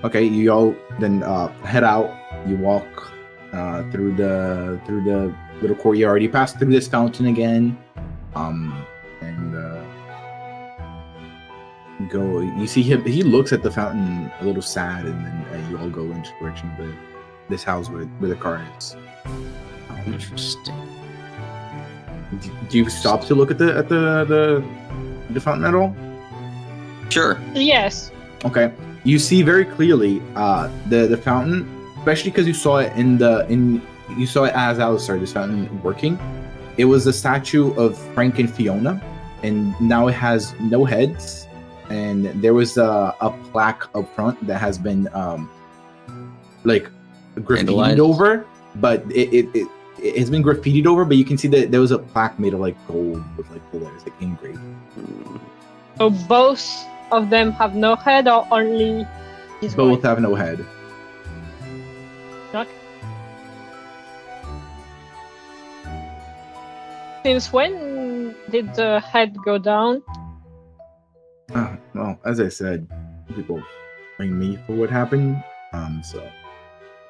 [SPEAKER 2] Okay, you all then head out. You walk through the little courtyard. You pass through this fountain again, and go. You see him. He looks at the fountain a little sad, and then you all go into the direction of this house where the car is.
[SPEAKER 3] Interesting.
[SPEAKER 2] Do you stop to look at the fountain at all?
[SPEAKER 3] Sure.
[SPEAKER 5] Yes.
[SPEAKER 2] Okay. You see very clearly the fountain, especially because you saw it you saw it as Alice started this fountain working. It was a statue of Frank and Fiona, and now it has no heads. And there was a plaque up front that has been graffitied over, but it has been graffitied over. But you can see that there was a plaque made of gold with the letters engraved.
[SPEAKER 5] So both of them have no head, or only his
[SPEAKER 2] Both
[SPEAKER 5] wife?
[SPEAKER 2] have no head.
[SPEAKER 5] Okay. Since when did the head go down?
[SPEAKER 2] Well, as I said, people blame me for what happened. So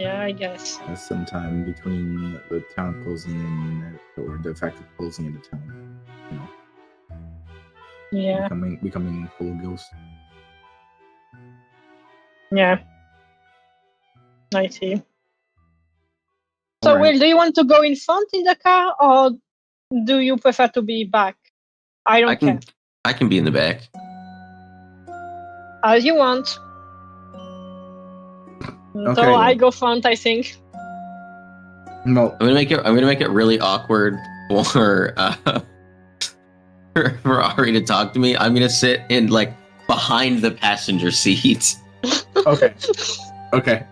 [SPEAKER 5] Yeah, I guess.
[SPEAKER 2] sometime between the town closing or the fact of closing of the town,
[SPEAKER 5] Yeah.
[SPEAKER 2] becoming full of ghosts.
[SPEAKER 5] Yeah. I see. So,
[SPEAKER 2] Alright.
[SPEAKER 5] Will, do you want to go in front in the car, or do you prefer to be back? I don't care.
[SPEAKER 3] I can be in the back.
[SPEAKER 5] As you want.
[SPEAKER 2] Okay.
[SPEAKER 5] So I go front, I think.
[SPEAKER 2] No.
[SPEAKER 3] I'm gonna make it really awkward for for Ari to talk to me. I'm gonna sit in like behind the passenger seat.
[SPEAKER 2] Okay. Okay.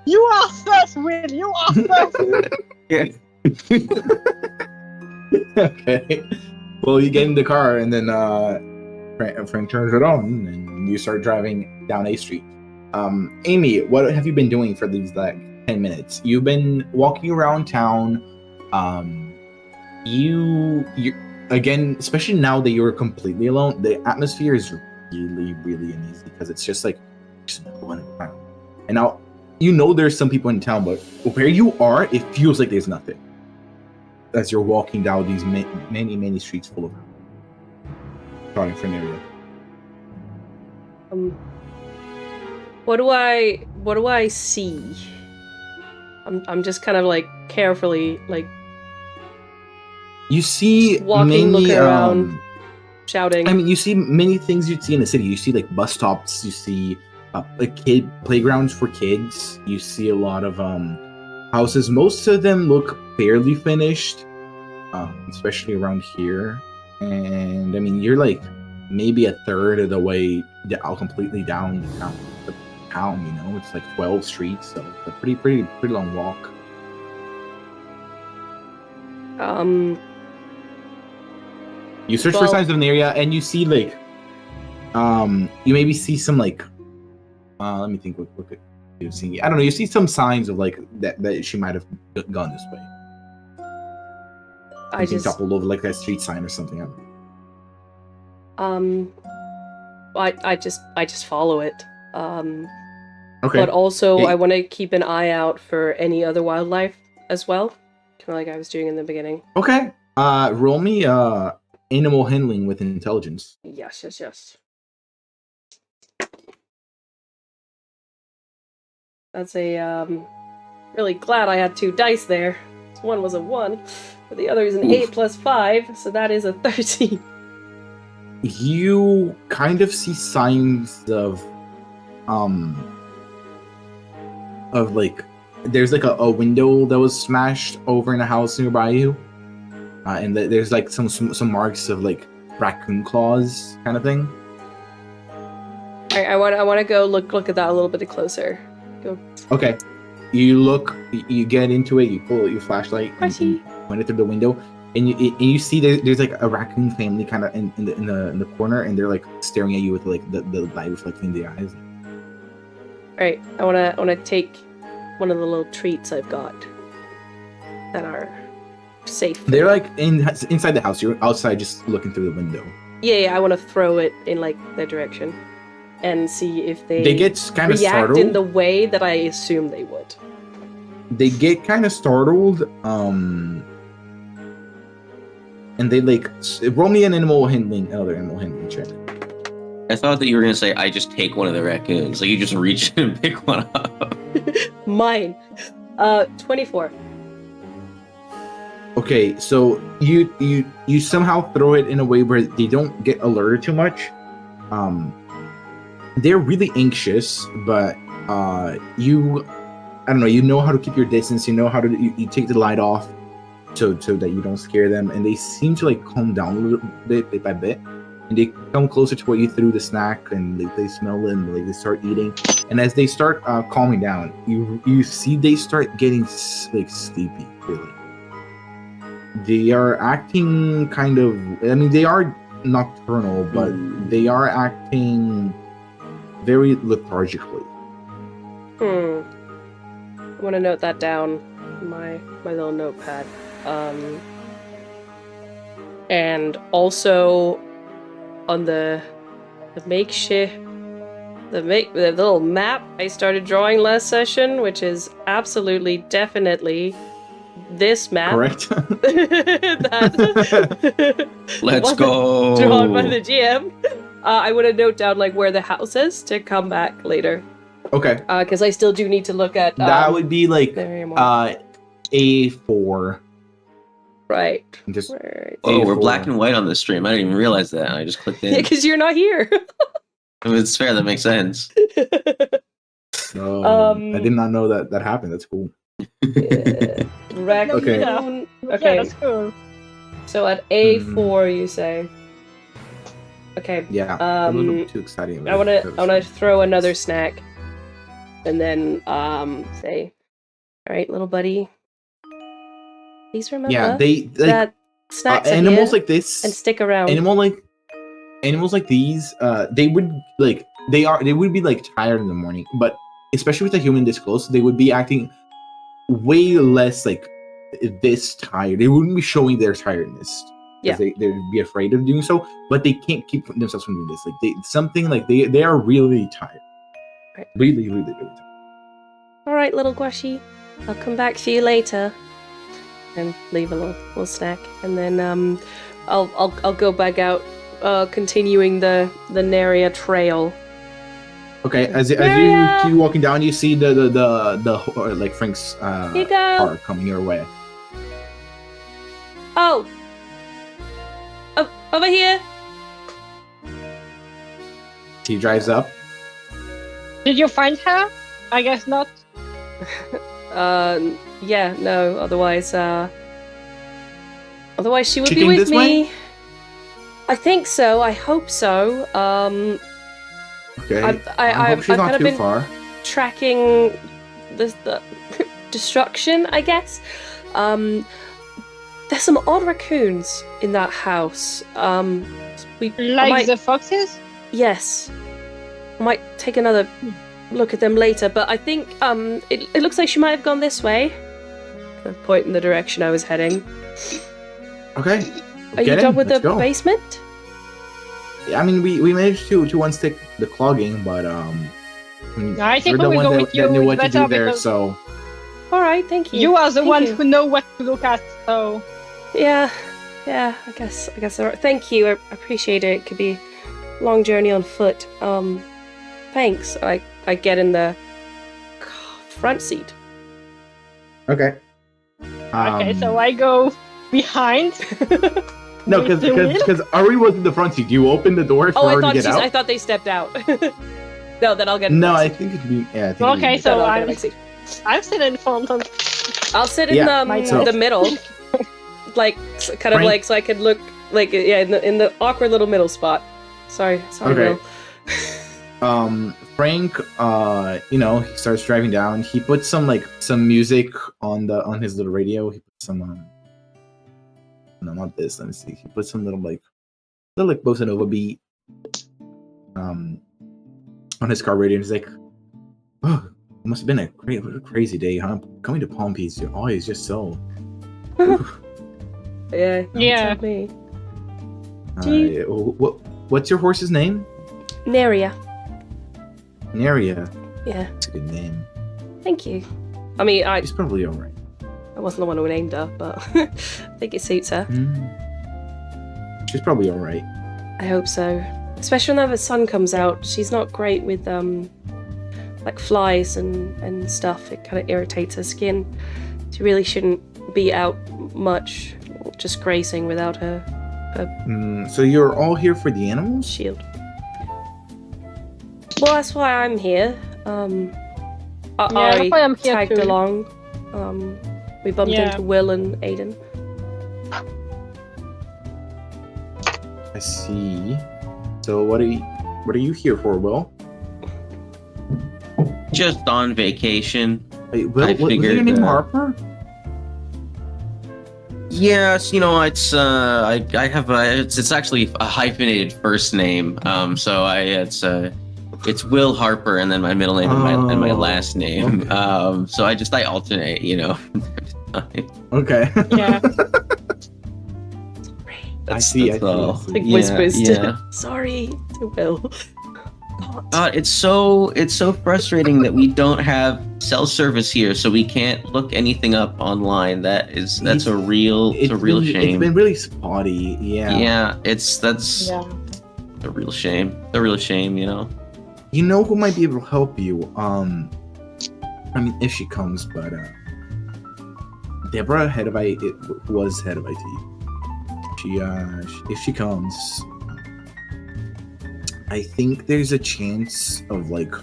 [SPEAKER 5] You are sus, Will. You are sus.
[SPEAKER 2] Okay. Well, you get in the car, and then Frank turns it on, and you start driving down A Street. Amy, what have you been doing for these like 10 minutes? You've been walking around town. You again, especially now that you're completely alone, the atmosphere is really, really uneasy because it's just like there's no one around. And now you know there's some people in town, but where you are, it feels like there's nothing. As you're walking down these many streets full of them. Starting from Neria.
[SPEAKER 1] What do I see? I'm just kind of like carefully like
[SPEAKER 2] you see
[SPEAKER 1] walking,
[SPEAKER 2] many
[SPEAKER 1] looking around, shouting.
[SPEAKER 2] I mean, you see many things you'd see in the city. You see like bus stops. You see like kid playgrounds for kids. You see a lot of houses. Most of them look fairly finished, especially around here. And I mean, you're like maybe a third of the way completely down the town. You know, it's like 12 streets, so it's a pretty long walk. You search for signs of an area, and you see like, you maybe see some like, let me think. What could you see? I don't know. You see some signs of like that she might have gone this way.
[SPEAKER 1] I just
[SPEAKER 2] toppled over like that street sign or something.
[SPEAKER 1] I just follow it.
[SPEAKER 2] Okay.
[SPEAKER 1] But also, I want to keep an eye out for any other wildlife as well, kind of like I was doing in the beginning.
[SPEAKER 2] Okay. Roll me animal handling with intelligence.
[SPEAKER 1] Yes. That's a really glad I had 2 dice there. One was a 1, but the other is an 8 plus 5, so that is a 13.
[SPEAKER 2] You kind of see signs of like there's like a window that was smashed over in a house nearby you, and there's like some marks of like raccoon claws kind of thing.
[SPEAKER 1] All right, I want to go look at that a little bit closer. Go.
[SPEAKER 2] Okay. You look, you get into it, you pull out your flashlight and point it through the window, and you see there's like a raccoon family kind of in the corner, and they're like staring at you with like the light reflecting in the eyes.
[SPEAKER 1] Alright, I wanna take one of the little treats I've got that are safe.
[SPEAKER 2] They're like inside the house. You're outside just looking through the window.
[SPEAKER 1] Yeah, I want to throw it in like their direction and see if they
[SPEAKER 2] get kind of
[SPEAKER 1] react
[SPEAKER 2] startled
[SPEAKER 1] in the way that I assume they would.
[SPEAKER 2] They get kind of startled, and they like roll me another animal handling check.
[SPEAKER 3] I thought that you were gonna say I just take one of the raccoons, like you just reach and pick one up.
[SPEAKER 1] Mine, 24.
[SPEAKER 2] Okay, so you somehow throw it in a way where they don't get alerted too much. They're really anxious, but I don't know, you know how to keep your distance, you know how to you take the light off so that you don't scare them, and they seem to like calm down a little bit by bit, and they come closer to where you threw the snack, and they smell it, and like they start eating, and as they start calming down, you see they start getting like sleepy, really. They are acting kind of, I mean, they are nocturnal, but they are acting very lethargically.
[SPEAKER 1] I want to note that down in my little notepad. And also on the makeshift, the little map I started drawing last session, which is absolutely definitely this map.
[SPEAKER 2] Correct.
[SPEAKER 3] Let's go.
[SPEAKER 1] Drawn by the GM. I want to note down like where the house is to come back later.
[SPEAKER 2] Okay.
[SPEAKER 1] Because I still do need to look at.
[SPEAKER 2] That would be like A4.
[SPEAKER 1] Right.
[SPEAKER 2] Just
[SPEAKER 1] right.
[SPEAKER 3] Oh,
[SPEAKER 2] A4.
[SPEAKER 3] we're black and white on this stream. I didn't even realize that. I just clicked in.
[SPEAKER 1] Yeah, because you're not here.
[SPEAKER 3] If it's fair, that makes sense.
[SPEAKER 2] So I did not know that happened. That's cool.
[SPEAKER 1] Raccoon.
[SPEAKER 2] Okay.
[SPEAKER 5] Yeah,
[SPEAKER 1] Okay.
[SPEAKER 5] that's cool.
[SPEAKER 1] So at A4, you say. Okay.
[SPEAKER 2] Yeah. A little too exciting.
[SPEAKER 1] I wanna throw another snack, and then say, all right, little buddy. Please remember.
[SPEAKER 2] Yeah, they like
[SPEAKER 1] that snacks are
[SPEAKER 2] animals
[SPEAKER 1] here,
[SPEAKER 2] like this
[SPEAKER 1] and stick around.
[SPEAKER 2] Animals like these. They would be like tired in the morning, but especially with a human this close, they would be acting way less like this tired. They wouldn't be showing their tiredness.
[SPEAKER 1] Yeah.
[SPEAKER 2] They'd be afraid of doing so, but they can't keep themselves from doing this. Like they are really tired.
[SPEAKER 1] Right.
[SPEAKER 2] Really, really, really tired.
[SPEAKER 1] All right, little Guashi, I'll come back for you later, and leave a little snack, and then I'll go back out, continuing the Neria trail.
[SPEAKER 2] Okay, as you keep walking down, you see the like Frank's
[SPEAKER 1] Here you go.
[SPEAKER 2] car coming your way.
[SPEAKER 1] Oh, over here.
[SPEAKER 2] He drives up.
[SPEAKER 5] Did you find her? I guess not.
[SPEAKER 1] Yeah, no. Otherwise she would
[SPEAKER 2] She
[SPEAKER 1] be
[SPEAKER 2] came
[SPEAKER 1] with
[SPEAKER 2] this
[SPEAKER 1] me.
[SPEAKER 2] way?
[SPEAKER 1] I think so. I hope so.
[SPEAKER 2] Okay.
[SPEAKER 1] I
[SPEAKER 2] hope she's
[SPEAKER 1] I've
[SPEAKER 2] not
[SPEAKER 1] kind of
[SPEAKER 2] too
[SPEAKER 1] been
[SPEAKER 2] far.
[SPEAKER 1] tracking the destruction, I guess. There's some odd raccoons in that house.
[SPEAKER 5] The foxes?
[SPEAKER 1] Yes. I might take another look at them later, but I think it looks like she might have gone this way. Kind of point in the direction I was heading.
[SPEAKER 2] Okay.
[SPEAKER 1] Are you done with the basement?
[SPEAKER 2] Yeah, I mean, we managed to unstick the clogging, but
[SPEAKER 5] I think
[SPEAKER 2] you're
[SPEAKER 5] we
[SPEAKER 2] the
[SPEAKER 5] will
[SPEAKER 2] one
[SPEAKER 5] go with you.
[SPEAKER 2] that knew
[SPEAKER 5] It's
[SPEAKER 2] what to
[SPEAKER 5] better
[SPEAKER 2] do there,
[SPEAKER 5] because
[SPEAKER 2] so
[SPEAKER 1] All right, thank you.
[SPEAKER 5] you are the
[SPEAKER 1] Thank
[SPEAKER 5] one
[SPEAKER 1] you.
[SPEAKER 5] who know what to look at. So
[SPEAKER 1] Yeah, I guess. All right. Thank you. I appreciate it. It could be a long journey on foot. Thanks. I get in the front seat.
[SPEAKER 2] okay.
[SPEAKER 5] okay, so I go behind.
[SPEAKER 2] No,
[SPEAKER 5] with the wheel?
[SPEAKER 2] because Ari was in the front seat. You opened the door for
[SPEAKER 1] Oh,
[SPEAKER 2] her to get out.
[SPEAKER 1] I thought they stepped out. No, then I'll get.
[SPEAKER 2] No, I think it'd be. Yeah. I think it'd
[SPEAKER 5] Okay,
[SPEAKER 2] be-
[SPEAKER 5] so
[SPEAKER 1] I'll get
[SPEAKER 5] I'm-
[SPEAKER 1] a back seat.
[SPEAKER 5] I'm still in front.
[SPEAKER 1] I'll sit in
[SPEAKER 2] Yeah,
[SPEAKER 1] the middle, like kind of
[SPEAKER 2] Frank-
[SPEAKER 1] like so I could look like in the awkward little middle spot. Sorry,
[SPEAKER 2] Okay.
[SPEAKER 1] Will.
[SPEAKER 2] Frank, he starts driving down. He puts some music on his little radio. He puts some no, not this. Let me see. He puts some little bossa nova beat on his car radio. And he's like, "Oh, it must have been a crazy day, huh? Coming to Palm Beach, you're always just so."
[SPEAKER 1] Yeah.
[SPEAKER 5] Yeah.
[SPEAKER 1] Tell me.
[SPEAKER 2] What's your horse's name?
[SPEAKER 1] Neria.
[SPEAKER 2] Neria.
[SPEAKER 1] Yeah.
[SPEAKER 2] That's a good name.
[SPEAKER 1] Thank you. I mean, I
[SPEAKER 2] She's probably all right.
[SPEAKER 1] wasn't the one who named her, but I think it suits her.
[SPEAKER 2] She's probably all right.
[SPEAKER 1] I hope so. Especially when the sun comes out. She's not great with like flies and stuff. It kind of irritates her skin. She really shouldn't be out much, just grazing without her
[SPEAKER 2] So you're all here for the animals?
[SPEAKER 1] shield. Well, that's why I'm here. Ari
[SPEAKER 5] that's why I'm here
[SPEAKER 1] tagged
[SPEAKER 5] too.
[SPEAKER 1] along. We bumped
[SPEAKER 5] Yeah.
[SPEAKER 1] into Will and Aiden.
[SPEAKER 2] I see. So what are you here for, Will?
[SPEAKER 3] Just on vacation.
[SPEAKER 2] Wait, Will,
[SPEAKER 3] I
[SPEAKER 2] was your
[SPEAKER 3] figured,
[SPEAKER 2] name Harper?
[SPEAKER 3] Yes, it's I have it's actually a hyphenated first name. So it's Will Harper and then my middle name and my last name.
[SPEAKER 2] Okay.
[SPEAKER 3] So I alternate,
[SPEAKER 2] Okay.
[SPEAKER 5] Yeah.
[SPEAKER 2] I see.
[SPEAKER 3] all.
[SPEAKER 1] Like whispers
[SPEAKER 3] Yeah.
[SPEAKER 1] to sorry to Will. God.
[SPEAKER 3] It's so frustrating that we don't have cell service here, so we can't look anything up online. That's a real shame.
[SPEAKER 2] It's been really spotty. Yeah.
[SPEAKER 3] Yeah, that's
[SPEAKER 5] Yeah.
[SPEAKER 3] a real shame. A real shame,
[SPEAKER 2] You know who might be able to help you? I mean, if she comes, but Deborah, was head of IT. If she comes, I think there's a chance of like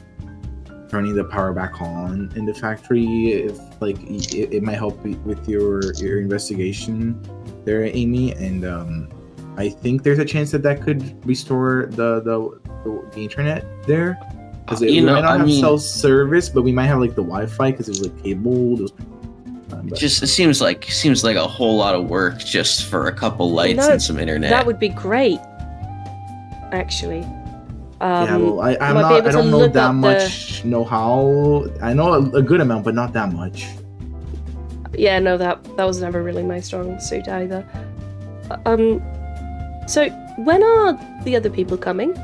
[SPEAKER 2] turning the power back on in the factory if like it might help with your investigation there, Amy. And I think there's a chance that could restore the internet there. Because we might not have cell service, but we might have like the Wi-Fi because there's like cable.
[SPEAKER 3] It seems like a whole lot of work just for a couple lights and some internet.
[SPEAKER 1] That would be great, actually.
[SPEAKER 2] Yeah, well, I don't know that much know-how. I know a good amount, but not that much.
[SPEAKER 1] Yeah, no, that was never really my strong suit either. So when are the other people coming?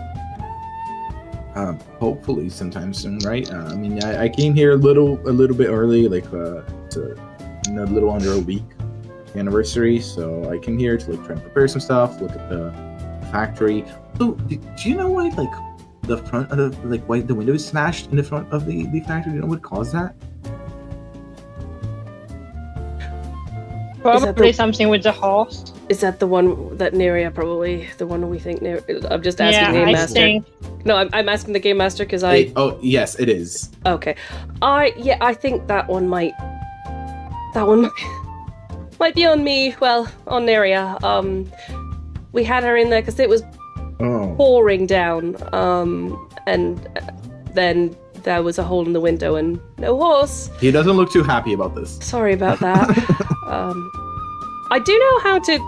[SPEAKER 2] Hopefully sometime soon, right? I mean, I came here a little bit early, like to a little under a week anniversary. So I came here to like try and prepare some stuff, look at the factory. So do you know why like the front of why the window is smashed in the front of the factory? Do you know what caused that?
[SPEAKER 5] Probably something with the horse.
[SPEAKER 1] Is that the one that Neria probably the one we think? I'm just asking the game master.
[SPEAKER 5] Think...
[SPEAKER 1] No, I'm asking the game master because
[SPEAKER 2] Oh yes, it is.
[SPEAKER 1] Okay, I think that one might be on me. Well, on Neria. We had her in there because it was pouring down. And then there was a hole in the window and no horse.
[SPEAKER 2] He doesn't look too happy about this.
[SPEAKER 1] Sorry about that. I do know how to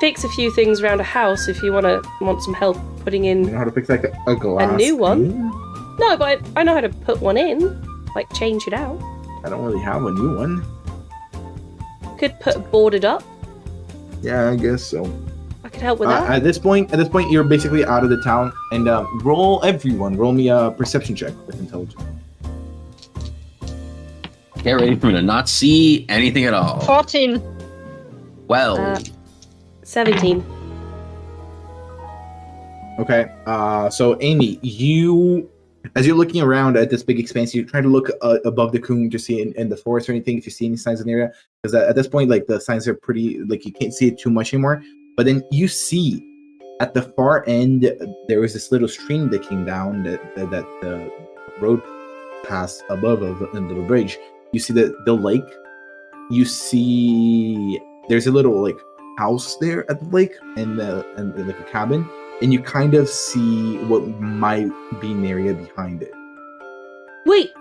[SPEAKER 1] fix a few things around a house if you want some help putting in.
[SPEAKER 2] You know how to fix like a glass?
[SPEAKER 1] A new one?
[SPEAKER 2] pane?
[SPEAKER 1] No, but I know how to put one in, like change it out.
[SPEAKER 2] I don't really have a new one.
[SPEAKER 1] Could board it up.
[SPEAKER 2] Yeah, I guess so.
[SPEAKER 1] I could help with that.
[SPEAKER 2] At this point, you're basically out of the town. And roll me a perception check with intelligence.
[SPEAKER 3] Get ready for me to not see anything at all.
[SPEAKER 5] 14.
[SPEAKER 3] 12.
[SPEAKER 1] 17.
[SPEAKER 2] Okay. So Amy, as you're looking around at this big expanse, you try to look above the coombe to see in the forest or anything if you see any signs in the area. Because at this point, like the signs are pretty, like you can't see it too much anymore. But then you see at the far end there was this little stream that came down that the road passed above of a little bridge. You see the lake. You see there's a little like house there at the lake and like a cabin, and you kind of see what might be Neria behind it.
[SPEAKER 1] Wait,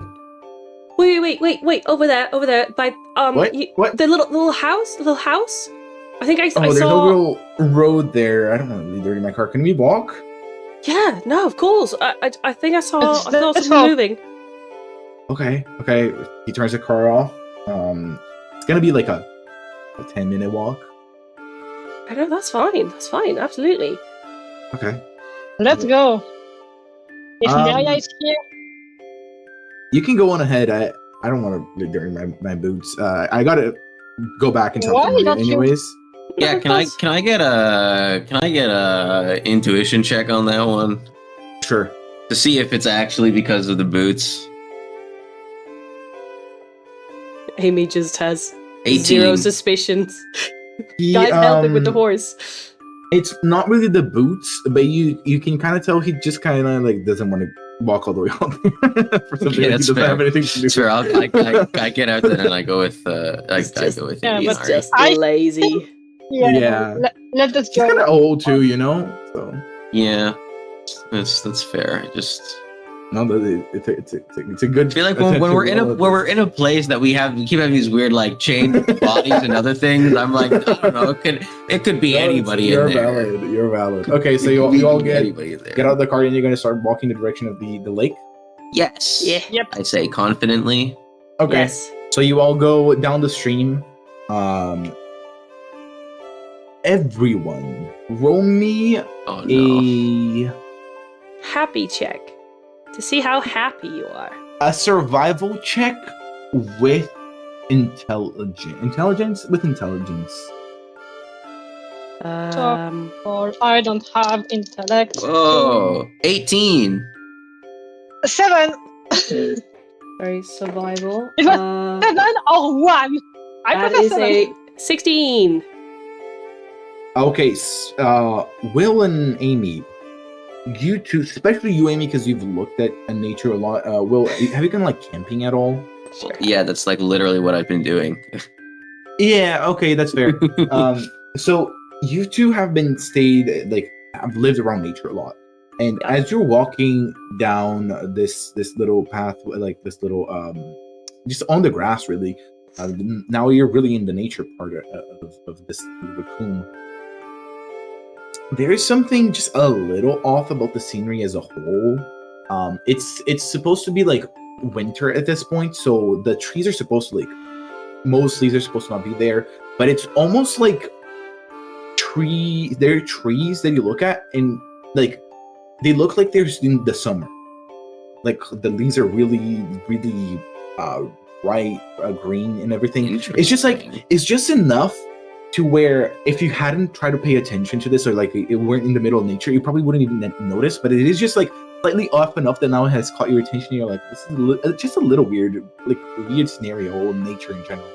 [SPEAKER 1] over there by
[SPEAKER 2] What?
[SPEAKER 1] The little house. I think I saw.
[SPEAKER 2] There's a little road there. I don't want to leave dirty my car. Can we walk?
[SPEAKER 1] Yeah, no, of course. I think I saw
[SPEAKER 5] It's
[SPEAKER 1] something moving.
[SPEAKER 2] Okay. He turns the car off. It's gonna be like a 10-minute walk.
[SPEAKER 1] I know, that's fine, absolutely.
[SPEAKER 2] Okay.
[SPEAKER 5] Let's go. If Neria is here.
[SPEAKER 2] You can go on ahead. I don't want to leave during my boots. I gotta go back and talk to Maria anyways.
[SPEAKER 3] Yeah, can I get a intuition check on that one?
[SPEAKER 2] Sure.
[SPEAKER 3] To see if it's actually because of the boots.
[SPEAKER 1] Amy just has
[SPEAKER 3] 18.
[SPEAKER 1] 0 suspicions. Guys helping with the horse.
[SPEAKER 2] It's not really the boots, but you can kind of tell he just kind of like doesn't want to walk all the way out there for something
[SPEAKER 3] Yeah,
[SPEAKER 2] like he doesn't have anything to do.
[SPEAKER 3] Sure, I get out there and I go with I go with
[SPEAKER 5] Yeah,
[SPEAKER 3] you.
[SPEAKER 5] but
[SPEAKER 3] Sorry.
[SPEAKER 1] Just lazy.
[SPEAKER 5] Yeah. Let us
[SPEAKER 2] He's
[SPEAKER 5] go.
[SPEAKER 2] kind of old too, you know. So
[SPEAKER 3] Yeah, that's fair.
[SPEAKER 2] no, it's a good.
[SPEAKER 3] I feel like when we're in a place that we keep having these weird like chained bodies and other things. I'm like, I don't know. It could be anybody in there.
[SPEAKER 2] You're valid. Okay, so you all get
[SPEAKER 3] there.
[SPEAKER 2] out of the car and you're going to start walking the direction of the lake.
[SPEAKER 3] Yes.
[SPEAKER 1] Yeah.
[SPEAKER 5] Yep.
[SPEAKER 3] I say confidently.
[SPEAKER 2] Okay.
[SPEAKER 1] Yes.
[SPEAKER 2] So you all go down the stream. Everyone, roll me
[SPEAKER 3] Oh no.
[SPEAKER 2] a
[SPEAKER 1] Happy check to see how happy you are.
[SPEAKER 2] survival check with intelligence with intelligence.
[SPEAKER 5] Or I don't have intellect.
[SPEAKER 3] Whoa. 18.
[SPEAKER 5] 7.
[SPEAKER 1] Very survival.
[SPEAKER 5] It was 7 or 1. I
[SPEAKER 1] That
[SPEAKER 5] prefer
[SPEAKER 1] is
[SPEAKER 5] 7.
[SPEAKER 1] a 16.
[SPEAKER 2] Okay, Will and Amy, you two, especially you, Amy, because you've looked at nature a lot. Will, have you gone like camping at all?
[SPEAKER 3] Yeah, that's like literally what I've been doing.
[SPEAKER 2] Yeah. Okay, that's fair. So you two have been have lived around nature a lot, and
[SPEAKER 1] Yeah.
[SPEAKER 2] as you're walking down this little path, like this little just on the grass, really. Now you're really in the nature part of this raccoon. There is something just a little off about the scenery as a whole. It's supposed to be like winter at this point, so the trees are supposed to most leaves are supposed to not be there, but it's almost like there are trees that you look at and like they look like they're in the summer. Like the leaves are really bright green and everything. It's just enough to where if you hadn't tried to pay attention to this or like it weren't in the middle of nature, you probably wouldn't even notice. But it is just like slightly off enough that now it has caught your attention. You're like, this is just a little weird, like weird scenario in nature in general.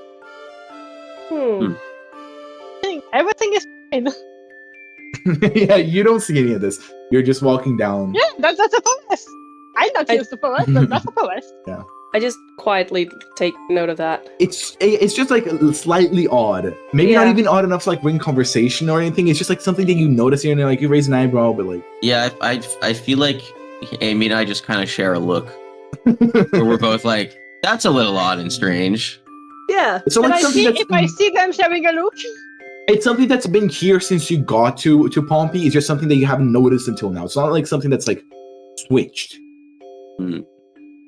[SPEAKER 5] Everything is fine.
[SPEAKER 2] Yeah, you don't see any of this. You're just walking down.
[SPEAKER 5] Yeah, that's a forest. I'm not used to forest, but that's a forest.
[SPEAKER 2] Yeah.
[SPEAKER 1] I just quietly take note of that.
[SPEAKER 2] It's just like slightly odd. Maybe not even odd enough to like bring conversation or anything. It's just like something that you notice here and like you raise an eyebrow, but like
[SPEAKER 3] Yeah, I feel like Amy and I just kind of share a look where we're both like, that's a little odd and strange.
[SPEAKER 1] Yeah.
[SPEAKER 2] So
[SPEAKER 5] Can
[SPEAKER 2] it's
[SPEAKER 5] I
[SPEAKER 2] something
[SPEAKER 5] see
[SPEAKER 2] that's
[SPEAKER 5] if I see them sharing a look?
[SPEAKER 2] it's something that's been here since you got to Pompey. It's just something that you haven't noticed until now. It's not like something that's like switched.
[SPEAKER 3] Hmm.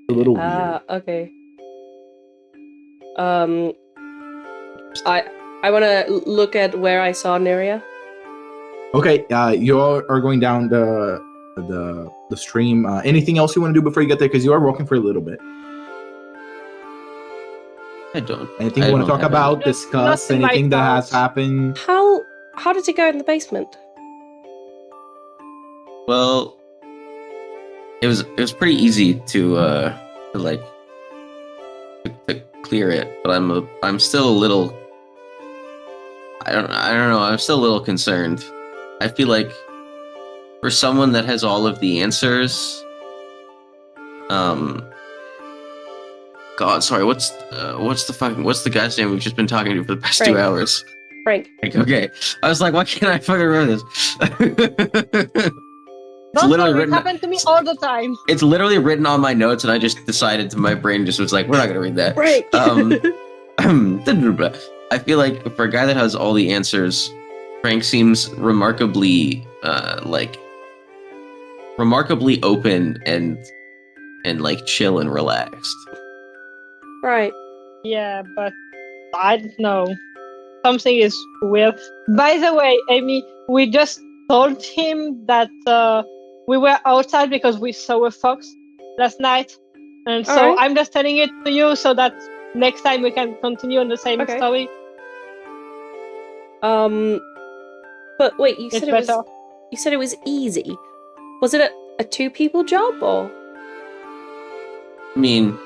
[SPEAKER 2] A little weird.
[SPEAKER 1] Okay. I want to look at where I saw Neria.
[SPEAKER 2] Okay, you all are going down the stream. Anything else you want to do before you get there? Because you are walking for a little bit.
[SPEAKER 3] I don't.
[SPEAKER 2] Anything
[SPEAKER 3] I
[SPEAKER 2] you want to
[SPEAKER 3] don't
[SPEAKER 2] talk
[SPEAKER 3] have
[SPEAKER 2] about?
[SPEAKER 3] any.
[SPEAKER 2] Discuss
[SPEAKER 5] Nothing
[SPEAKER 2] anything
[SPEAKER 5] like
[SPEAKER 2] that has
[SPEAKER 5] that.
[SPEAKER 2] happened?
[SPEAKER 1] How did it go in the basement?
[SPEAKER 3] Well, it was pretty easy to clear it, but I'm still a little. I don't know. I'm still a little concerned. I feel like for someone that has all of the answers, God, sorry. What's the guy's name we've just been talking to for the past
[SPEAKER 1] Frank.
[SPEAKER 3] 2 hours?
[SPEAKER 1] Frank.
[SPEAKER 3] Okay, I was like, why can't I fucking remember this?
[SPEAKER 5] Don't
[SPEAKER 3] literally
[SPEAKER 5] worry, it
[SPEAKER 3] written-
[SPEAKER 5] happens to me all the time.
[SPEAKER 3] It's literally written on my notes, and I just decided my brain just was like, we're not gonna read that.
[SPEAKER 1] Frank.
[SPEAKER 3] I feel like for a guy that has all the answers, Frank seems remarkably open and like chill and relaxed.
[SPEAKER 1] Right.
[SPEAKER 5] Yeah, but I don't know. Something is weird. By the way, Amy, we just told him that we were outside because we saw a fox last night. And so
[SPEAKER 1] Alright.
[SPEAKER 5] I'm just telling it to you so that next time we can continue on the same
[SPEAKER 1] Okay.
[SPEAKER 5] story.
[SPEAKER 1] But wait, you
[SPEAKER 5] It's
[SPEAKER 1] said
[SPEAKER 5] better.
[SPEAKER 1] you said it was easy. Was it a 2-people job or?
[SPEAKER 3] I mean,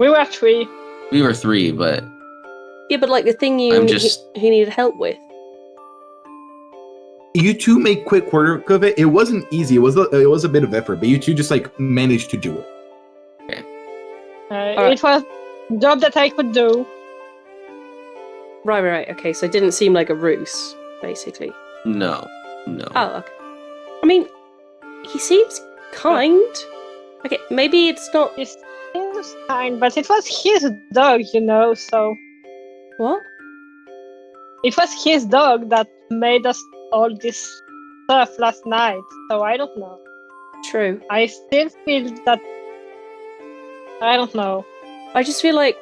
[SPEAKER 5] We were 3.
[SPEAKER 3] we were 3, but
[SPEAKER 1] Yeah, but like the thing he needed help with.
[SPEAKER 2] You two make quick work of it. It wasn't easy. It was a bit of effort, but you two just like managed to do it.
[SPEAKER 1] Alright.
[SPEAKER 5] It was a job that I could do.
[SPEAKER 1] Right. Okay, so it didn't seem like a ruse, basically.
[SPEAKER 3] no.
[SPEAKER 1] Oh, okay. I mean, he seems kind. Okay, maybe it's not.
[SPEAKER 5] It seems kind, but it was his dog, so
[SPEAKER 1] What?
[SPEAKER 5] it was his dog that made us all this stuff last night, so I don't know.
[SPEAKER 1] True.
[SPEAKER 5] I still feel that I don't know.
[SPEAKER 1] I just feel like,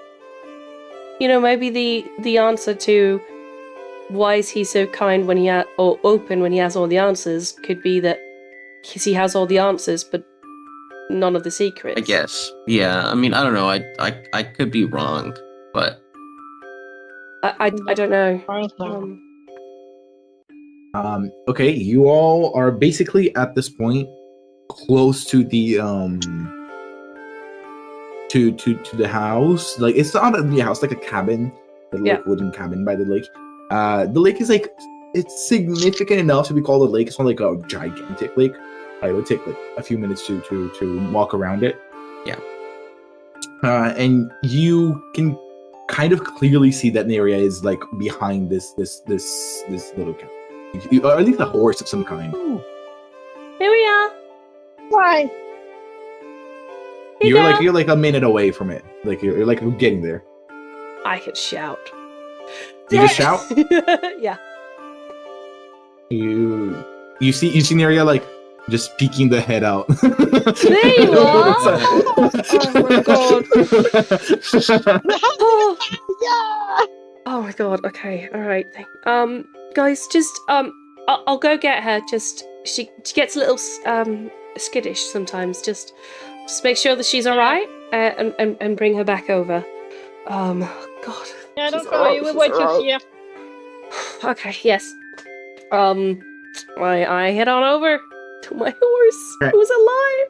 [SPEAKER 1] maybe the answer to why is he so kind when or open when he has all the answers could be that he has all the answers, but none of the secrets.
[SPEAKER 3] I guess. Yeah. I mean, I don't know. I could be wrong, but
[SPEAKER 1] I don't know.
[SPEAKER 5] I don't know.
[SPEAKER 2] Okay, you all are basically at this point close to the to the house. Like it's not really a house, like a cabin, like wooden cabin by the lake. The lake is like it's significant enough to be called a lake. It's not like a gigantic lake. It would take like a few minutes to walk around it.
[SPEAKER 3] Yeah.
[SPEAKER 2] And you can kind of clearly see that Neria is like behind this little cow, or at least a horse of some kind.
[SPEAKER 1] Here we are.
[SPEAKER 5] Why?
[SPEAKER 1] Hey,
[SPEAKER 2] You're like a minute away from it. Like you're like getting there.
[SPEAKER 1] I can shout.
[SPEAKER 2] You just shout.
[SPEAKER 1] Yeah.
[SPEAKER 2] You see Neria like just peeking the head out.
[SPEAKER 1] There you are. Oh my god. Oh.
[SPEAKER 5] Yeah.
[SPEAKER 1] Oh my god. Okay. All right. Guys, just I'll go get her. Just she gets a little skittish sometimes. Just make sure that she's all right, and bring her back over. God.
[SPEAKER 5] Yeah, don't worry. We wait you here.
[SPEAKER 1] Okay. Yes. I head on over to my horse,
[SPEAKER 2] Okay.
[SPEAKER 1] who's alive.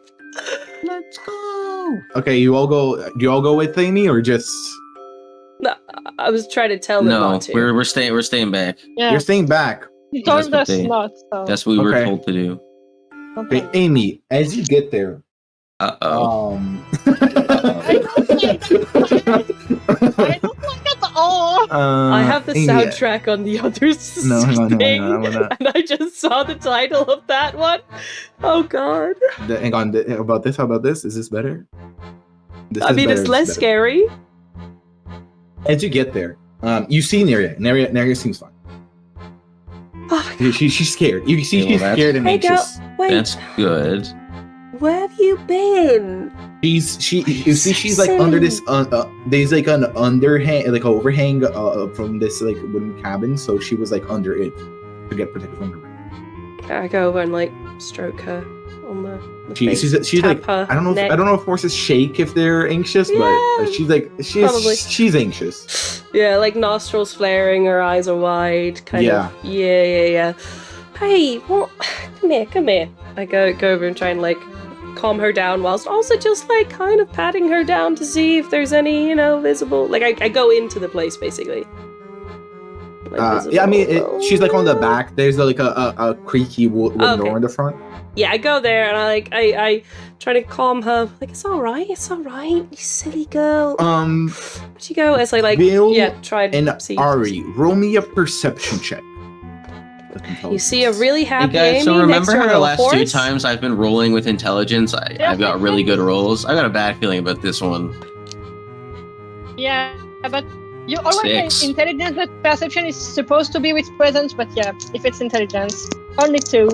[SPEAKER 3] Let's go.
[SPEAKER 2] Okay, you all go. Do you all go with Amy or just?
[SPEAKER 1] No, I was trying to tell them
[SPEAKER 3] No,
[SPEAKER 1] not to.
[SPEAKER 3] we're staying back.
[SPEAKER 5] Yeah.
[SPEAKER 2] You're staying back.
[SPEAKER 5] You told
[SPEAKER 3] That's what
[SPEAKER 5] us
[SPEAKER 3] they-
[SPEAKER 5] not, so.
[SPEAKER 3] That's what we were
[SPEAKER 2] Okay.
[SPEAKER 3] told to do.
[SPEAKER 2] Okay, Amy, as you get there,
[SPEAKER 3] Uh-oh.
[SPEAKER 5] I don't like it at all.
[SPEAKER 1] I have the
[SPEAKER 2] Amy,
[SPEAKER 1] soundtrack on the other
[SPEAKER 2] No, hang on,
[SPEAKER 1] thing,
[SPEAKER 2] I'm gonna-
[SPEAKER 1] and I just saw the title of that one. Oh god.
[SPEAKER 2] Hang on. About this? How about this? Is this better? This
[SPEAKER 1] I
[SPEAKER 2] is
[SPEAKER 1] mean,
[SPEAKER 2] better,
[SPEAKER 1] it's
[SPEAKER 2] this
[SPEAKER 1] less
[SPEAKER 2] is better.
[SPEAKER 1] scary.
[SPEAKER 2] As you get there, you see Neria. Neria seems fine.
[SPEAKER 1] Oh my god.
[SPEAKER 2] She's scared. You see,
[SPEAKER 3] Okay, well,
[SPEAKER 2] she's
[SPEAKER 3] that's-
[SPEAKER 2] scared and
[SPEAKER 1] Hey, girl.
[SPEAKER 2] anxious.
[SPEAKER 1] Wait,
[SPEAKER 3] That's good.
[SPEAKER 1] where have you been?
[SPEAKER 2] You see, she's like under this. There's like an underhang, like overhang, from this like wooden cabin. So she was like under it to get protected from the rain.
[SPEAKER 1] I go over and like stroke her on the face.
[SPEAKER 2] She's
[SPEAKER 1] tap
[SPEAKER 2] like,
[SPEAKER 1] her
[SPEAKER 2] I don't know.
[SPEAKER 1] neck.
[SPEAKER 2] I don't know if horses shake if they're anxious, but
[SPEAKER 1] Yeah, probably.
[SPEAKER 2] she's anxious.
[SPEAKER 1] Yeah, like nostrils flaring, her eyes are wide, kind
[SPEAKER 2] Yeah.
[SPEAKER 1] of. Yeah. Hey, what? Come here. I go over and try and like calm her down, whilst also just like kind of patting her down to see if there's any, visible. Like I go into the place basically. Like,
[SPEAKER 2] Yeah, I mean,
[SPEAKER 1] visible.
[SPEAKER 2] she's like on the back. There's like a creaky wooden
[SPEAKER 1] Okay.
[SPEAKER 2] door in the front.
[SPEAKER 1] Yeah, I go there and I try to calm her. Like it's all right, you silly girl. But you go as I like
[SPEAKER 2] Bill
[SPEAKER 1] try
[SPEAKER 2] And
[SPEAKER 1] to see.
[SPEAKER 2] Ari, roll me a perception check.
[SPEAKER 1] You see a really
[SPEAKER 3] Hey
[SPEAKER 1] happy
[SPEAKER 3] guys,
[SPEAKER 1] Amy
[SPEAKER 3] so
[SPEAKER 1] next
[SPEAKER 3] remember
[SPEAKER 1] to
[SPEAKER 3] how
[SPEAKER 1] her
[SPEAKER 3] the last two
[SPEAKER 1] horse?
[SPEAKER 3] times I've been rolling with intelligence, I've got really good rolls? I got a bad feeling about this one.
[SPEAKER 5] Yeah, but you always say
[SPEAKER 3] 6.
[SPEAKER 5] intelligence, but perception is supposed to be with presence. But yeah, if it's intelligence, only 2.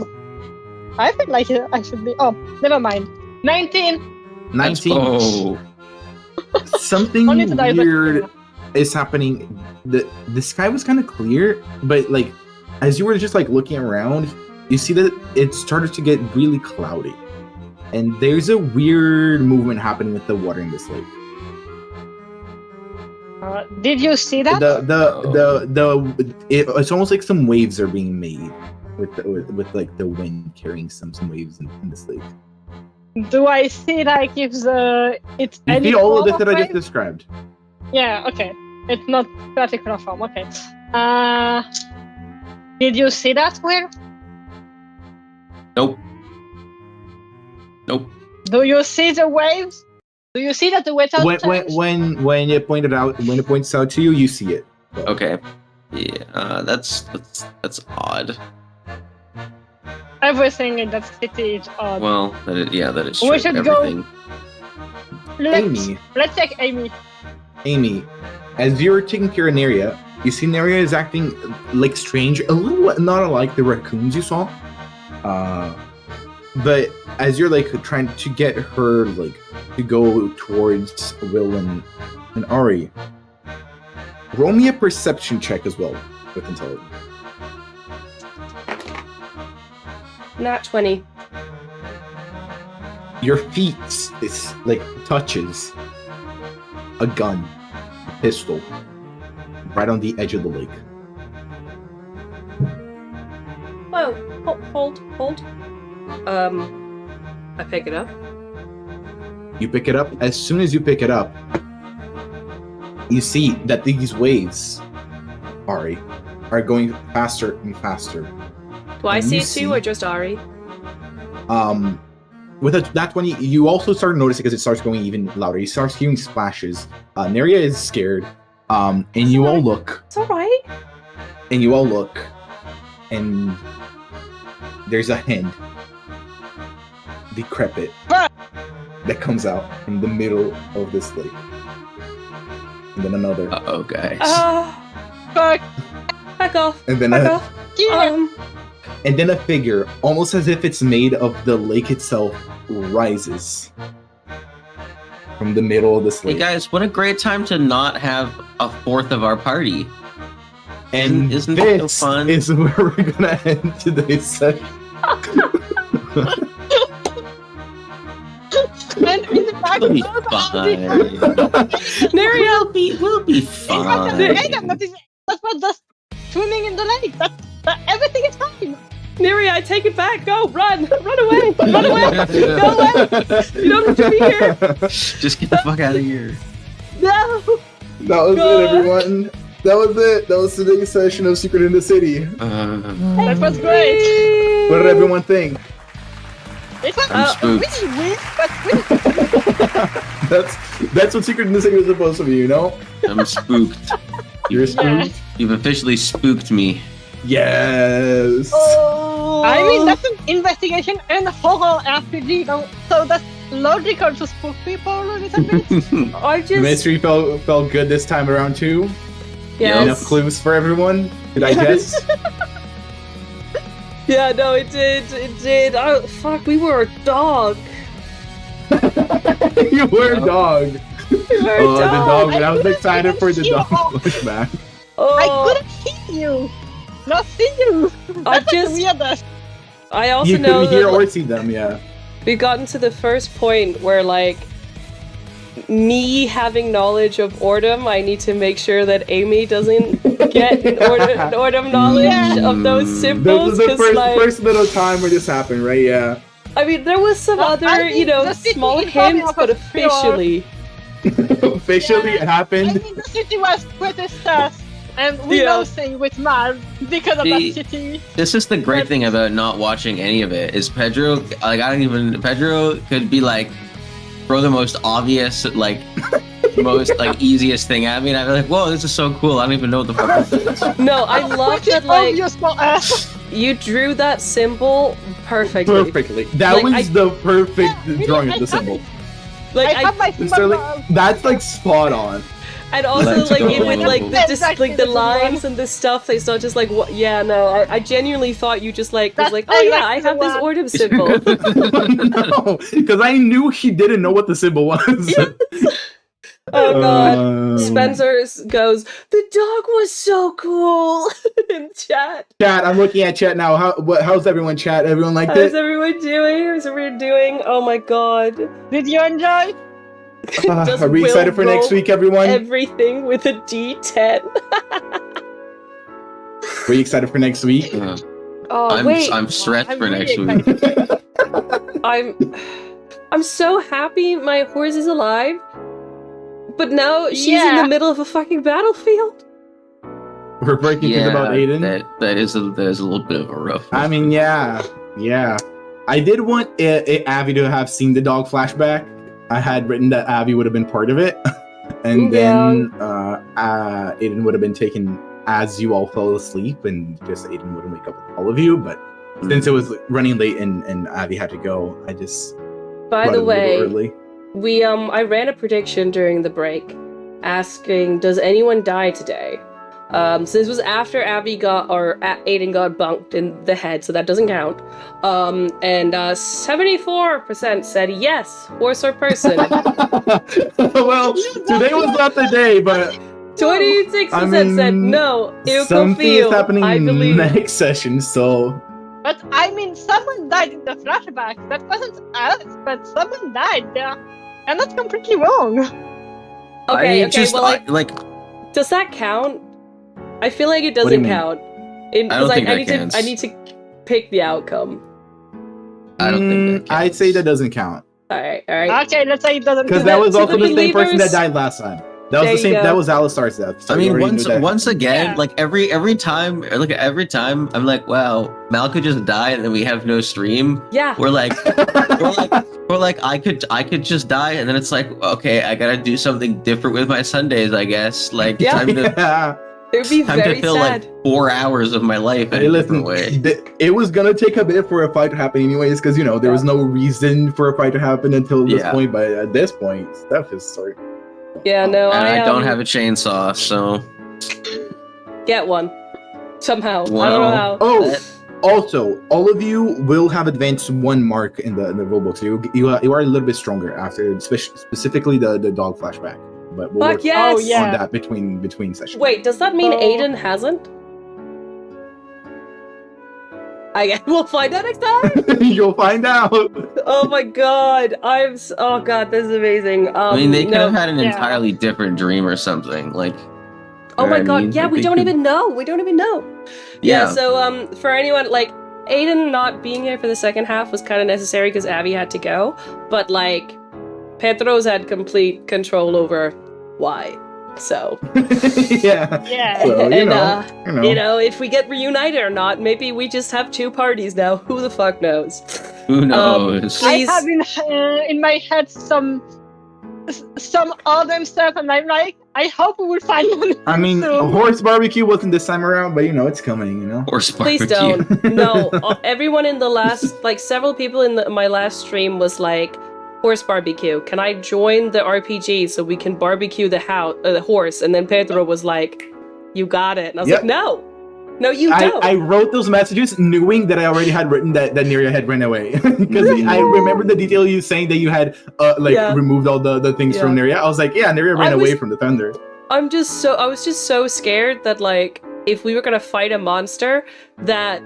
[SPEAKER 5] I feel like I should be. Oh, never mind. 19.
[SPEAKER 2] 19.
[SPEAKER 3] Oh,
[SPEAKER 2] Something
[SPEAKER 5] Only to die, but-
[SPEAKER 2] weird is happening. The sky was kind of clear, but like as you were just like looking around, you see that it started to get really cloudy, and there's a weird movement happening with the water in this lake.
[SPEAKER 5] Did you see that?
[SPEAKER 2] It's almost like some waves are being made with like the wind carrying some waves in this lake.
[SPEAKER 5] Do I see like if it's
[SPEAKER 2] You
[SPEAKER 5] any
[SPEAKER 2] see all of
[SPEAKER 5] form
[SPEAKER 2] this that I just
[SPEAKER 5] wave?
[SPEAKER 2] described.
[SPEAKER 5] Yeah. Okay. It's not particular form. Okay. Did you see that, Will?
[SPEAKER 3] nope.
[SPEAKER 5] Do you see the waves? Do you see that the waves are changed?
[SPEAKER 2] When it points out to you, you see it.
[SPEAKER 3] Okay. Yeah, that's odd.
[SPEAKER 5] Everything in that city is odd.
[SPEAKER 3] Well, that is
[SPEAKER 5] We
[SPEAKER 3] true.
[SPEAKER 5] should go-
[SPEAKER 3] Everything.
[SPEAKER 5] Let's take Amy.
[SPEAKER 2] Amy, as you're taking care of Neria, you see Neria is acting like strange, a little not unlike the raccoons you saw. But as you're like trying to get her like to go towards Will and Ari, roll me a perception check as well with intelligence.
[SPEAKER 1] Nat 20.
[SPEAKER 2] Your feet is like touches a gun, a pistol, right on the edge of the lake.
[SPEAKER 1] Whoa, hold. I pick it up.
[SPEAKER 2] You pick it up. As soon as you pick it up, you see that these waves, Ari, are going faster and faster.
[SPEAKER 1] Do I
[SPEAKER 2] And
[SPEAKER 1] see
[SPEAKER 2] you
[SPEAKER 1] it too,
[SPEAKER 2] see-
[SPEAKER 1] or just Ari?
[SPEAKER 2] With that 20, you also start noticing because it starts going even louder. You start hearing splashes. Neria is scared. And you all look.
[SPEAKER 1] It's alright.
[SPEAKER 2] And you all look. And there's a hand. Decrepit. That comes out in the middle of this lake. And then another.
[SPEAKER 3] Uh-oh, guys.
[SPEAKER 5] Fuck.
[SPEAKER 1] Back off.
[SPEAKER 2] And then
[SPEAKER 1] Back off.
[SPEAKER 2] And then a figure, almost as if it's made of the lake itself, rises from the middle of this lake.
[SPEAKER 3] Hey guys, what a great time to not have a fourth of our party.
[SPEAKER 2] And
[SPEAKER 3] Isn't
[SPEAKER 2] this
[SPEAKER 3] it so fun?
[SPEAKER 2] is where we're gonna end today's session.
[SPEAKER 5] And in the back
[SPEAKER 3] We'll be
[SPEAKER 5] of
[SPEAKER 3] fine.
[SPEAKER 1] Neria!
[SPEAKER 3] We'll be fine.
[SPEAKER 5] Aiden, that was just swimming in the lake. Everything is fine.
[SPEAKER 1] Neria, I take it back. Go, run. Run away. Run away. Go away. You don't have to be here.
[SPEAKER 3] Just get the fuck out of here.
[SPEAKER 1] No.
[SPEAKER 2] That was it, everyone. That was it. That was today's session of Secret in the City.
[SPEAKER 5] That was great.
[SPEAKER 2] What did everyone think?
[SPEAKER 5] It was
[SPEAKER 3] I'm spooked.
[SPEAKER 5] really weird, but really
[SPEAKER 2] That's what Secret in the City was supposed to be, you know?
[SPEAKER 3] I'm spooked.
[SPEAKER 2] You're spooked?
[SPEAKER 3] You've officially spooked me.
[SPEAKER 2] Yes.
[SPEAKER 1] Oh.
[SPEAKER 5] I mean, that's an investigation and horror RPG, so that's logical to spook people a little bit.
[SPEAKER 1] I just.
[SPEAKER 2] The mystery felt good this time around too.
[SPEAKER 1] Yes.
[SPEAKER 2] Enough clues for everyone. Did I guess?
[SPEAKER 1] Yeah, no, it did. It did. Oh, fuck, we were a dog.
[SPEAKER 2] You were a dog.
[SPEAKER 1] We were a
[SPEAKER 2] Oh, the
[SPEAKER 1] dog.
[SPEAKER 2] dog. I was excited for the
[SPEAKER 5] You
[SPEAKER 2] dog
[SPEAKER 5] are-
[SPEAKER 2] to push back.
[SPEAKER 1] Oh,
[SPEAKER 5] I couldn't see you, not see you.
[SPEAKER 1] I
[SPEAKER 5] That's
[SPEAKER 1] just-
[SPEAKER 5] the weirdest.
[SPEAKER 1] I also
[SPEAKER 2] You
[SPEAKER 1] know
[SPEAKER 2] couldn't hear
[SPEAKER 1] that
[SPEAKER 2] or see them, yeah.
[SPEAKER 1] we've gotten to the first point where, like, me having knowledge of Ordem, I need to make sure that Amy doesn't get Ordem knowledge of those
[SPEAKER 2] This
[SPEAKER 1] symbols.
[SPEAKER 2] is the
[SPEAKER 1] 'Cause, like,
[SPEAKER 2] first little time where this happened, right? Yeah.
[SPEAKER 1] I mean, there was some
[SPEAKER 5] Well,
[SPEAKER 1] other,
[SPEAKER 5] I think
[SPEAKER 1] you know,
[SPEAKER 5] the city
[SPEAKER 1] small
[SPEAKER 5] is coming
[SPEAKER 1] hints,
[SPEAKER 5] up
[SPEAKER 1] but
[SPEAKER 5] as pure.
[SPEAKER 1] officially.
[SPEAKER 2] Officially, it
[SPEAKER 5] I
[SPEAKER 2] happened.
[SPEAKER 5] mean, the city was pretty sus, and we
[SPEAKER 1] Yeah.
[SPEAKER 5] know things with Mal because of
[SPEAKER 3] See,
[SPEAKER 5] that city.
[SPEAKER 3] This is the great thing about not watching any of it, is Pedro, like, Pedro could be like, throw the most obvious, like, most, like, easiest thing at me, and I'd be like, whoa, this is so cool, I don't even know what the fuck this is.
[SPEAKER 1] No, I love
[SPEAKER 5] Pretty
[SPEAKER 1] that, like,
[SPEAKER 5] obvious for us.
[SPEAKER 1] you drew that symbol perfectly.
[SPEAKER 2] Perfectly. That
[SPEAKER 1] Like,
[SPEAKER 2] was
[SPEAKER 1] I-
[SPEAKER 2] the perfect
[SPEAKER 5] Yeah, really,
[SPEAKER 2] drawing of
[SPEAKER 5] I
[SPEAKER 2] the
[SPEAKER 5] have
[SPEAKER 2] symbol.
[SPEAKER 5] it.
[SPEAKER 1] Like,
[SPEAKER 5] I have my
[SPEAKER 2] It's like,
[SPEAKER 5] symbol.
[SPEAKER 2] that's like spot on.
[SPEAKER 1] and also,
[SPEAKER 3] Let's
[SPEAKER 1] like,
[SPEAKER 3] go.
[SPEAKER 1] it with, like, the, just,
[SPEAKER 5] Exactly
[SPEAKER 1] like, the
[SPEAKER 5] the one.
[SPEAKER 1] lines and the stuff, it's not just like, what, yeah, no, I genuinely thought you just, like, was
[SPEAKER 5] That's
[SPEAKER 1] like, oh yeah, I
[SPEAKER 5] exactly
[SPEAKER 1] have
[SPEAKER 5] the
[SPEAKER 1] this Ordem symbol.
[SPEAKER 2] No, because I knew he didn't know what the symbol was.
[SPEAKER 1] Oh god.
[SPEAKER 2] Um,
[SPEAKER 1] Spencer goes, the dog was so cool in chat.
[SPEAKER 2] Chat, I'm looking at chat now. How's everyone chat? Everyone liked
[SPEAKER 1] How's
[SPEAKER 2] it?
[SPEAKER 1] everyone doing? How's everyone doing? Oh my god.
[SPEAKER 5] Did you enjoy?
[SPEAKER 1] Just
[SPEAKER 2] Are we
[SPEAKER 1] will
[SPEAKER 2] excited for next
[SPEAKER 1] roll
[SPEAKER 2] week, everyone?
[SPEAKER 1] Everything with a D10.
[SPEAKER 2] Are you excited for next week?
[SPEAKER 1] Oh wait,
[SPEAKER 3] I'm stressed
[SPEAKER 5] I'm
[SPEAKER 3] for
[SPEAKER 5] really
[SPEAKER 3] next week.
[SPEAKER 5] excited.
[SPEAKER 1] I'm so happy my horse is alive. But now she's in
[SPEAKER 5] Yeah.
[SPEAKER 1] the middle of a fucking battlefield.
[SPEAKER 2] We're breaking things about Aiden.
[SPEAKER 3] That is a little bit of a rough one.
[SPEAKER 2] I mean, yeah. I did want Avi to have seen the dog flashback. I had written that Avi would have been part of it. And then Aiden would have been taken as you all fell asleep, and just Aiden wouldn't wake up with all of you. But since it was running late and Avi had to go, I just
[SPEAKER 1] By
[SPEAKER 2] brought
[SPEAKER 1] the
[SPEAKER 2] it a little
[SPEAKER 1] way,
[SPEAKER 2] early.
[SPEAKER 1] I ran a prediction during the break, asking, does anyone die today? So this was after Aiden got bunked in the head, so that doesn't count. And 74% said yes, horse or person.
[SPEAKER 2] Well, today was not the day, but
[SPEAKER 1] 26% said no, it
[SPEAKER 2] something
[SPEAKER 1] feel.
[SPEAKER 2] is happening
[SPEAKER 1] I believe.
[SPEAKER 2] next session, so
[SPEAKER 5] But I mean, someone died in the flashback. That wasn't us, but someone died there. And that's completely wrong.
[SPEAKER 1] Okay,
[SPEAKER 3] like,
[SPEAKER 1] does that count? I feel like it
[SPEAKER 2] What do you
[SPEAKER 1] doesn't
[SPEAKER 2] mean?
[SPEAKER 1] count.
[SPEAKER 3] I don't think that counts.
[SPEAKER 1] I need to pick the outcome.
[SPEAKER 3] I don't think that
[SPEAKER 2] I'd say that doesn't count.
[SPEAKER 1] Alright.
[SPEAKER 5] Okay, let's say it doesn't
[SPEAKER 2] Because
[SPEAKER 5] count.
[SPEAKER 2] that was
[SPEAKER 1] To
[SPEAKER 2] also
[SPEAKER 1] the
[SPEAKER 2] the same person that
[SPEAKER 1] believers-
[SPEAKER 2] died last time. That was
[SPEAKER 1] There
[SPEAKER 2] the
[SPEAKER 1] you
[SPEAKER 2] same.
[SPEAKER 1] go.
[SPEAKER 2] That was Alistar's death. So
[SPEAKER 3] I
[SPEAKER 2] you
[SPEAKER 3] mean,
[SPEAKER 2] already knew that.
[SPEAKER 3] once again,
[SPEAKER 5] Yeah.
[SPEAKER 3] like every time, I'm like, wow, Mal could just die and then we have no stream.
[SPEAKER 1] Yeah.
[SPEAKER 3] We're like, I could just die and then it's like, okay, I gotta do something different with my Sundays, I guess. Like,
[SPEAKER 1] Yeah.
[SPEAKER 3] time to
[SPEAKER 2] Yeah.
[SPEAKER 1] It would be
[SPEAKER 3] time
[SPEAKER 1] very
[SPEAKER 3] to fill
[SPEAKER 1] sad.
[SPEAKER 3] like 4 hours of my life in
[SPEAKER 2] Hey,
[SPEAKER 3] a
[SPEAKER 2] listen,
[SPEAKER 3] different way.
[SPEAKER 2] it was gonna take a bit for a fight to happen, anyways, because there was no reason for a fight to happen until this
[SPEAKER 3] Yeah.
[SPEAKER 2] point. But at this point, stuff is sort.
[SPEAKER 1] Yeah, no,
[SPEAKER 3] And I don't
[SPEAKER 1] um,
[SPEAKER 3] have a chainsaw, so
[SPEAKER 1] get one somehow. I don't know
[SPEAKER 3] Well,
[SPEAKER 1] how.
[SPEAKER 2] Oh,
[SPEAKER 3] that-
[SPEAKER 2] also, all of you will have advanced 1 mark in the rulebook, so you are a little bit stronger after, specifically the dog flashback. But we'll
[SPEAKER 1] Fuck
[SPEAKER 2] work
[SPEAKER 1] yes!
[SPEAKER 5] Oh, yeah.
[SPEAKER 2] on that between sessions.
[SPEAKER 1] Wait, does that mean
[SPEAKER 5] Oh.
[SPEAKER 1] Aiden hasn't? We'll find out next time.
[SPEAKER 2] You'll find out.
[SPEAKER 1] Oh my god, oh god, this is amazing.
[SPEAKER 3] I mean, they could
[SPEAKER 1] no.
[SPEAKER 3] have had an
[SPEAKER 5] Yeah.
[SPEAKER 3] entirely different dream or something. Like,
[SPEAKER 1] Oh
[SPEAKER 3] you know
[SPEAKER 1] my
[SPEAKER 3] what I
[SPEAKER 1] god,
[SPEAKER 3] mean?
[SPEAKER 1] yeah,
[SPEAKER 3] Like,
[SPEAKER 1] we
[SPEAKER 3] they
[SPEAKER 1] don't
[SPEAKER 3] could-
[SPEAKER 1] even know. We don't even know. Yeah, so for anyone like Aiden not being here for the second half was kind of necessary because Abby had to go, but like Pedro's had complete control over why. So
[SPEAKER 2] Yeah.
[SPEAKER 5] Yeah.
[SPEAKER 2] So,
[SPEAKER 1] and if we get reunited or not, maybe we just have 2 parties now. Who the fuck knows?
[SPEAKER 3] Who knows?
[SPEAKER 1] Please-
[SPEAKER 5] I have in my head some Ordem stuff, and I'm like, I hope we will find one.
[SPEAKER 2] I mean,
[SPEAKER 5] soon.
[SPEAKER 2] horse barbecue wasn't this time around, but it's coming.
[SPEAKER 3] Horse
[SPEAKER 1] Please
[SPEAKER 3] barbecue.
[SPEAKER 1] don't. No, everyone in the last, like several people in my last stream was like, horse barbecue. Can I join the RPG so we can barbecue the horse? And then Pedro was like, you got it. And I was
[SPEAKER 2] Yep.
[SPEAKER 1] like, no, you don't.
[SPEAKER 2] I wrote those messages knowing that I already had written that Neria had ran away. Because I remember the detail you saying that you had
[SPEAKER 1] Yeah.
[SPEAKER 2] removed all the things from Neria. I was like, yeah, Neria ran
[SPEAKER 1] I was-
[SPEAKER 2] away from the thunder.
[SPEAKER 1] I was just so scared that like, if we were gonna fight a monster, that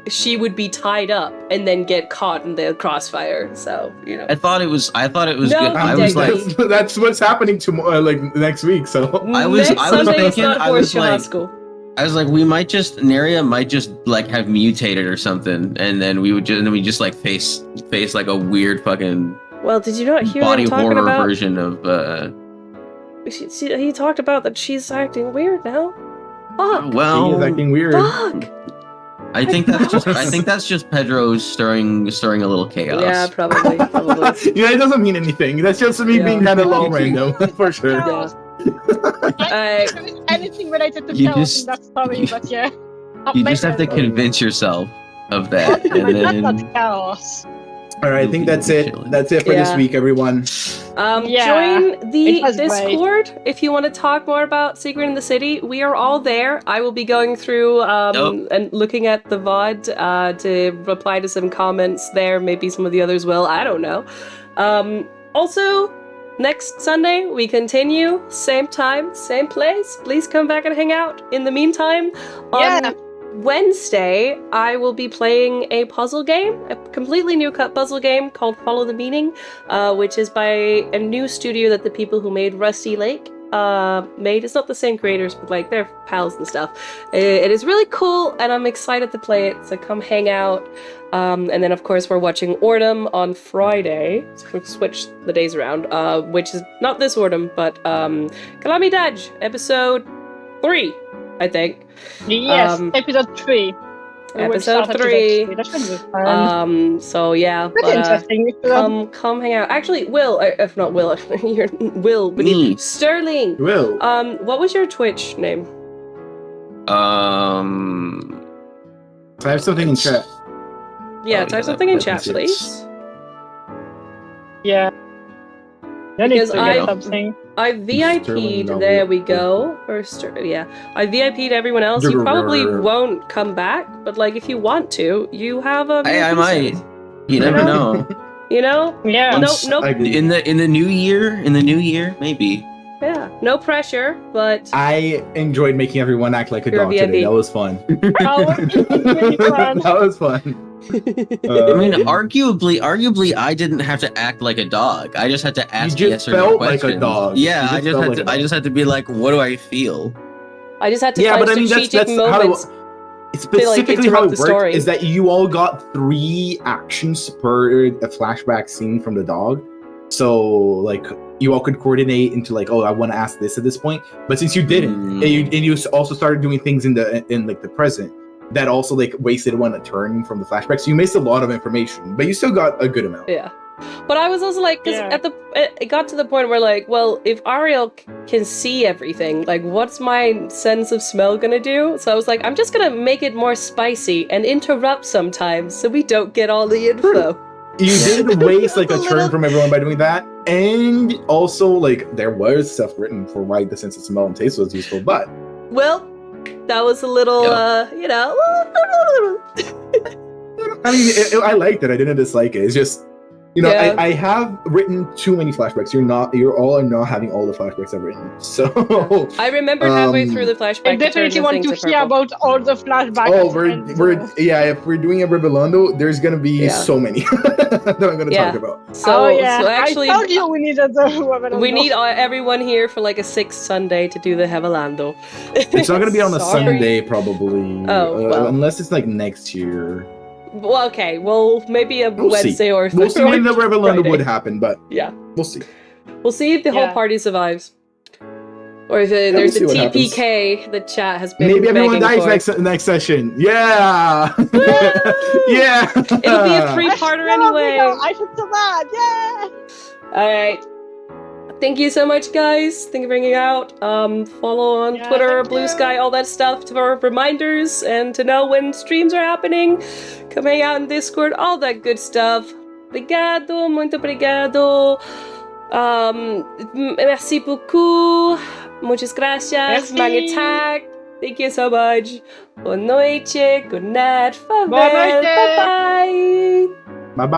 [SPEAKER 1] she would be tied up and then get caught in the crossfire. So,
[SPEAKER 3] I thought it was
[SPEAKER 1] No,
[SPEAKER 3] good. I
[SPEAKER 1] you
[SPEAKER 3] was
[SPEAKER 1] didn't.
[SPEAKER 3] like,
[SPEAKER 2] that's what's happening tomorrow,
[SPEAKER 3] I
[SPEAKER 2] next week. So
[SPEAKER 3] was-
[SPEAKER 1] Next
[SPEAKER 3] I was
[SPEAKER 1] Sunday is
[SPEAKER 3] thinking-
[SPEAKER 1] not
[SPEAKER 3] I was
[SPEAKER 1] horse
[SPEAKER 3] like-
[SPEAKER 1] school.
[SPEAKER 3] Neria might just like have mutated or something, and then we just like face like a weird fucking
[SPEAKER 1] Well, did you not hear
[SPEAKER 3] body
[SPEAKER 1] him talking
[SPEAKER 3] horror
[SPEAKER 1] about?
[SPEAKER 3] version of
[SPEAKER 1] He talked about that she's acting weird now. Fuck.
[SPEAKER 2] she
[SPEAKER 3] well,
[SPEAKER 2] is acting weird.
[SPEAKER 1] Fuck.
[SPEAKER 3] I think that's just Pedro stirring a little chaos.
[SPEAKER 1] Yeah, probably.
[SPEAKER 2] It doesn't mean anything. That's just me
[SPEAKER 1] Yeah.
[SPEAKER 2] being kind of low random, for sure.
[SPEAKER 5] Chaos.
[SPEAKER 1] I-
[SPEAKER 5] There is anything related to
[SPEAKER 3] You
[SPEAKER 5] chaos
[SPEAKER 3] just-
[SPEAKER 5] in that story,
[SPEAKER 3] you-
[SPEAKER 5] but yeah.
[SPEAKER 3] You just have to convince yourself of that, and
[SPEAKER 5] That's
[SPEAKER 3] then
[SPEAKER 5] not chaos.
[SPEAKER 2] All right, I think that's it. That's it for this
[SPEAKER 1] Yeah.
[SPEAKER 2] week, everyone.
[SPEAKER 5] Yeah,
[SPEAKER 1] join the
[SPEAKER 5] it was great.
[SPEAKER 1] Discord if you want to talk more about Secret in the City. We are all there. I will be going through and looking at the VOD to reply to some comments there. Maybe some of the others will. I don't know. Also, next Sunday we continue. Same time, same place. Please come back and hang out. In the meantime,
[SPEAKER 5] Yeah.
[SPEAKER 1] on Wednesday, I will be playing a puzzle game, a completely new puzzle game called Follow the Meaning, which is by a new studio that the people who made Rusty Lake made. It's not the same creators, but like they're pals and stuff. It is really cool, and I'm excited to play it, so come hang out. And then, of course, we're watching Ordem on Friday, so we'll switch the days around, which is not this Ordem, but Calamidad, episode 3, I think.
[SPEAKER 5] Yes, episode 3. We will
[SPEAKER 1] Episode
[SPEAKER 5] start
[SPEAKER 1] 3.
[SPEAKER 5] That should be fun.
[SPEAKER 1] So yeah,
[SPEAKER 5] Pretty
[SPEAKER 1] but,
[SPEAKER 5] interesting.
[SPEAKER 1] come hang out. Actually, Will, if not Will, you're Will, but
[SPEAKER 3] Me.
[SPEAKER 1] Sterling.
[SPEAKER 2] Will.
[SPEAKER 1] What was your Twitch name?
[SPEAKER 2] I have something in chat.
[SPEAKER 1] Yeah,
[SPEAKER 3] Oh,
[SPEAKER 1] type
[SPEAKER 3] yeah,
[SPEAKER 1] something in
[SPEAKER 3] that
[SPEAKER 1] chat,
[SPEAKER 3] makes sense.
[SPEAKER 1] please.
[SPEAKER 5] Yeah. You need
[SPEAKER 1] Because
[SPEAKER 5] to get something.
[SPEAKER 1] I VIP'd.
[SPEAKER 2] Sterling,
[SPEAKER 1] There we go. Yeah, I VIP'd everyone else. You probably won't come back, but like if you want to, you have a.
[SPEAKER 3] Hey, I
[SPEAKER 1] VIP
[SPEAKER 3] might.
[SPEAKER 1] set.
[SPEAKER 3] You never know.
[SPEAKER 1] You know?
[SPEAKER 5] Yeah.
[SPEAKER 3] Once-
[SPEAKER 1] No,
[SPEAKER 3] In the new year, maybe.
[SPEAKER 1] Yeah, no pressure, but
[SPEAKER 2] I enjoyed making everyone act like a
[SPEAKER 1] You're a
[SPEAKER 2] dog today.
[SPEAKER 1] VIP.
[SPEAKER 2] That was fun.
[SPEAKER 5] Really fun.
[SPEAKER 2] That was fun.
[SPEAKER 3] I mean, arguably, I didn't have to act like a dog. I just had to ask
[SPEAKER 2] just
[SPEAKER 3] yes or no
[SPEAKER 2] felt like a
[SPEAKER 3] questions.
[SPEAKER 2] dog.
[SPEAKER 3] Yeah,
[SPEAKER 2] You
[SPEAKER 3] I
[SPEAKER 2] just
[SPEAKER 3] just
[SPEAKER 2] felt
[SPEAKER 3] had
[SPEAKER 2] like a
[SPEAKER 3] to. I
[SPEAKER 2] dog.
[SPEAKER 3] just had to be like, what do I feel?
[SPEAKER 1] I just had to
[SPEAKER 2] Yeah,
[SPEAKER 1] find
[SPEAKER 2] but I mean,
[SPEAKER 1] strategic
[SPEAKER 2] that's how
[SPEAKER 1] moments.
[SPEAKER 2] specifically how
[SPEAKER 1] interrupt
[SPEAKER 2] it
[SPEAKER 1] the
[SPEAKER 2] worked
[SPEAKER 1] story.
[SPEAKER 2] is that you all got 3 actions per a flashback scene from the dog. So like you all could coordinate into like, oh, I want to ask this at this point. But since you didn't, and you also started doing things in like the present, that also like wasted one turn from the flashback. So you missed a lot of information, but you still got a good amount.
[SPEAKER 1] Yeah. But I was also like, because it got to the point where like, well, if Ariel can see everything, like what's my sense of smell gonna do? So I was like, I'm just gonna make it more spicy and interrupt sometimes so we don't get all the info.
[SPEAKER 2] You did waste like a turn from everyone by doing that. And also like there was stuff written for why the sense of smell and taste was useful, but
[SPEAKER 1] well, that was a little, you know.
[SPEAKER 2] I mean, I liked it. I didn't dislike it. It's just, you know, I have written too many flashbacks. You're all are not having all the flashbacks I've written. So
[SPEAKER 1] I remembered halfway through the flashback.
[SPEAKER 5] I definitely want to hear about all the flashbacks.
[SPEAKER 2] Oh, if we're doing a Revelando, there's gonna be so many that I'm gonna talk about.
[SPEAKER 1] So actually,
[SPEAKER 5] I told you we needed the Revelando.
[SPEAKER 1] We need everyone here for like a 6th Sunday to do the Revelando.
[SPEAKER 2] It's not gonna be on a Sunday, probably. Unless it's like next year.
[SPEAKER 1] Well, okay. Well, maybe a Wednesday or Thursday.
[SPEAKER 2] We'll see when the Revelando would happen, but we'll see.
[SPEAKER 1] We'll see if the whole party survives, or if there's a TPK the chat has been.
[SPEAKER 2] Maybe everyone dies next session. Yeah, yeah.
[SPEAKER 1] It'll be a 3-parter anyway.
[SPEAKER 5] I should survive. Yeah.
[SPEAKER 1] All right. Thank you so much, guys. Thank you for hanging out. Follow on Twitter, Blue Sky, all that stuff for reminders and to know when streams are happening. Come hang out in Discord, all that good stuff. Obrigado, muito obrigado. Merci beaucoup. Muchas gracias. Mag-attack. Thank you so much. Boa noite. Good night. Farewell. Bye-bye.